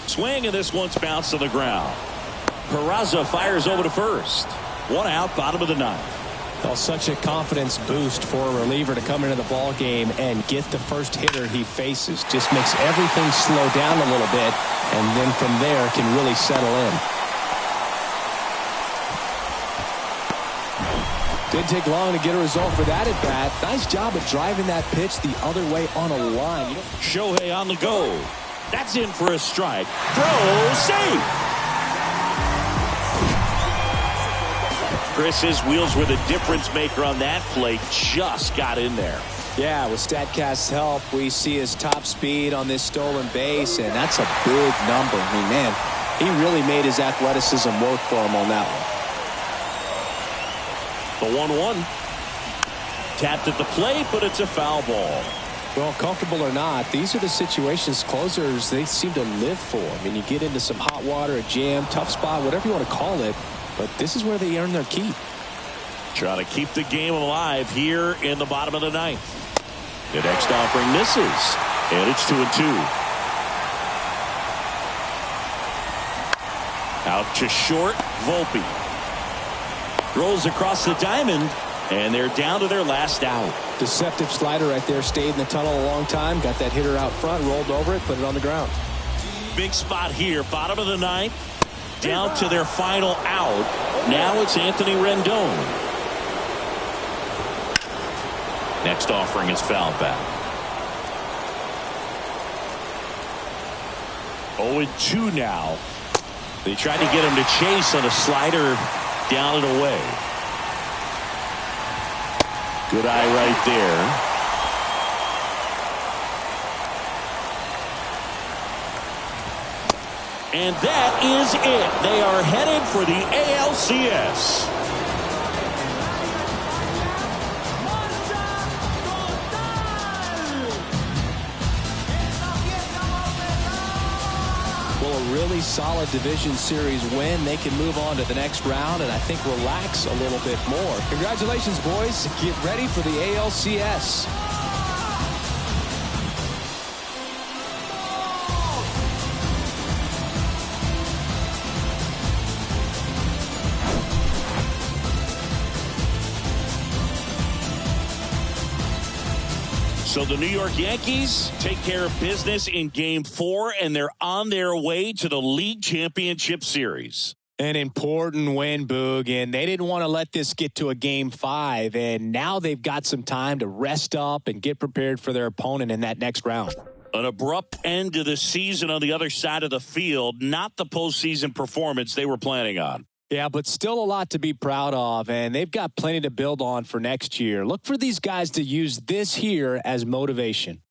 Swing, and this one's bounced to the ground. Peraza fires over to first. 1 out, bottom of the 9th. Well, such a confidence boost for a reliever to come into the ball game and get the first hitter he faces. Just makes everything slow down a little bit, and then from there can really settle in. Didn't take long to get a result for that at bat. Nice job of driving that pitch the other way on a line. Shohei on the go. That's in for a strike. Throw safe. Chris, his wheels were the difference maker on that play. Just got in there. Yeah, with StatCast's help, we see his top speed on this stolen base, and that's a big number. I mean, man, he really made his athleticism work for him on that one. The 1-1. Tapped at the plate, but it's a foul ball. Well, comfortable or not, these are the situations closers they seem to live for. I mean, you get into some hot water, a jam, tough spot, whatever you want to call it, but this is where they earn their keep. Trying to keep the game alive here in the bottom of the ninth. The next offering misses, and it's 2-2. Out to short, Volpe. Rolls across the diamond, and they're down to their last out. Deceptive slider right there. Stayed in the tunnel a long time. Got that hitter out front, rolled over it, put it on the ground. Big spot here, bottom of the ninth. Down to their final out. Now it's Anthony Rendon. Next offering is fouled back. 0-2 now. They tried to get him to chase on a slider down and away. Good eye right there. And that is it. They are headed for the ALCS. Well, a really solid division series win. They can move on to the next round and I think relax a little bit more. Congratulations, boys. Get ready for the ALCS. So the New York Yankees take care of business in Game 4, and they're on their way to the League Championship Series. An important win, Boog, and they didn't want to let this get to a Game 5, and now they've got some time to rest up and get prepared for their opponent in that next round. An abrupt end to the season on the other side of the field, not the postseason performance they were planning on. Yeah, but still a lot to be proud of, and they've got plenty to build on for next year. Look for these guys to use this here as motivation.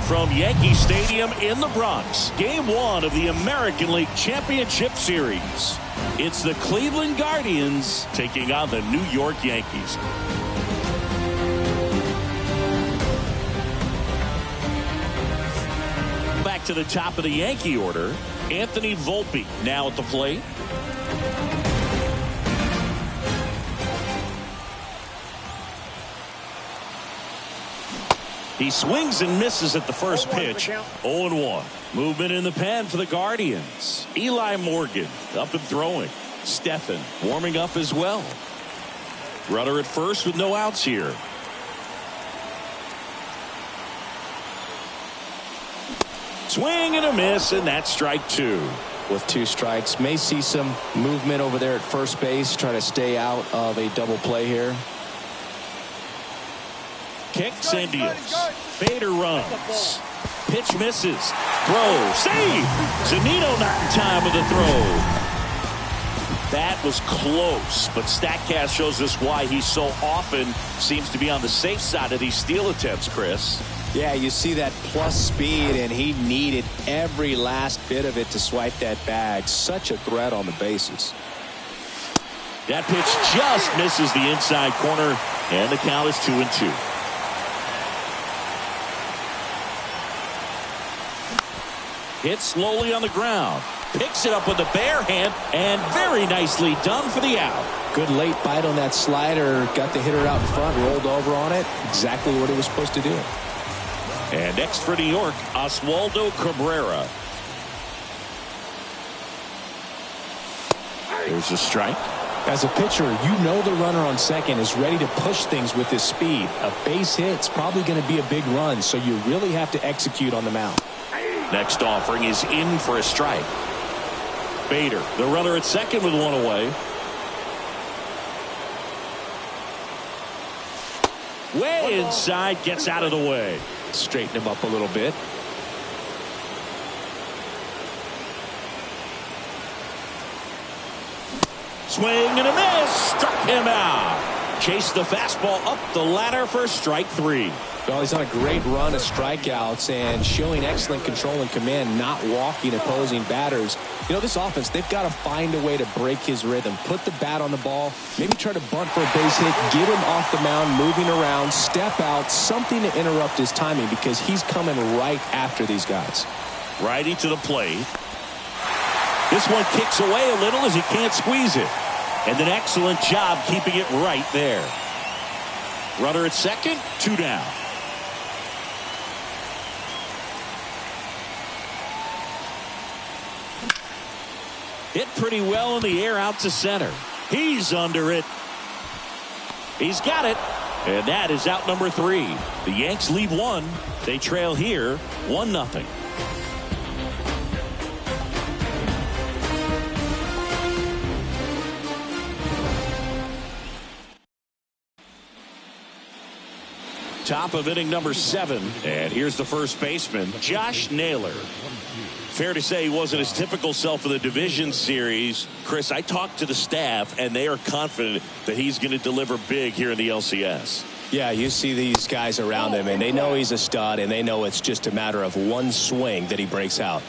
From Yankee Stadium in the Bronx, Game 1 of the American League Championship Series. It's the Cleveland Guardians taking on the New York Yankees. Back to the top of the Yankee order, Anthony Volpe now at the plate. He swings and misses at the first pitch. 0-1. Movement in the pen for the Guardians. Eli Morgan up and throwing. Stephan warming up as well. Runner at first with no outs here. Swing and a miss, and that's strike 2. With 2 strikes, may see some movement over there at first base, try to stay out of a double play here. Kicks and deals. Bader runs. Pitch misses. Throw. Save. Zunino not in time with the throw. That was close, but StatCast shows us why he so often seems to be on the safe side of these steal attempts, Chris. Yeah, you see that plus speed, and he needed every last bit of it to swipe that bag. Such a threat on the bases. That pitch just misses the inside corner, and the count is 2-2. Hit slowly on the ground. Picks it up with the bare hand, and very nicely done for the out. Good late bite on that slider. Got the hitter out in front, rolled over on it. Exactly what he was supposed to do. And next for New York, Oswaldo Cabrera. There's a strike. As a pitcher, you know the runner on second is ready to push things with his speed. A base hit's probably going to be a big run, so you really have to execute on the mound. Next offering is in for a strike. Bader, the runner at second with one away. Way inside, gets out of the way. Straighten him up a little bit. Swing and a miss. Struck him out. Chased the fastball up the ladder for strike 3. Well, he's on a great run of strikeouts and showing excellent control and command, not walking opposing batters. You know, this offense, they've got to find a way to break his rhythm. Put the bat on the ball, maybe try to bunt for a base hit, get him off the mound, moving around, step out, something to interrupt his timing because he's coming right after these guys. Righty to the plate. This one kicks away a little as he can't squeeze it. And an excellent job keeping it right there. Runner at second, 2 down. Hit pretty well in the air out to center. He's under it. He's got it. And that is out number 3. The Yanks lead 1. They trail here 1-0. Top of inning number 7. And here's the first baseman, Josh Naylor. Fair to say he wasn't his typical self in the division series. Chris, I talked to the staff, and they are confident that he's going to deliver big here in the LCS. Yeah, you see these guys around him, and they know he's a stud, and they know it's just a matter of one swing that he breaks out.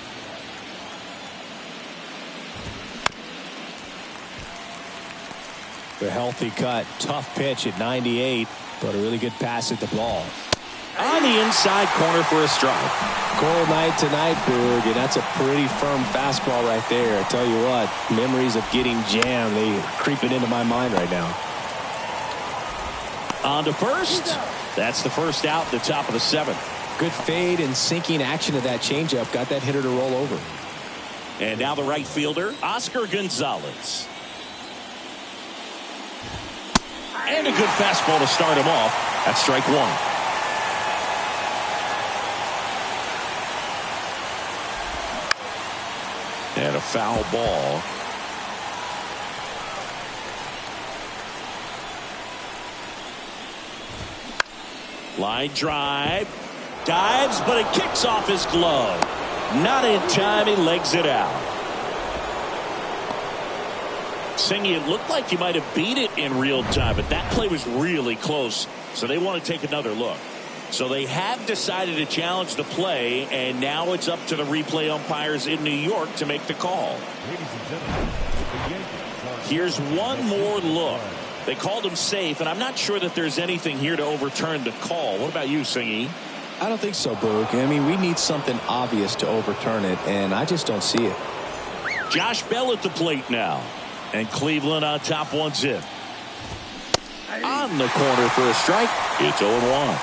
The healthy cut, tough pitch at 98, but a really good pass at the ball. On the inside corner for a strike. Cold night tonight, Boog, and that's a pretty firm fastball right there. I tell you what, memories of getting jammed, they are creeping into my mind right now. On to first. That's the first out, the top of the 7th. Good fade and sinking action of that changeup. Got that hitter to roll over. And now the right fielder, Oscar Gonzalez. And a good fastball to start him off. That's strike 1. And a foul ball. Line drive. Dives, but it kicks off his glove. Not in time. He legs it out. Singy, it looked like he might have beat it in real time, but that play was really close. So they want to take another look. So they have decided to challenge the play, and now it's up to the replay umpires in New York to make the call. Here's one more look. They called him safe, and I'm not sure that there's anything here to overturn the call. What about you, Singy? I don't think so, Boog. I mean, we need something obvious to overturn it, and I just don't see it. Josh Bell at the plate now. And Cleveland on top 1-0. On the corner for a strike. It's 0-1.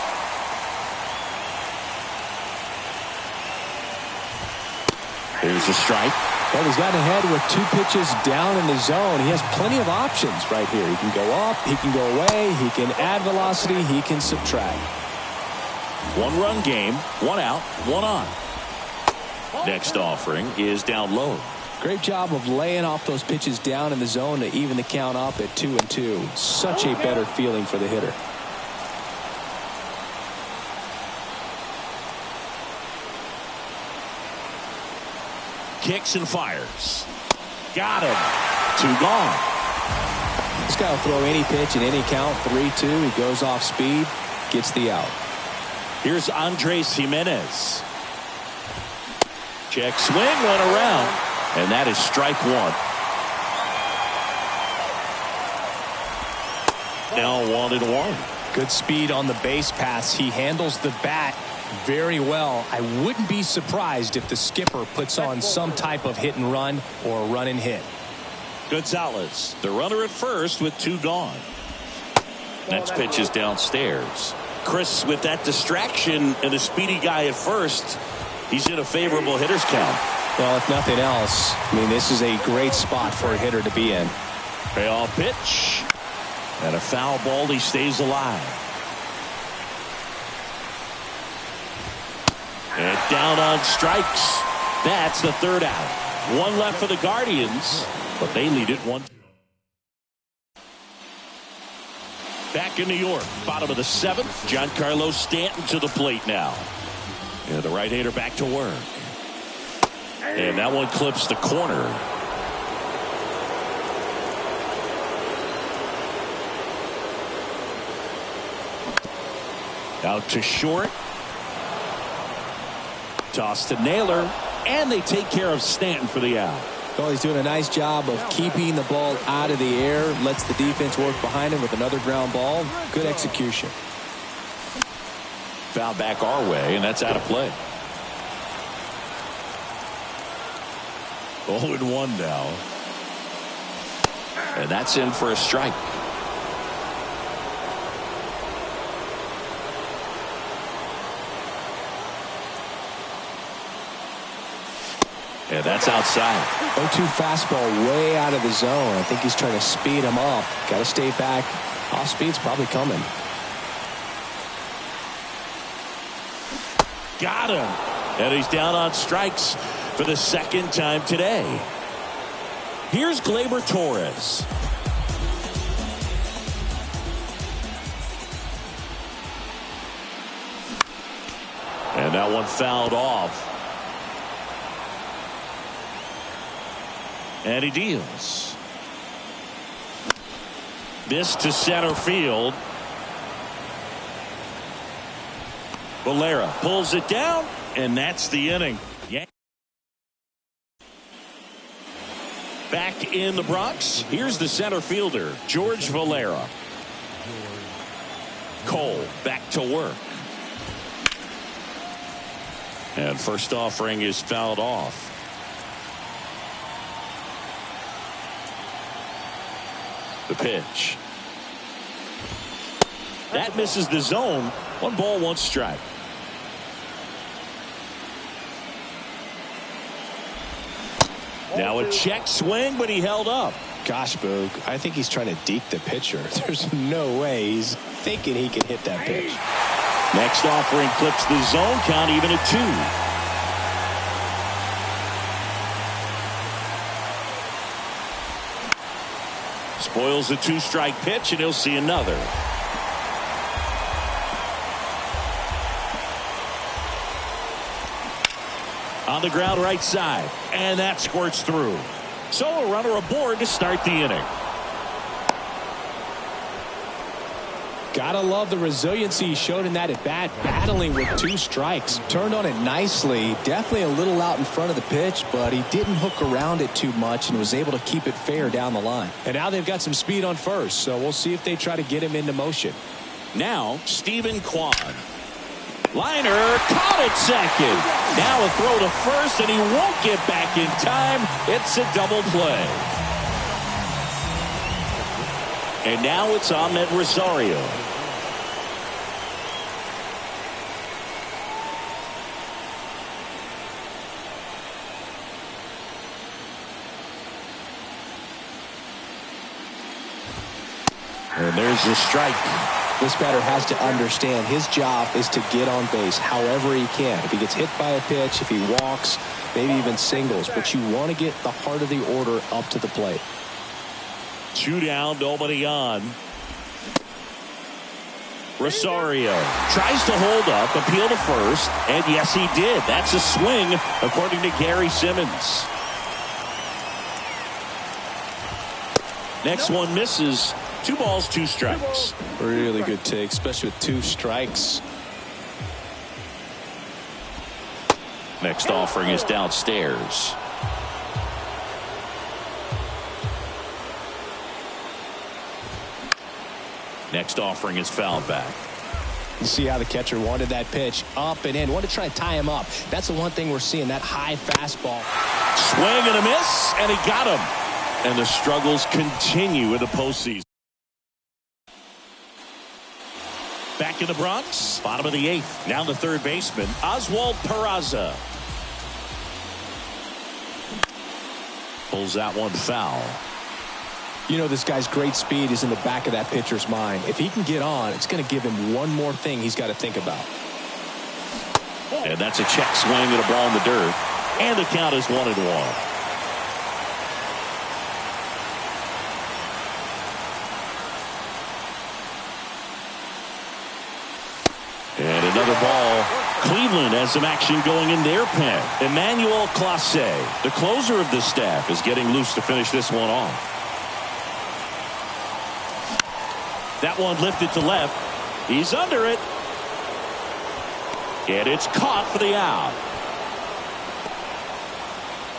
There's a strike. Well, he's gotten ahead with 2 pitches down in the zone. He has plenty of options right here. He can go up, he can go away, he can add velocity, he can subtract. 1-run game, 1 out, 1 on. Next offering is down low. Great job of laying off those pitches down in the zone to even the count up at 2-2. Such a better feeling for the hitter. Kicks and fires. Got him. 2 gone. This guy will throw any pitch in any count. 3-2. He goes off speed. Gets the out. Here's Andres Jimenez. Check swing, went around. And that is strike 1. Now 1-1. Good speed on the base pass. He handles the bat Very well. I wouldn't be surprised if the skipper puts on some type of hit and run or a run and hit. Gonzalez, the runner at first with 2 gone. Next pitch is downstairs. Chris, with that distraction and a speedy guy at first, he's in a favorable hitter's count. Well, if nothing else, I mean, this is a great spot for a hitter to be in. Payoff pitch. And a foul ball. He stays alive. And down on strikes. That's the 3rd out. 1 left for the Guardians, but they lead it 1. Back in New York, bottom of the 7th. Giancarlo Stanton to the plate now. And the right-hander back to work. And that one clips the corner. Out to short. Toss to Naylor. And they take care of Stanton for the out. Well, he's doing a nice job of keeping the ball out of the air. Lets the defense work behind him with another ground ball. Good execution. Foul back our way, and that's out of play. 0-1 now. And that's in for a strike. And that's outside. 0-2 fastball way out of the zone. I think he's trying to speed him up. Got to stay back. Off speed's probably coming. Got him. And he's down on strikes for the 2nd time today. Here's Gleyber Torres. And that one fouled off. And he deals. This to center field. Valera pulls it down, and that's the inning. Yeah. Back in the Bronx, here's the center fielder, George Valera. Cole back to work. And first offering is fouled off. The pitch. That misses the zone. 1 ball, 1 strike. Now a check swing, but he held up. Gosh, Boog, I think he's trying to deke the pitcher. There's no way he's thinking he can hit that pitch. Next offering clips the zone, count even at 2. Spoils the 2-strike pitch, and he'll see another. On the ground right side, and that squirts through. So a runner aboard to start the inning. Gotta love the resiliency he showed in that at bat, battling with 2 strikes. Turned on it nicely, definitely a little out in front of the pitch, but he didn't hook around it too much and was able to keep it fair down the line. And now they've got some speed on first, so we'll see if they try to get him into motion. Now Stephen Kwan. Liner caught at second. Now a throw to first, and he won't get back in time. It's a double play. And now it's Ahmed Rosario. And there's the strike. This batter has to understand his job is to get on base however he can. If he gets hit by a pitch, if he walks, maybe even singles, but you want to get the heart of the order up to the plate. 2 down, nobody on. Rosario tries to hold up, appeal to first, and yes, he did. That's a swing, according to Gary Simmons. Next one misses. 2 balls, 2 strikes. Really good take, especially with 2 strikes. Next offering is downstairs. Next offering is fouled back. You see how the catcher wanted that pitch up and in. Wanted to try to tie him up. That's the one thing we're seeing, that high fastball. Swing and a miss, and he got him. And the struggles continue in the postseason. Back in the Bronx, bottom of the 8th. Now the third baseman, Oswald Peraza. Pulls that one foul. You know, this guy's great speed is in the back of that pitcher's mind. If he can get on, it's going to give him one more thing he's got to think about. And that's a check swing and a ball in the dirt. And the count is 1-1. And another ball. Cleveland has some action going in their pen. Emmanuel Clase, the closer of the staff, is getting loose to finish this one off. That one lifted to left. He's under it. And it's caught for the out.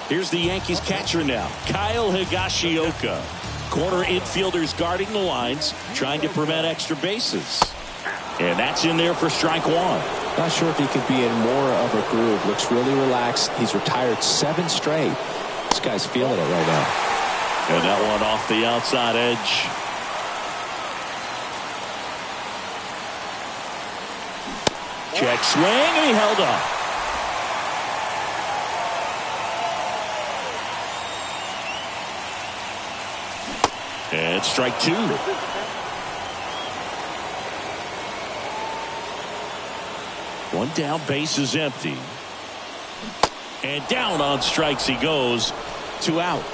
Here's the Yankees catcher now, Kyle Higashioka. Corner infielders guarding the lines, trying to prevent extra bases. And that's in there for strike one. Not sure if he could be in more of a groove. Looks really relaxed. He's retired 7 straight. This guy's feeling it right now. And that one off the outside edge. Check swing, and he held up. And strike 2. One down, base is empty. And down on strikes he goes. 2 out.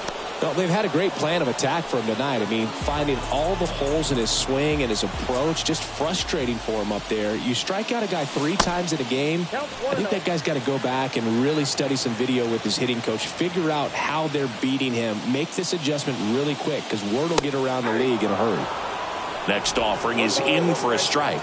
Well, they've had a great plan of attack for him tonight. I mean, finding all the holes in his swing and his approach, just frustrating for him up there. You strike out a guy 3 times in a game. I think that guy's got to go back and really study some video with his hitting coach. Figure out how they're beating him. Make this adjustment really quick, because word will get around the league in a hurry. Next offering is in for a strike.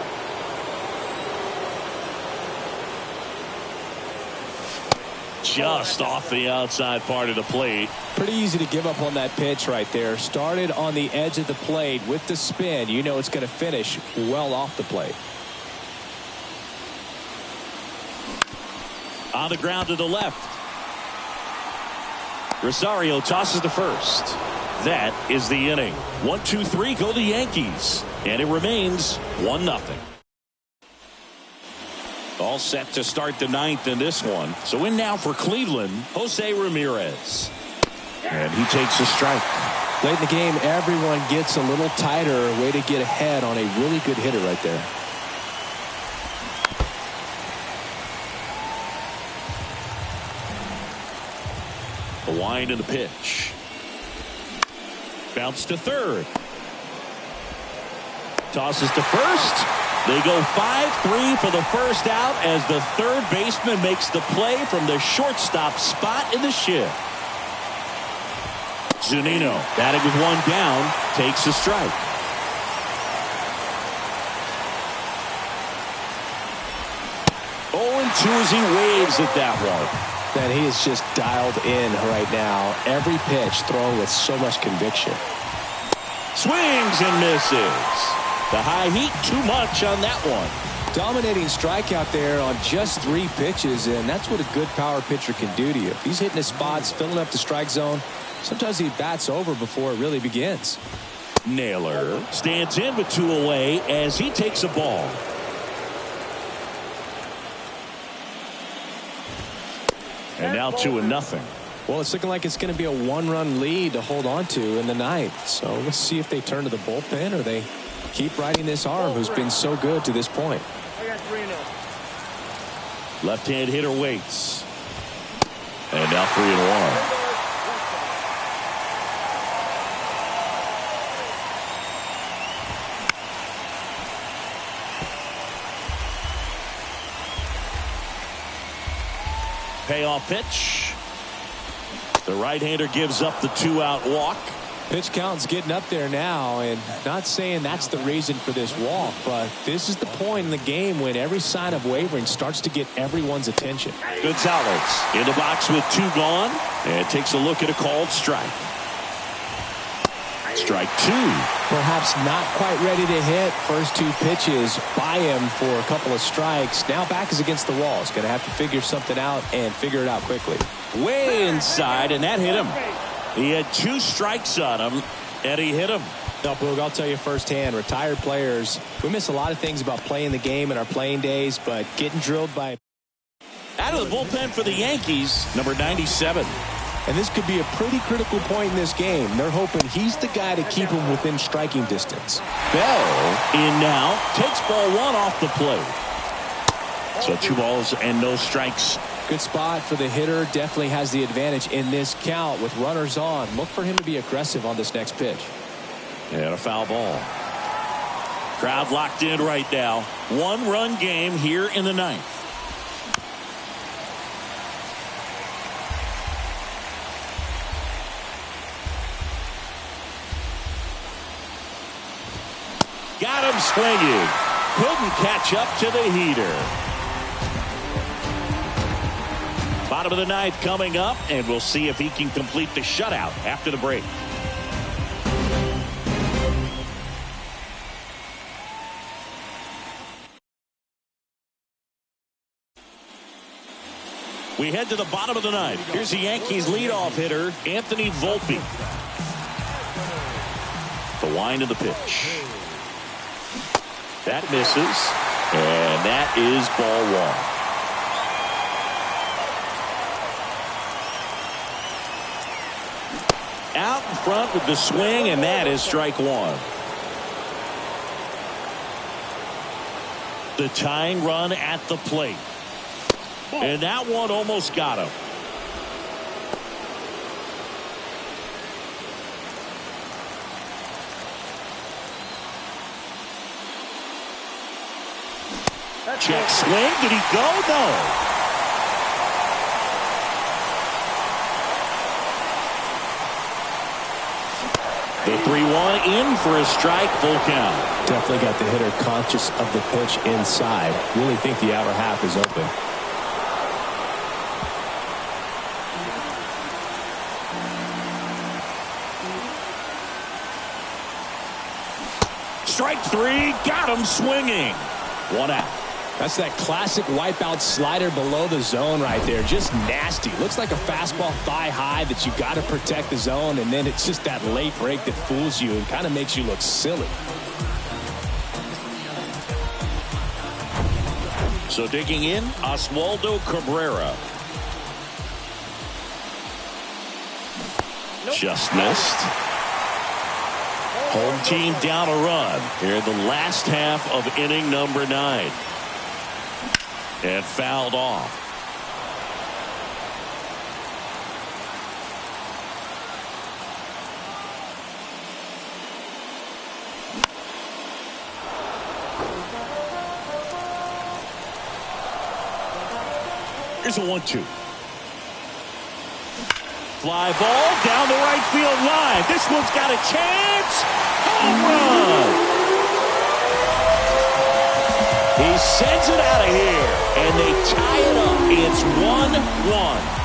Just off the outside part of the plate. Pretty easy to give up on that pitch right there. Started on the edge of the plate with the spin. You know it's going to finish well off the plate. On the ground to the left. Rosario tosses to first. That is the inning. 1-2-3 go the Yankees. And it remains 1-0. All set to start the 9th in this one. So in now for Cleveland, Jose Ramirez. And he takes a strike. Late in the game, everyone gets a little tighter. Way to get ahead on a really good hitter right there. The wind and the pitch. Bounce to third. Tosses to first. They go 5-3 for the first out as the third baseman makes the play from the shortstop spot in the shift. Zunino batting with 1 down takes a strike. Oh, and 2 as he waves at that one. Man, he is just dialed in right now. Every pitch thrown with so much conviction. Swings and misses. The high heat, too much on that one. Dominating strikeout there on just 3 pitches, and that's what a good power pitcher can do to you. If he's hitting his spots, filling up the strike zone, sometimes he bats over before it really begins. Naylor stands in with 2 away as he takes a ball. And now 2-0. Well, it's looking like it's going to be a 1-run lead to hold on to in the 9th. So let's see if they turn to the bullpen or they keep riding this arm who's been so good to this point. I got 3-0. Left-hand hitter waits. And now 3-1. Payoff pitch. The right-hander gives up the 2-out walk. Pitch count's getting up there now, and not saying that's the reason for this walk, but this is the point in the game when every sign of wavering starts to get everyone's attention. Gonzalez in the box with 2 gone and takes a look at a called strike. Strike two. Perhaps not quite ready to hit. First two pitches by him for a couple of strikes. Now back is against the wall. He's going to have to figure something out and figure it out quickly. Way inside, and that hit him. He had two strikes on him, and he hit him. No, Boog, I'll tell you firsthand, retired players, we miss a lot of things about playing the game in our playing days, but getting drilled by... Out of the bullpen for the Yankees, number 97. And this could be a pretty critical point in this game. They're hoping he's the guy to keep him within striking distance. Bell in now, takes ball one off the plate. So 2 balls and no strikes. Good spot for the hitter. Definitely has the advantage in this count with runners on. Look for him to be aggressive on this next pitch. And a foul ball. Crowd locked in right now. 1-run game here in the 9th. Got him swinging. Couldn't catch up to the heater. Bottom of the 9th coming up, and we'll see if he can complete the shutout after the break. We head to the bottom of the 9th. Here's the Yankees leadoff hitter, Anthony Volpe. The wind of the pitch. That misses, and that is ball one. Out in front with the swing, and that is strike one. The tying run at the plate. And that one almost got him. Check swing. Did he go? No. The 3-1 in for a strike, full count. Definitely got the hitter conscious of the pitch inside. Really think the outer half is open. Strike 3, got him swinging. 1 out. That's that classic wipeout slider below the zone right there. Just nasty. Looks like a fastball thigh high that you got to protect the zone, and then it's just that late break that fools you and kind of makes you look silly. So digging in, Oswaldo Cabrera. Just missed. Home team down a run here in the last half of inning number 9. And fouled off. Here's a 1-2. Fly ball down the right field line. This one's got a chance. Home run. He sends it out of here, and they tie it up. It's 1-1.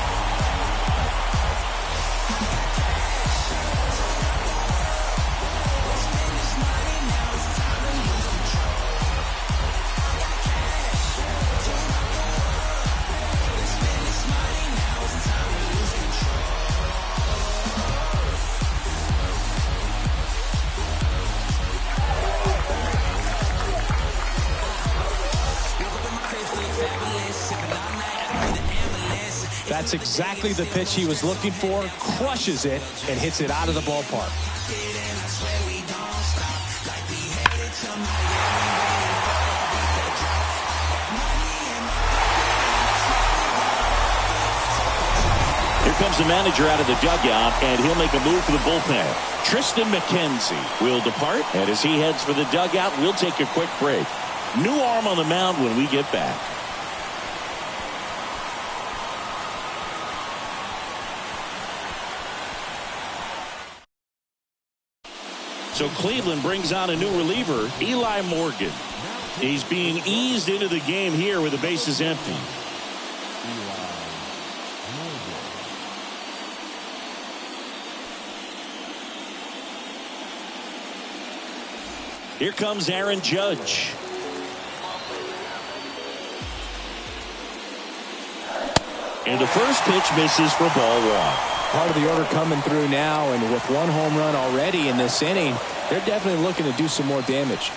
That's exactly the pitch he was looking for. Crushes it and hits it out of the ballpark. Here comes the manager out of the dugout, and he'll make a move for the bullpen. Tristan McKenzie will depart, and as he heads for the dugout, we'll take a quick break. New arm on the mound when we get back. So Cleveland brings on a new reliever, Eli Morgan. He's being eased into the game here with the bases empty. Here comes Aaron Judge. And the first pitch misses for ball one. Part of the order coming through now, and with one home run already in this inning, they're definitely looking to do some more damage.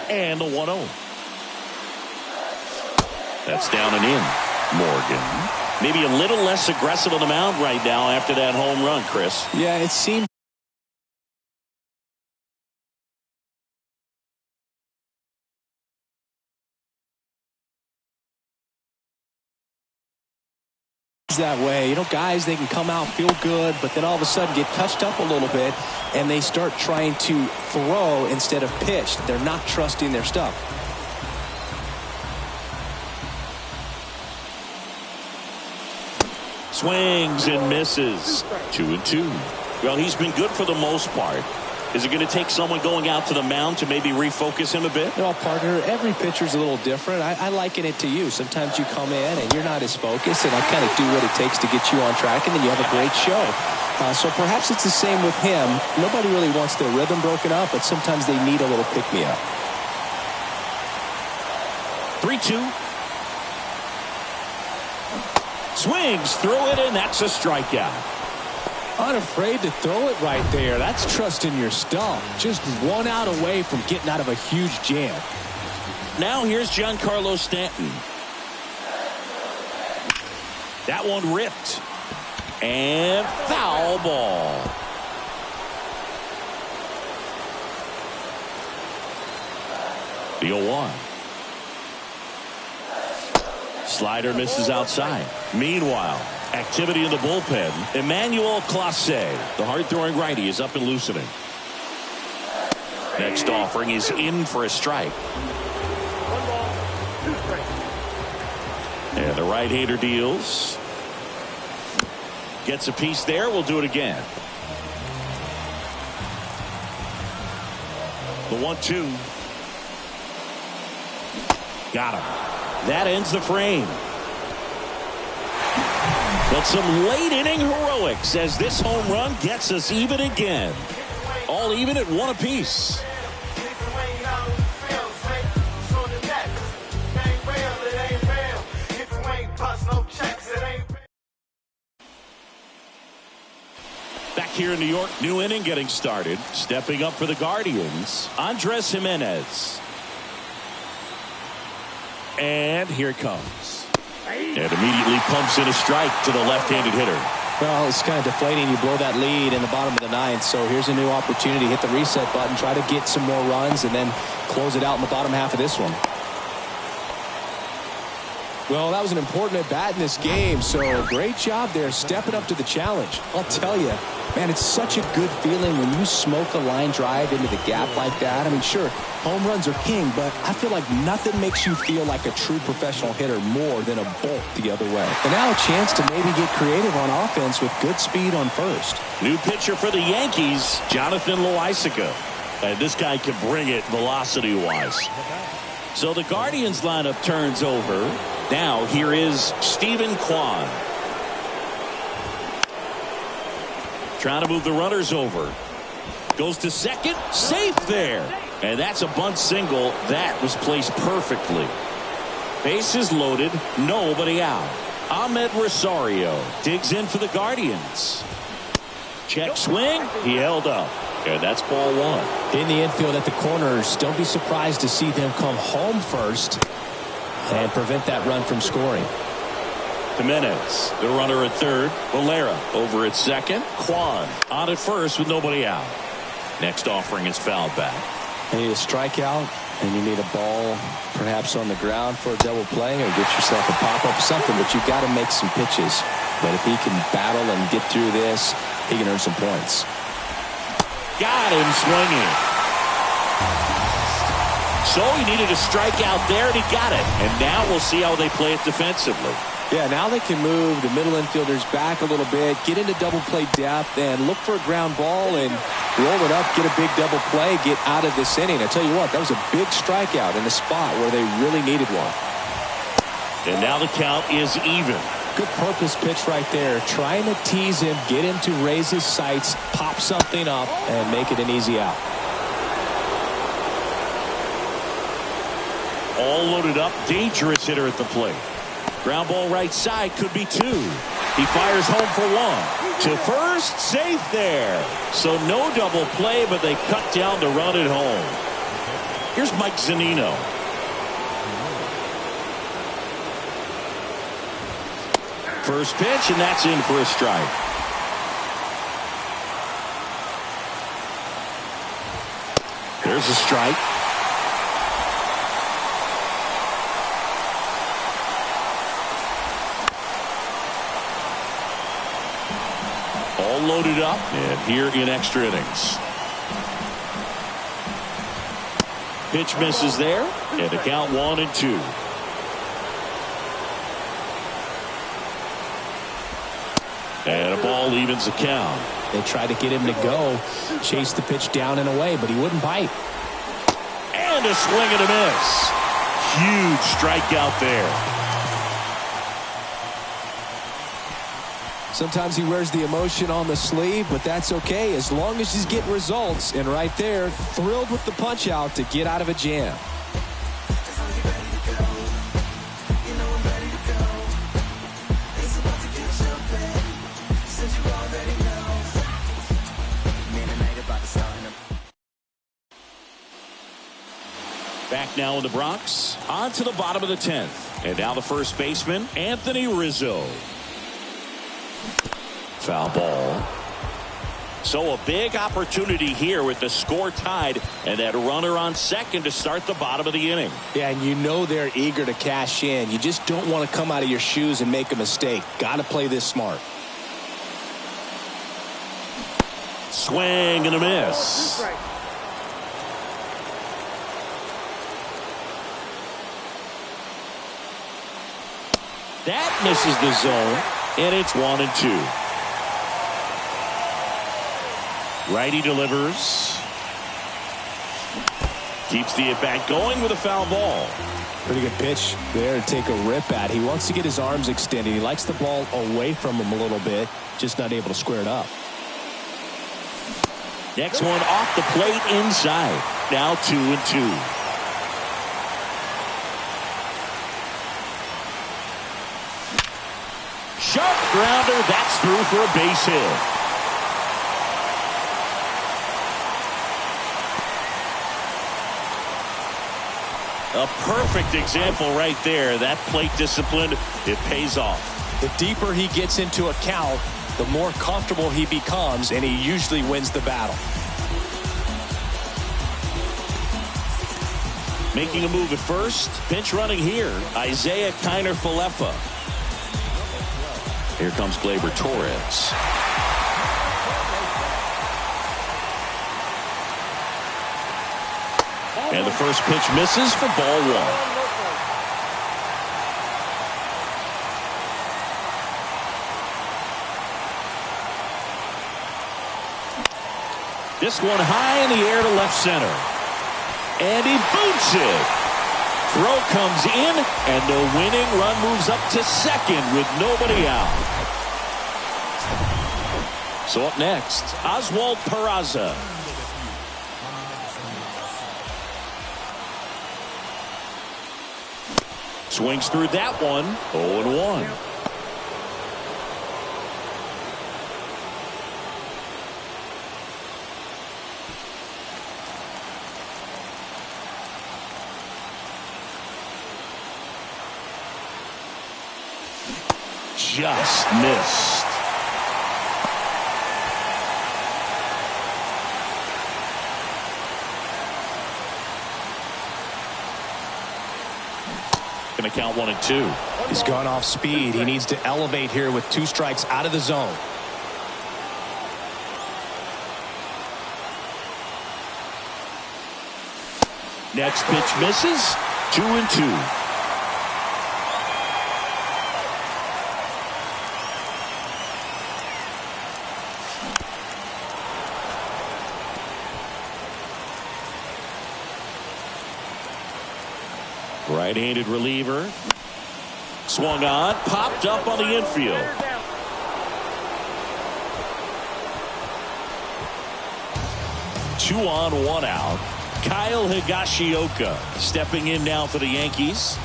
And the 1-0. That's down and in. Morgan. Maybe a little less aggressive on the mound right now after that home run, Chris. Yeah, it seems that way. You know, guys, they can come out, feel good, but then all of a sudden get touched up a little bit, and they start trying to throw instead of pitch. They're not trusting their stuff. Swings and misses. 2-2. Well, he's been good for the most part. Is it going to take someone going out to the mound to maybe refocus him a bit? No, partner, every pitcher's a little different. I liken it to you. Sometimes you come in and you're not as focused, and I kind of do what it takes to get you on track, and then you have a great show. So perhaps it's the same with him. Nobody really wants their rhythm broken up, but sometimes they need a little pick-me-up. 3-2. Swings through it, and that's a strikeout. Unafraid to throw it right there. That's trusting your stuff. Just one out away from getting out of a huge jam. Now here's Giancarlo Stanton. That one ripped. And foul ball. The 0-1. Slider misses outside. Meanwhile, activity in the bullpen. Emmanuel Clase, the hard-throwing righty, is up and loosening. Next offering is in for a strike. 1 ball, 2 strikes. And the right-hander deals. Gets a piece there. We'll do it again. The 1-2. Got him. That ends the frame. But some late-inning heroics as this home run gets us even again. All even at 1 apiece. Back here in New York, new inning getting started. Stepping up for the Guardians, Andres Jimenez. And here it comes. And immediately pumps in a strike to the left-handed hitter. Well, it's kind of deflating. You blow that lead in the bottom of the ninth. So here's a new opportunity. Hit the reset button, try to get some more runs, and then close it out in the bottom half of this one. Well, that was an important at-bat in this game, so great job there stepping up to the challenge. I'll tell you, man, it's such a good feeling when you smoke a line drive into the gap like that. I mean, sure, home runs are king, but I feel like nothing makes you feel like a true professional hitter more than a bolt the other way. And now a chance to maybe get creative on offense with good speed on first. New pitcher for the Yankees, Jonathan Loaisiga. And this guy can bring it velocity-wise. So the Guardians lineup turns over. Now here is Stephen Kwan. Trying to move the runners over. Goes to second. Safe there. And that's a bunt single. That was placed perfectly. Bases loaded. Nobody out. Ahmed Rosario digs in for the Guardians. Check swing. He held up. And that's ball one. In the infield at the corners, don't be surprised to see them come home first and prevent that run from scoring. Jimenez, the runner at third. Valera over at second. Kwan on at first with nobody out. Next offering is fouled back. You need a strikeout, and you need a ball perhaps on the ground for a double play, or get yourself a pop-up, something, but you've got to make some pitches. But if he can battle and get through this, he can earn some points. Got him swinging. So he needed a strikeout there, and he got it. And now we'll see how they play it defensively. Yeah, now they can move the middle infielders back a little bit, get into double play depth, and look for a ground ball and roll it up, get a big double play, get out of this inning. I tell you what, that was a big strikeout in a spot where they really needed one. And now the count is even. Good purpose pitch right there. Trying to tease him, get him to raise his sights, pop something up, and make it an easy out. All loaded up. Dangerous hitter at the plate. Ground ball right side, could be two. He fires home for one. To first, safe there. So no double play, but they cut down the run at home. Here's Mike Zunino. First pitch, and that's in for a strike. There's a strike. All loaded up, and here in extra innings. Pitch misses there, and the count 1-2. And a ball evens the count. They tried to get him to go, chase the pitch down and away, but he wouldn't bite. And a swing and a miss. Huge strikeout there. Sometimes he wears the emotion on the sleeve, but that's okay as long as he's getting results. And right there, thrilled with the punch out to get out of a jam. Back now in the Bronx, on to the bottom of the 10th. And now the first baseman, Anthony Rizzo. Foul ball. So a big opportunity here with the score tied and that runner on second to start the bottom of the inning. Yeah, and you know they're eager to cash in. You just don't want to come out of your shoes and make a mistake. Got to play this smart. Swing and a miss. That misses the zone, and it's 1-2. Righty delivers. Keeps the at-bat going with a foul ball. Pretty good pitch there to take a rip at. He wants to get his arms extended. He likes the ball away from him a little bit, just not able to square it up. Next one off the plate inside. Now 2-2. Sharp grounder, that's through for a base hit. A perfect example right there. That plate discipline, it pays off. The deeper he gets into a count, the more comfortable he becomes, and he usually wins the battle. Making a move at first. Pinch running here. Isaiah Kiner-Falefa. Here comes Gleyber Torres. And the first pitch misses for ball one. This one high in the air to left center. And he boots it. Throw comes in, and the winning run moves up to second with nobody out. So up next, Oswald Peraza. Swings through that one. 0-1. Just missed. Going to count 1-2. He's gone off speed. He needs to elevate here with 2 strikes out of the zone. Next pitch misses. 2-2. Right-handed reliever. Swung on. Popped up on the infield. Two on, 1 out. Kyle Higashioka stepping in now for the Yankees.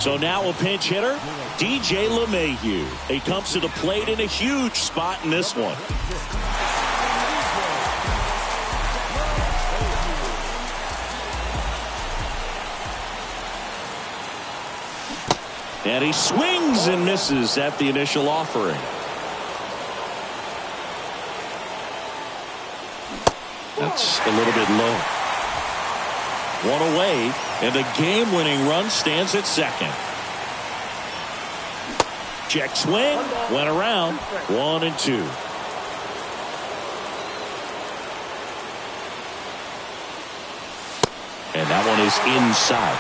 So now a pinch hitter, DJ LeMahieu. He comes to the plate in a huge spot in this one. And he swings and misses at the initial offering. That's a little bit low. 1 away, and the game-winning run stands at second. Check swing, went around, 1-2. And that one is inside.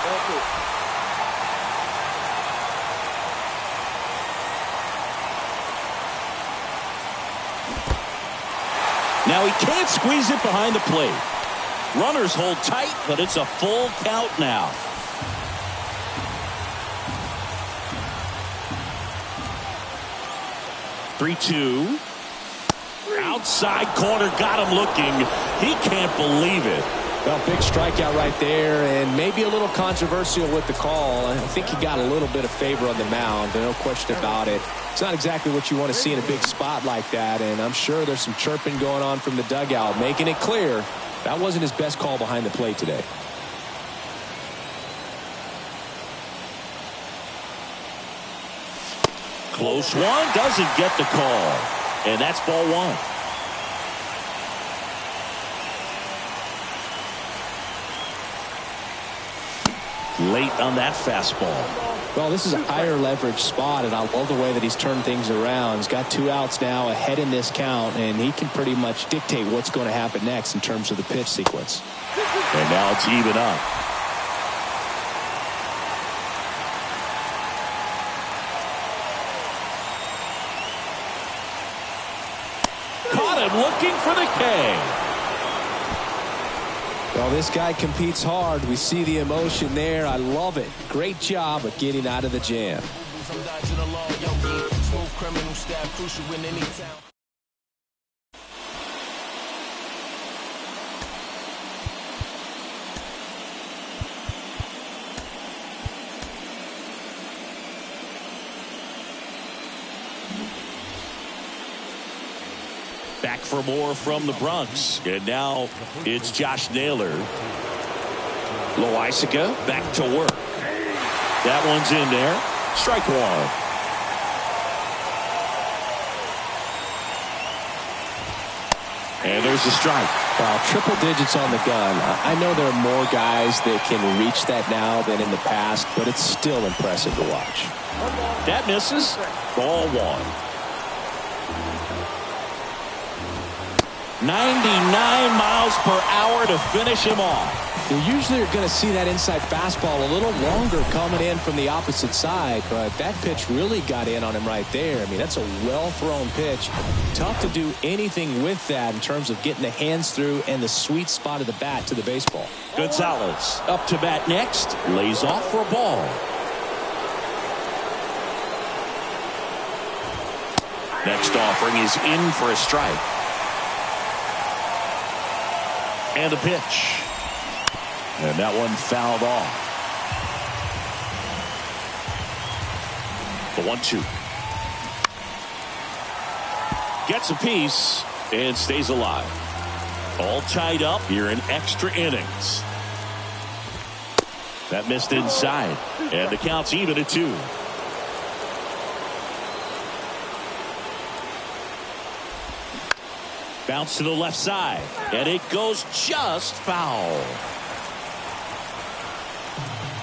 Now he can't squeeze it behind the plate. Runners hold tight, but it's a full count now. Three-two. Outside corner, got him looking. He can't believe it. Well, big strikeout right there, and maybe a little controversial with the call. I think he got a little bit of favor on the mound, no question about it. It's not exactly what you want to see in a big spot like that, and I'm sure there's some chirping going on from the dugout, making it clear that wasn't his best call behind the plate today. Close one, doesn't get the call, and that's ball one. Late on that fastball. Well, this is a higher leverage spot, and I love the way that he's turned things around. He's got 2 outs now ahead in this count, and he can pretty much dictate what's going to happen next in terms of the pitch sequence. And now it's even up. Caught him looking for the K. Well, this guy competes hard. We see the emotion there. I love it. Great job of getting out of the jam. Back for more from the Bronx. And now it's Josh Naylor. Loisaga back to work. That one's in there. Strike one. And there's a strike. Wow, triple digits on the gun. I know there are more guys that can reach that now than in the past, but it's still impressive to watch. That misses. Ball one. 99 miles per hour to finish him off. You usually are going to see that inside fastball a little longer coming in from the opposite side, but that pitch really got in on him right there. I mean, that's a well-thrown pitch. Tough to do anything with that in terms of getting the hands through and the sweet spot of the bat to the baseball. Gonzalez up to bat next. Lays off for a ball. Next offering is in for a strike. And a pitch. And that one fouled off. The 1-2. Gets a piece and stays alive. All tied up here in extra innings. That missed inside. And the count's even at 2. Bounce to the left side. And it goes just foul.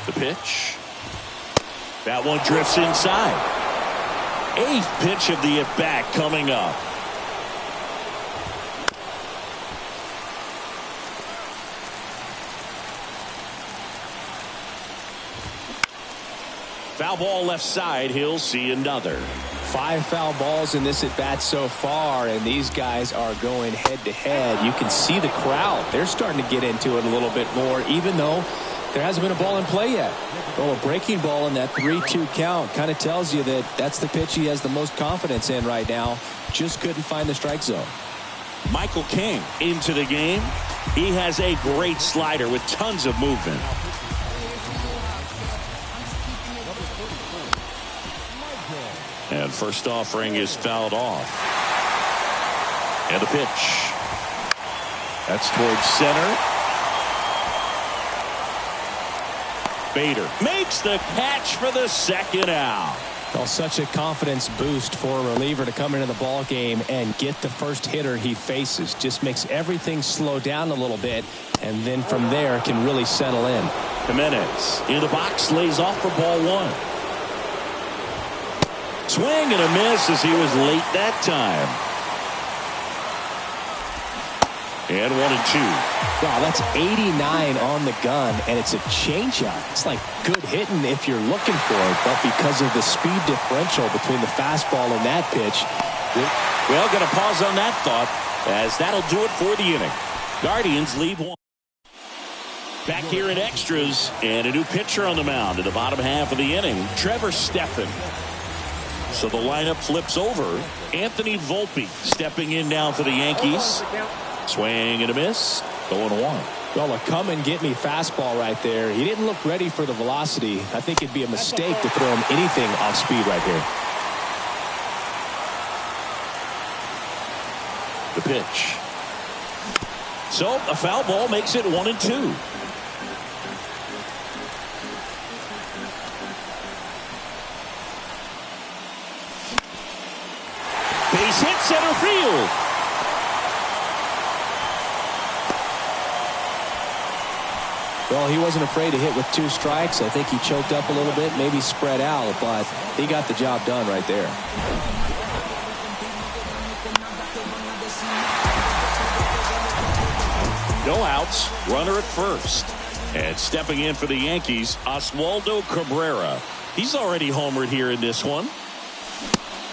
The pitch. That one drifts inside. 8th pitch of the at-bat coming up. Foul ball left side. He'll see another. 5 foul balls in this at-bat so far, and these guys are going head-to-head. You can see the crowd. They're starting to get into it a little bit more, even though there hasn't been a ball in play yet. Well, a breaking ball in that 3-2 count kind of tells you that that's the pitch he has the most confidence in right now. Just couldn't find the strike zone. Michael King into the game. He has a great slider with tons of movement. And first offering is fouled off. And a pitch. That's towards center. Bader makes the catch for the second out. Well, such a confidence boost for a reliever to come into the ball game and get the first hitter he faces. Just makes everything slow down a little bit, and then from there can really settle in. Jimenez in the box, lays off for ball one. Swing and a miss as he was late that time. And 1-2. Wow, that's 89 on the gun, and it's a changeup. It's like good hitting if you're looking for it, but because of the speed differential between the fastball and that pitch. Well, going to pause on that thought, as that'll do it for the inning. Guardians leave one. Back here in extras, and a new pitcher on the mound in the bottom half of the inning, Trevor Steffen. So the lineup flips over. Anthony Volpe stepping in now for the Yankees. Swing and a miss. 0-1. Well, a come and get me fastball right there. He didn't look ready for the velocity. I think it'd be a mistake to throw him anything off speed right here. The pitch. So a foul ball makes it 1-2. Base hit center field. Well, he wasn't afraid to hit with 2 strikes. I think he choked up a little bit, maybe spread out, but he got the job done right there. No outs, runner at first. And stepping in for the Yankees, Oswaldo Cabrera. He's already homered here in this one.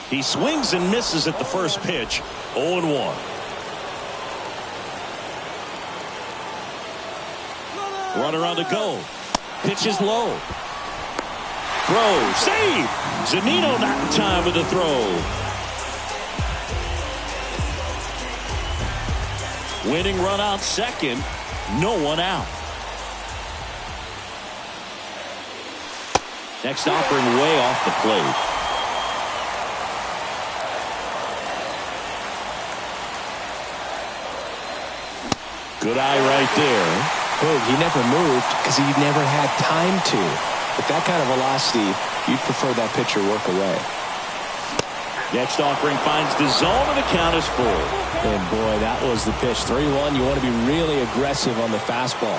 He swings and misses at the first pitch. 0-1. Runner on the go. Pitch is low. Throw. Save. Zunino not in time with the throw. Winning run out second. No one out. Next offering way off the plate. Good eye right there. Boog, he never moved because he never had time to. With that kind of velocity, you'd prefer that pitcher work away. Next offering finds the zone, and the count is full. And boy, that was the pitch. 3-1. You want to be really aggressive on the fastball.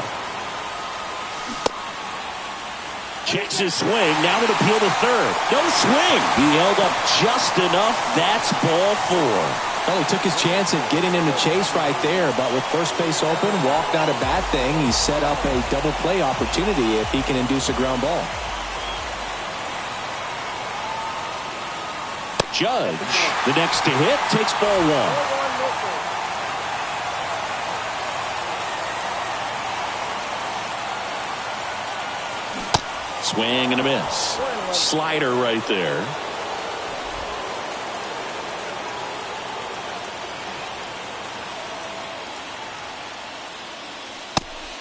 Checks his swing. Now to appeal to third. No swing. He held up just enough. That's ball 4. Well, he took his chance at getting him to chase right there, but with first base open, walk not a bad thing. He set up a double play opportunity if he can induce a ground ball. Judge, the next to hit, takes ball 1. Swing and a miss. Slider right there.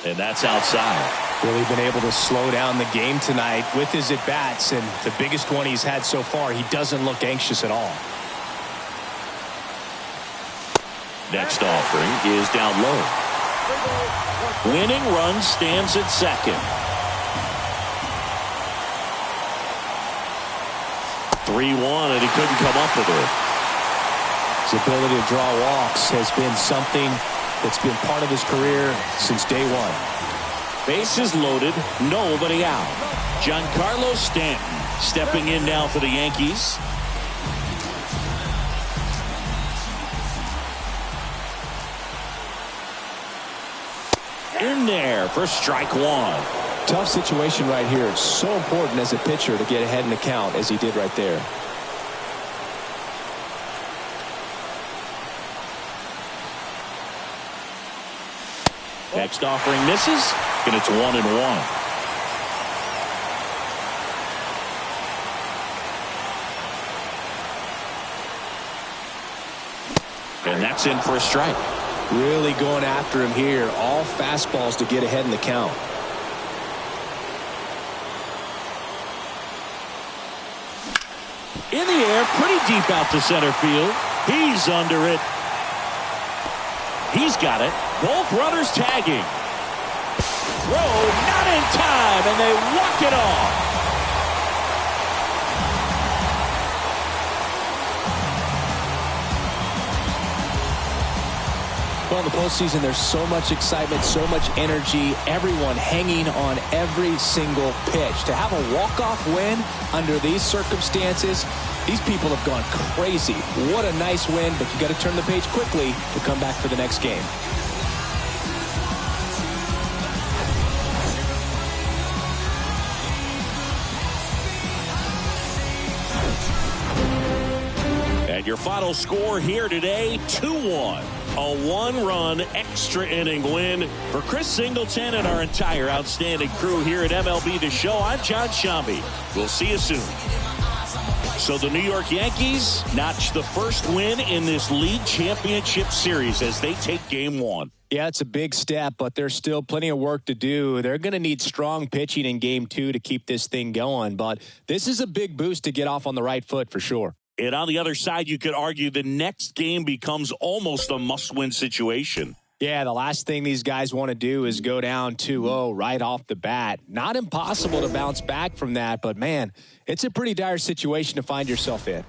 And that's outside. Really been able to slow down the game tonight with his at-bats, and the biggest one he's had so far, he doesn't look anxious at all. Next offering is down low. Winning run stands at second. 3-1, and he couldn't come up with it. His ability to draw walks has been something that's been part of his career since day one. Bases loaded, nobody out. Giancarlo Stanton stepping in now for the Yankees. In there for strike 1. Tough situation right here. It's so important as a pitcher to get ahead in the count as he did right there. Next offering misses, and it's 1-1. And that's in for a strike. Really going after him here. All fastballs to get ahead in the count. In the air, pretty deep out to center field. He's under it. He's got it. Both runners tagging. Throw not in time, and they walk it off. Well, in the postseason, there's so much excitement, so much energy, everyone hanging on every single pitch. To have a walk-off win under these circumstances, these people have gone crazy. What a nice win, but you got to turn the page quickly to come back for the next game. And your final score here today, 2-1. A one-run extra inning win for Chris Singleton and our entire outstanding crew here at MLB The Show. I'm John Shambi. We'll see you soon. So the New York Yankees notch the first win in this league championship series as they take game 1. Yeah, it's a big step, but there's still plenty of work to do. They're going to need strong pitching in game 2 to keep this thing going, but this is a big boost to get off on the right foot for sure. And on the other side, you could argue the next game becomes almost a must-win situation. Yeah, the last thing these guys want to do is go down 2-0 right off the bat. Not impossible to bounce back from that, but man, it's a pretty dire situation to find yourself in.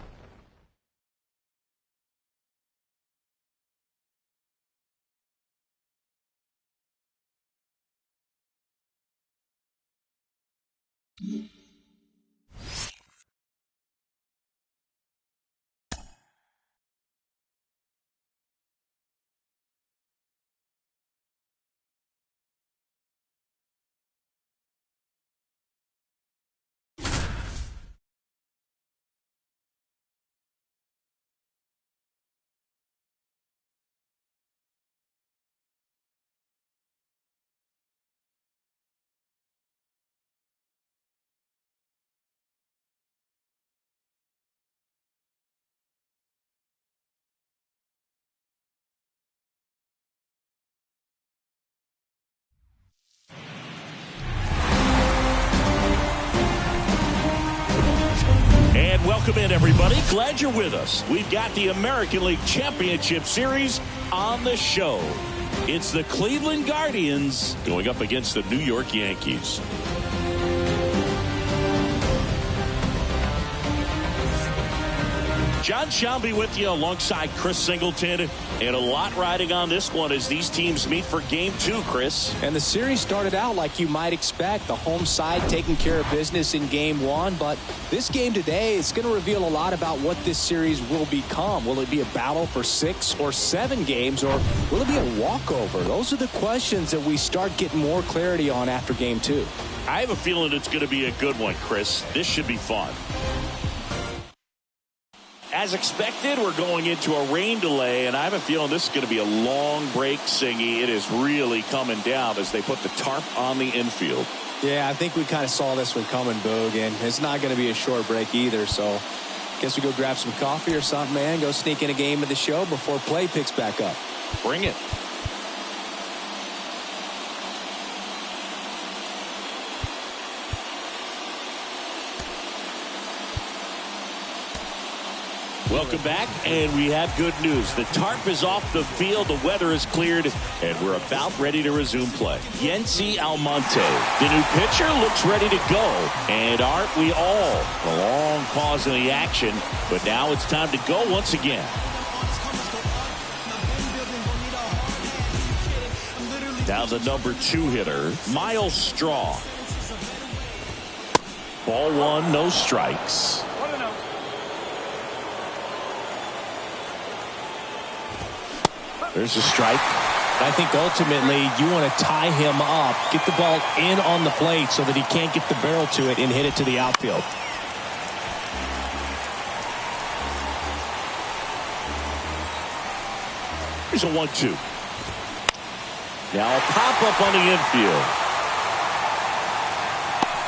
Welcome in, everybody. Glad you're with us. We've got the American League Championship Series on the show. It's the Cleveland Guardians going up against the New York Yankees. John Shelby with you alongside Chris Singleton, and a lot riding on this one as these teams meet for game 2, Chris. And the series started out like you might expect, the home side taking care of business in game 1, but this game today is going to reveal a lot about what this series will become. Will it be a battle for 6 or 7 games, or will it be a walkover? Those are the questions that we start getting more clarity on after game 2. I have a feeling it's going to be a good one, Chris. This should be fun. As expected, we're going into a rain delay, and I have a feeling this is going to be a long break, Singy. It is really coming down as they put the tarp on the infield. Yeah, I think we kind of saw this one coming, Boog, and it's not going to be a short break either, so guess we go grab some coffee or something, man. Go sneak in a game of the show before play picks back up. Bring it. Welcome back, and we have good news. The tarp is off the field, the weather is cleared, and we're about ready to resume play. Yency Almonte, the new pitcher, looks ready to go, and aren't we all? A long pause in the action, but now it's time to go once again. Now the number 2 hitter, Miles Straw. Ball 1, no strikes. There's a strike. I think ultimately you want to tie him up, get the ball in on the plate so that he can't get the barrel to it and hit it to the outfield. Here's a 1-2. Now a pop-up on the infield.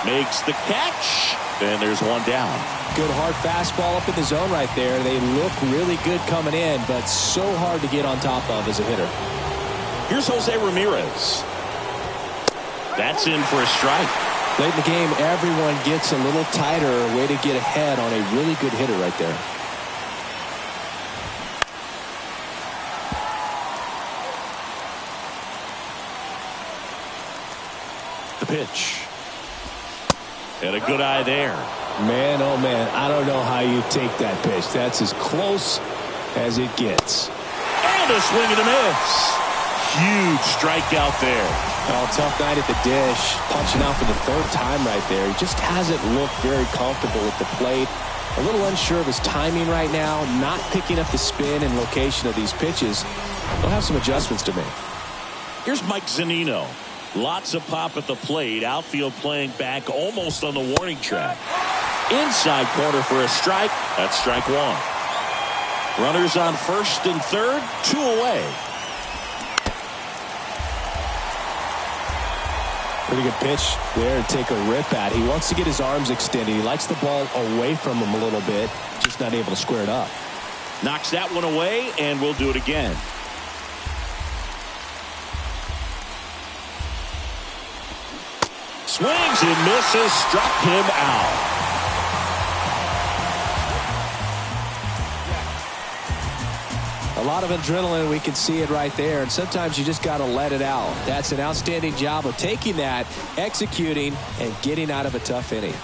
Makes the catch. And there's one down. Good hard fastball up in the zone right there. They look really good coming in, but so hard to get on top of as a hitter. Here's Jose Ramirez. That's in for a strike. Late in the game, everyone gets a little tighter. Way to get ahead on a really good hitter right there. The pitch. And a good eye there. Man, oh man, I don't know how you take that pitch. That's as close as it gets. And a swing and a miss. Huge strikeout there. Oh, tough night at the dish. Punching out for the 3rd time right there. He just hasn't looked very comfortable at the plate. A little unsure of his timing right now. Not picking up the spin and location of these pitches. He'll have some adjustments to make. Here's Mike Zunino. Lots of pop at the plate. Outfield playing back almost on the warning track. Inside corner for a strike. That's strike 1. Runners on 1st and 3rd. 2 away. Pretty good pitch there to take a rip at. He wants to get his arms extended. He likes the ball away from him a little bit. Just not able to square it up. Knocks that one away, and we'll do it again. Swings and misses, struck him out. A lot of adrenaline, we can see it right there, and sometimes you just got to let it out. That's an outstanding job of taking that, executing, and getting out of a tough inning.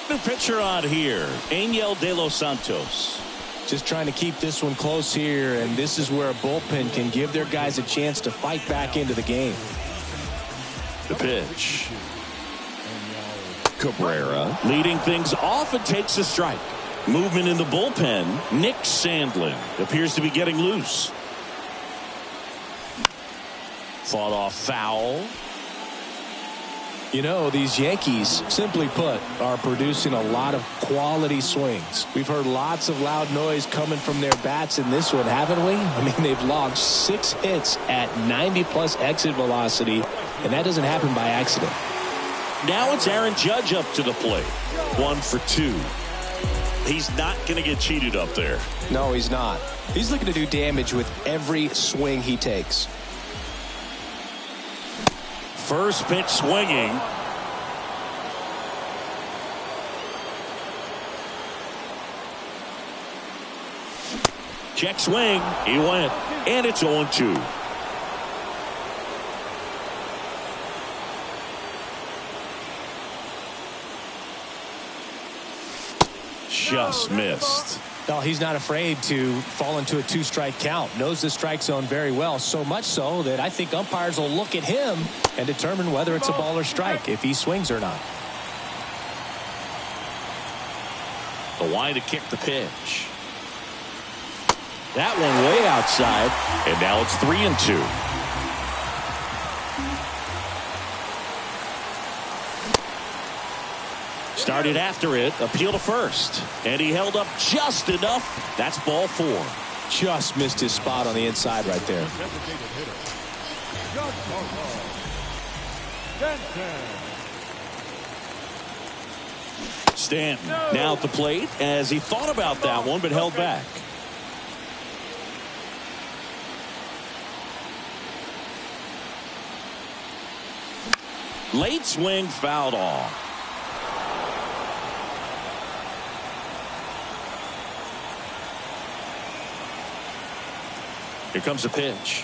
New pitcher on here, Angel De Los Santos. Just trying to keep this one close here, and this is where a bullpen can give their guys a chance to fight back into the game. The pitch. Cabrera leading things off and takes a strike. Movement in the bullpen. Nick Sandlin appears to be getting loose. Fought off foul. You know, these Yankees, simply put, are producing a lot of quality swings. We've heard lots of loud noise coming from their bats in this one, haven't we? I mean, they've logged 6 hits at 90-plus exit velocity, and that doesn't happen by accident. Now it's Aaron Judge up to the plate. 1 for 2. He's not going to get cheated up there. No, he's not. He's looking to do damage with every swing he takes. First pitch swinging. Check swing. He went. And it's 0-2. Just missed. No, he's not afraid to fall into a two-strike count. Knows the strike zone very well, so much so that I think umpires will look at him and determine whether it's a ball or strike, if he swings or not. The line to kick the pitch. That one way outside, and now it's 3-2. Started after it, appeal to first, and he held up just enough. That's ball 4. Just missed his spot on the inside right there. Stanton now at the plate as he thought about that one but held back. Late swing fouled off. Here comes the pitch.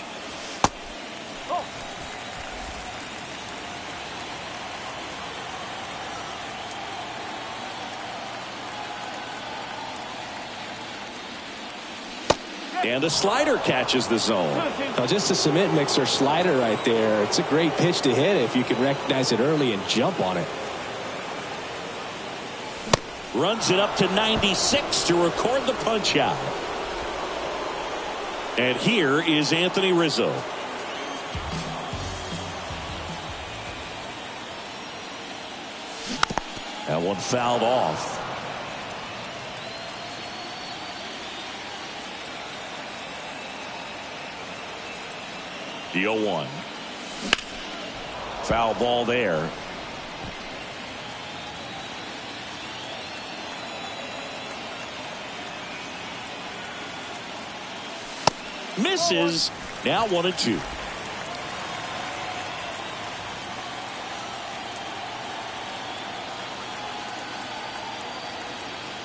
And the slider catches the zone. Now just a cement mixer slider right there. It's a great pitch to hit if you can recognize it early and jump on it. Runs it up to 96 to record the punch out. And here is Anthony Rizzo. That one fouled off. The 0-1. Foul ball there. Misses. Now 1-2.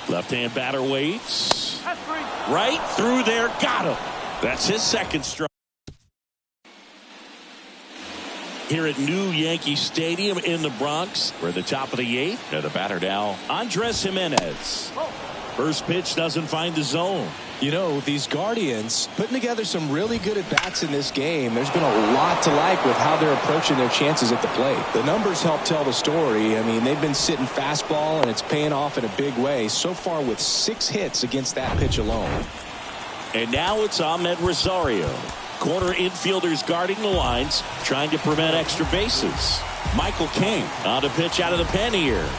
Left-hand batter waits. Right through there. Got him. That's his second strike. Here at New Yankee Stadium in the Bronx. We're at the top of the 8th. And the batter now, Andres Jimenez. First pitch doesn't find the zone. You know, these Guardians putting together some really good at-bats in this game. There's been a lot to like with how they're approaching their chances at the plate. The numbers help tell the story. I mean, they've been sitting fastball, and it's paying off in a big way. So far with 6 hits against that pitch alone. And now it's Ahmed Rosario. Corner infielders guarding the lines, trying to prevent extra bases. Michael King on the pitch out of the pen here.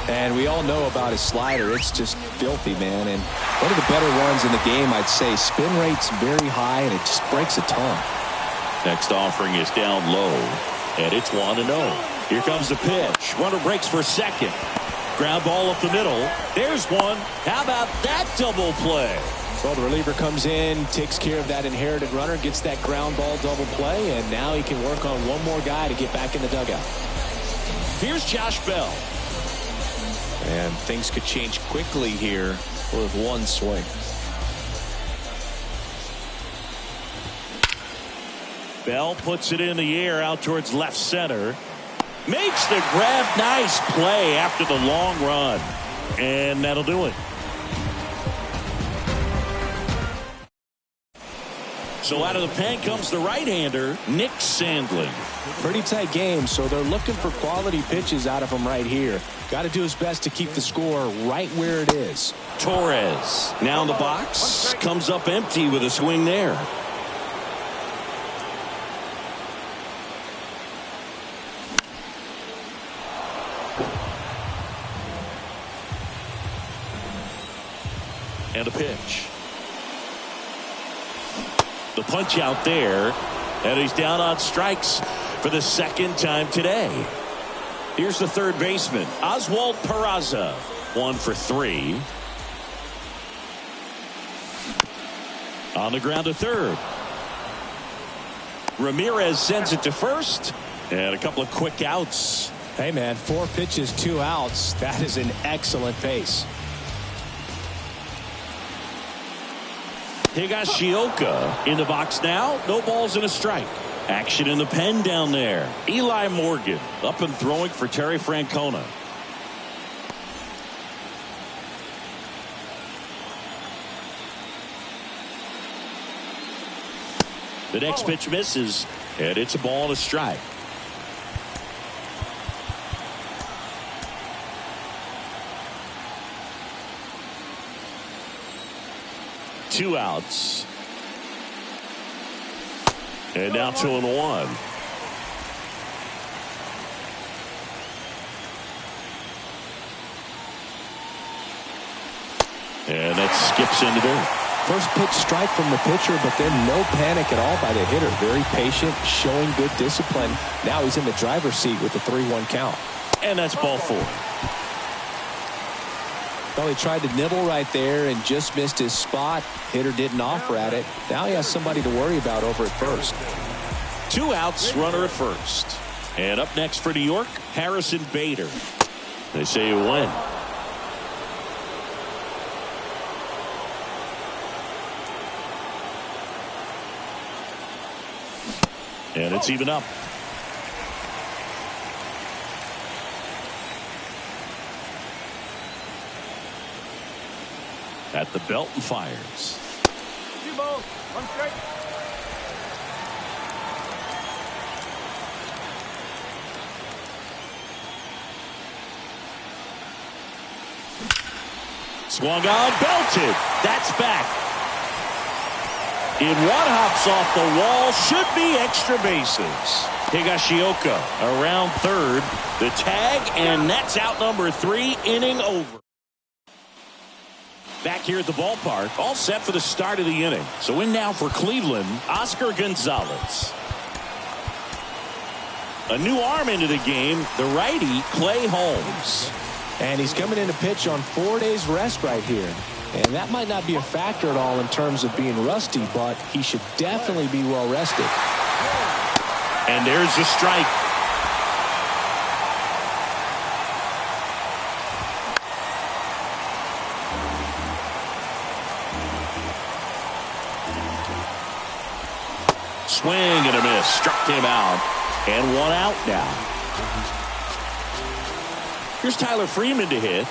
And we all know about his slider. It's just filthy, man. And one of the better ones in the game, I'd say. Spin rate's very high, and it just breaks a ton. Next offering is down low, and it's 1-0. Here comes the pitch. Runner breaks for second. Ground ball up the middle. There's one. How about that double play? Well, the reliever comes in, takes care of that inherited runner, gets that ground ball double play, and now he can work on one more guy to get back in the dugout. Here's Josh Bell. And things could change quickly here with one swing. Bell puts it in the air out towards left center. Makes the grab. Nice play after the long run. And that'll do it. So out of the pen comes the right-hander, Nick Sandlin. Pretty tight game, so they're looking for quality pitches out of him right here. Got to do his best to keep the score right where it is. Torres now in the box. Comes up empty with a swing there. And a pitch. The punch out there, and he's down on strikes for the second time today. Here's the third baseman, Oswald Peraza, 1 for 3. On the ground to third. Ramirez sends it to first, And a couple of quick outs. Hey, man, 4 pitches, 2 outs. That is an excellent pace. Higashioka in the box now. No balls and a strike. Action in the pen down there. Eli Morgan up and throwing for Terry Francona. The next pitch misses, and it's a ball and a strike. Two outs. And now 2-1. And that skips into dirt. First pitch strike from the pitcher, but then no panic at all by the hitter. Very patient, showing good discipline. Now he's in the driver's seat with the 3-1 count. And that's ball 4. Well, he tried to nibble right there and just missed his spot. Hitter didn't offer at it. Now he has somebody to worry about over at first. 2 outs, runner at first. And up next for New York, Harrison Bader. They say you win. And it's even up. At the belt and fires. 2 balls, 1 strike. Swung on, belted. That's back. In one hops off the wall, should be extra bases. Higashioka around third. The tag, and that's out number 3, inning over. Back here at the ballpark, all set for the start of the inning. So in now for Cleveland, Oscar Gonzalez. A new arm into the game, the righty, Clay Holmes. And he's coming in to pitch on 4 days rest right here. And that might not be a factor at all in terms of being rusty, but he should definitely be well rested. And there's the strike. Swing and a miss. Struck him out. And 1 out now. Here's Tyler Freeman to hit.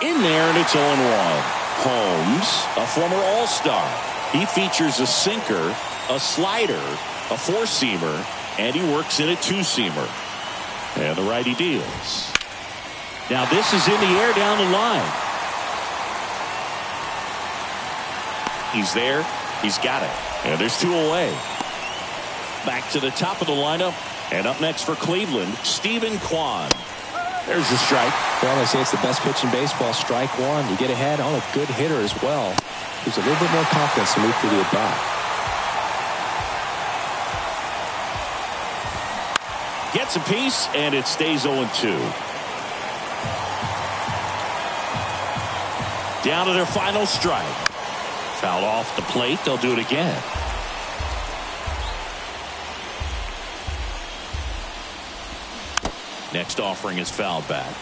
In there, and it's 0-1. Holmes, a former All-Star. He features a sinker, a slider, a 4-seamer, and he works in a 2-seamer. And the righty deals. Now this is in the air down the line. He's there. He's got it. And there's 2 away. Back to the top of the lineup. And up next for Cleveland, Stephen Kwan. There's the strike. Well, they say it's the best pitch in baseball. Strike 1. You get ahead on a good hitter as well. There's a little bit more confidence to move through the at-bat. Gets a piece, and it stays 0-2. Down to their final strike. Fouled off the plate. They'll do it again. Next offering is fouled back.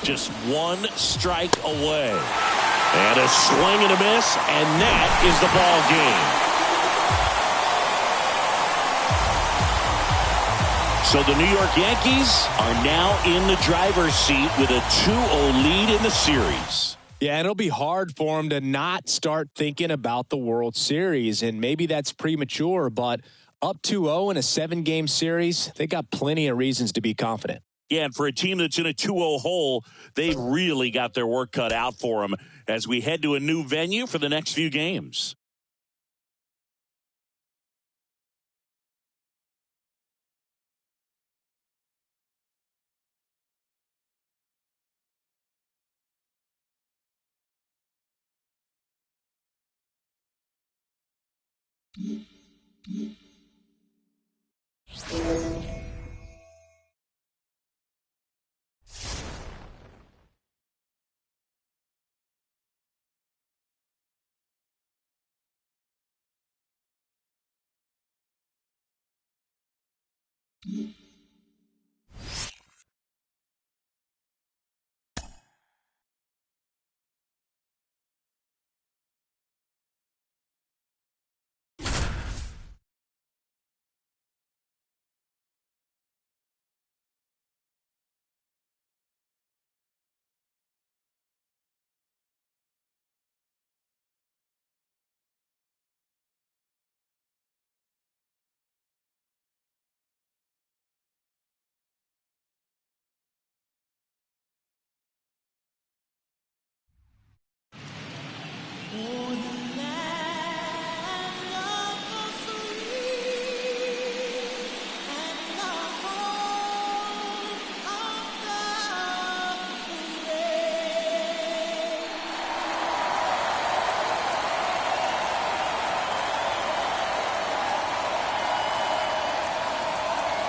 Just 1 strike away. And a swing and a miss, and that is the ball game. So the New York Yankees are now in the driver's seat with a 2-0 lead in the series. Yeah, and it'll be hard for them to not start thinking about the World Series, and maybe that's premature, but up 2-0 in a 7-game series, they got plenty of reasons to be confident. Yeah, and for a team that's in a 2-0 hole, they've really got their work cut out for them as we head to a new venue for the next few games.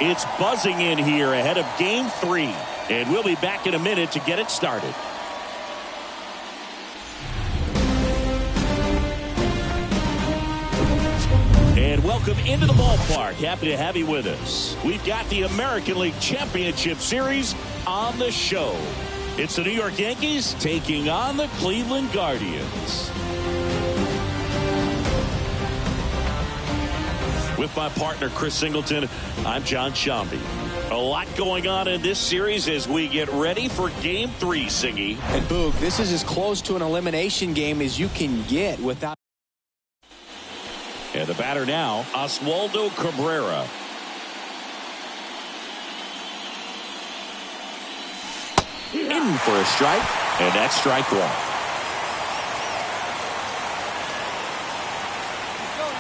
It's buzzing in here ahead of Game 3. And we'll be back in a minute to get it started. And welcome into the ballpark. Happy to have you with us. We've got the American League Championship Series on the show. It's the New York Yankees taking on the Cleveland Guardians. With my partner, Chris Singleton, I'm John Shambi. A lot going on in this series as we get ready for Game 3, Singy. And Boog, this is as close to an elimination game as you can get without... And the batter now, Oswaldo Cabrera. In for a strike, and that's strike one.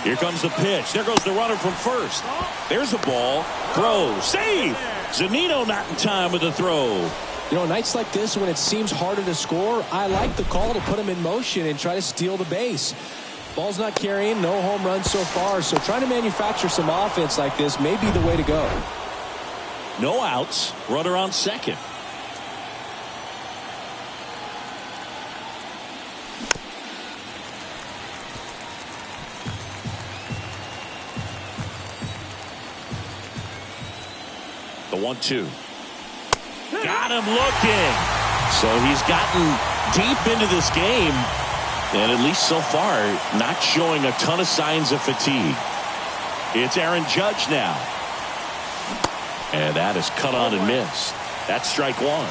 Here comes the pitch. There goes the runner from first. There's a ball. Throw. Save. Zunino not in time with the throw. You know, nights like this when it seems harder to score, I like the call to put him in motion and try to steal the base. Ball's not carrying, no home runs so far, so trying to manufacture some offense like this may be the way to go. No outs. Runner on second. The 1-2. Got him looking. So he's gotten deep into this game, and at least so far, not showing a ton of signs of fatigue. It's Aaron Judge now. And that is cut on and missed. That's strike one.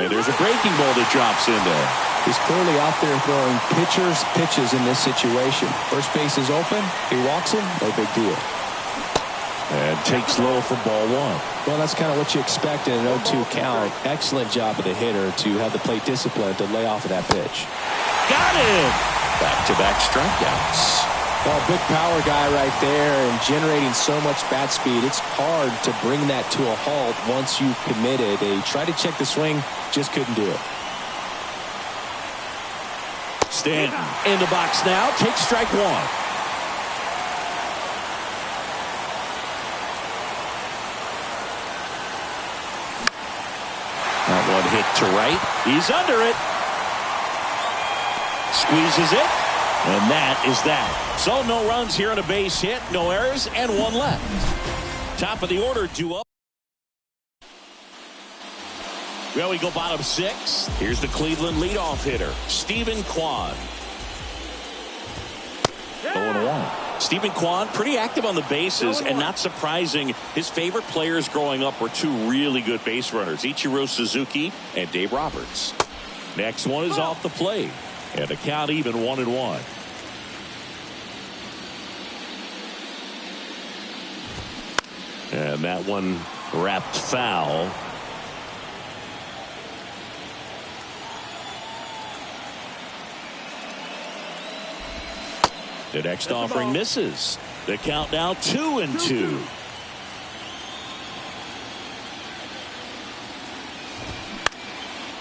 And there's a breaking ball that drops in there. He's clearly out there throwing pitches in this situation. First base is open. He walks him. No big deal. And takes low for ball one. Well, that's kind of what you expect in an 0-2 count. Excellent job of the hitter to have the plate discipline to lay off of that pitch. Got him. Back-to-back strikeouts. Well, big power guy right there and generating so much bat speed. It's hard to bring that to a halt once you've committed. They tried to check the swing, just couldn't do it. Stanton in the box now. Takes strike one. That one hit to right. He's under it. Squeezes it. And that is that. So no runs here on a base hit. No errors and one left. Top of the order, due up. Well, we go bottom six. Here's the Cleveland leadoff hitter, Stephen Kwan. 0-1. Stephen Kwan, pretty active on the bases, and not surprising, his favorite players growing up were two really good base runners, Ichiro Suzuki and Dave Roberts. Next one is off the plate, and the count even 1-1. And that one wrapped foul. The next offering misses. The count now 2-2.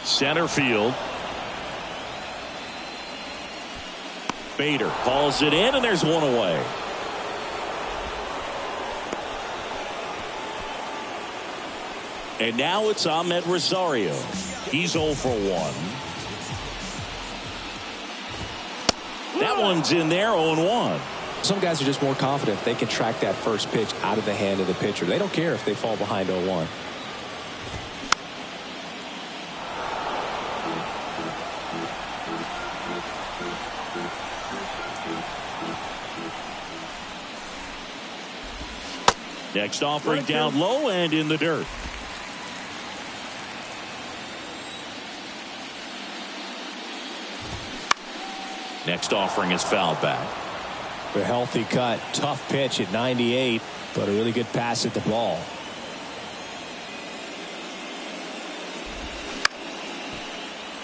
Center field. Bader calls it in, and there's one away. And now it's Ahmed Rosario. He's 0 for 1. That one's in there, 0-1. Some guys are just more confident they can track that first pitch out of the hand of the pitcher. They don't care if they fall behind 0-1. Next offering down low and in the dirt. Next offering is fouled back. A healthy cut. Tough pitch at 98, but a really good pass at the ball.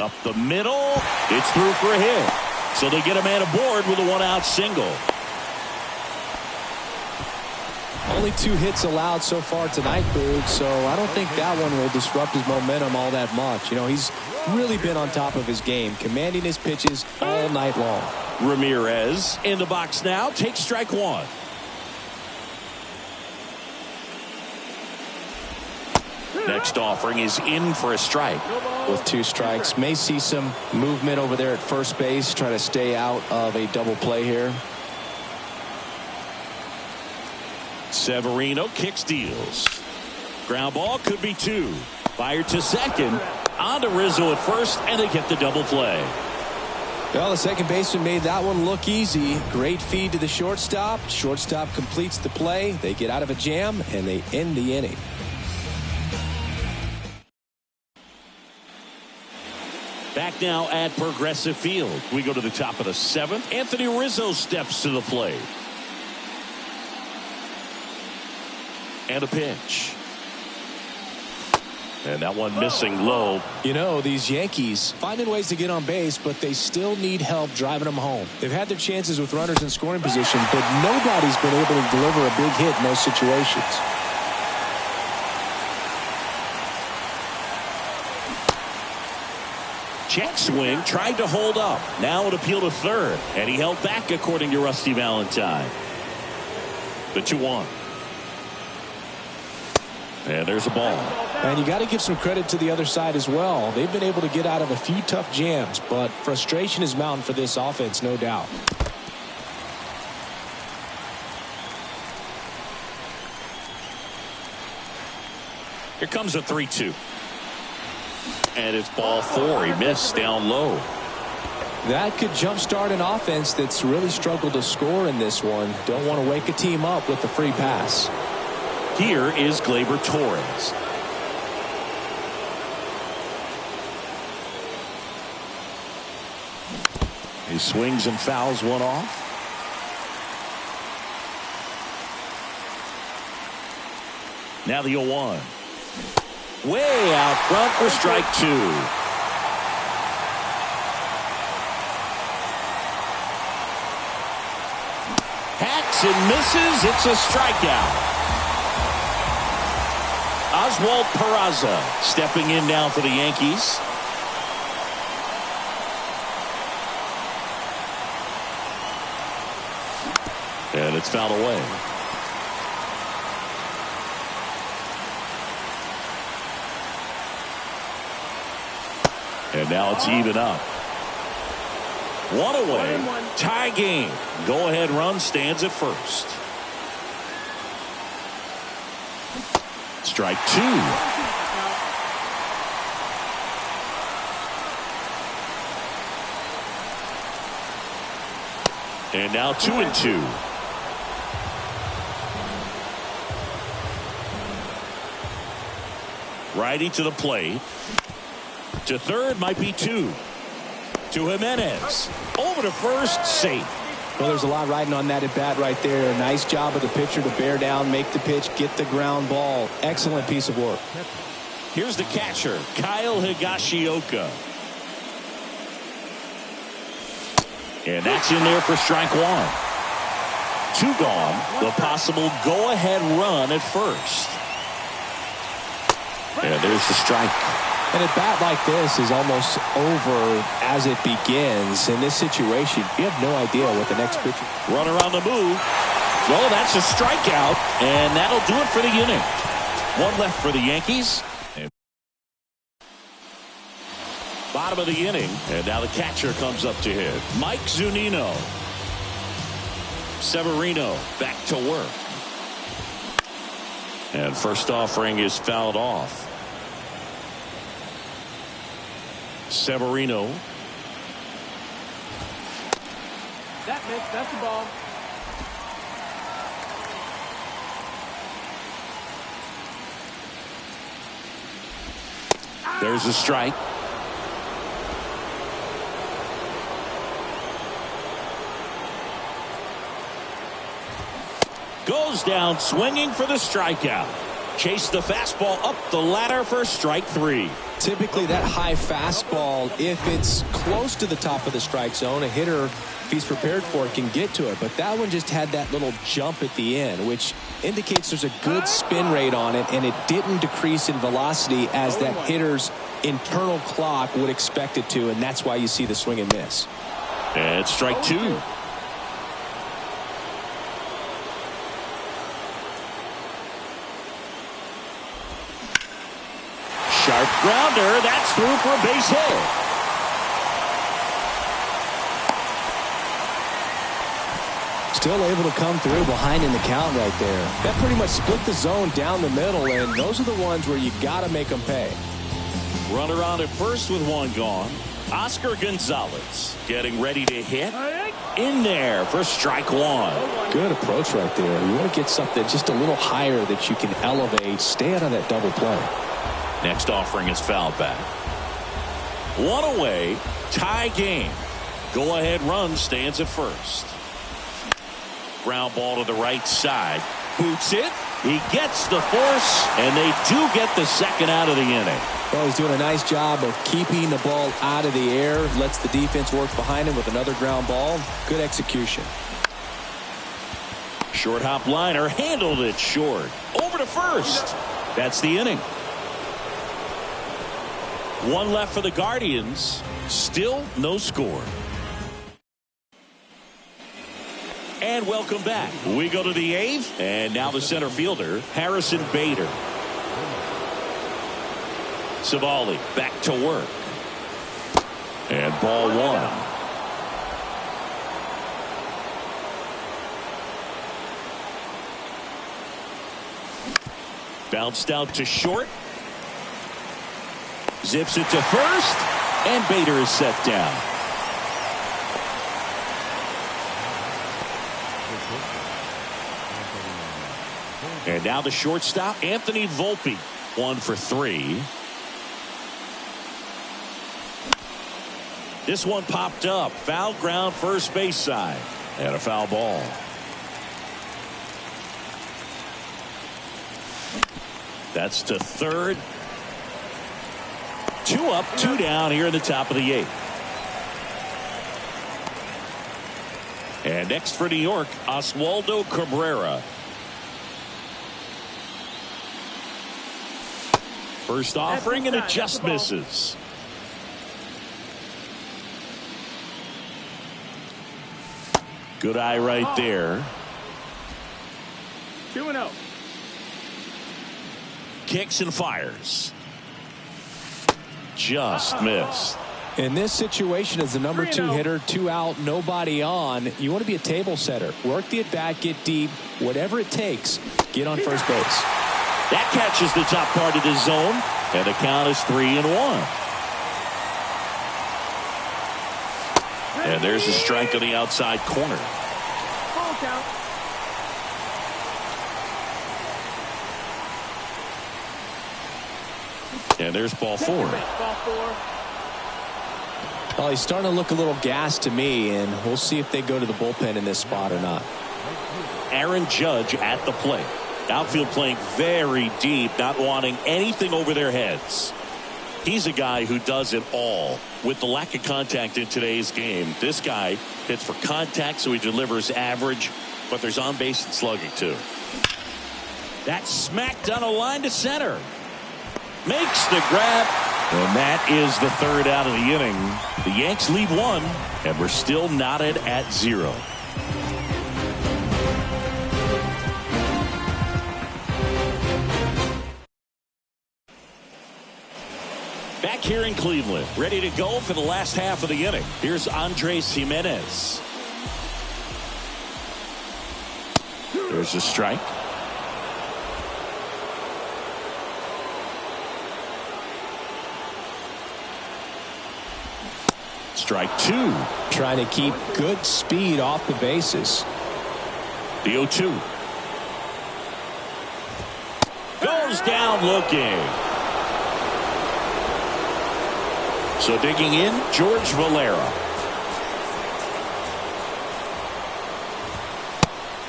Up the middle. It's through for a hit. So they get a man aboard with a one-out single. Only 2 hits allowed so far tonight, Boog, so I don't think that one will disrupt his momentum all that much. You know, he's really been on top of his game, commanding his pitches all night long. Ramirez in the box now, takes strike one. Next offering is in for a strike. With 2 strikes, may see some movement over there at first base, try to stay out of a double play here. Severino kicks, deals. Ground ball, could be 2. Fired to second. On to Rizzo at first, and they get the double play. Well, the second baseman made that one look easy. Great feed to the shortstop. Shortstop completes the play. They get out of a jam, and they end the inning. Back now at Progressive Field. We go to the top of the 7th. Anthony Rizzo steps to the plate. And a pitch. And that one missing low. You know, these Yankees finding ways to get on base, but they still need help driving them home. They've had their chances with runners in scoring position, but nobody's been able to deliver a big hit in those situations. Check swing, tried to hold up. Now an appeal to third, and he held back according to Rusty Valentine. The 2-1. And there's a ball. And you got to give some credit to the other side as well. They've been able to get out of a few tough jams, but frustration is mounting for this offense, no doubt. Here comes a 3-2. And it's ball 4. He missed down low. That could jumpstart an offense that's really struggled to score in this one. Don't want to wake a team up with the free pass. Here is Gleyber Torres. He swings and fouls one off. Now the 0-1. Way out front for strike 2. Hacks and misses. It's a strikeout. Oswald Peraza stepping in now for the Yankees. And it's fouled away. And now it's even up. 1 away. Tie game. Go ahead run stands at first. Strike 2. And now 2-2. Righty to the plate. To third, might be 2. To Jimenez. Over to first, safe. Well, there's a lot riding on that at bat right there. Nice job of the pitcher to bear down, make the pitch, get the ground ball. Excellent piece of work. Here's the catcher, Kyle Higashioka. And that's in there for strike 1. 2 gone. The possible go-ahead run at first. And there's the strike. And a bat like this is almost over as it begins. In this situation, you have no idea what the next pitcher. Runner on the move. Well, that's a strikeout, and that'll do it for the inning. 1 left for the Yankees. Bottom of the inning, and now the catcher comes up to hit. Mike Zunino. Severino back to work. And first offering is fouled off. Severino. That's the ball. There's a strike. Goes down swinging for the strikeout. Chase the fastball up the ladder for strike 3. Typically that high fastball, if it's close to the top of the strike zone, a hitter, if he's prepared for it, can get to it. But that one just had that little jump at the end, which indicates there's a good spin rate on it, and it didn't decrease in velocity as that hitter's internal clock would expect it to, and that's why you see the swing and miss. And strike 2. Sharp grounder. That's through for a base hit. Still able to come through behind in the count right there. That pretty much split the zone down the middle, and those are the ones where you got to make them pay. Runner on at first with one gone. Oscar Gonzalez getting ready to hit. In there for strike 1. Good approach right there. You want to get something just a little higher that you can elevate. Stay out of that double play. Next offering is fouled back. One away. Tie game. Go ahead run stands at first. Ground ball to the right side. Boots it. He gets the force, and they do get the second out of the inning. Well, he's doing a nice job of keeping the ball out of the air. Lets the defense work behind him with another ground ball. Good execution. Short hop liner. Handled it short. Over to first. That's the inning. One left for the Guardians. Still no score. And welcome back. We go to the 8th, and now the center fielder, Harrison Bader. Savali back to work. And ball 1. Bounced out to short. Zips it to first, and Bader is set down. And now the shortstop, Anthony Volpe, 1 for 3. This one popped up. Foul ground first base side. And a foul ball. That's to third. 2 up, 2 down here in the top of the 8th. And next for New York, Oswaldo Cabrera. First offering, and it just misses. Good eye right there. 2-0. Kicks and fires. Just missed. In this situation, as the number 2 hitter, 2 out, nobody on, you want to be a table setter. Work the at-bat, get deep, whatever it takes, get on first base. That catches the top part of the zone, and the count is 3-1. And there's a strike on the outside corner. Full count. And there's ball 4. Ball 4. Well, he's starting to look a little gassed to me, and we'll see if they go to the bullpen in this spot or not. Aaron Judge at the plate. Outfield playing very deep, not wanting anything over their heads. He's a guy who does it all. With the lack of contact in today's game, this guy hits for contact, so he delivers average, but there's on base and slugging too. That's smacked on a line to center. Makes the grab, and that is the third out of the inning. The Yanks lead 1, and we're still knotted at 0. back here in Cleveland, ready to go for the last half of the inning. Here's Andres Jimenez. There's a strike. Strike two. Trying to keep good speed off the bases. The 0-2. Goes down looking. So digging in, George Valera.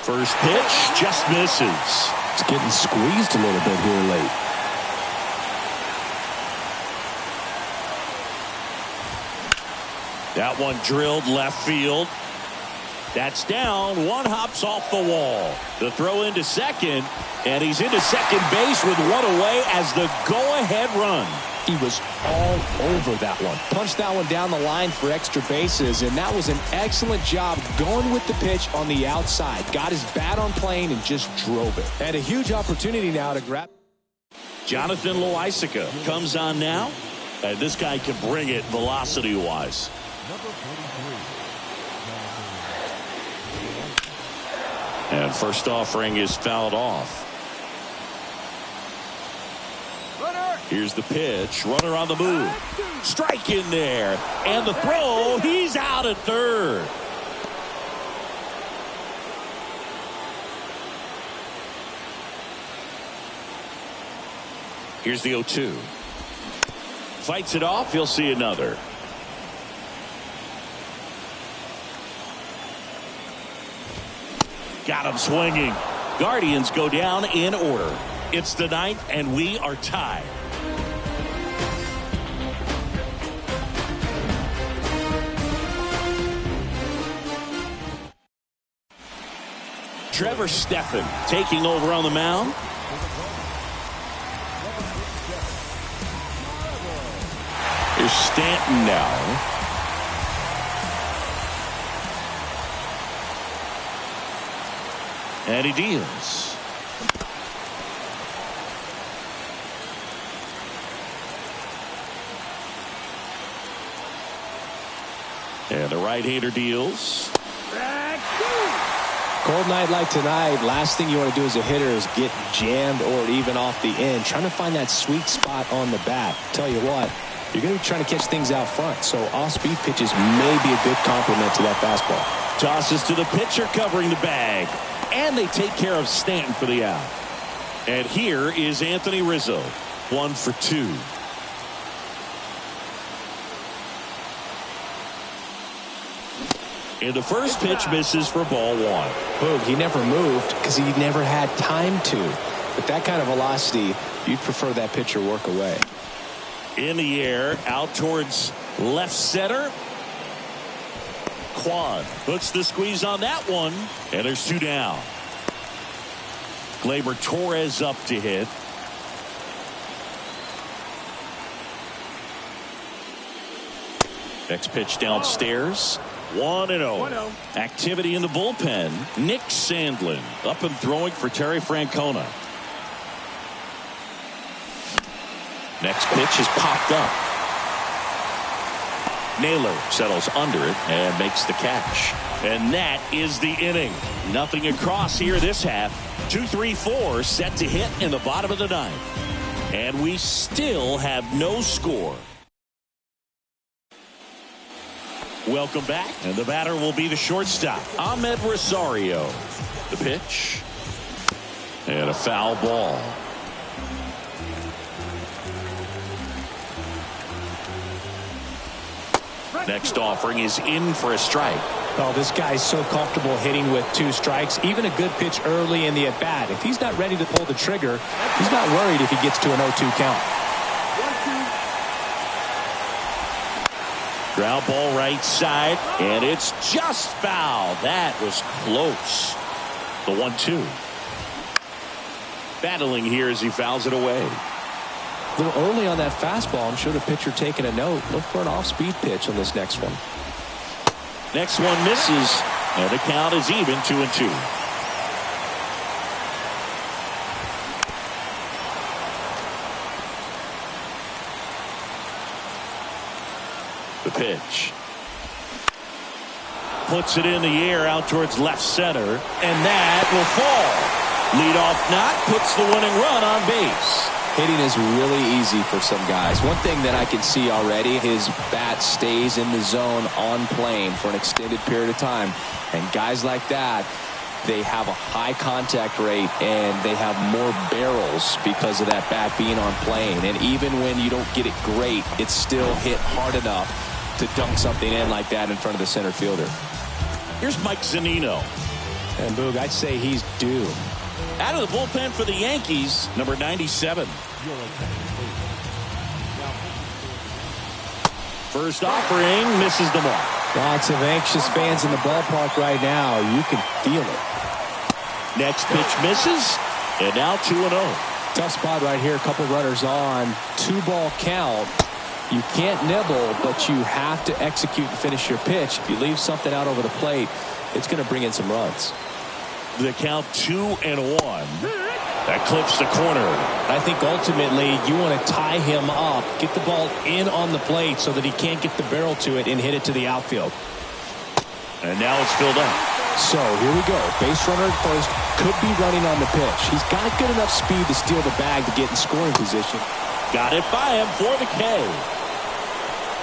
First pitch just misses. It's getting squeezed a little bit here late. That one drilled left field. That's down. One hops off the wall. The throw into second, and he's into second base with one away as the go-ahead run. He was all over that one. Punched that one down the line for extra bases, and that was an excellent job going with the pitch on the outside. Got his bat on plane and just drove it. And a huge opportunity now to grab. Jonathan Loaisiga comes on now. And this guy can bring it velocity-wise. Number 43. And first offering is fouled off. Here's the pitch. Runner on the move. Strike in there. And the throw. He's out at third. Here's the 0-2. Fights it off. He'll see another. Got him swinging. Guardians go down in order. It's the ninth, and we are tied. Trevor Stephan taking over on the mound. Here's Stanton now. And he deals. And the right-hander deals. Cold night like tonight, last thing you want to do as a hitter is get jammed or even off the end. Trying to find that sweet spot on the bat. Tell you what, you're going to be trying to catch things out front. So off-speed pitches may be a good complement to that fastball. Tosses to the pitcher covering the bag. And they take care of Stanton for the out. And here is Anthony Rizzo. 1 for 2. And the first pitch misses for ball 1. Boog, he never moved because he never had time to. With that kind of velocity, you'd prefer that pitcher work away. In the air, out towards left center. Kwan puts the squeeze on that one, and there's 2 down. Gleyber Torres up to hit. Next pitch downstairs. 1-0. Activity in the bullpen. Nick Sandlin up and throwing for Terry Francona. Next pitch is popped up. Naylor settles under it and makes the catch. And that is the inning. Nothing across here this half. 2-3-4 set to hit in the bottom of the ninth. And we still have no score. Welcome back. And the batter will be the shortstop, Ahmed Rosario. The pitch. And a foul ball. Next offering is in for a strike. Oh, this guy's so comfortable hitting with 2 strikes. Even a good pitch early in the at-bat. If he's not ready to pull the trigger, he's not worried if he gets to an 0-2 count. Ground ball right side, and it's just foul. That was close. The 1-2. Battling here as he fouls it away. A little early on that fastball. I'm sure the pitcher taking a note. Look for an off-speed pitch on this next one. Next one misses, and the count is even 2-2. The pitch. Puts it in the air out towards left center, and that will fall. Leadoff knock puts the winning run on base. Hitting is really easy for some guys. One thing that I can see already, his bat stays in the zone on plane for an extended period of time. And guys like that, they have a high contact rate and they have more barrels because of that bat being on plane. And even when you don't get it great, it's still hit hard enough to dunk something in like that in front of the center fielder. Here's Mike Zunino. And Boog, I'd say he's due. Out of the bullpen for the Yankees, number 97. First offering misses the mark. Lots of anxious fans in the ballpark right now. You can feel it. Next pitch misses, and now 2-0. Tough spot right here. A couple runners on. 2-ball count. You can't nibble, but you have to execute and finish your pitch. If you leave something out over the plate, it's going to bring in some runs. The count 2-1. That clips the corner. I think ultimately you want to tie him up, get the ball in on the plate so that he can't get the barrel to it and hit it to the outfield. And now it's filled up. So here we go. Base runner at first, could be running on the pitch. He's got good enough speed to steal the bag to get in scoring position. Got it by him for the K.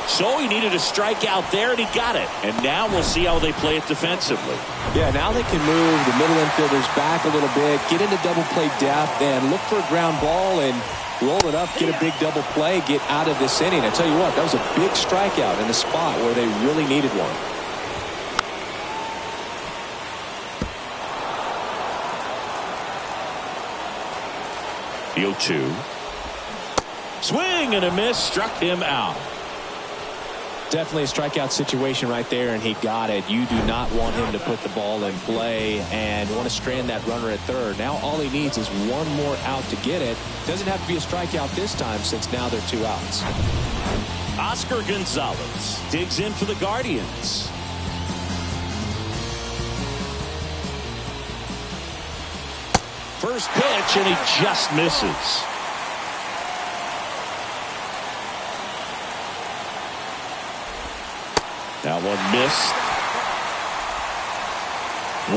So he needed a strikeout there, and he got it. And now we'll see how they play it defensively. Yeah, now they can move the middle infielders back a little bit, get into double play depth, and look for a ground ball and roll it up, get a big double play, get out of this inning. I tell you what, that was a big strikeout in a spot where they really needed one. The 0-2. Swing and a miss, struck him out. Definitely a strikeout situation right there, and he got it. You do not want him to put the ball in play and want to strand that runner at third. Now all he needs is one more out to get it. Doesn't have to be a strikeout this time since now they're 2 outs. Oscar Gonzalez digs in for the Guardians. First pitch, and he just misses. That one missed.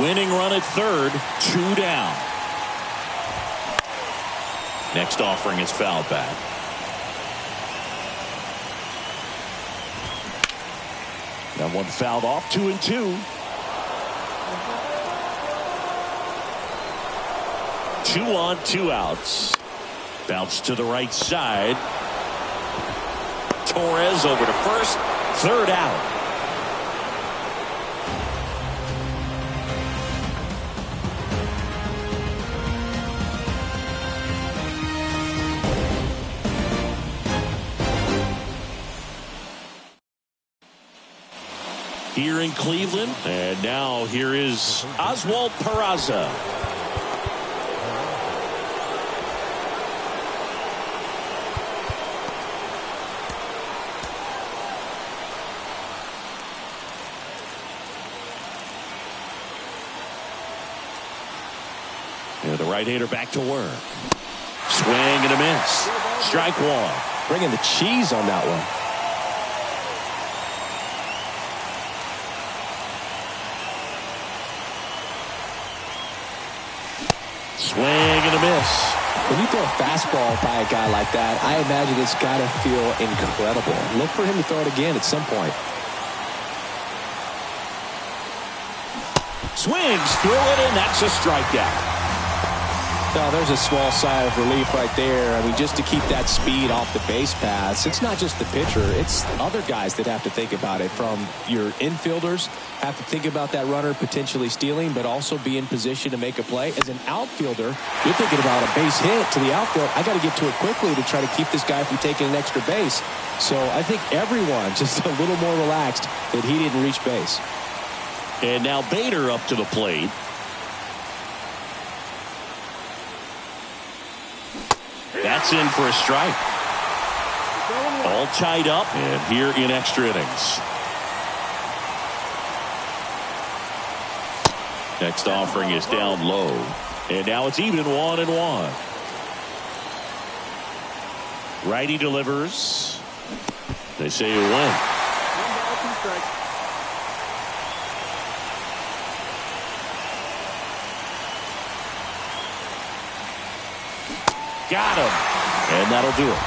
Winning run at third, 2 down. Next offering is fouled back. That one fouled off, 2-2. 2 on, 2 outs. Bounce to the right side. Torres over to first. Third out. Here in Cleveland, and now here is Oswald Peraza. And the right-hander back to work. Swing and a miss. Strike one. Bringing the cheese on that one. Swing and a miss. When you throw a fastball by a guy like that, I imagine it's got to feel incredible. Look for him to throw it again at some point. Swings through it, and that's a strikeout. Now, there's a small sigh of relief right there. I mean, just to keep that speed off the base paths. It's not just the pitcher. It's other guys that have to think about it. From your infielders, have to think about that runner potentially stealing, but also be in position to make a play. As an outfielder, you're thinking about a base hit to the outfield. I got to get to it quickly to try to keep this guy from taking an extra base. So I think everyone just a little more relaxed that he didn't reach base. And now Bader up to the plate. That's in for a strike. All tied up, and here in extra innings. Next offering is down low, and now it's even 1-1. Righty delivers. They say a win. strike. Got him. And that'll do it.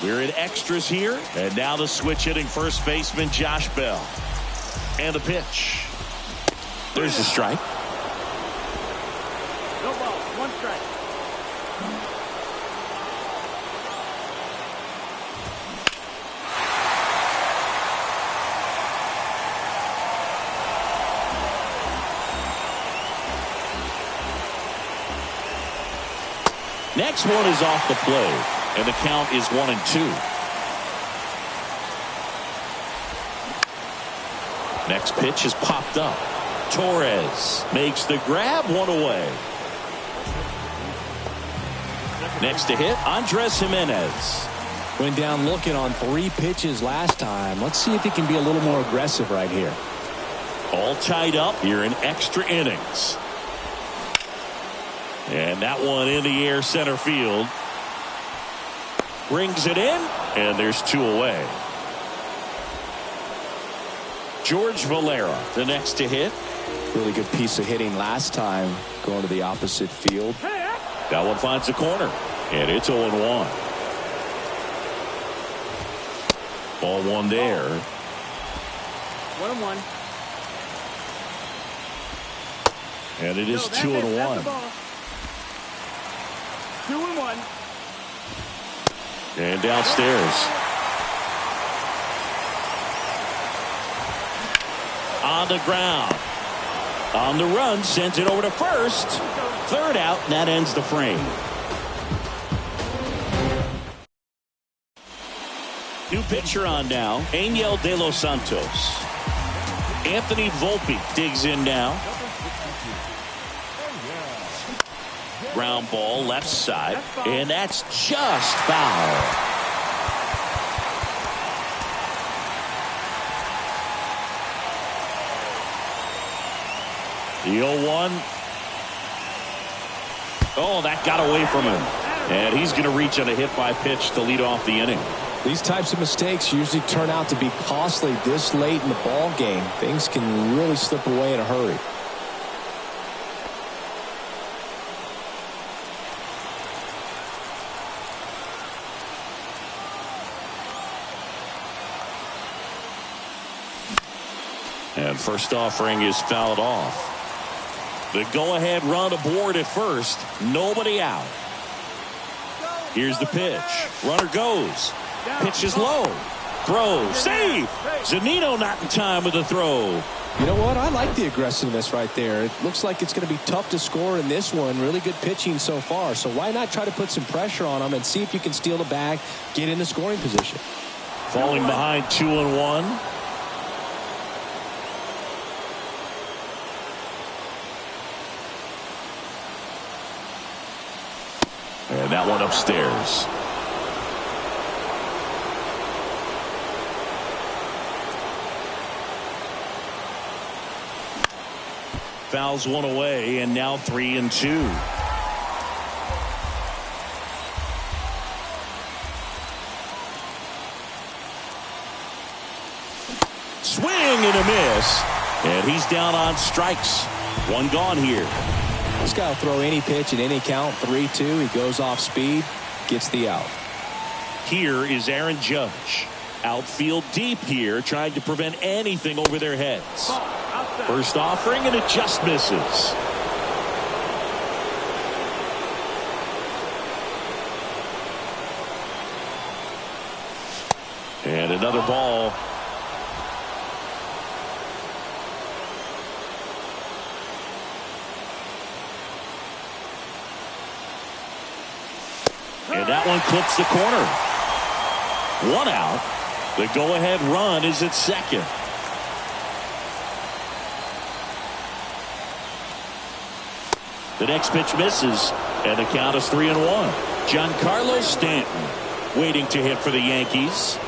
We're in extras here. And now the switch hitting first baseman Josh Bell. And the pitch. There's the strike. No ball. One strike. Next one is off the plate, and the count is 1-2. Next pitch is popped up. Torres makes the grab, one away. Next to hit, Andres Jimenez. Went down looking on 3 pitches last time. Let's see if he can be a little more aggressive right here. All tied up here in extra innings. And that one in the air center field. Brings it in, and there's 2 away. George Valera, the next to hit. Really good piece of hitting last time, going to the opposite field. That one finds the corner, and it's 0-1. Ball one there. 1-1. And it is 2-1. 2-1. And downstairs. On the ground. On the run, sends it over to first. Third out, and that ends the frame. New pitcher on now, Angel De Los Santos. Anthony Volpe digs in now. Ground ball left side, and that's just foul. The 0-1. Oh, that got away from him. And he's going to reach on a hit by pitch to lead off the inning. These types of mistakes usually turn out to be costly this late in the ball game. Things can really slip away in a hurry. And first offering is fouled off. The go-ahead run aboard at first. Nobody out. Here's the pitch. Runner goes. Pitch is low. Throw. Save. Zunino not in time with the throw. You know what? I like the aggressiveness right there. It looks like it's going to be tough to score in this one. Really good pitching so far. So why not try to put some pressure on them and see if you can steal the bag, get in the scoring position. Falling behind 2-1. And that one upstairs. Fouls one away, and now 3-2. Swing and a miss. And he's down on strikes. One gone here. This guy will throw any pitch at any count. 3-2. He goes off speed, gets the out. Here is Aaron Judge. Outfield deep here, trying to prevent anything over their heads. First offering, and it just misses. And another ball. And that one clips the corner. One out. The go-ahead run is at second. The next pitch misses, and the count is 3-1. Giancarlo Stanton waiting to hit for the Yankees.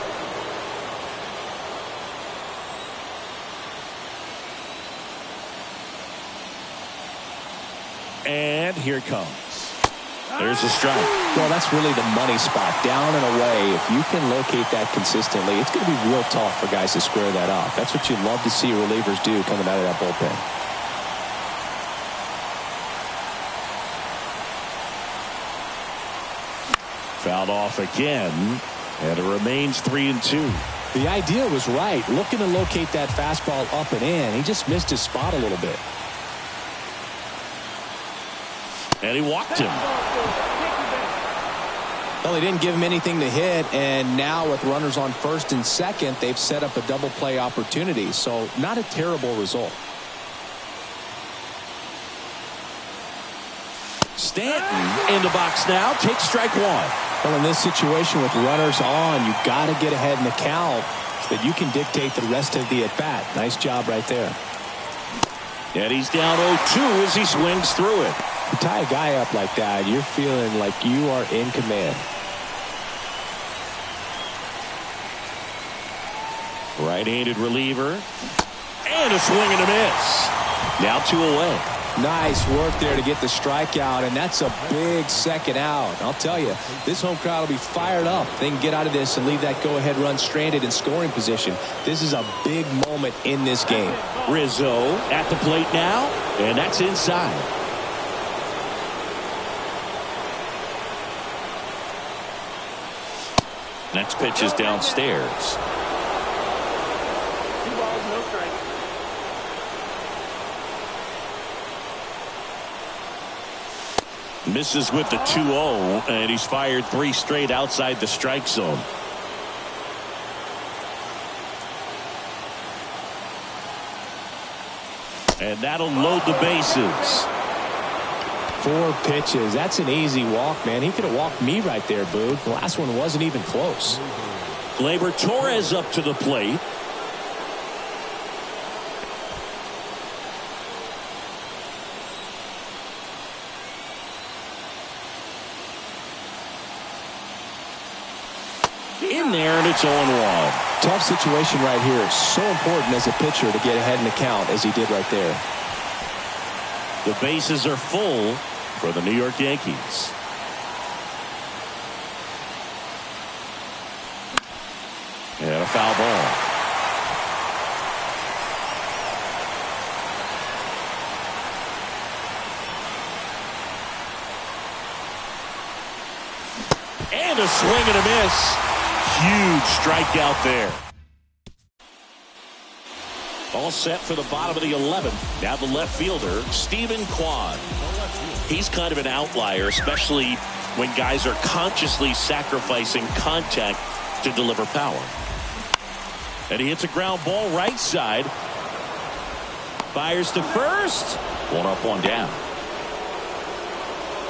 And here it comes. There's a strike. Well, that's really the money spot. Down and away. If you can locate that consistently, it's going to be real tough for guys to square that off. That's what you love to see relievers do coming out of that bullpen. Fouled off again, and it remains 3-2. The idea was right. Looking to locate that fastball up and in. He just missed his spot a little bit. And he walked him. Well, they didn't give him anything to hit, and now with runners on first and second, they've set up a double play opportunity. So not a terrible result. Stanton in the box now. Takes strike one. Well, in this situation with runners on, you've got to get ahead in the count so that you can dictate the rest of the at-bat. Nice job right there. And he's down 0-2 as he swings through it. You tie a guy up like that, you're feeling like you are in command. Right-handed reliever. And a swing and a miss. Now 2 away. Nice work there to get the strikeout, and that's a big second out. I'll tell you, this home crowd will be fired up. They can get out of this and leave that go-ahead run stranded in scoring position. This is a big moment in this game. Rizzo at the plate now, and that's inside. Next pitch is downstairs. 2 balls, no strikes. Misses with the 2-0, and he's fired 3 straight outside the strike zone. And that'll load the bases. 4 pitches. That's an easy walk, man. He could have walked me right there, Boog. The last one wasn't even close. Gleyber Torres up to the plate. In there, and it's 0-1. Tough situation right here. So important as a pitcher to get ahead in the count as he did right there. The bases are full for the New York Yankees. And a foul ball. And a swing and a miss. Huge strikeout there. All set for the bottom of the 11th. Now the left fielder, Stephen Kwan. He's kind of an outlier, especially when guys are consciously sacrificing contact to deliver power. And he hits a ground ball right side. Fires to first. 1 up, 1 down.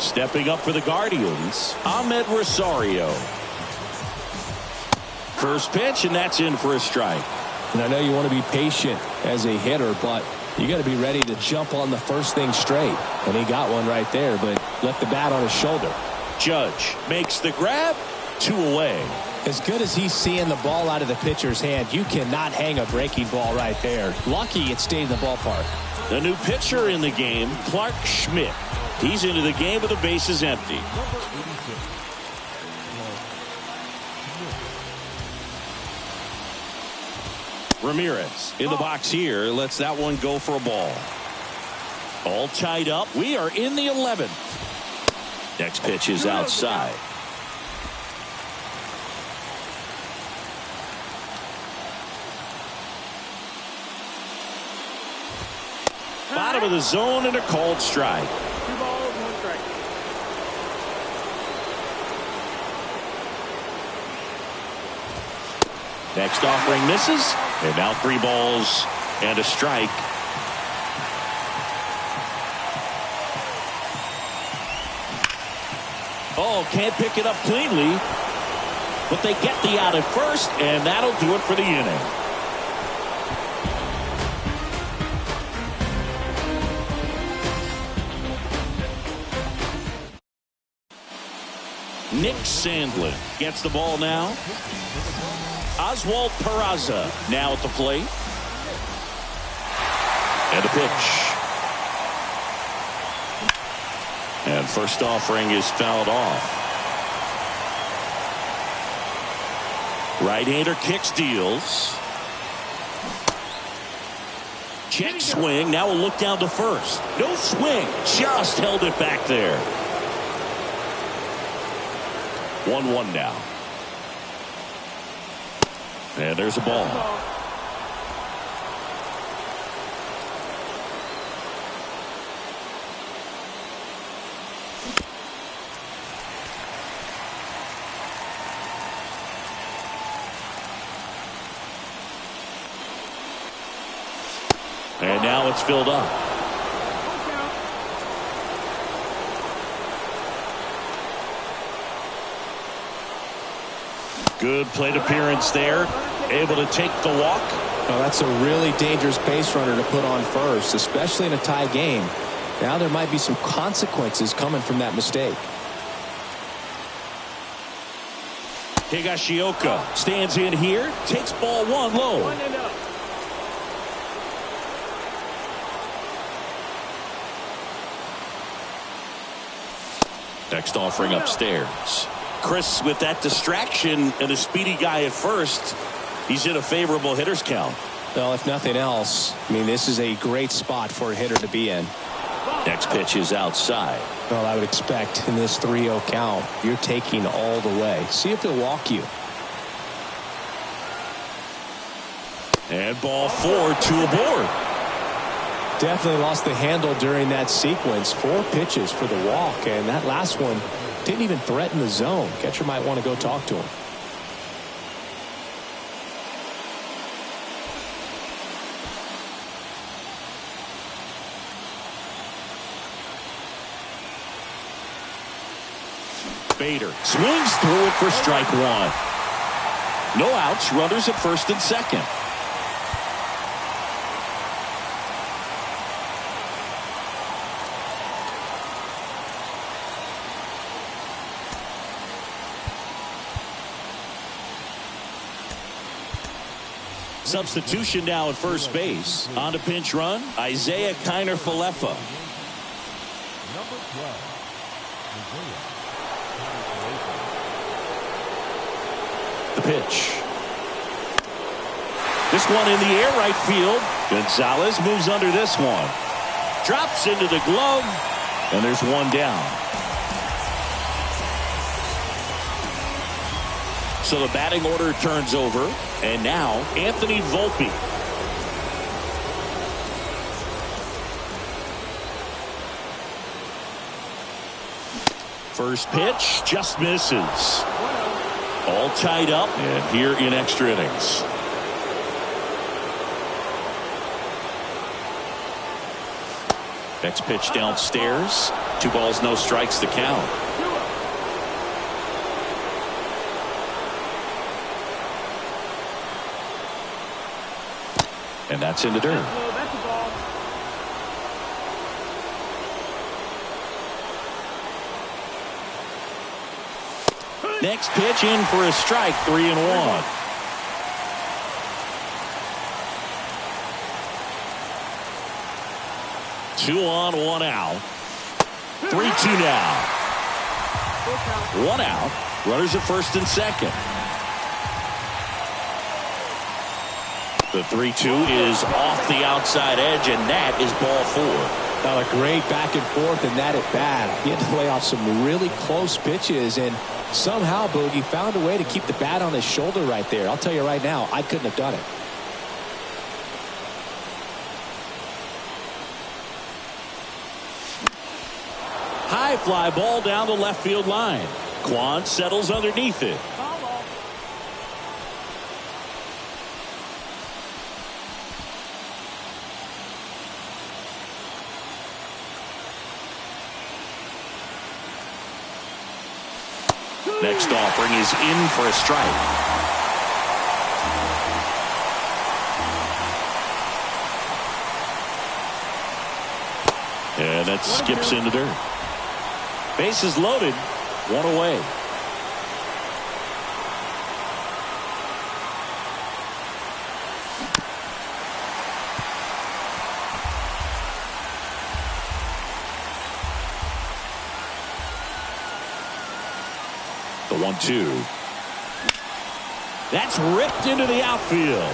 Stepping up for the Guardians, Ahmed Rosario. First pitch, and that's in for a strike. And I know you want to be patient as a hitter, but you got to be ready to jump on the first thing straight. And he got one right there, but left the bat on his shoulder. Judge makes the grab. 2 away. As good as he's seeing the ball out of the pitcher's hand, you cannot hang a breaking ball right there. Lucky it stayed in the ballpark. The new pitcher in the game, Clark Schmidt. He's into the game with the bases empty. Ramirez in the box here lets that one go for a ball. All tied up. We are in the 11th. Next pitch is outside. Bottom of the zone and a called strike. 2 balls, 1 strike. Next offering misses, and now 3 balls and a strike. Oh, can't pick it up cleanly, but they get the out at first, and that'll do it for the inning. Nick Sandlin gets the ball now. Oswald Peraza now at the plate. And a pitch. And first offering is fouled off. Right-hander kicks, deals. Check swing. Now a look down to first. No swing. Just held it back there. 1-1 now. And there's a ball. And now it's filled up. Good plate appearance there. Able to take the walk. Well, that's a really dangerous base runner to put on first, especially in a tie game. Now there might be some consequences coming from that mistake. Higashioka stands in here. Takes ball one low. 1-0. Next offering upstairs. Chris, with that distraction and a speedy guy at first, he's in a favorable hitter's count. Well, if nothing else, I mean, this is a great spot for a hitter to be in. Next pitch is outside. Well, I would expect in this 3-0 count, you're taking all the way. See if he'll walk you. And ball 4, 2 aboard. Definitely lost the handle during that sequence. 4 pitches for the walk, and that last one didn't even threaten the zone. Catcher might want to go talk to him. Bader swings through it for strike one. No outs, runners at first and second. Substitution now at first base. On to pinch run, Isaiah Kiner-Falefa. Number 12, The pitch. This one in the air, right field. Gonzalez moves under this one. Drops into the glove, and there's one down. So the batting order turns over, and now Anthony Volpe. First pitch just misses. All tied up, and here in extra innings. Next pitch downstairs. 2 balls, no strikes, the count. And that's in the dirt. That's the ball. Next pitch in for a strike, 3-1. Two on, 1 out. 3-2 now. 1 out. Runners at first and second. The 3-2 is off the outside edge, and that is ball 4. Now a great back and forth in that at bat. He had to lay off some really close pitches, and somehow Boogie found a way to keep the bat on his shoulder right there. I'll tell you right now, I couldn't have done it. High fly ball down the left field line. Quan settles underneath it. Next offering is in for a strike. And that skips into dirt. Bases loaded, 1 away. 1-2. That's ripped into the outfield.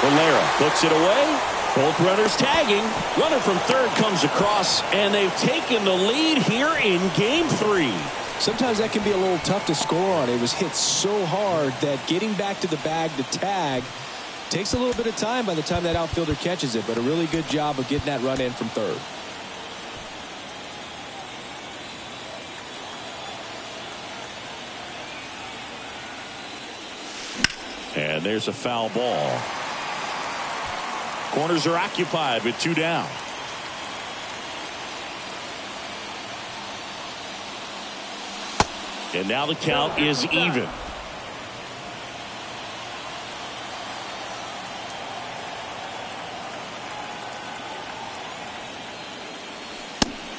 Valera puts it away. Both runners tagging. Runner from third comes across, and they've taken the lead here in Game 3. Sometimes that can be a little tough to score on. It was hit so hard that getting back to the bag to tag takes a little bit of time by the time that outfielder catches it, but a really good job of getting that run in from third. And there's a foul ball. Corners are occupied with 2 down. And now the count is even.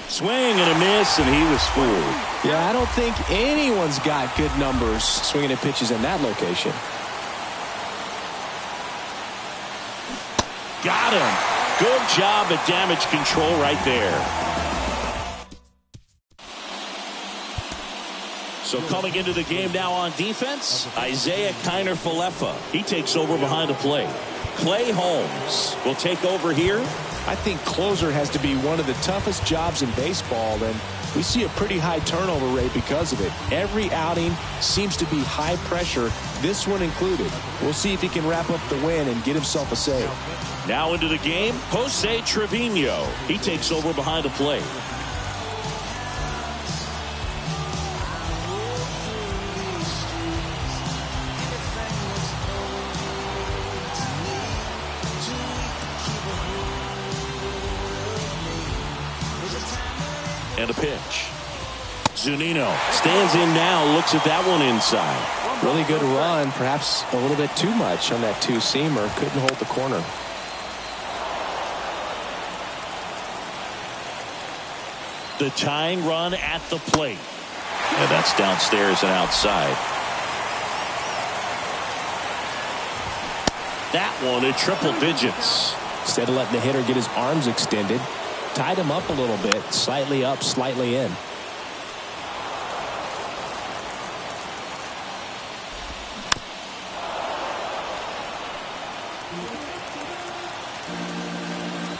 Swing and a miss, and he was fooled. Yeah, I don't think anyone's got good numbers swinging at pitches in that location. Got him. Good job at damage control right there. So coming into the game now on defense, Isaiah Kiner-Falefa. He takes over behind the plate. Clay Holmes will take over here. I think closer has to be one of the toughest jobs in baseball, and we see a pretty high turnover rate because of it. Every outing seems to be high pressure, this one included. We'll see if he can wrap up the win and get himself a save. Now into the game, Jose Trevino. He takes over behind the plate. And a pitch. Zunino stands in now, looks at that one inside. Really good run, perhaps a little bit too much on that two-seamer. Couldn't hold the corner. The tying run at the plate. And that's downstairs and outside. That one at triple digits. Instead of letting the hitter get his arms extended, tied him up a little bit, slightly up, slightly in.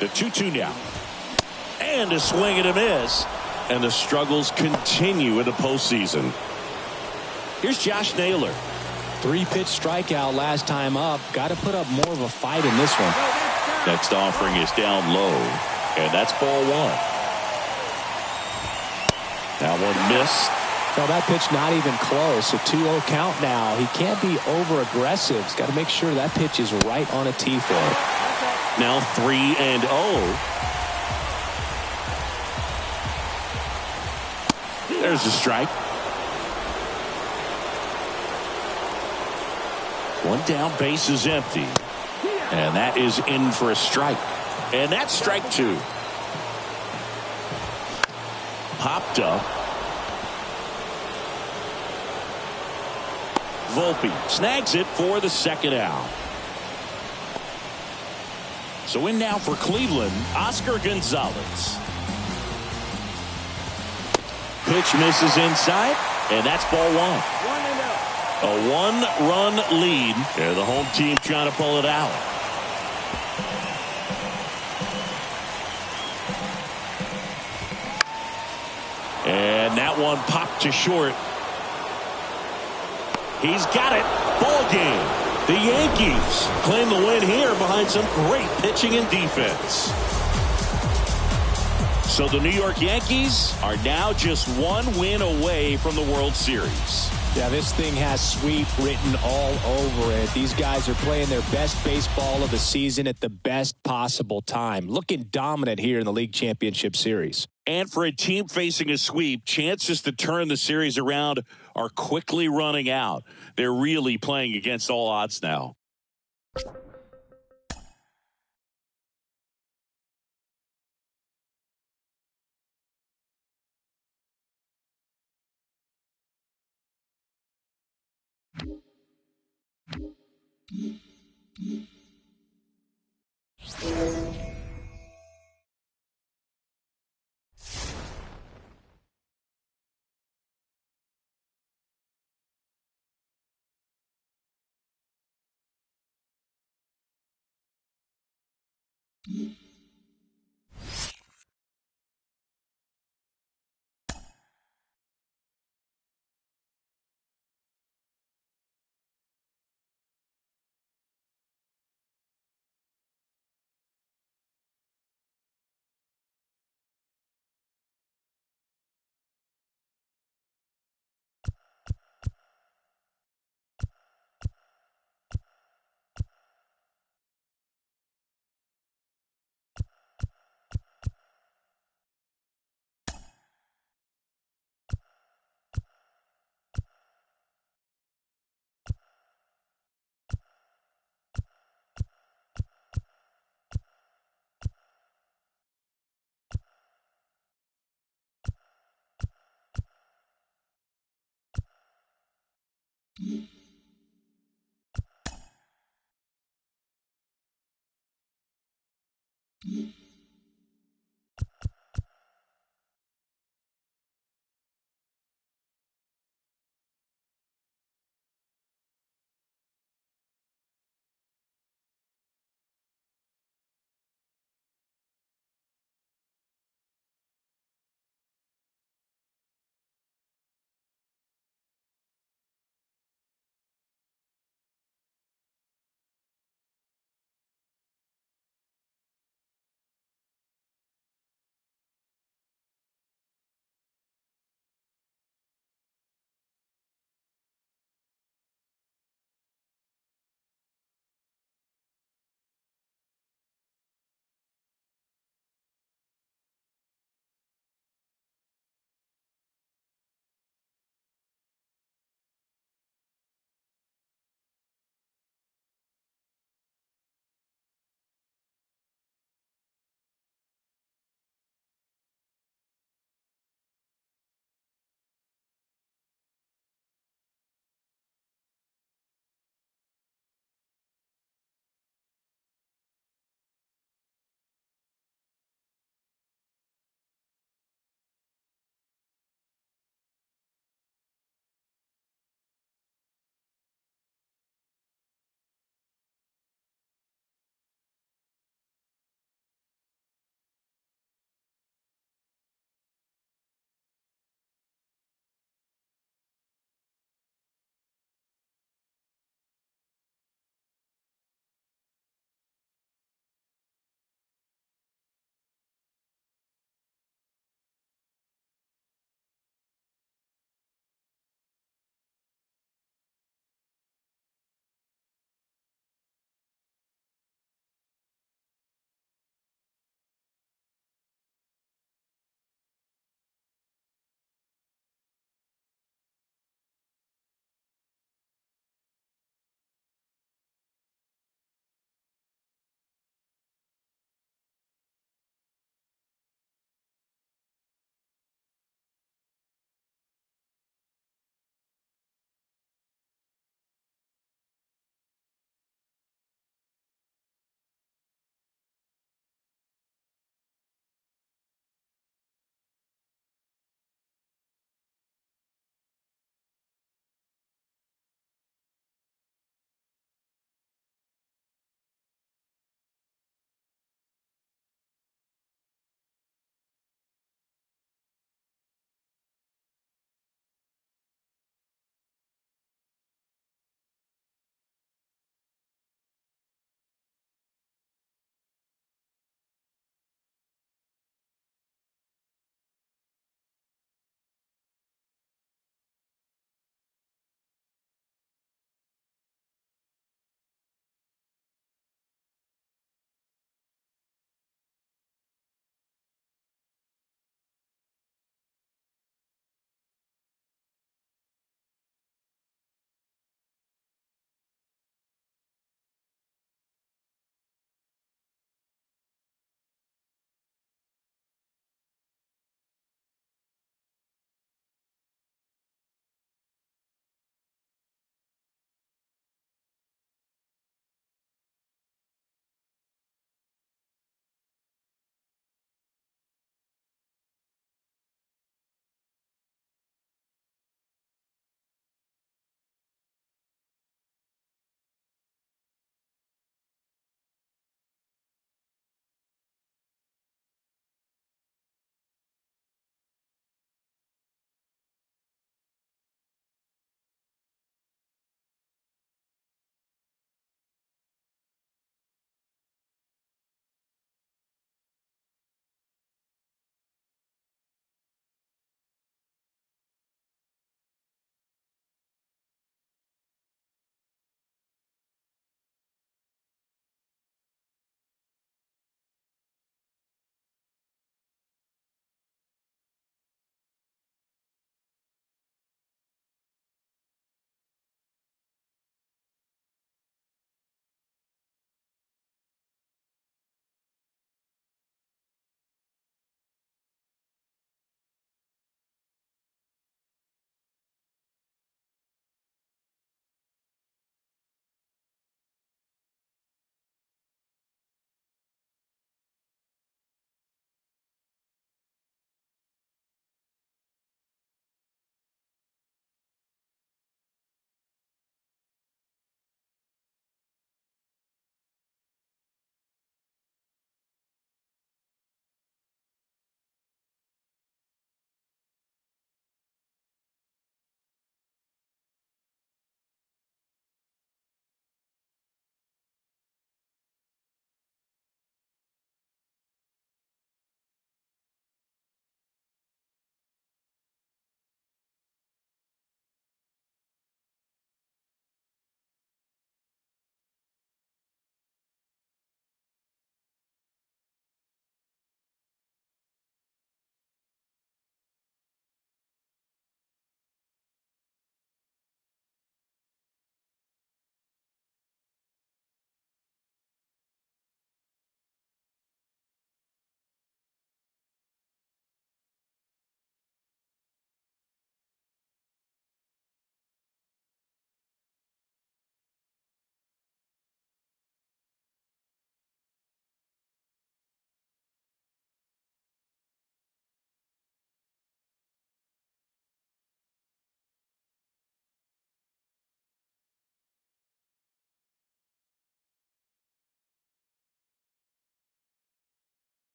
The 2-2 now. And a swing and a miss. And the struggles continue in the postseason. Here's Josh Naylor. 3-pitch strikeout last time up. Got to put up more of a fight in this one. Next offering is down low. And that's ball 1. That one missed. No, that pitch not even close. A 2-0 count now. He can't be over aggressive. He's got to make sure that pitch is right on a tee for him. Now 3-0. There's a strike. One down, base is empty. And that is in for a strike. And that's strike 2. Popped up. Volpe snags it for the second out. So in now for Cleveland, Oscar Gonzalez. Pitch misses inside, and that's ball 1. A 1-run lead, and the home team trying to pull it out. And that one popped to short. He's got it. Ball game. The Yankees claim the win here behind some great pitching and defense. So the New York Yankees are now just 1 win away from the World Series. Yeah, this thing has sweep written all over it. These guys are playing their best baseball of the season at the best possible time. Looking dominant here in the League Championship Series. And for a team facing a sweep, chances to turn the series around are quickly running out. They're really playing against all odds now.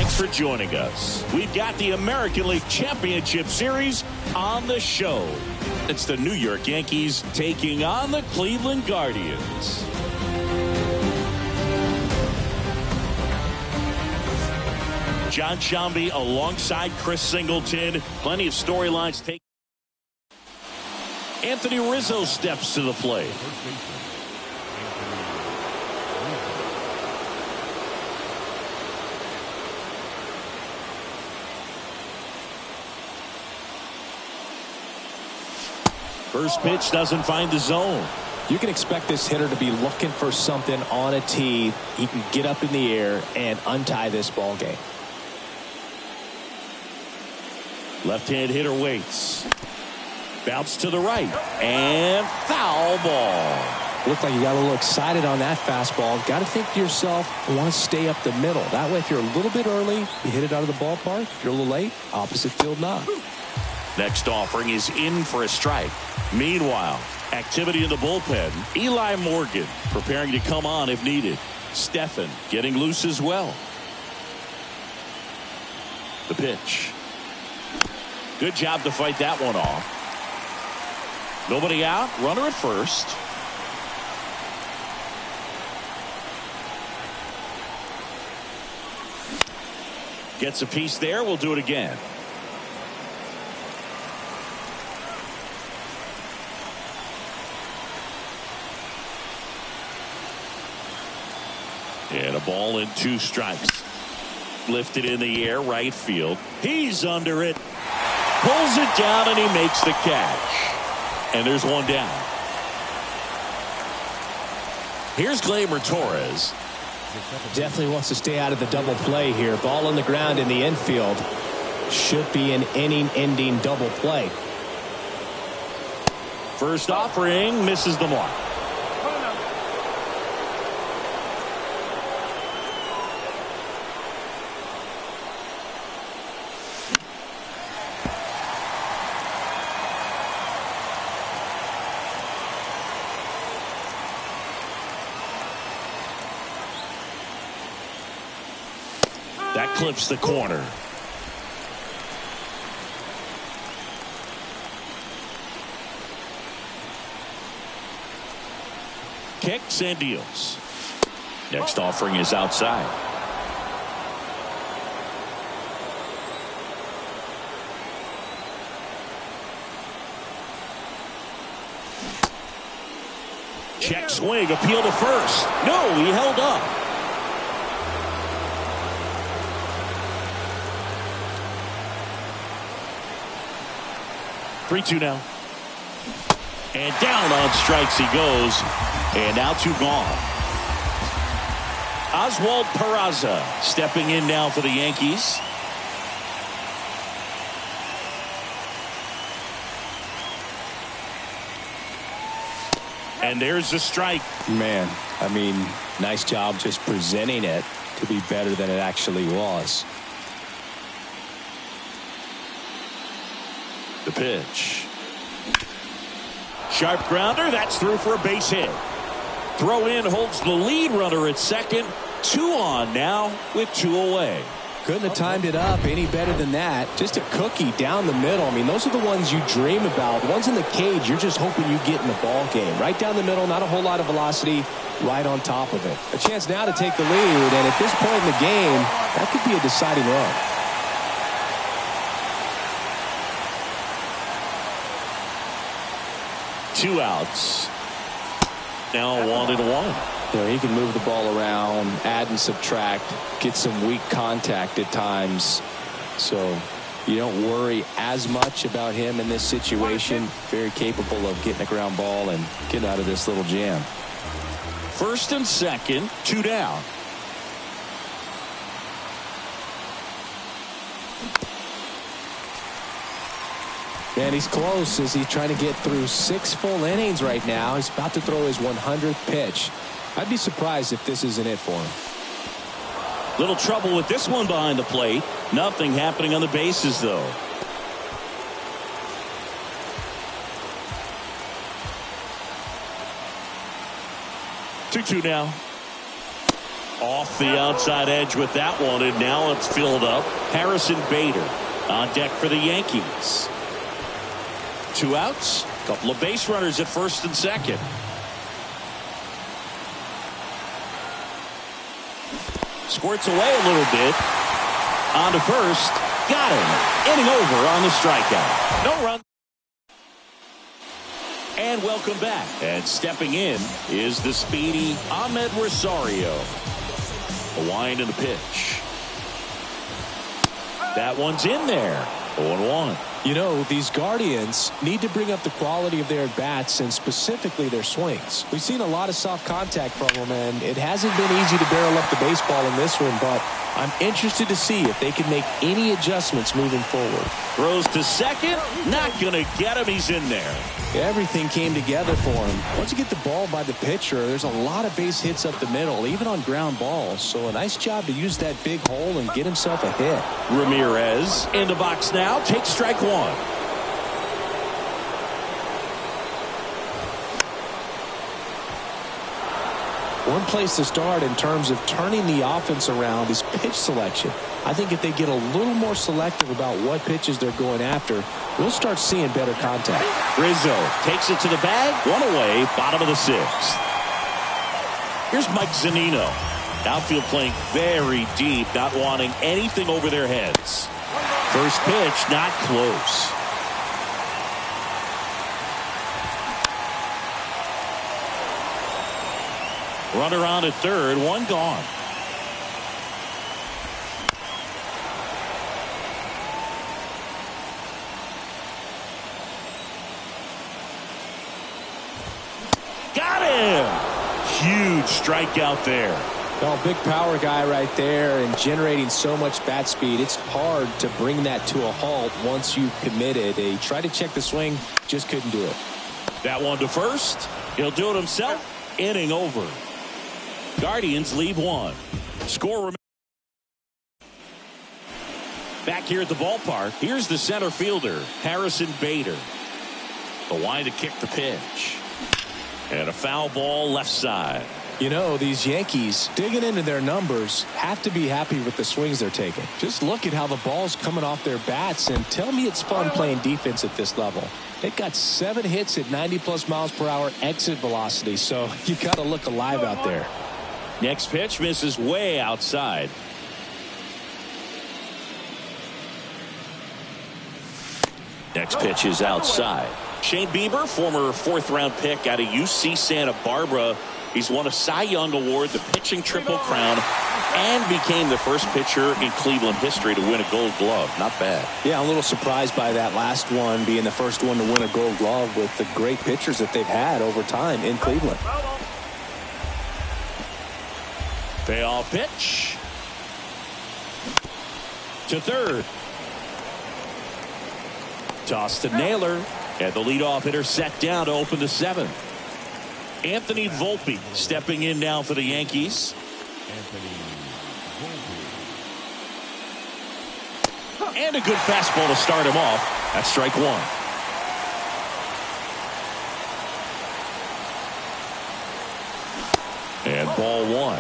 Thanks for joining us. We've got the American League Championship Series on the show. It's the New York Yankees taking on the Cleveland Guardians. John Sciambi alongside Chris Singleton. Plenty of storylines. Anthony Rizzo steps to the plate. First pitch doesn't find the zone. You can expect this hitter to be looking for something on a tee. He can get up in the air and untie this ball game. Left-hand hitter waits. Bounce to the right. And foul ball. Looked like you got a little excited on that fastball. Got to think to yourself, I want to stay up the middle. That way, if you're a little bit early, you hit it out of the ballpark. If you're a little late, opposite field knock. Next offering is in for a strike. Meanwhile, activity in the bullpen. Eli Morgan preparing to come on if needed. Stephan getting loose as well. The pitch. Good job to fight that one off. Nobody out. Runner at first. Gets a piece there. We'll do it again. And a ball and 2 strikes. Lifted in the air, right field. He's under it. Pulls it down and he makes the catch. And there's one down. Here's Gleyber Torres. Definitely wants to stay out of the double play here. Ball on the ground in the infield. Should be an inning-ending double play. First offering misses the mark. That clips the corner. Kicks and deals. Next offering is outside. Check swing, appeal to first. No, he held up. 3-2 now. And down on strikes he goes. And now 2 gone. Oswald Peraza stepping in now for the Yankees. And there's the strike. Man, I mean, nice job just presenting it to be better than it actually was. The pitch. Sharp grounder. That's through for a base hit. Throw in holds the lead runner at second. 2 on now with 2 away. Couldn't have timed it up any better than that. Just a cookie down the middle. I mean, those are the ones you dream about. Ones in the cage, you're just hoping you get in the ball game. Right down the middle, not a whole lot of velocity, right on top of it. A chance now to take the lead, and at this point in the game, that could be a deciding run. Two outs. Now 1-1. You know, he can move the ball around, add and subtract, get some weak contact at times. So you don't worry as much about him in this situation. Very capable of getting a ground ball and getting out of this little jam. First and second, 2 down. And he's close as he's trying to get through 6 full innings right now. He's about to throw his 100th pitch. I'd be surprised if this isn't it for him. Little trouble with this one behind the plate. Nothing happening on the bases, though. Two now. Off the outside edge with that one, and now it's filled up. Harrison Bader on deck for the Yankees. 2 outs, a couple of base runners at first and second. Squirts away a little bit. On to first. Got him. Inning over on the strikeout. No run. And welcome back. And stepping in is the speedy Ahmed Rosario. A wind and a pitch. That one's in there. 0-1. You know, these Guardians need to bring up the quality of their bats and specifically their swings. We've seen a lot of soft contact from them, and it hasn't been easy to barrel up the baseball in this one, but I'm interested to see if they can make any adjustments moving forward. Throws to second. Not going to get him. He's in there. Everything came together for him. Once you get the ball by the pitcher, there's a lot of base hits up the middle, even on ground balls. So a nice job to use that big hole and get himself a hit. Ramirez in the box now. Takes strike one. One place to start in terms of turning the offense around is pitch selection. I think if they get a little more selective about what pitches they're going after, we'll start seeing better contact. Rizzo takes it to the bag. One away, bottom of the 6th. Here's Mike Zunino. Outfield playing very deep, not wanting anything over their heads. First pitch, not close. Runner on at third, one gone. Got him! Huge strikeout there. Well, big power guy right there and generating so much bat speed. It's hard to bring that to a halt once you've committed. He tried to check the swing, just couldn't do it. That one to first. He'll do it himself. Inning over. Guardians leave one. Score. Back here at the ballpark, here's the center fielder, Harrison Bader. The line to kick the pitch. And a foul ball left side. You know, these Yankees digging into their numbers have to be happy with the swings they're taking. Just look at how the ball's coming off their bats and tell me it's fun playing defense at this level. They've got 7 hits at 90+ miles per hour exit velocity, so you got to look alive out there. Next pitch misses way outside. Next pitch is outside. Shane Bieber, former 4th-round pick out of UC Santa Barbara. He's won a Cy Young Award, the pitching Triple Crown, and became the first pitcher in Cleveland history to win a Gold Glove. Not bad. Yeah, I'm a little surprised by that last one being the first one to win a Gold Glove with the great pitchers that they've had over time in Cleveland. Payoff pitch. To third. Toss to Naylor. And the leadoff hitter set down to open the 7th. Anthony Volpe stepping in now for the Yankees. And a good fastball to start him off. That's strike one. And ball one.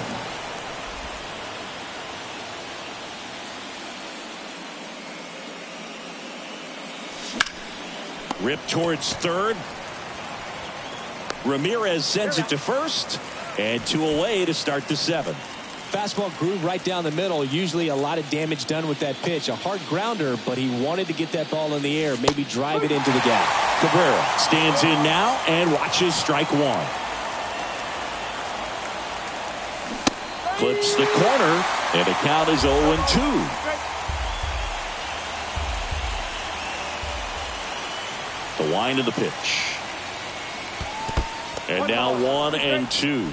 Rip towards third. Ramirez sends it to first. And 2 away to start the 7th. Fastball groove right down the middle. Usually a lot of damage done with that pitch. A hard grounder, but he wanted to get that ball in the air. Maybe drive it into the gap. Cabrera stands in now and watches strike one. Clips the corner. And the count is 0-2. The wind of the pitch. And now 1-2.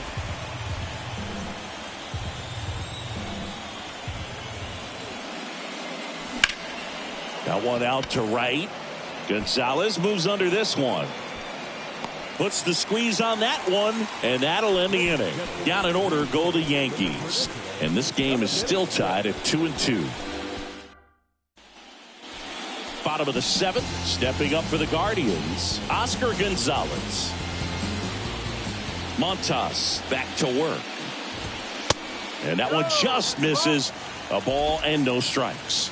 Got one out to right. Gonzalez moves under this one. Puts the squeeze on that one, and that'll end the inning. Down in order go the Yankees. And this game is still tied at 2-2. Bottom of the 7th, stepping up for the Guardians, Oscar Gonzalez. Montas back to work. And that one just misses. A ball and no strikes.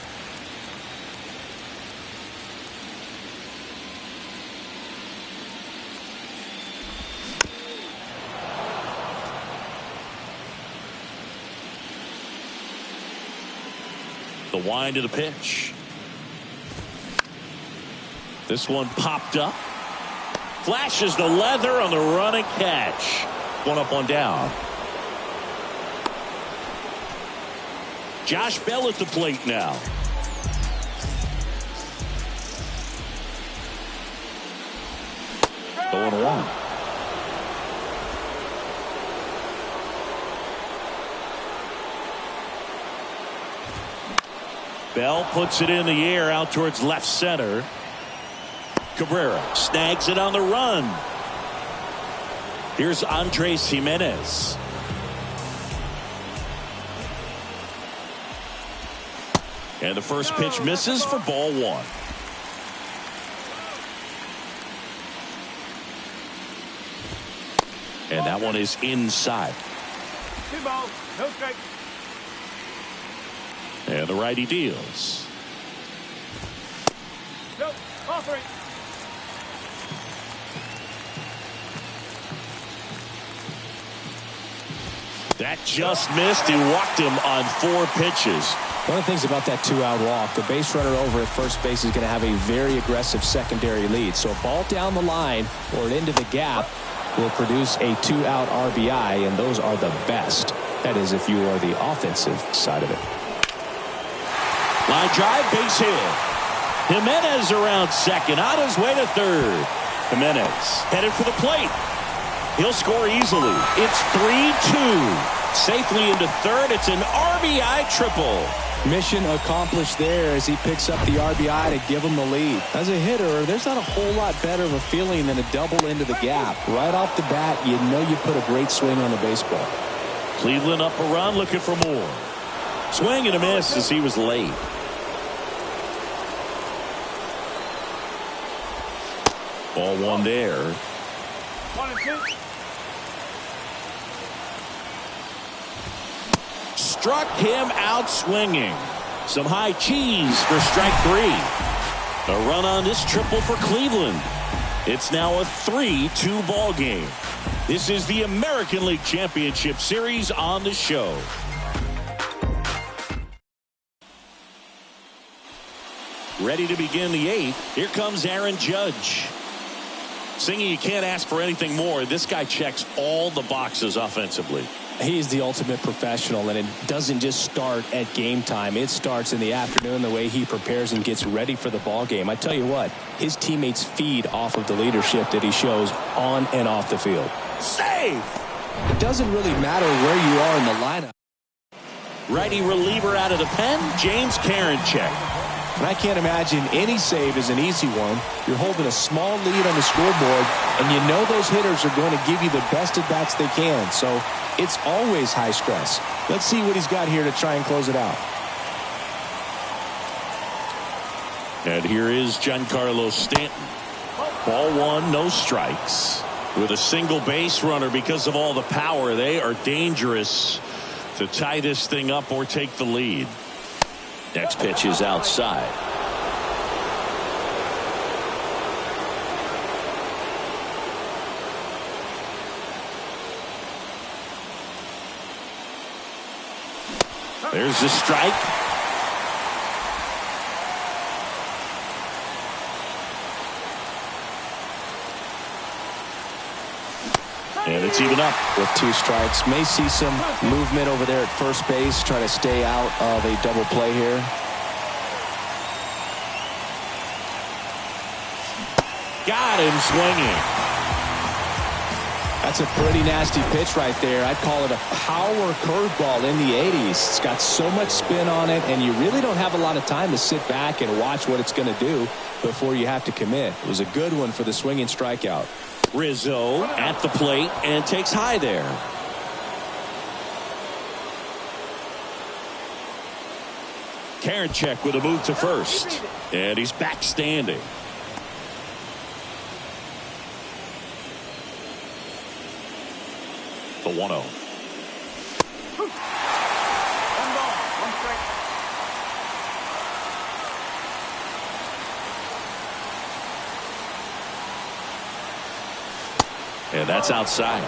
The wind of the pitch. This one popped up. Flashes the leather on the running catch. One up, one down. Josh Bell at the plate now. The 1-1. Bell puts it in the air out towards left center. Cabrera snags it on the run. Here's Andres Jimenez. And the first pitch misses for ball one. And that one is inside. 2 balls, no strike. And the righty deals. No, all 3. That just missed. He walked him on 4 pitches. One of the things about that 2-out walk, the base runner over at first base is going to have a very aggressive secondary lead. So a ball down the line or into the gap will produce a 2-out RBI, and those are the best. That is, if you are the offensive side of it. Line drive, base hit. Jimenez around second, on his way to third. Jimenez headed for the plate. He'll score easily. It's 3-2. Safely into third. It's an RBI triple. Mission accomplished there as he picks up the RBI to give him the lead. As a hitter, there's not a whole lot better of a feeling than a double into the gap. Right off the bat, you know you put a great swing on the baseball. Cleveland up a run, looking for more. Swing and a miss as he was late. Ball one there. 1 and 2. Struck him out swinging. Some high cheese for strike 3. A run on this triple for Cleveland. It's now a 3-2 ball game. This is the American League Championship Series on the show. Ready to begin the 8th. Here comes Aaron Judge. Singing, you can't ask for anything more. This guy checks all the boxes offensively. He's the ultimate professional, and it doesn't just start at game time. It starts in the afternoon, the way he prepares and gets ready for the ball game. I tell you what, his teammates feed off of the leadership that he shows on and off the field. Save! It doesn't really matter where you are in the lineup. Righty reliever out of the pen, James Karinchak. And I can't imagine any save is an easy one. You're holding a small lead on the scoreboard, and you know those hitters are going to give you the best at-bats they can. So it's always high stress. Let's see what he's got here to try and close it out. And here is Giancarlo Stanton. Ball one, no strikes. With a single base runner, because of all the power, they are dangerous to tie this thing up or take the lead. Next pitch is outside. There's the strike. And it's even up. With 2 strikes. May see some movement over there at first base. Try to stay out of a double play here. Got him swinging. That's a pretty nasty pitch right there. I'd call it a power curveball in the 80s. It's got so much spin on it, and you really don't have a lot of time to sit back and watch what it's going to do before you have to commit. It was a good one for the swinging strikeout. Rizzo at the plate and takes high there. Karinchak with a move to first. And he's back standing. The 1-0. And that's outside.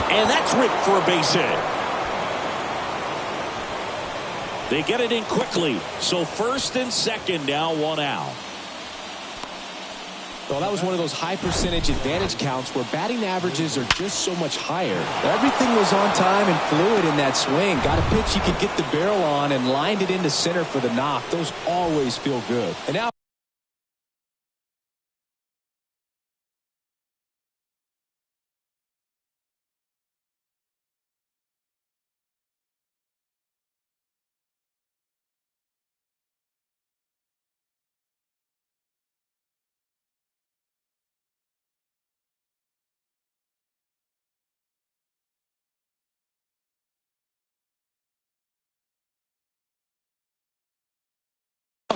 And that's ripped for a base hit. They get it in quickly. So first and second, now one out. Well, that was one of those high percentage advantage counts where batting averages are just so much higher. Everything was on time and fluid in that swing. Got a pitch you could get the barrel on and lined it into center for the knock. Those always feel good. And now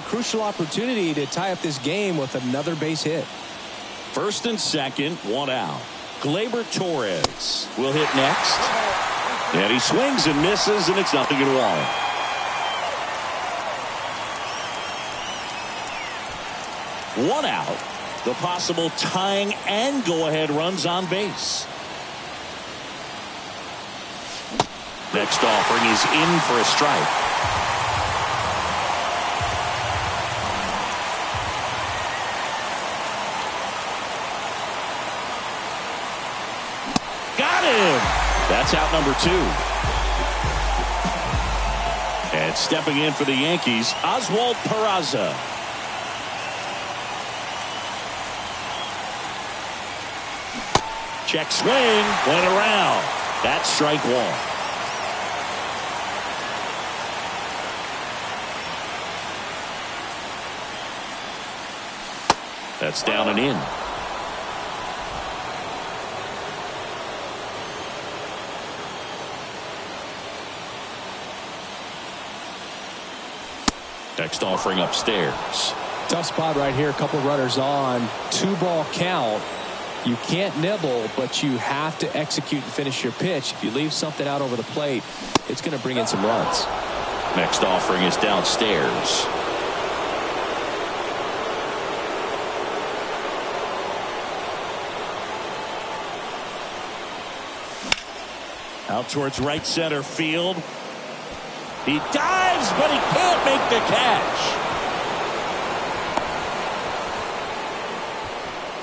crucial opportunity to tie up this game with another base hit. First and second, one out. Gleyber Torres will hit next. And he swings and misses, and it's 0-1. One out. The possible tying and go-ahead runs on base. Next offering is in for a strike. That's out number 2. And stepping in for the Yankees, Oswald Peraza. Check swing, went around. That's strike 1. That's down and in. Next offering upstairs. Tough spot right here. A couple runners on. 2-ball count. You can't nibble, but you have to execute and finish your pitch. If you leave something out over the plate, it's going to bring in some runs. Next offering is downstairs. Out towards right center field. He dives, but he can't make the catch.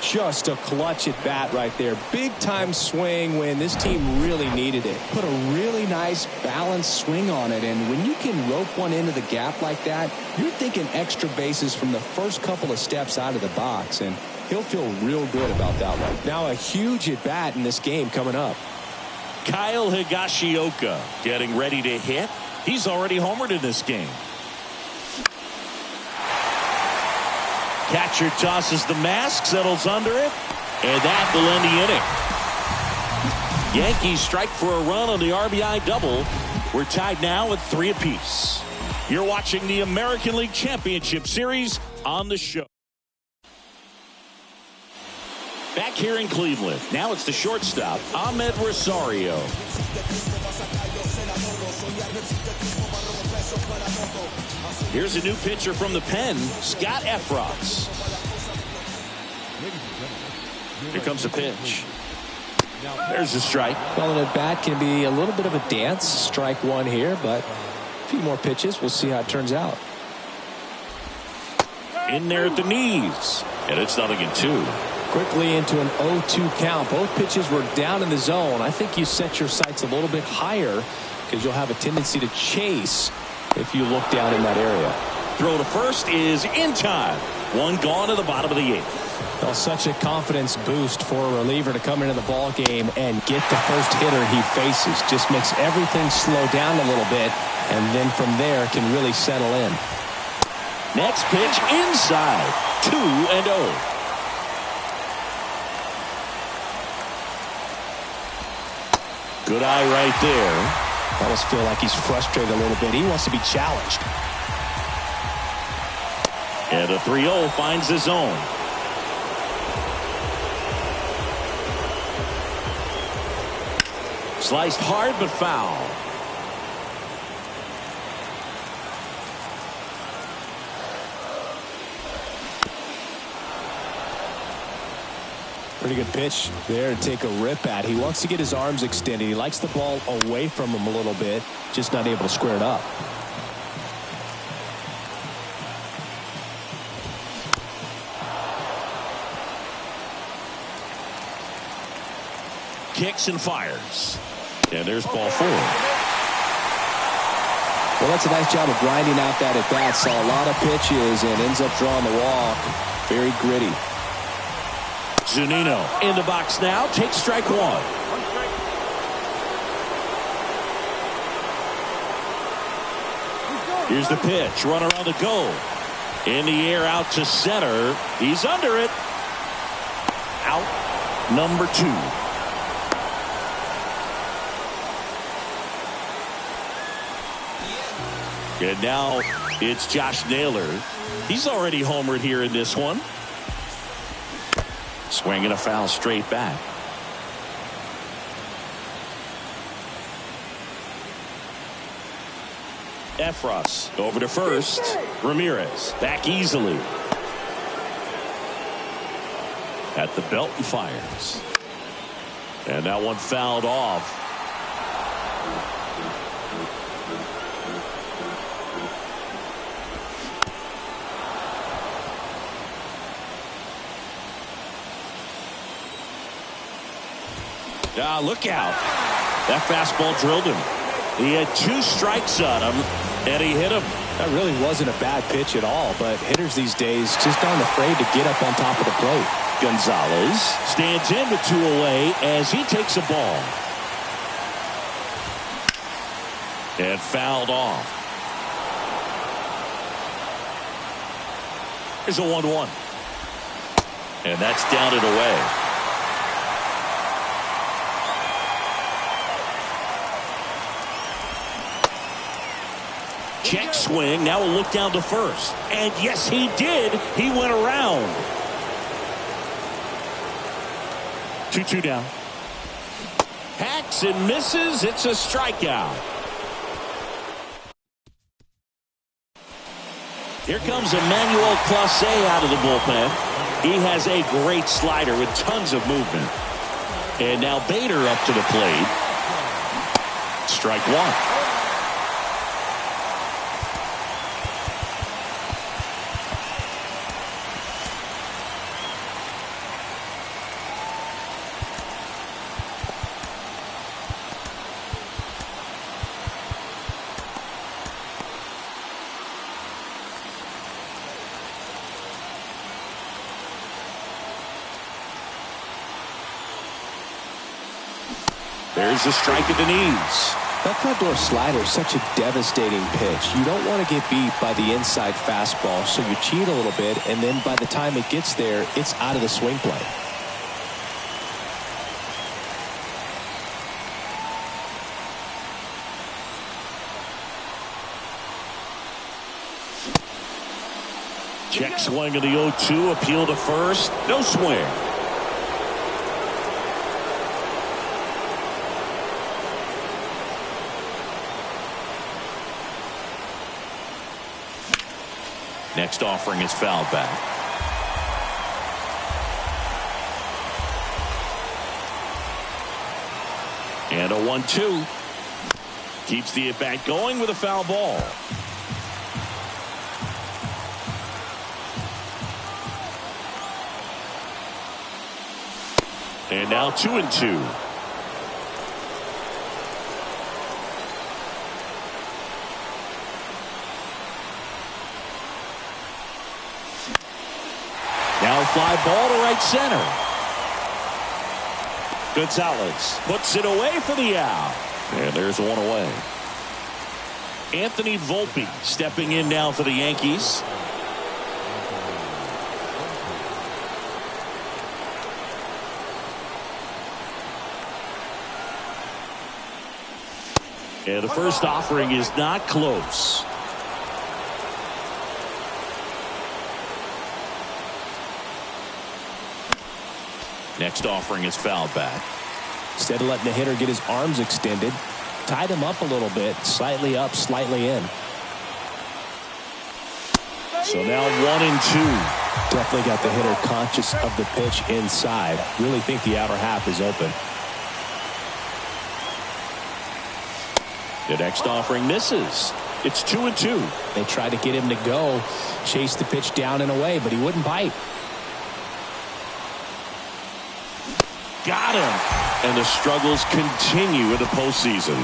Just a clutch at bat right there. Big time swing when this team really needed it. Put a really nice balanced swing on it, and when you can rope one into the gap like that, you're thinking extra bases from the first couple of steps out of the box, and he'll feel real good about that one. Now a huge at bat in this game coming up. Kyle Higashioka getting ready to hit. He's already homered in this game. Catcher tosses the mask, settles under it, and that will end the inning. Yankees strike for a run on the RBI double. We're tied now at 3 apiece. You're watching the American League Championship Series on the show. Back here in Cleveland, now it's the shortstop, Ahmed Rosario. Here's a new pitcher from the pen, Scott Efros. Here comes a pitch. There's a strike. Well, an at bat can be a little bit of a dance. Strike 1 here, but a few more pitches. We'll see how it turns out. In there at the knees, and it's 0-2. Quickly into an 0-2 count. Both pitches were down in the zone. I think you set your sights a little bit higher because you'll have a tendency to chase if you look down in that area. Throw to first is in time. One gone to the bottom of the 8th. Well, such a confidence boost for a reliever to come into the ball game and get the first hitter he faces. Just makes everything slow down a little bit, and then from there can really settle in. Next pitch inside. 2-0. Good eye right there. I almost feel like he's frustrated a little bit. He wants to be challenged. And a 3-0 finds the zone. Sliced hard but foul. Pretty good pitch there to take a rip at. He wants to get his arms extended. He likes the ball away from him a little bit, just not able to square it up. Kicks and fires. And there's ball 4. Well, that's a nice job of grinding out that at bat. Saw a lot of pitches and ends up drawing the walk. Very gritty. Zunino in the box now. Takes strike 1. Here's the pitch. Runner on the go. In the air out to center. He's under it. Out. Number 2. And now it's Josh Naylor. He's already homered here in this one. Swinging a foul straight back. Efros over to first. Ramirez back easily. At the belt and fires. And that one fouled off. Look out. That fastball drilled him. He had 2 strikes on him, and he hit him. That really wasn't a bad pitch at all, but hitters these days just aren't afraid to get up on top of the plate. Gonzalez stands in with 2 away as he takes a ball. And fouled off. Here's a 1-1. And that's down and away. Check swing. Now we'll look down to first. And yes, he did. He went around. 2-2 down. Hacks and misses. It's a strikeout. Here comes Emmanuel Clase out of the bullpen. He has a great slider with tons of movement. And now Bader up to the plate. Strike 1. There's a strike at the knees. That front door slider is such a devastating pitch. You don't want to get beat by the inside fastball, so you cheat a little bit, and then by the time it gets there, it's out of the swing play. Check swing of the 0-2, appeal to first, no swing. Next offering is fouled back. And a 1-2. Keeps the at-bat going with a foul ball. And now 2-2. Now a fly ball to right center. Gonzalez puts it away for the out. And there's one away. Anthony Volpe stepping in now for the Yankees. And the first offering is not close. Next offering is fouled back. Instead of letting the hitter get his arms extended, tied him up a little bit, slightly up, slightly in. So now 1-2. Definitely got the hitter conscious of the pitch inside. Really think the outer half is open. The next offering misses. It's 2-2. They tried to get him to go, chase the pitch down and away, but he wouldn't bite. Got him. And the struggles continue in the postseason.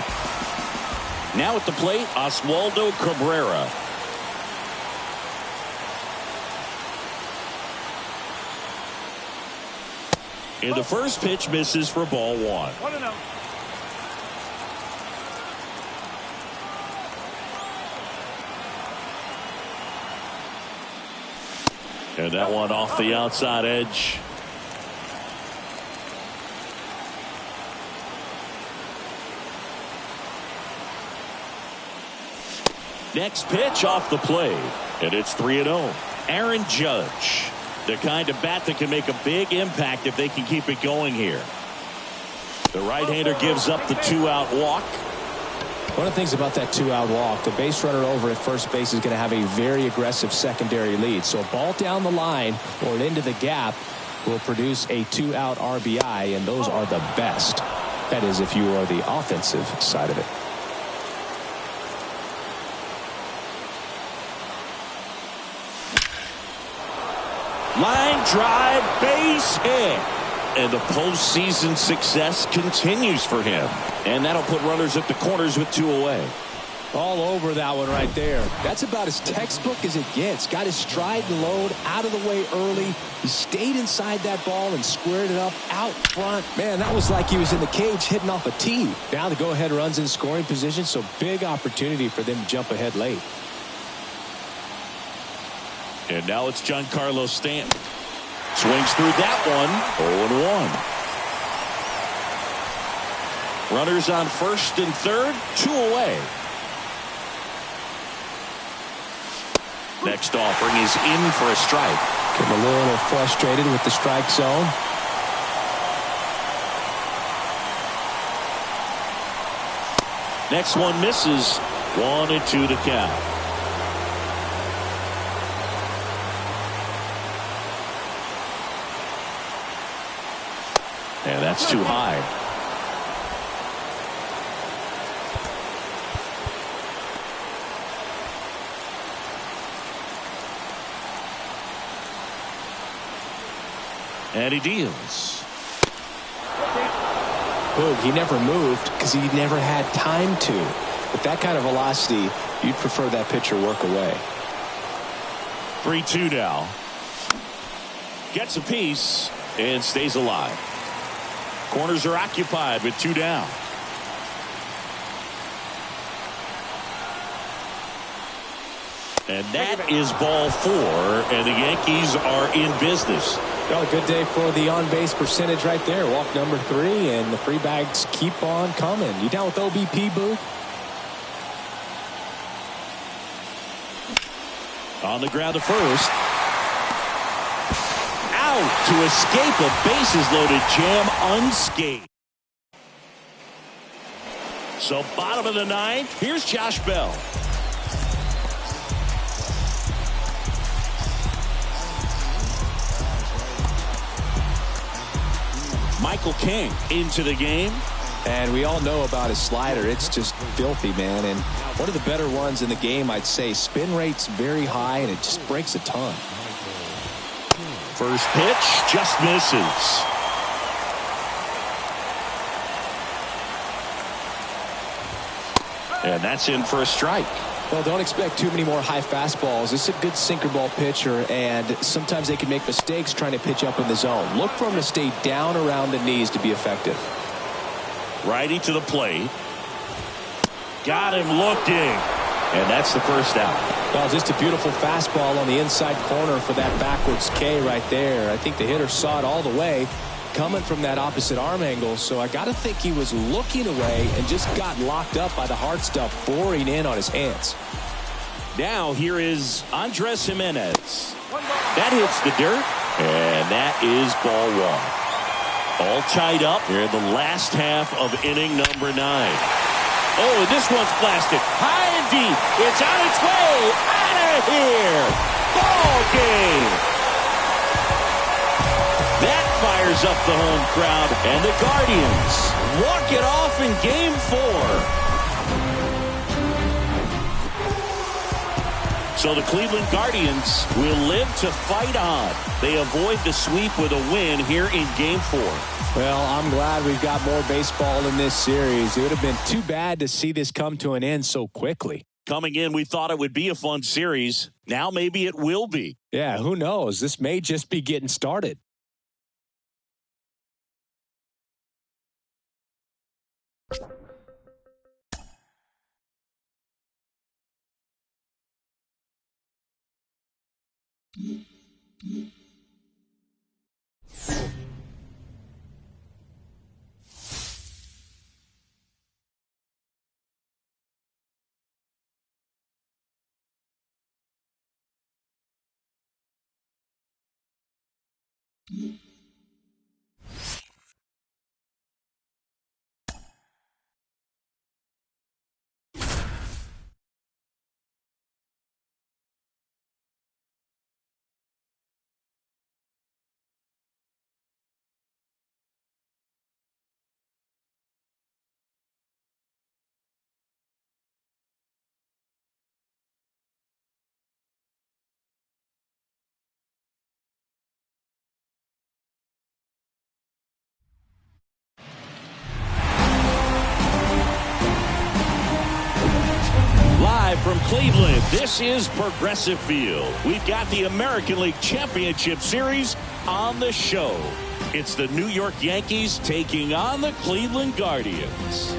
Now at the plate, Oswaldo Cabrera. And the first pitch misses for ball 1. 1-0. And that one off the outside edge. Next pitch off the plate. And it's 3-0. Aaron Judge. The kind of bat that can make a big impact if they can keep it going here. The right-hander gives up the 2-out walk. One of the things about that 2-out walk, the base runner over at first base is going to have a very aggressive secondary lead. So a ball down the line or into the gap will produce a 2-out RBI, and those are the best. That is, if you are the offensive side of it. Line drive, base hit. And the postseason success continues for him. And that'll put runners at the corners with 2 away. All over that one right there. That's about as textbook as it gets. Got his stride and load out of the way early. He stayed inside that ball and squared it up out front. Man, that was like he was in the cage hitting off a tee. Now the go-ahead runs in scoring position, so big opportunity for them to jump ahead late. And now it's Giancarlo Stanton. Swings through that one. 0-1. Runners on first and third, 2 away. Next offering is in for a strike. Getting a little frustrated with the strike zone. Next one misses. 1-2 to count. And that's too high. And he deals. Boog, he never moved because he never had time to. With that kind of velocity, you'd prefer that pitcher work away. 3-2 now. Gets a piece and stays alive. Corners are occupied with 2 down. And that is ball 4, and the Yankees are in business. Well, a good day for the on-base percentage right there. Walk number 3, and the free bags keep on coming. You down with OBP, Boo? On the ground to first. Out to escape a bases-loaded jam unscathed. So bottom of the 9th, here's Josh Bell. Michael King into the game. And we all know about his slider. It's just filthy, man. And one of the better ones in the game, I'd say. Spin rate's very high, and it just breaks a ton. First pitch just misses. And that's in for a strike. Well, don't expect too many more high fastballs. This is a good sinker ball pitcher, and sometimes they can make mistakes trying to pitch up in the zone. Look for him to stay down around the knees to be effective. Righty to the plate. Got him looking. And that's the first out. Well, just a beautiful fastball on the inside corner for that backwards K right there. I think the hitter saw it all the way coming from that opposite arm angle, so I got to think he was looking away and just got locked up by the hard stuff boring in on his hands. Now here is Andres Jimenez. That hits the dirt, and that is ball 1. All tied up here in the last half of inning number 9. Oh, and this one's blasted high and deep. It's on its way out of here. Ball game. That fires up the home crowd, and the Guardians walk it off in Game 4. So the Cleveland Guardians will live to fight on. They avoid the sweep with a win here in Game 4. Well, I'm glad we've got more baseball in this series. It would have been too bad to see this come to an end so quickly. Coming in, we thought it would be a fun series. Now maybe it will be. Yeah, who knows? This may just be getting started. From Cleveland, this is Progressive Field. We've got the American League Championship Series on the show. It's the New York Yankees taking on the Cleveland Guardians.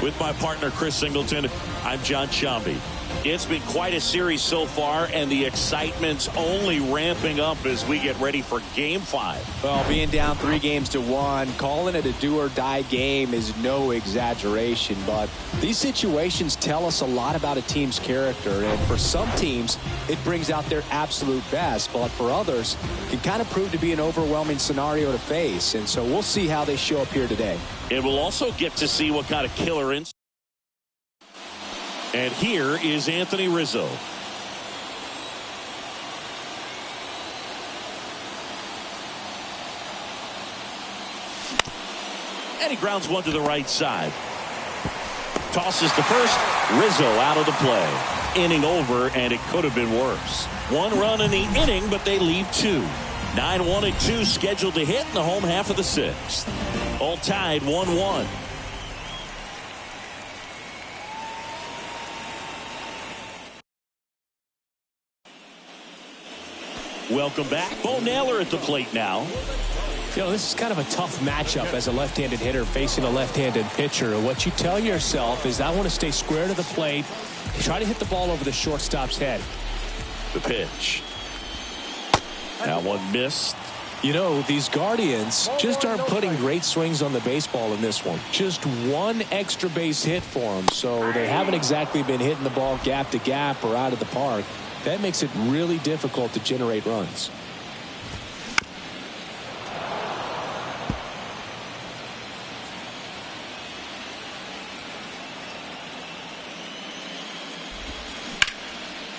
With my partner, Chris Singleton, I'm John Shambi. It's been quite a series so far, and the excitement's only ramping up as we get ready for Game 5. Well, being down 3-1, calling it a do-or-die game is no exaggeration, but these situations tell us a lot about a team's character, and for some teams, it brings out their absolute best, but for others, it can kind of prove to be an overwhelming scenario to face, and so we'll see how they show up here today. And we'll also get to see what kind of killer instinct. And here is Anthony Rizzo. And he grounds one to the right side. Tosses to first. Rizzo out of the play. Inning over, and it could have been worse. 1 run in the inning, but they leave 2. 9-1 and 2 scheduled to hit in the home half of the 6th. All tied 1-1. Welcome back. Bo Naylor at the plate now. You know, this is kind of a tough matchup as a left-handed hitter facing a left-handed pitcher. What you tell yourself is, I want to stay square to the plate, try to hit the ball over the shortstop's head. The pitch. That one missed. You know, these Guardians just aren't putting great swings on the baseball in this one. Just one extra base hit for them, so they haven't exactly been hitting the ball gap to gap or out of the park. That makes it really difficult to generate runs.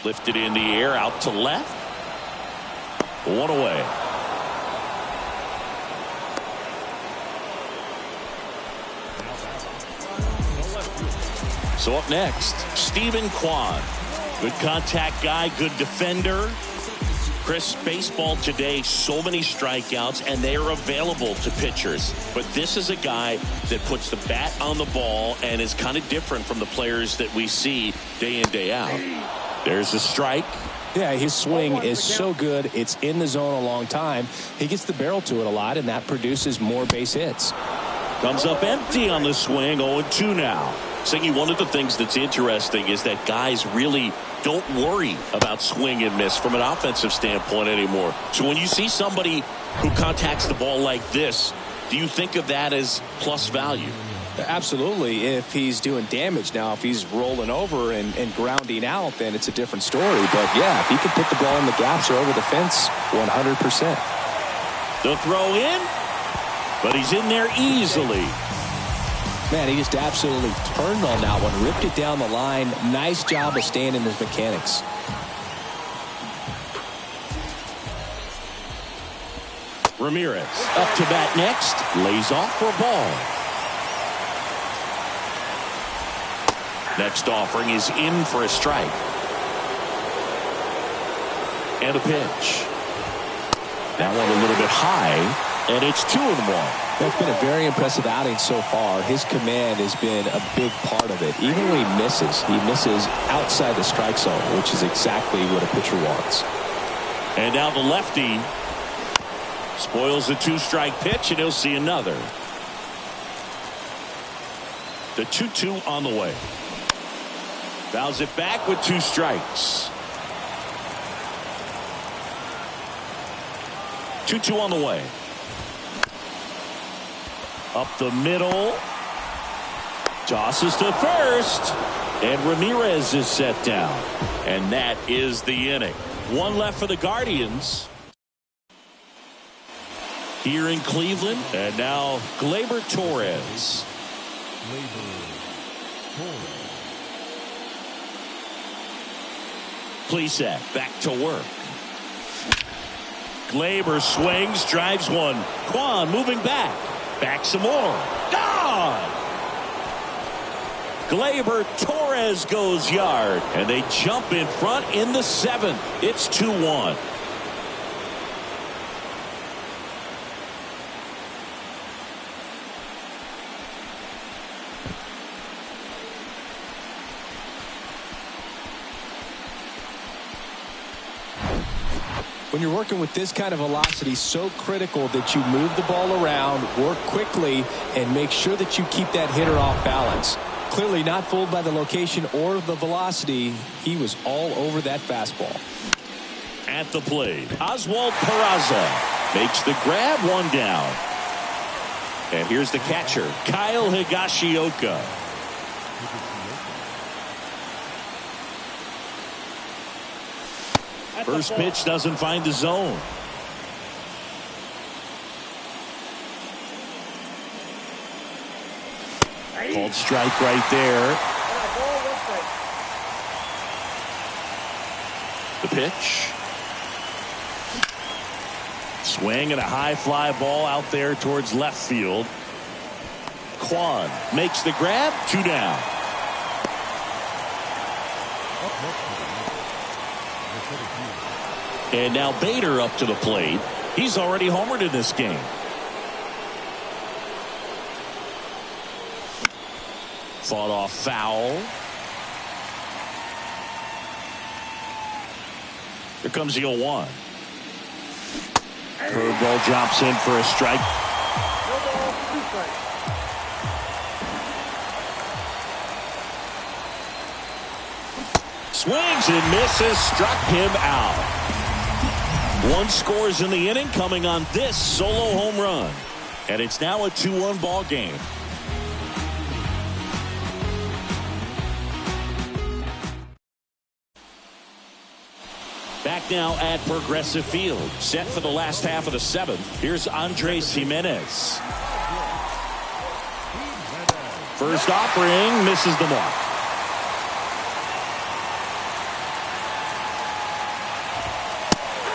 Lifted in the air, out to left. 1 away. So up next, Stephen Kwan. Good contact guy, good defender. Chris, baseball today, so many strikeouts, and they are available to pitchers. But this is a guy that puts the bat on the ball and is kind of different from the players that we see day in, day out. There's a strike. Yeah, his swing is so good. It's in the zone a long time. He gets the barrel to it a lot, and that produces more base hits. Comes up empty on the swing, 0-2 now. Singy, one of the things that's interesting is that guys really don't worry about swing and miss from an offensive standpoint anymore. So when you see somebody who contacts the ball like this, do you think of that as plus value? Absolutely, if he's doing damage. Now, if he's rolling over and grounding out, then it's a different story. But, yeah, if he can put the ball in the gaps or over the fence, 100%. The throw in, but he's in there easily. Man, he just absolutely turned on that one, ripped it down the line. Nice job of staying in his mechanics. Ramirez up to bat next, lays off for a ball. Next offering is in for a strike. And a pitch. That one a little bit high, and it's 2-1. That's been a very impressive outing so far. His command has been a big part of it. Even when he misses outside the strike zone, which is exactly what a pitcher wants. And now the lefty spoils the 2-strike pitch, and he'll see another. The 2-2 on the way. Fouls it back with 2 strikes. 2-2 on the way. Up the middle. Tosses to first. And Ramirez is set down. And that is the inning. 1 left for the Guardians. Here in Cleveland. And now Gleyber Torres. Plesac back to work. Gleyber swings, drives one. Kwan moving back. Back some more. Gone! Gleyber Torres goes yard. And they jump in front in the 7th. It's 2-1. When you're working with this kind of velocity, so critical that you move the ball around, work quickly, and make sure that you keep that hitter off balance. Clearly not fooled by the location or the velocity. He was all over that fastball. At the plate, Oswald Peraza makes the grab, 1 down. And here's the catcher, Kyle Higashioka. First pitch doesn't find the zone. Called strike right there. The pitch. Swing and a high fly ball out there towards left field. Kwan makes the grab, 2 down. And now Bader up to the plate. He's already homered in this game. Fought off foul. Here comes the 0-1. Curveball drops in for a strike. Swings and misses, struck him out. 1 scores in the inning, coming on this solo home run. And it's now a 2-1 ball game. Back now at Progressive Field, set for the last half of the 7th. Here's Andres Jimenez. First offering, misses the mark.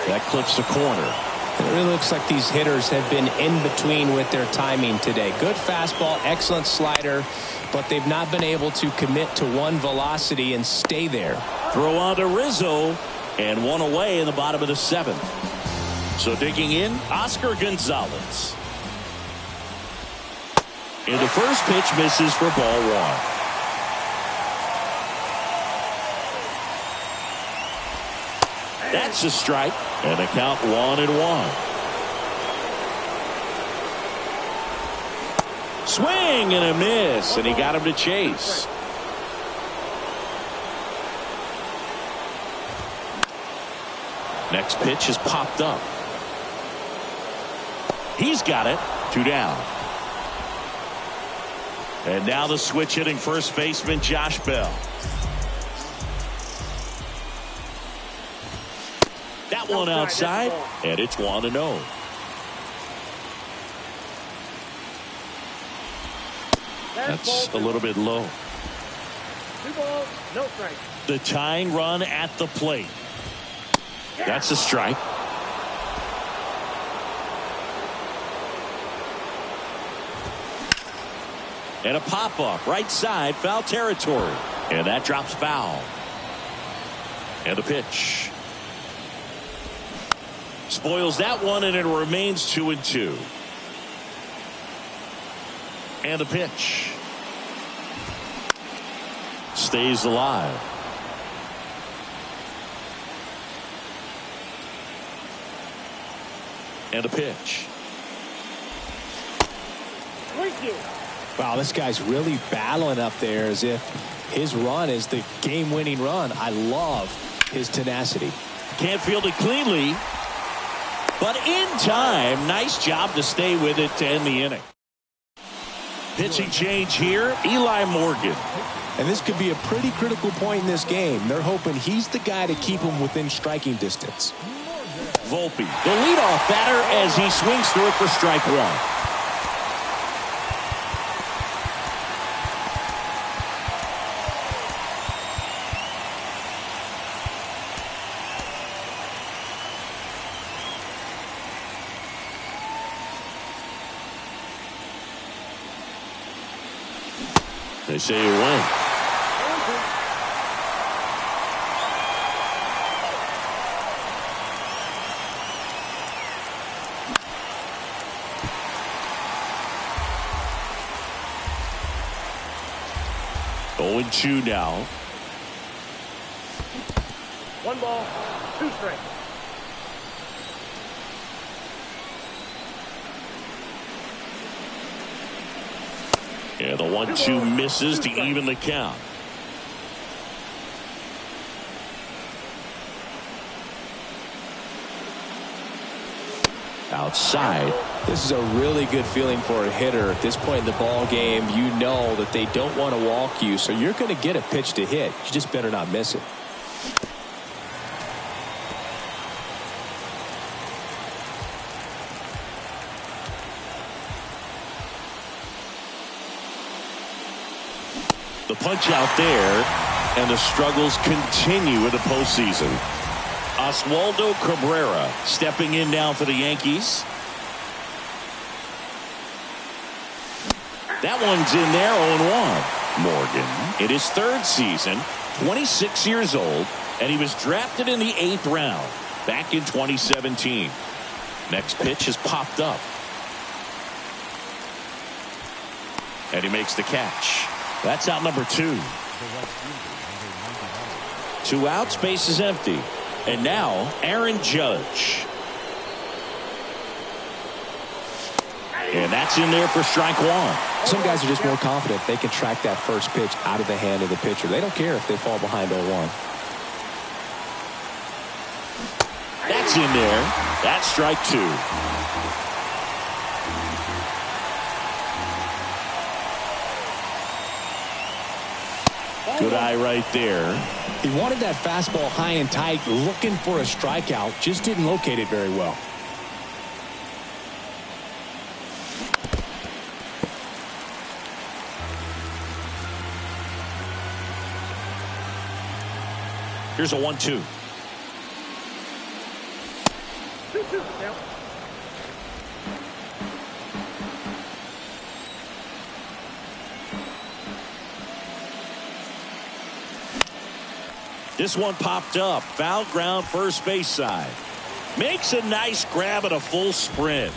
That clips the corner. It really looks like these hitters have been in between with their timing today. Good fastball, excellent slider, but they've not been able to commit to one velocity and stay there. Throw on to Rizzo, and 1 away in the bottom of the 7th. So digging in, Oscar Gonzalez. And the first pitch misses for ball 1. That's a strike, and a count 1-1. Swing and a miss, and he got him to chase. Next pitch is popped up. He's got it. 2 down. And now the switch hitting first baseman Josh Bell. That one outside, and it's 1-0. That's a little bit low. 2 balls, no strike. The tying run at the plate. That's a strike. And a pop-up right side, foul territory. And that drops foul. And a pitch. Spoils that one, and it remains 2-2. And a pitch. Stays alive. And a pitch. Wow, this guy's really battling up there as if his run is the game-winning run. I love his tenacity. Can't field it cleanly, but in time. Nice job to stay with it to end the inning. Pitching change here, Eli Morgan. And this could be a pretty critical point in this game. They're hoping he's the guy to keep him within striking distance. Volpe, the leadoff batter, as he swings through it for strike one. They say you win. Oh, 2 now. 1 ball, 2 strikes. Yeah, the 1-2 misses to even the count. Outside. This is a really good feeling for a hitter at this point in the ball game. You know that they don't want to walk you, so you're going to get a pitch to hit. You just better not miss it. The punch out there, and the struggles continue in the postseason. Oswaldo Cabrera stepping in now for the Yankees. That one's in there, 0-1. Morgan, in his 3rd season, 26 years old, and he was drafted in the 8th round back in 2017. Next pitch has popped up. And he makes the catch. That's out number 2. 2 outs, base is empty. And now Aaron Judge. And that's in there for strike 1. Some guys are just more confident they can track that first pitch out of the hand of the pitcher. They don't care if they fall behind 0-1. That's in there. That's strike 2. Good eye right there. He wanted that fastball high and tight, looking for a strikeout. Just didn't locate it very well. Here's a 1-2. 2-2 now. This one popped up. Foul ground, first base side. Makes a nice grab at a full sprint.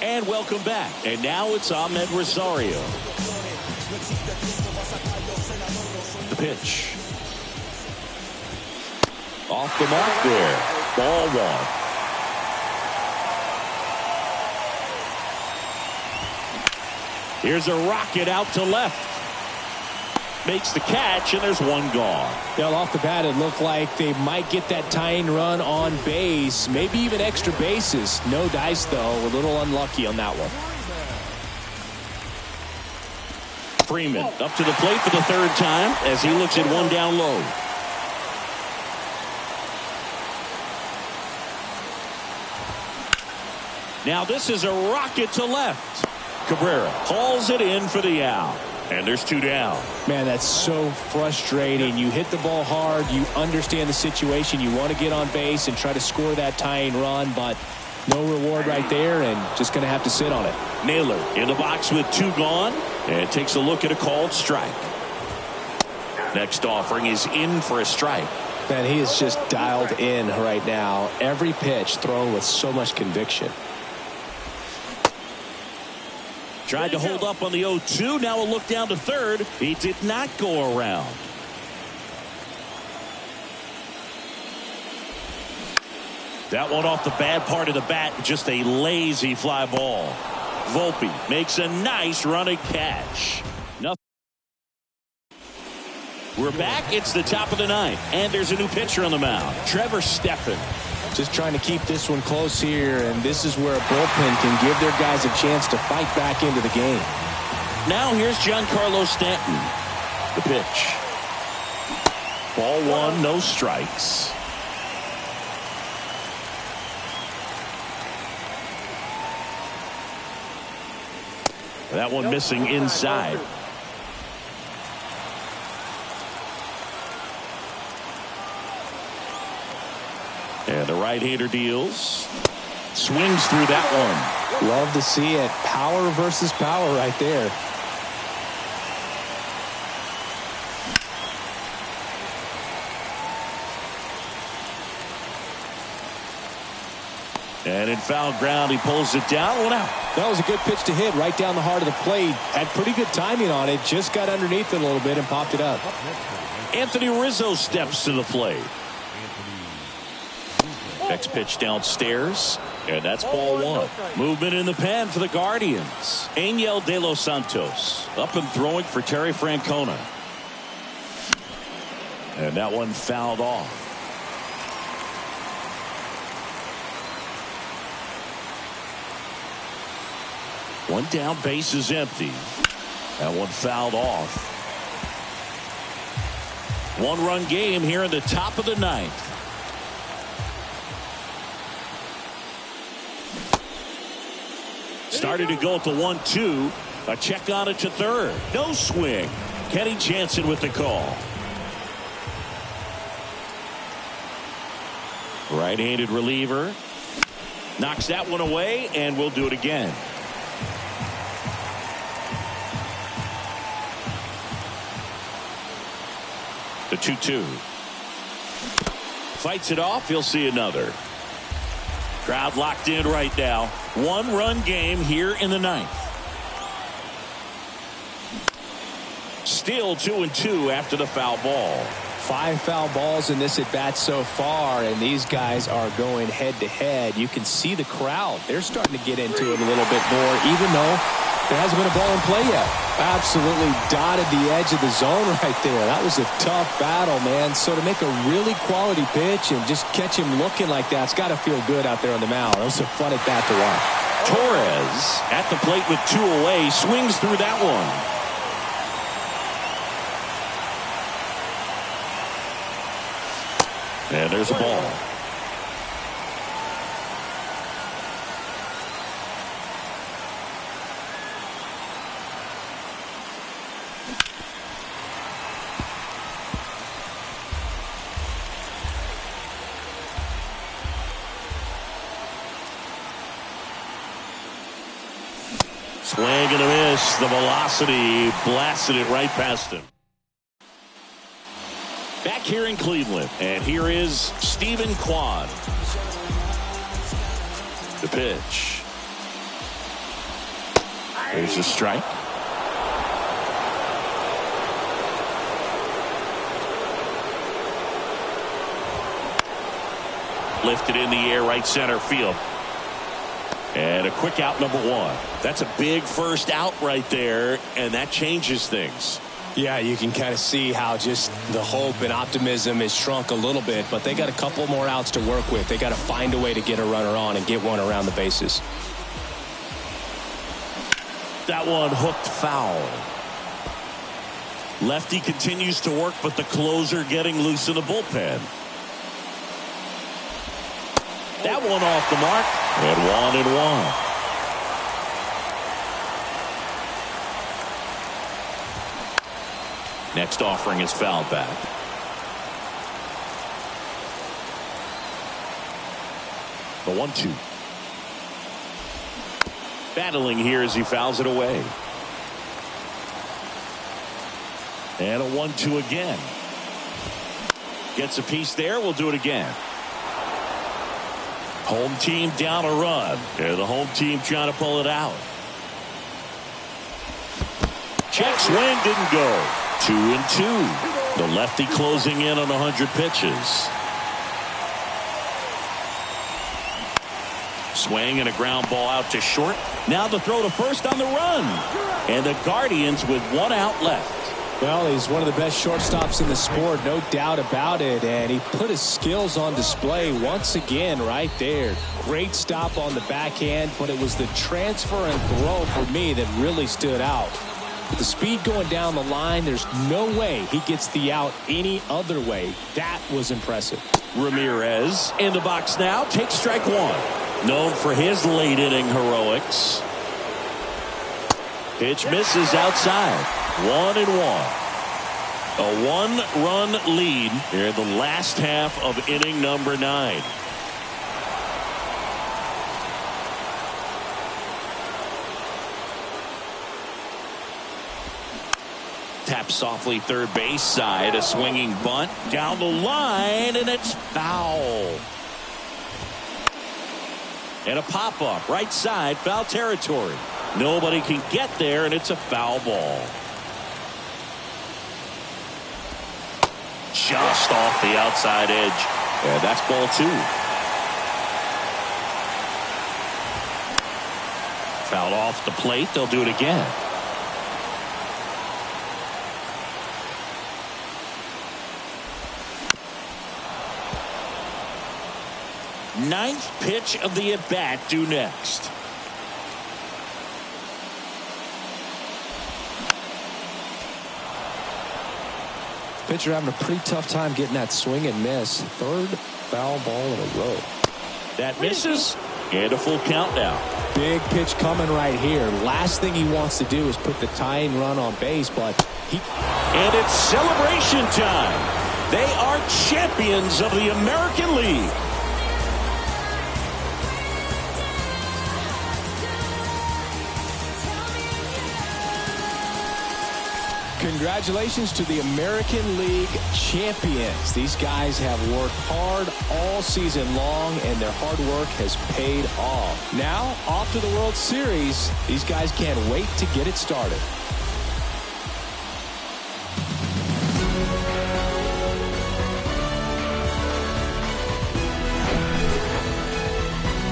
And welcome back. And now it's Ahmed Rosario. The pitch. Off the mark there. Ball 1. Here's a rocket out to left. Makes the catch, and there's one gone. Well, off the bat, it looked like they might get that tying run on base, maybe even extra bases. No dice, though. A little unlucky on that one. Freeman up to the plate for the third time as he looks at one down low. Now this is a rocket to left. Cabrera hauls it in for the out. And there's two down. Man, that's so frustrating. You hit the ball hard. You understand the situation. You want to get on base and try to score that tying run, but no reward right there, and just going to have to sit on it. Naylor in the box with two gone and takes a look at a called strike. Next offering is in for a strike. Man, he is just dialed in right now. Every pitch thrown with so much conviction. Tried to hold up on the 0-2. Now a look down to third. He did not go around. That one off the bad part of the bat. Just a lazy fly ball. Volpe makes a nice running catch. Nothing. We're back. It's the top of the ninth. And there's a new pitcher on the mound. Trevor Steffen. Just trying to keep this one close here, and this is where a bullpen can give their guys a chance to fight back into the game. Now here's Giancarlo Stanton. The pitch. Ball one, no strikes. That one missing inside. And the right-hander deals. Swings through that one. Love to see it. Power versus power right there. And in foul ground, he pulls it down. One out. That was a good pitch to hit right down the heart of the plate. Had pretty good timing on it. Just got underneath it a little bit and popped it up. Anthony Rizzo steps to the plate. Next pitch downstairs, and that's ball one. Movement in the pen for the Guardians. Angel De Los Santos up and throwing for Terry Francona. And that one fouled off. One down, base is empty. That one fouled off. One-run game here in the top of the ninth. Started to go at the 1-2. A check on it to third. No swing. Kenny Jansen with the call. Right-handed reliever. Knocks that one away, and we'll do it again. The 2-2. Fights it off. He'll see another. Crowd locked in right now. One-run game here in the ninth. Still 2-2 after the foul ball. 5 foul balls in this at-bat so far, and these guys are going head-to-head. You can see the crowd. They're starting to get into it a little bit more, even though there hasn't been a ball in play yet. Absolutely dotted the edge of the zone right there. That was a tough battle, man. So to make a really quality pitch and just catch him looking like that, it's got to feel good out there on the mound. It was a fun at-bat to watch. Torres at the plate with 2 away. Swings through that one. And there's a ball. Swing and a miss. The velocity blasted it right past him. Back here in Cleveland, and here is Stephen Kwan. The pitch. There's a strike. Lifted in the air, right center field. And a quick out, number 1. That's a big first out right there, and that changes things. Yeah, you can kind of see how just the hope and optimism is shrunk a little bit, but they got a couple more outs to work with. They got to find a way to get a runner on and get one around the bases. That one hooked foul. Lefty continues to work, but the closer getting loose in the bullpen. That one off the mark. And 1-1. Next offering is fouled back. The 1-2. Battling here as he fouls it away. And a 1-2 again. Gets a piece there. We'll do it again. Home team down a run. And the home team trying to pull it out. Check swing didn't go. 2-2. The lefty closing in on 100 pitches. Swing and a ground ball out to short. Now the throw to first on the run. And the Guardians with 1 out left. Well, he's one of the best shortstops in the sport, no doubt about it. And he put his skills on display once again right there. Great stop on the backhand, but it was the transfer and throw for me that really stood out. With the speed going down the line, there's no way he gets the out any other way. That was impressive. Ramirez in the box now. Takes strike 1. Known for his late inning heroics. Pitch misses outside. 1-1. A 1-run lead here in the last half of inning number 9. Tap softly third base side. A swinging bunt down the line, and it's foul. And a pop-up right side, foul territory. Nobody can get there, and it's a foul ball. Just off the outside edge. And that's ball 2. Foul off the plate. They'll do it again. Ninth pitch of the at-bat due next. Pitcher having a pretty tough time getting that swing and miss. Third foul ball in a row. That misses. And a full count now. Big pitch coming right here. Last thing he wants to do is put the tying run on base, but he... And it's celebration time. They are champions of the American League. Congratulations to the American League champions. These guys have worked hard all season long, and their hard work has paid off. Now, off to the World Series. These guys can't wait to get it started.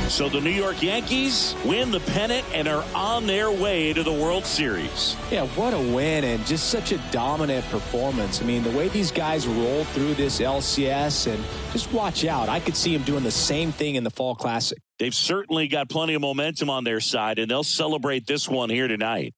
So the New York Yankees win the pennant and are on their way to the World Series. Yeah, what a win and just such a dominant performance. I mean, the way these guys rolled through this LCS, and just watch out. I could see them doing the same thing in the Fall Classic. They've certainly got plenty of momentum on their side, and they'll celebrate this one here tonight.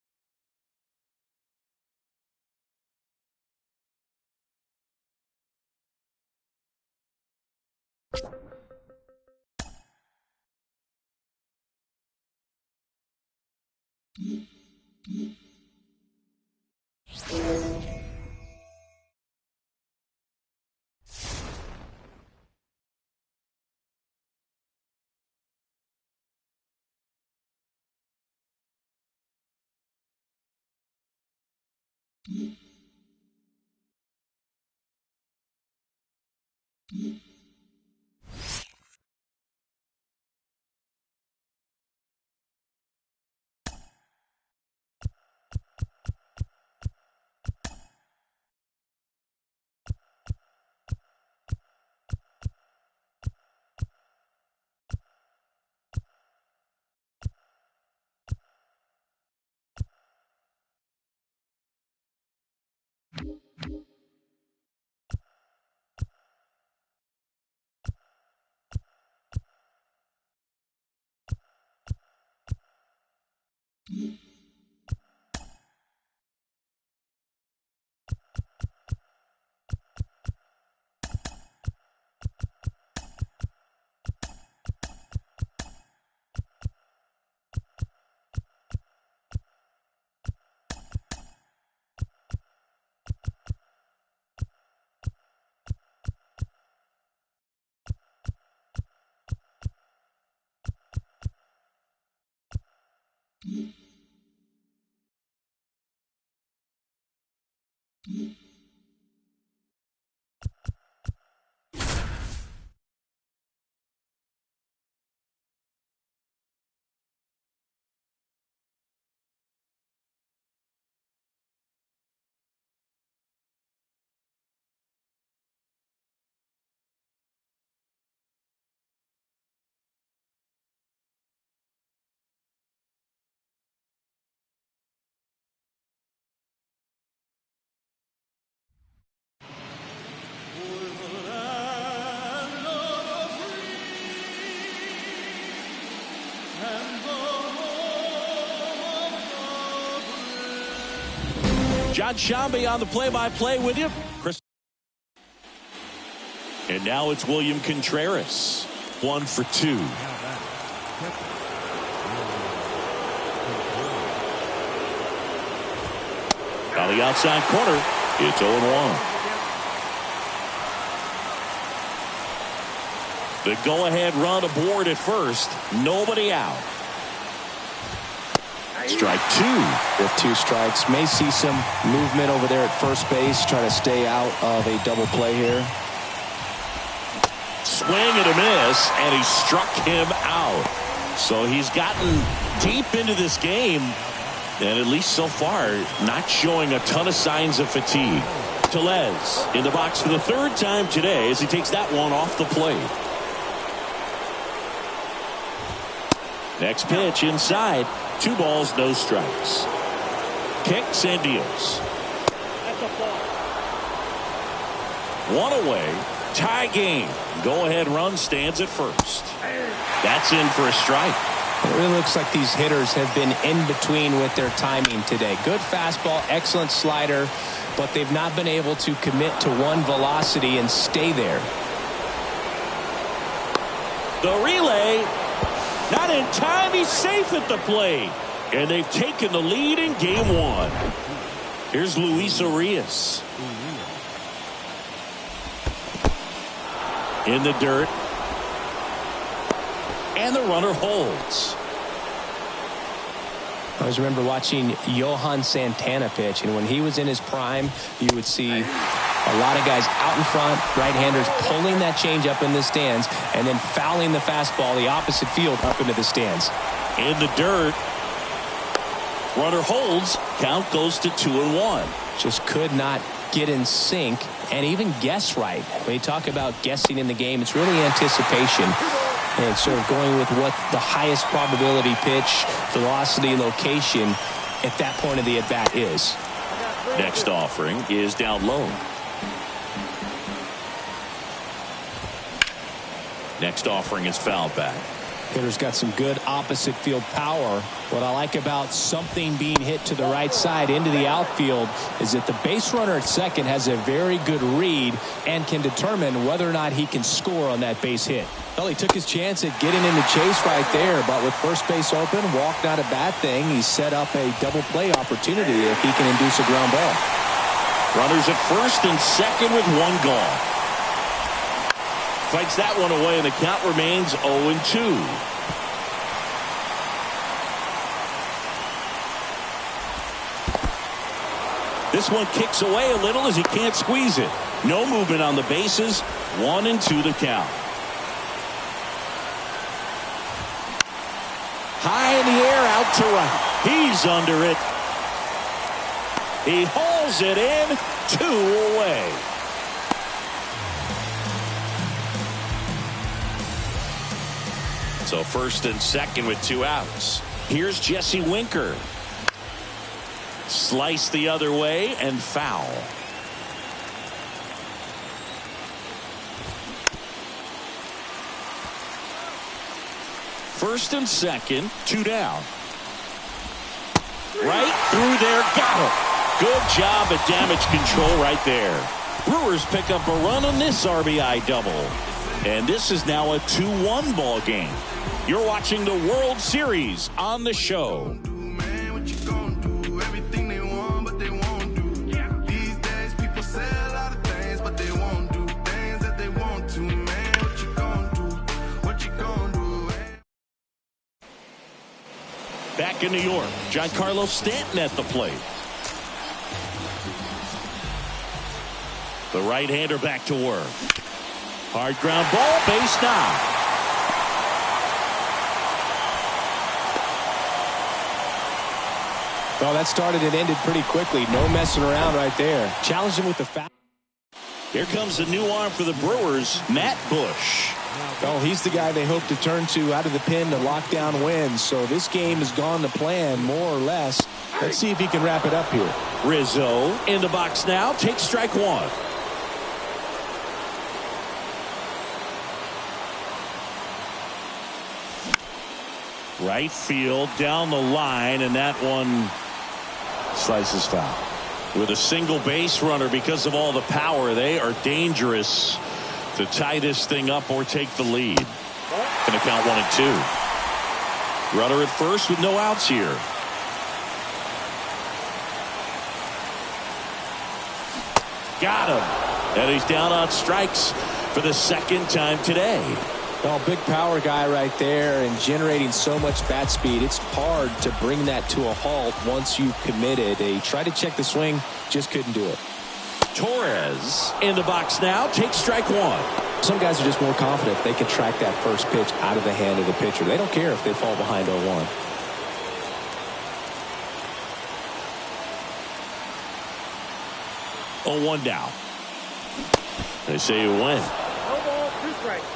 John Shambi on the play-by-play with you. Chris. And now it's William Contreras. 1 for 2. On the outside corner, it's 0-1. The go-ahead run aboard at first. Nobody out. Strike 2. With 2 strikes. May see some movement over there at first base. Try to stay out of a double play here. Swing and a miss, and he struck him out. So he's gotten deep into this game, and at least so far, not showing a ton of signs of fatigue. Tellez in the box for the 3rd time today as he takes that one off the plate. Next pitch inside. 2 balls, no strikes. Kicks and deals. That's a ball. 1 away. Tie game. Go-ahead run stands at first. That's in for a strike. It really looks like these hitters have been in between with their timing today. Good fastball, excellent slider, but they've not been able to commit to one velocity and stay there. The relay. Not in time. He's safe at the plate. And they've taken the lead in game 1. Here's Luis Urias. In the dirt. And the runner holds. I always remember watching Johan Santana pitch, and when he was in his prime, you would see a lot of guys out in front, right-handers pulling that change up in the stands and then fouling the fastball the opposite field up into the stands. In the dirt. Runner holds. Count goes to 2-1. Just could not get in sync and even guess right. When you talk about guessing in the game, it's really anticipation and sort of going with what the highest probability pitch, velocity, location at that point of the at-bat is. Next offering is down low. Next offering is fouled back. Hitter's got some good opposite field power. What I like about something being hit to the right side into the outfield is that the base runner at second has a very good read and can determine whether or not he can score on that base hit. Well, he took his chance at getting in the chase right there, but with first base open, walk not a bad thing. He set up a double play opportunity if he can induce a ground ball. Runners at first and second with 1 gone. Fights that one away, and the count remains 0-2. This one kicks away a little as he can't squeeze it. No movement on the bases. 1-2 the count. High in the air, out to right. He's under it. He hauls it in. 2 away. So first and second with 2 outs. Here's Jesse Winker. Slice the other way and foul. First and second, 2 down. Right through there, got him. Good job at damage control right there. Brewers pick up a run on this RBI double. And this is now a 2-1 ball game. You're watching the World Series on the show. Back in New York, Giancarlo Stanton at the plate. The right-hander back to work. Hard ground ball, base knock. Well, that started and ended pretty quickly. No messing around right there. Challenged him with the foul. Here comes the new arm for the Brewers, Matt Bush. Well, he's the guy they hope to turn to out of the pen to lock down wins. So this game has gone to plan, more or less. Let's see if he can wrap it up here. Rizzo in the box now. Takes strike one. Right field down the line, and that one slices foul. With a single base runner, because of all the power, they are dangerous to tie this thing up or take the lead. Going to count 1-2. Runner at first with no outs here. Got him. And he's down on strikes for the second time today. Well, big power guy right there and generating so much bat speed. It's hard to bring that to a halt once you've committed. He tried to check the swing, just couldn't do it. Torres in the box now. Takes strike one. Some guys are just more confident they can track that first pitch out of the hand of the pitcher. They don't care if they fall behind 0-1. Oh, 1 down. They say you win. No ball, 2 strikes.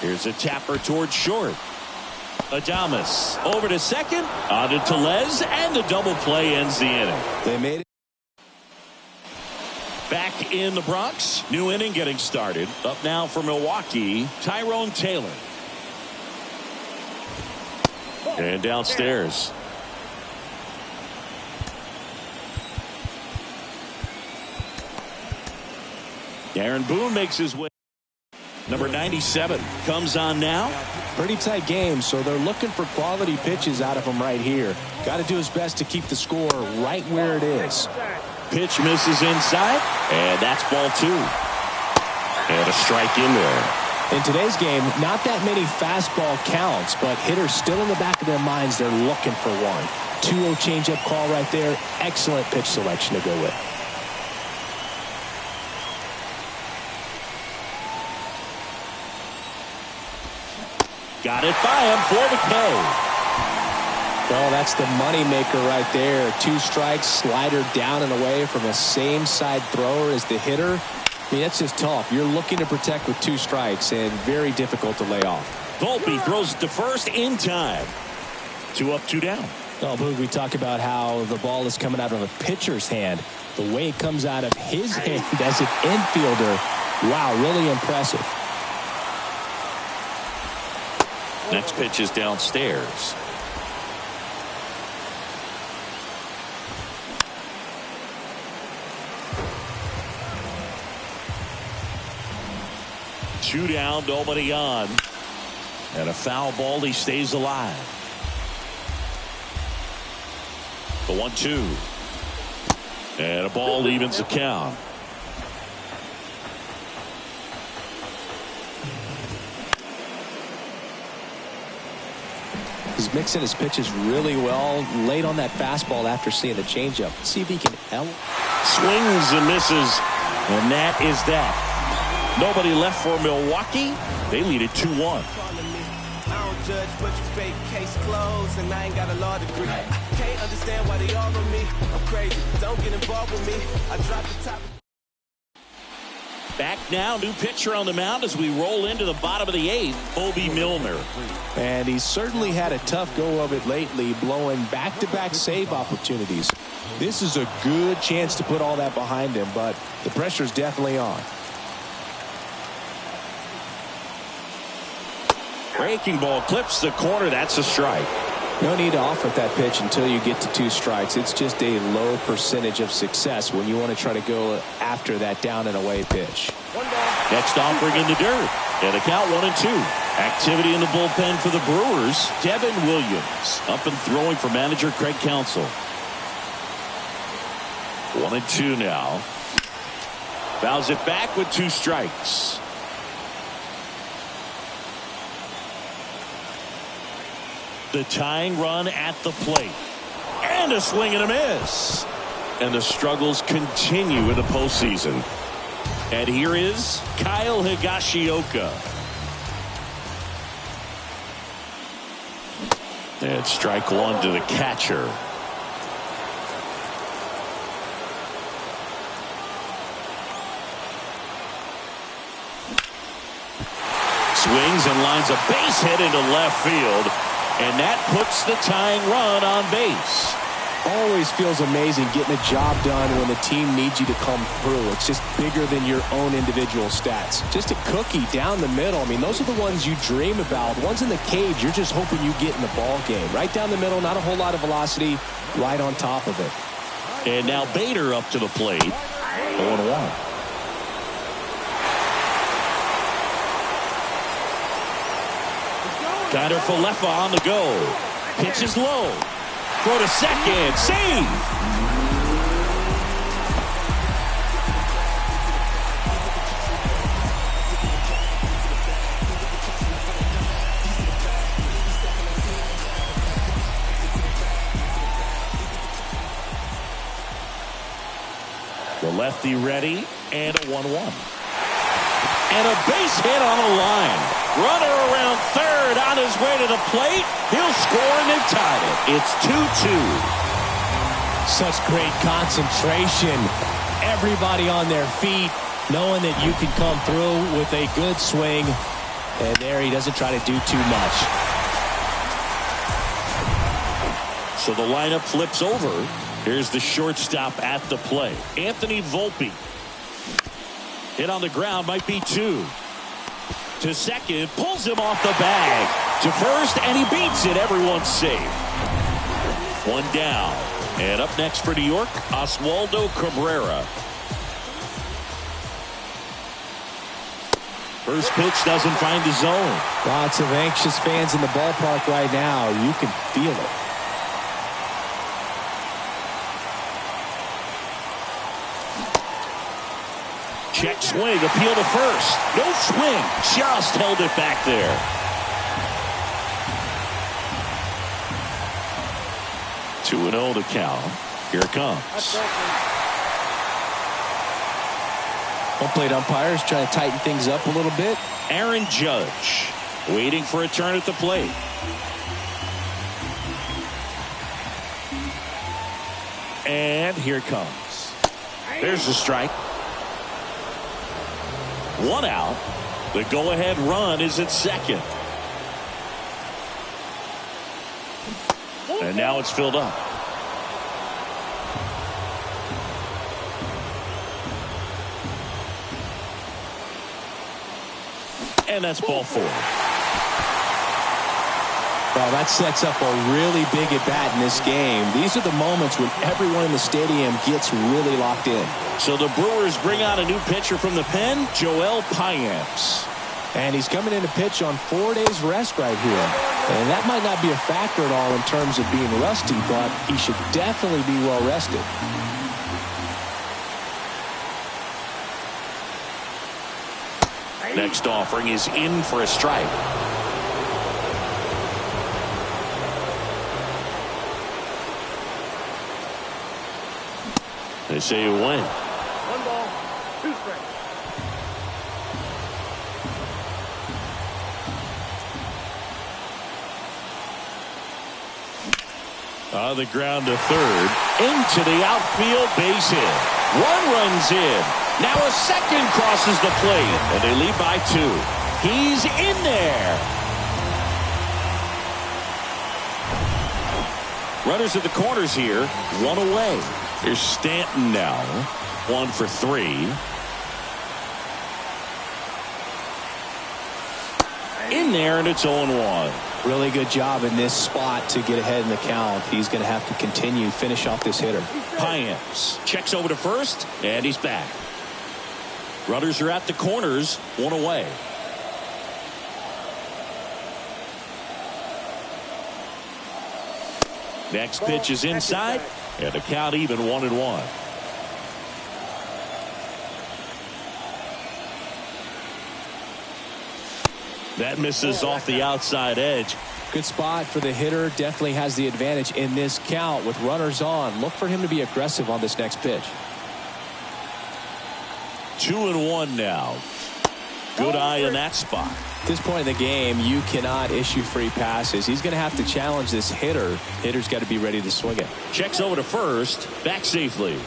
Here's a tapper towards short. Adames over to second. On to Tellez, and the double play ends the inning. They made it. Back in the Bronx. New inning getting started. Up now for Milwaukee, Tyrone Taylor. And downstairs. Aaron Boone makes his way. Number 97 comes on now. Pretty tight game, so they're looking for quality pitches out of him right here. Got to do his best to keep the score right where it is. Pitch misses inside, and that's ball 2. And a strike in there. In today's game, not that many fastball counts, but hitters still in the back of their minds, they're looking for one. 2-0 changeup call right there. Excellent pitch selection to go with. Got it by him for the K. Well, that's the money maker right there. 2 strikes, slider down and away from the same side thrower as the hitter. I mean, that's just tough. You're looking to protect with 2 strikes and very difficult to lay off. Volpe throws it to first in time. 2 up, 2 down. Well, Boog, we talk about how the ball is coming out of a pitcher's hand. The way it comes out of his hand as an infielder, wow, really impressive. Next pitch is downstairs. Two down, nobody on. And a foul ball, he stays alive. The 1-2. And a ball evens the count. He's mixing his pitches really well. Late on that fastball after seeing the changeup. See if he can swings and misses, and that is that. Nobody left for Milwaukee. They lead it 2-1. I don't judge, but you fake case closed, and I ain't got a law degree. Can't understand why they all on me. I'm crazy. Don't get involved with me. I dropped the top. Back now, new pitcher on the mound as we roll into the bottom of the 8th, Bobby Milner. And he's certainly had a tough go of it lately, blowing back-to-back save opportunities. This is a good chance to put all that behind him, but the pressure's definitely on. Breaking ball clips the corner. That's a strike. No need to offer that pitch until you get to 2 strikes. It's just a low percentage of success when you want to try to go after that down and away pitch. Next offering in the dirt. And a count 1-2. Activity in the bullpen for the Brewers. Devin Williams up and throwing for manager Craig Counsell. 1-2 now. Fouls it back with 2 strikes. The tying run at the plate. And a swing and a miss. And the struggles continue in the postseason. And here is Kyle Higashioka. And strike one to the catcher. Swings and lines a base hit into left field. And that puts the tying run on base. Always feels amazing getting a job done when the team needs you to come through. It's just bigger than your own individual stats. Just a cookie down the middle. I mean, those are the ones you dream about. The ones in the cage, you're just hoping you get in the ball game. Right down the middle, not a whole lot of velocity, right on top of it. And now Bader up to the plate. 0-1. Kiner Falefa on the go. Pitch is low. Throw to second. Save. The lefty ready and a 1-1. And a base hit on the line. Runner around third on his way to the plate. He'll score and they've tied it. It's 2-2. Such great concentration. Everybody on their feet, knowing that you can come through with a good swing. And there he doesn't try to do too much. So the lineup flips over. Here's the shortstop at the plate. Anthony Volpe. Hit on the ground, might be 2. To second, pulls him off the bag. To first, and he beats it. Everyone's safe. 1 down. And up next for New York, Oswaldo Cabrera. First pitch doesn't find the zone. Lots of anxious fans in the ballpark right now. You can feel it. Check swing, appeal to first. No swing, just held it back there. Two and 0 to count. Here it comes. Home plate umpires trying to tighten things up a little bit. Aaron Judge waiting for a turn at the plate. And here it comes. There's the strike. 1 out. The go-ahead run is at second. And now it's filled up. And that's ball 4. Well, that sets up a really big at-bat in this game. These are the moments when everyone in the stadium gets really locked in. So the Brewers bring out a new pitcher from the pen, Joel Payamps. And he's coming in to pitch on 4 days rest right here. And that might not be a factor at all in terms of being rusty, but he should definitely be well rested. Next offering is in for a strike. They say you win. 1 ball, 2 strikes. On the ground to third. Into the outfield, base hit. 1 runs in. Now a second crosses the plate. And they lead by 2. He's in there. Runners at the corners here. 1 away. Here's Stanton now. 1 for 3. In there, and it's 0-1. Really good job in this spot to get ahead in the count. He's going to have to continue, finish off this hitter. Payamps checks over to first, and he's back. Runners are at the corners, 1 away. Next pitch is inside, and the count even 1-1. That misses off the outside edge. Good spot for the hitter. Definitely has the advantage in this count with runners on. Look for him to be aggressive on this next pitch. 2-1 now. Good eye in that spot. At this point in the game, you cannot issue free passes. He's going to have to challenge this hitter. Hitter's got to be ready to swing it. Checks over to first. Back safely.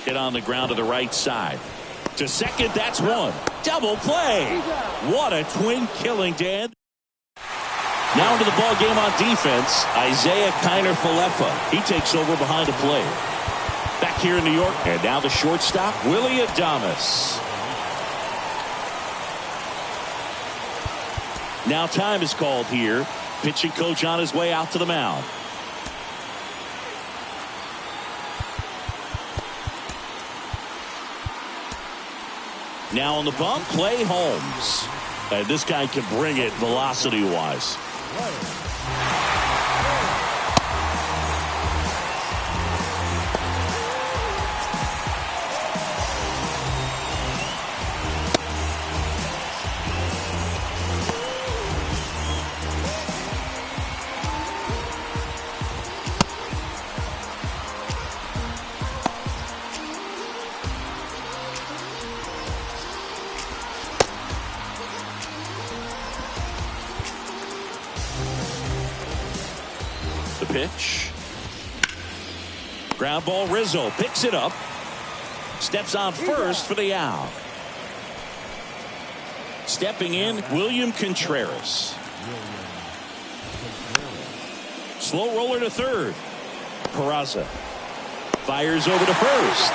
Hit on the ground to the right side. To second, that's one. Double play. What a twin killing, Dan. Now into the ball game on defense, Isaiah Kiner-Falefa. He takes over behind the plate. Back here in New York, and now the shortstop, Willie Adames. Now time is called here. Pitching coach on his way out to the mound. Now on the bump, Clay Holmes. And this guy can bring it velocity-wise. The pitch. Ground ball. Rizzo picks it up. Steps on first for the out. Stepping in, William Contreras. Slow roller to third. Peraza fires over to first.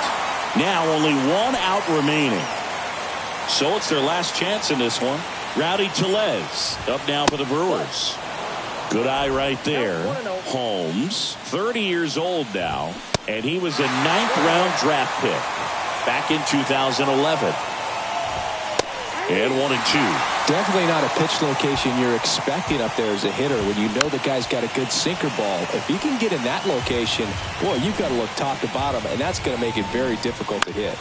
Now only one out remaining. So it's their last chance in this one. Rowdy Tellez up now for the Brewers. Good eye right there. Holmes, 30 years old now, and he was a 9th-round draft pick back in 2011. And 1-2. Definitely not a pitch location you're expecting up there as a hitter when you know the guy's got a good sinker ball. If he can get in that location, boy, you've got to look top to bottom, and that's going to make it very difficult to hit.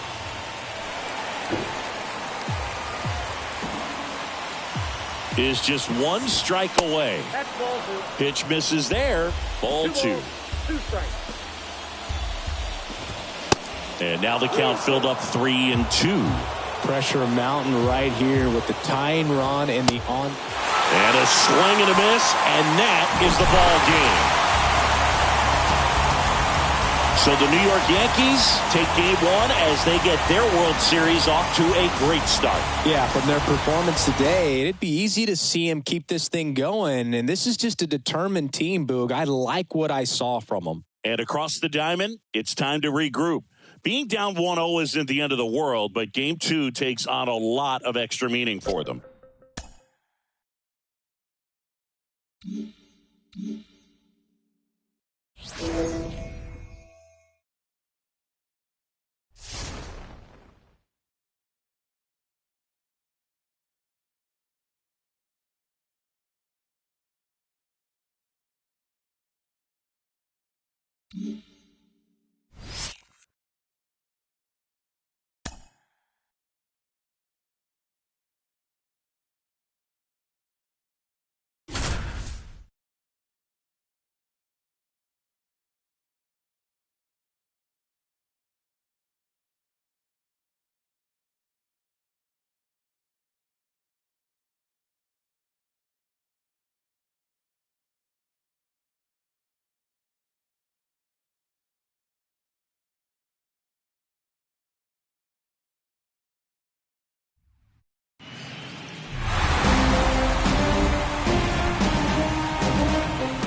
Is just one strike away. That's ball two. Pitch misses there. Ball two. 2 strikes. And now the count filled up 3-2. Pressure mountain right here with the tying run and the on. And a swing and a miss, and that is the ball game. So the New York Yankees take game 1 as they get their World Series off to a great start. Yeah, from their performance today, it'd be easy to see him keep this thing going. And this is just a determined team, Boog. I like what I saw from them. And across the diamond, it's time to regroup. Being down 1-0 isn't the end of the world, but game 2 takes on a lot of extra meaning for them.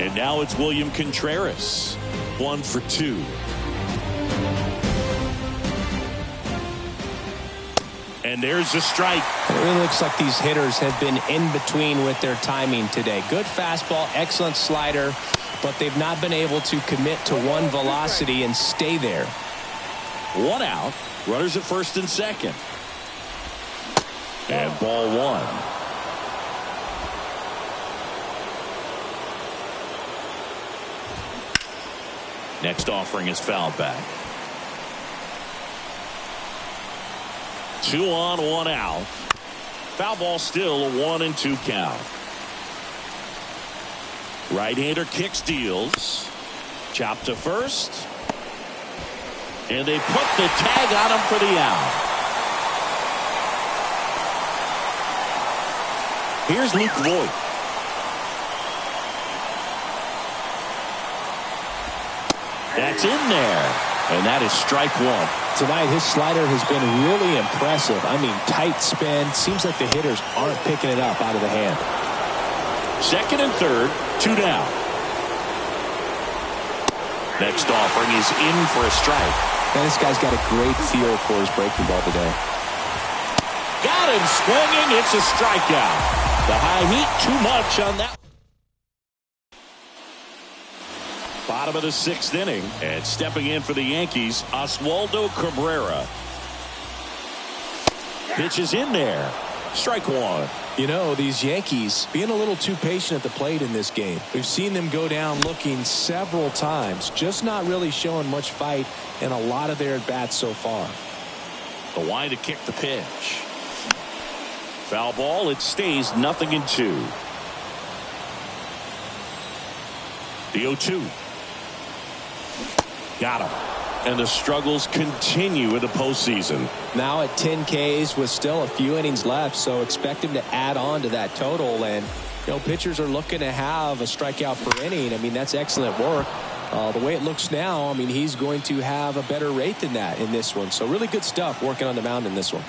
And now it's William Contreras. 1 for 2. And there's a strike. It really looks like these hitters have been in between with their timing today. Good fastball, excellent slider, but they've not been able to commit to one velocity and stay there. 1 out. Runners at first and second. And ball 1. Next offering is fouled back. 2 on, 1 out. Foul ball still a 1-2 count. Right-hander kicks, deals. Chop to first. And they put the tag on him for the out. Here's Luke Voigt. That's in there. And that is strike one. Tonight, his slider has been really impressive. I mean, tight spin. Seems like the hitters aren't picking it up out of the hand. Second and third, 2 down. Next offering is in for a strike. Man, this guy's got a great feel for his breaking ball today. Got him swinging. It's a strikeout. The high heat, too much on that. Bottom of the 6th inning, and stepping in for the Yankees, Oswaldo Cabrera. Pitch is in there. Strike one. You know, these Yankees being a little too patient at the plate in this game. We've seen them go down looking several times, just not really showing much fight in a lot of their at-bats so far. The wide to kick the pitch. Foul ball. It stays 0-2. The 0-2. Got him. And the struggles continue in the postseason. Now at 10 Ks with still a few innings left, so expect him to add on to that total. And, you know, pitchers are looking to have a strikeout per inning. I mean, that's excellent work. The way it looks now, I mean, he's going to have a better rate than that in this one. So really good stuff working on the mound in this one.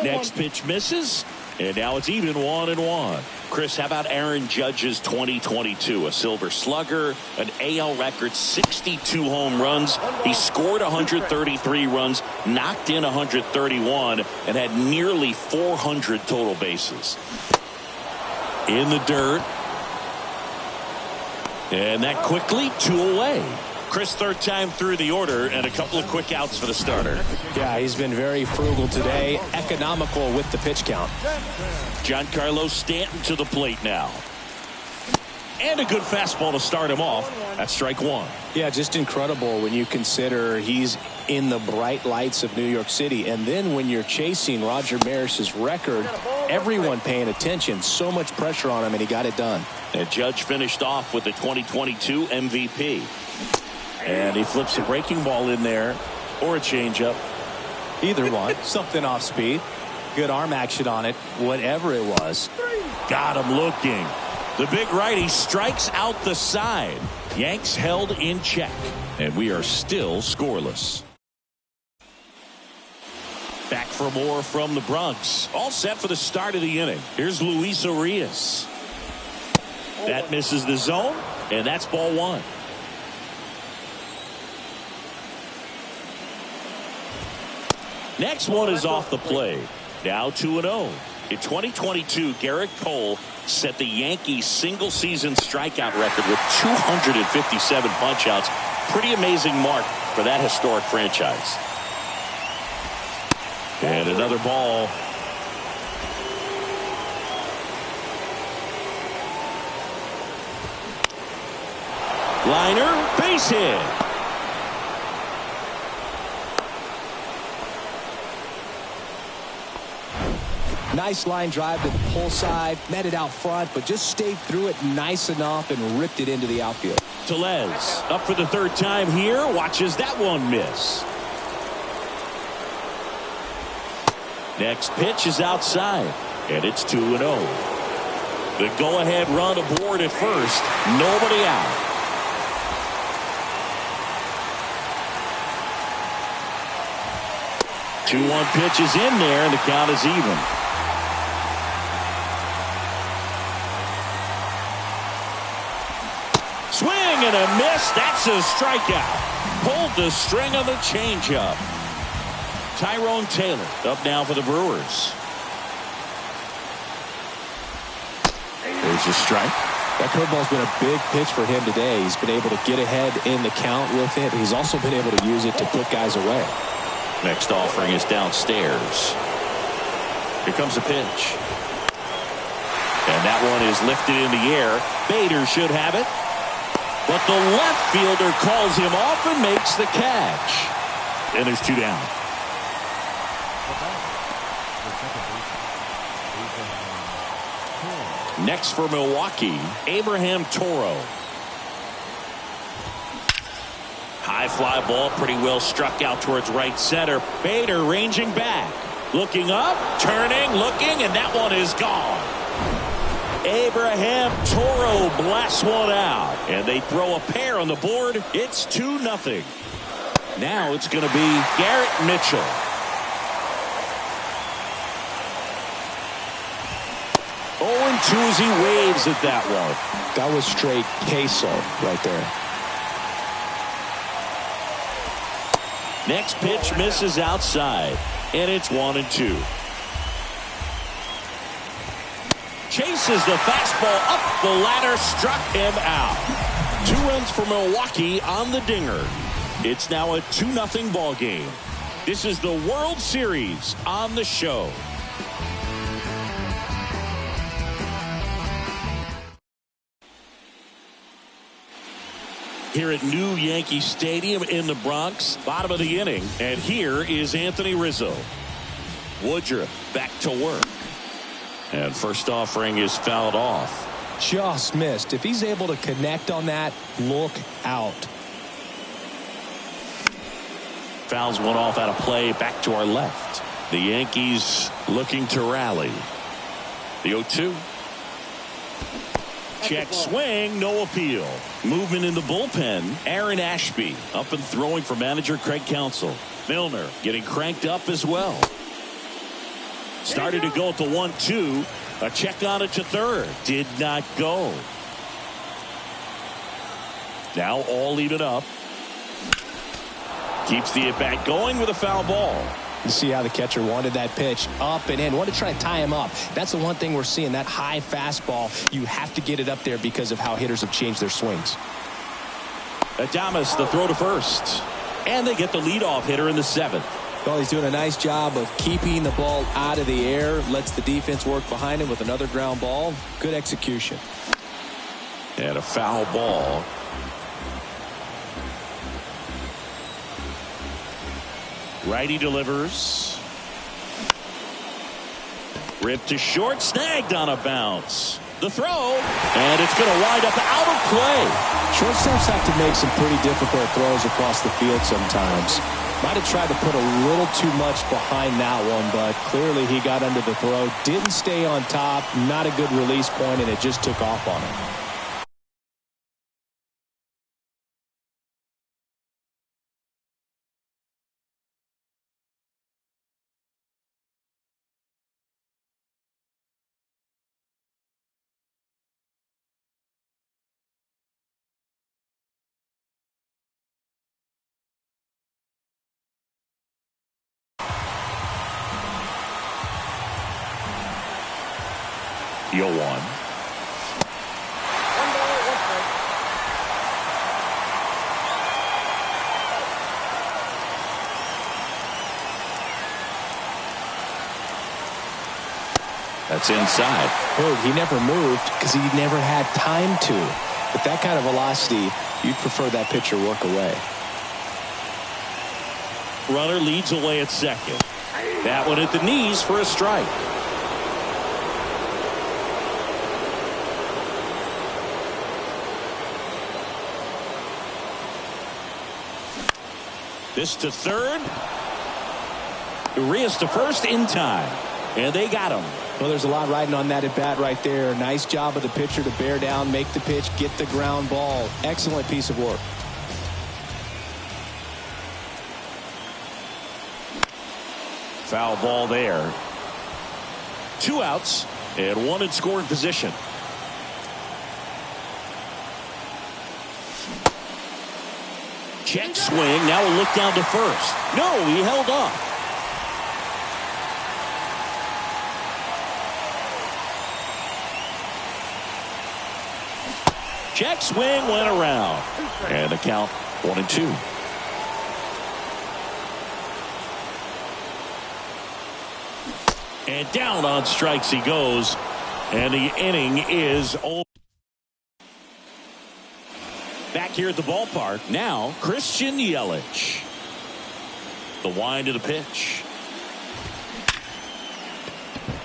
Next pitch misses, and now it's even 1-1. Chris, how about Aaron Judge's 2022? A Silver Slugger, an AL record 62 home runs. He scored 133 runs, knocked in 131, and had nearly 400 total bases. In the dirt. And that quickly 2 away. Chris, third time through the order, and a couple of quick outs for the starter. Yeah, he's been very frugal today, economical with the pitch count. Giancarlo Stanton to the plate now. And a good fastball to start him off. That's strike one. Yeah, just incredible when you consider he's in the bright lights of New York City. And then when you're chasing Roger Maris's record, everyone paying attention. So much pressure on him, and he got it done. And Judge finished off with the 2022 MVP. And he flips a breaking ball in there, or a changeup. Either one. Something off speed. Good arm action on it. Whatever it was. Got him looking. The big righty strikes out the side. Yanks held in check. And we are still scoreless. Back for more from the Bronx. All set for the start of the inning. Here's Luis Urias. That misses the zone, and that's ball one. Next one is off the plate. Now 2-0. In 2022, Garrett Cole set the Yankees single-season strikeout record with 257 punch-outs. Pretty amazing mark for that historic franchise. And another ball. Liner, base hit. Nice line drive to the pull side, met it out front, but just stayed through it nice enough and ripped it into the outfield. Tellez up for the third time here, watches that one miss. Next pitch is outside, and it's 2-0. The go-ahead run aboard at first, nobody out. Two-one pitch is in there, and the count is even. Swing and a miss. That's a strikeout. Pulled the string of the changeup. Tyrone Taylor up now for the Brewers. There's a strike. That curveball's been a big pitch for him today. He's been able to get ahead in the count with it. He's also been able to use it to put guys away. Next offering is downstairs. Here comes a pitch. And that one is lifted in the air. Bader should have it. But the left fielder calls him off and makes the catch. And there's 2 down. Next for Milwaukee, Abraham Toro. High fly ball, pretty well struck out towards right center. Bader ranging back. Looking up, turning, looking, and that one is gone. Abraham Toro blasts one out. And they throw a pair on the board. It's 2-0. Now it's going to be Garrett Mitchell. Oh, 2 as he waves at that one. That was straight queso right there. Next pitch misses outside, and it's 1-2. Chases the fastball up the ladder, struck him out. 2 runs for Milwaukee on the dinger. It's now a 2-0 ball game. This is the World Series on the show. Here at New Yankee Stadium in the Bronx, bottom of the inning, and here is Anthony Rizzo. Woodruff back to work. And first offering is fouled off. Just missed. If he's able to connect on that, look out. Fouls one off out of play, back to our left. The Yankees looking to rally. The 0-2. Check swing, no appeal. Movement in the bullpen. Aaron Ashby up and throwing for manager Craig Counsell. Milner getting cranked up as well. Started to go at the 1-2. A check on it to third. Did not go. Now all even up. Keeps the at-bat going with a foul ball. You see how the catcher wanted that pitch up and in. Wanted to try to tie him up. That's the one thing we're seeing, that high fastball. You have to get it up there because of how hitters have changed their swings. Adames, the throw to first. And they get the leadoff hitter in the 7th. Well, he's doing a nice job of keeping the ball out of the air. Lets the defense work behind him with another ground ball. Good execution. And a foul ball. Righty delivers. Ripped to short, snagged on a bounce. The throw, and it's going to wind up out of play. Shortstops have to make some pretty difficult throws across the field sometimes. Might have tried to put a little too much behind that one, but clearly he got under the throw. Didn't stay on top. Not a good release point, and it just took off on him. The 0-1. That's inside. He never moved because he never had time to. With that kind of velocity, you'd prefer that pitcher work away. Runner leads away at second. That one at the knees for a strike. This to third. Urias to first in time. And they got him. Well, there's a lot riding on that at bat right there. Nice job of the pitcher to bear down, make the pitch, get the ground ball. Excellent piece of work. Foul ball there. 2 outs and 1 in scoring position. Check swing. Now a look down to first. No, he held up. Check swing went around. And the count 1-2. And down on strikes he goes. And the inning is over. Back here at the ballpark, now Christian Yelich. The wind of the pitch.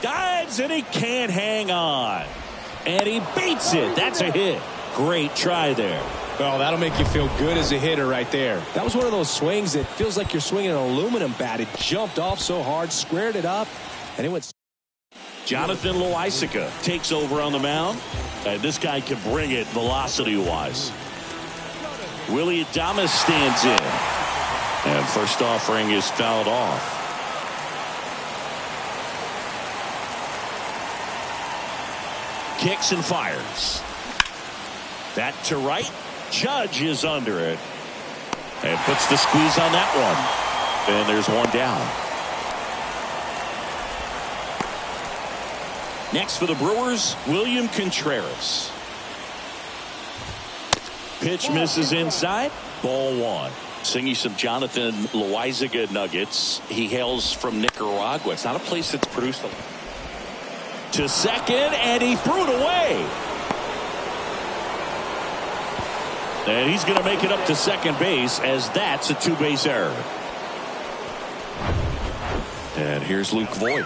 Dives, and he can't hang on. And he beats it. That's a hit. Great try there. Well, that'll make you feel good as a hitter right there. That was one of those swings that feels like you're swinging an aluminum bat. It jumped off so hard, squared it up, and it went. Jonathan Loaisiga takes over on the mound. And this guy can bring it velocity-wise. Willie Adames stands in. And first offering is fouled off. Kicks and fires. That to right. Judge is under it. And puts the squeeze on that one. And there's one down. Next for the Brewers, William Contreras. Pitch misses inside. Ball one. Singing some Jonathan Loaisiga nuggets. He hails from Nicaragua. It's not a place that's produced a... To second, and he threw it away. And he's going to make it up to second base, as that's a two-base error. And here's Luke Voigt.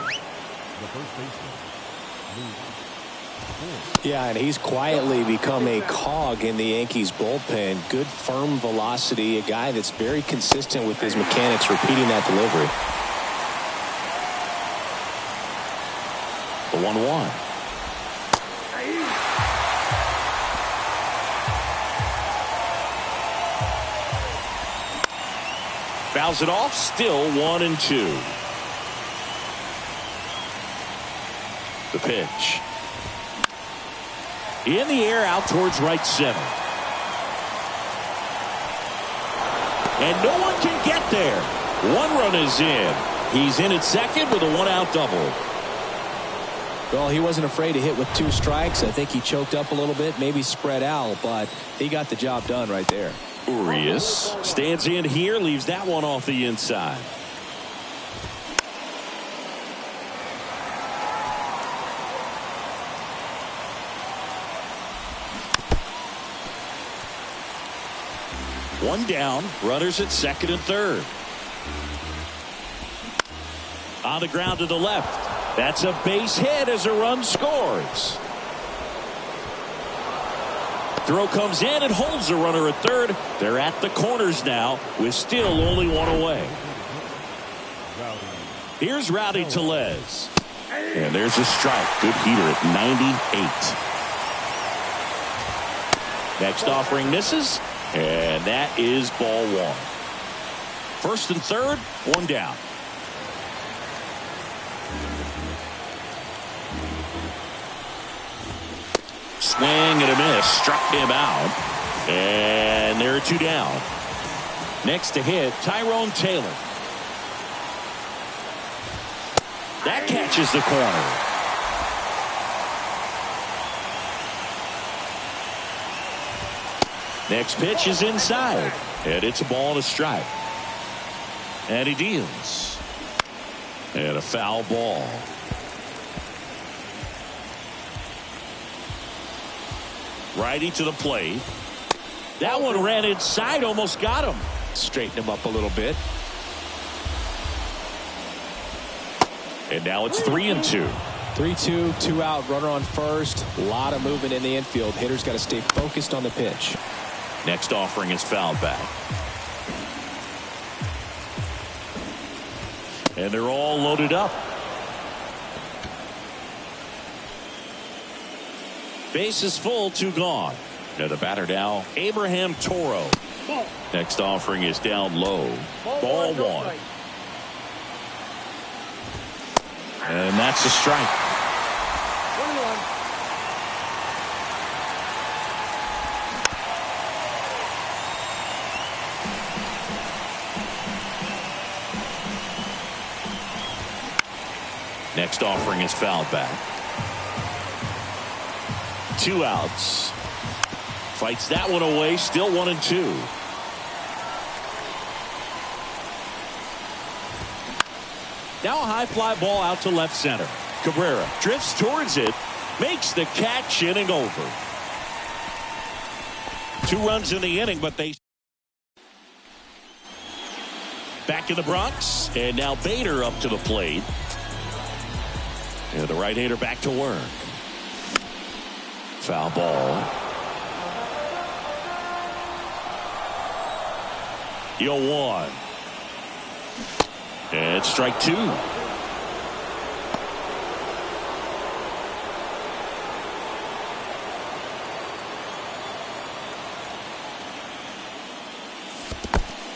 Yeah, and he's quietly become a cog in the Yankees bullpen. Good firm velocity, a guy that's very consistent with his mechanics, repeating that delivery. The 1-1. Fouls it off, still 1-2. The pitch. In the air, out towards right center. And no one can get there. One run is in. He's in at second with a one-out double. Well, he wasn't afraid to hit with two strikes. I think he choked up a little bit, maybe spread out, but he got the job done right there. Urias stands in here, leaves that one off the inside. One down, runners at second and third. On the ground to the left. That's a base hit as a run scores. Throw comes in and holds the runner at third. They're at the corners now with still only one away. Here's Rowdy Tellez. And there's a strike. Good heater at 98. Next offering misses. And that is ball one. First and third, one down. Swing and a miss. Struck him out. And there are two down. Next to hit, Tyrone Taylor. That catches the corner. Next pitch is inside. And it's a ball and a strike. And he deals. And a foul ball. Righty to the plate. That one ran inside, almost got him. Straighten him up a little bit. And now it's 3-2. 3-2, two out, runner on first. A lot of movement in the infield. Hitter's got to stay focused on the pitch. Next offering is fouled back. And they're all loaded up. Base is full, two gone. Now the batter now, Abraham Toro. Next offering is down low. Ball one. And that's a strike. 21. Next offering is fouled back. Two outs. Fights that one away. Still 1-2. Now a high fly ball out to left center. Cabrera drifts towards it. Makes the catch, inning over. 2 runs in the inning, but they... Back in the Bronx. And now Bader up to the plate. And the right-hander back to work. Foul ball. 0-1. And strike two.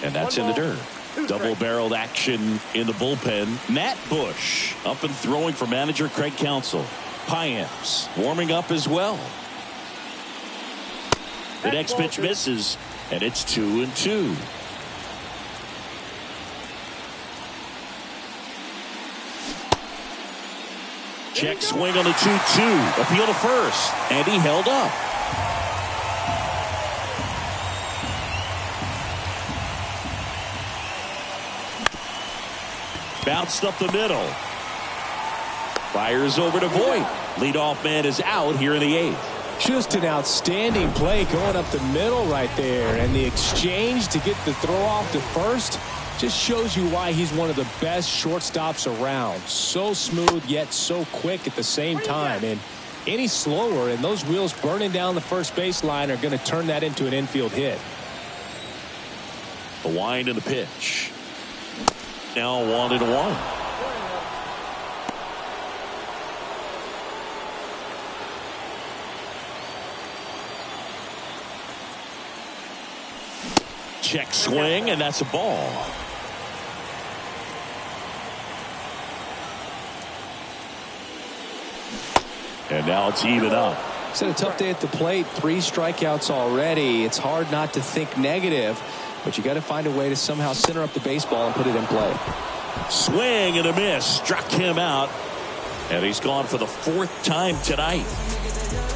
And that's in the dirt. Double-barreled action in the bullpen. Matt Bush up and throwing for manager Craig Counsell. Piams warming up as well. The next pitch misses, and it's 2-2. Check swing on the 2-2. Appeal to first, and he held up. Bounced up the middle. Fires over to Voit. Leadoff man is out here in the 8th. Just an outstanding play going up the middle right there. And the exchange to get the throw off to first just shows you why he's one of the best shortstops around. So smooth, yet so quick at the same time. And any slower, and those wheels burning down the first baseline are going to turn that into an infield hit. The wind and the pitch. Now 1-1. Check swing, and that's a ball. And now it's even up. It's had a tough day at the plate. 3 strikeouts already. It's hard not to think negative, but you got to find a way to somehow center up the baseball and put it in play. Swing and a miss. Struck him out. And he's gone for the 4th time tonight.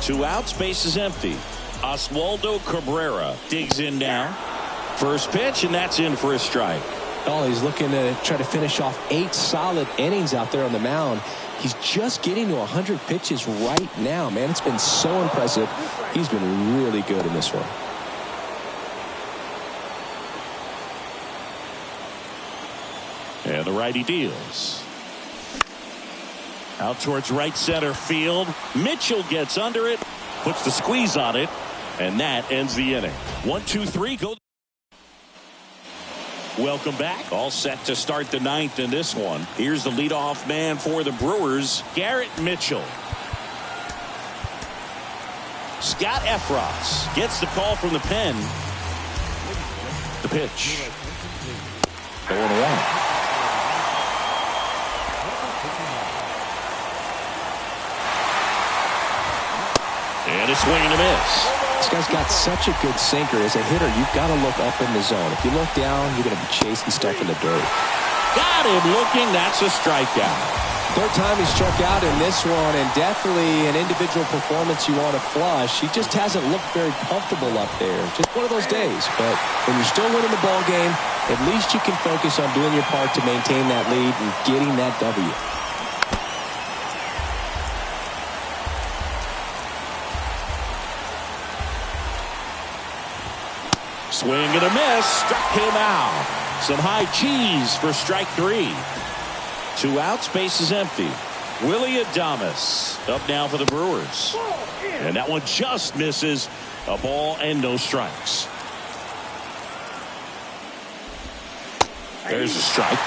2 outs, base is empty. Oswaldo Cabrera digs in now. First pitch, and that's in for a strike. Oh, he's looking to try to finish off 8 solid innings out there on the mound. He's just getting to 100 pitches right now, man. It's been so impressive. He's been really good in this one. And the righty deals. Out towards right center field. Mitchell gets under it, puts the squeeze on it, and that ends the inning. 1-2-3, go. Welcome back. All set to start the 9th in this one. Here's the leadoff man for the Brewers, Garrett Mitchell. Scott Efros gets the call from the pen. The pitch. 0-1. And a swing and a miss. This guy's got such a good sinker. As a hitter, you've got to look up in the zone. If you look down, you're going to be chasing stuff in the dirt. Got him looking. That's a strikeout. 3rd time he struck out in this one, and definitely an individual performance you want to flush. He just hasn't looked very comfortable up there. Just one of those days. But when you're still winning the ball game, at least you can focus on doing your part to maintain that lead and getting that W. Swing and a miss. Struck him out. Some high cheese for strike 3. 2 outs, base is empty. Willie Adames up now for the Brewers. And that one just misses. A ball and no strikes. There's a strike.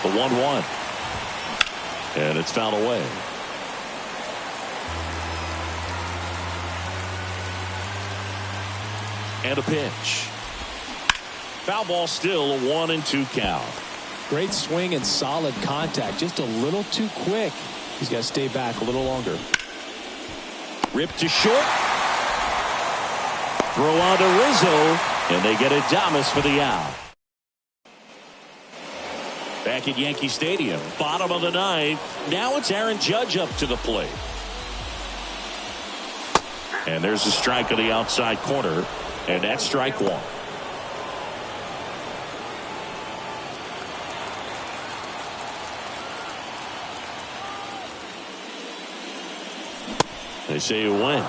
The 1-1. And it's fouled away. And a pitch. Foul ball, still a 1-2 count. Great swing and solid contact. Just a little too quick. He's got to stay back a little longer. Ripped to short. Throw on to Rizzo. And they get Adames for the out. Back at Yankee Stadium. Bottom of the 9th. Now it's Aaron Judge up to the plate. And there's a strike on the outside corner. And that's strike 1. They say you win.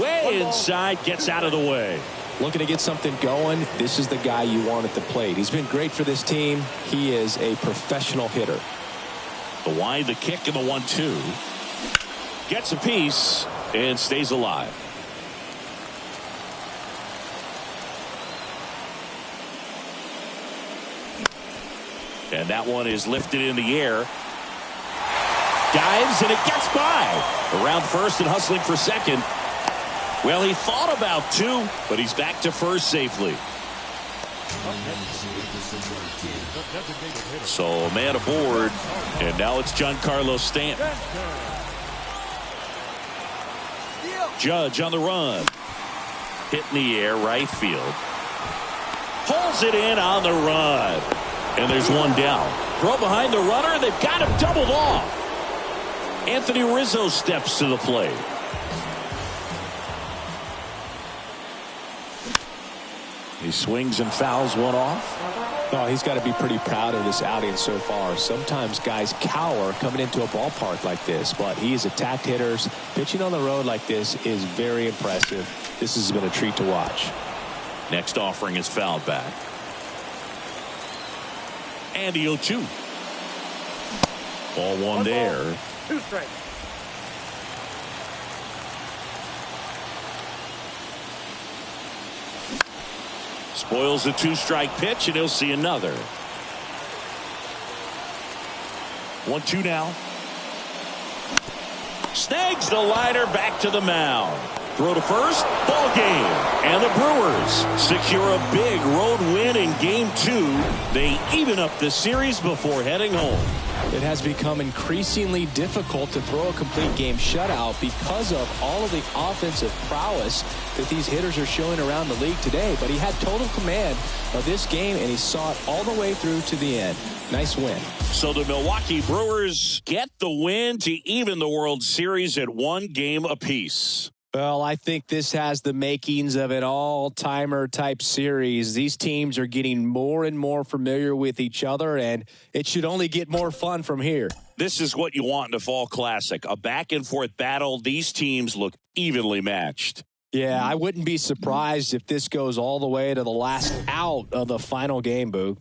Way inside, gets out of the way. Looking to get something going, this is the guy you want at the plate. He's been great for this team. He is a professional hitter. The wide, the kick, and the 1-2. Gets a piece and stays alive. And that one is lifted in the air. Dives, and it gets by. Around first and hustling for second. Well, he thought about two, but he's back to first safely. So a man aboard, and now it's Giancarlo Stanton. Judge on the run. Hit in the air, right field. Pulls it in on the run. And there's one down. Throw behind the runner, and they've got him doubled off. Anthony Rizzo steps to the plate. He swings and fouls one off. Oh, he's got to be pretty proud of this outing so far. Sometimes guys cower coming into a ballpark like this, but he's attacked hitters. Pitching on the road like this is very impressive. This has been a treat to watch. Next offering is fouled back. And the 0-2. Ball one there. 2 strikes. Spoils the 2-strike pitch, and he'll see another. 1-2 now. Snags the liner back to the mound. Throw to first, ball game. And the Brewers secure a big road win in Game 2. They even up the series before heading home. It has become increasingly difficult to throw a complete game shutout because of all of the offensive prowess that these hitters are showing around the league today. But he had total command of this game, and he saw it all the way through to the end. Nice win. So the Milwaukee Brewers get the win to even the World Series at 1 game apiece. Well, I think this has the makings of an all-timer type series. These teams are getting more and more familiar with each other, and it should only get more fun from here. This is what you want in a fall classic. A back-and-forth battle. These teams look evenly matched. Yeah, I wouldn't be surprised if this goes all the way to the last out of the final game, Boo.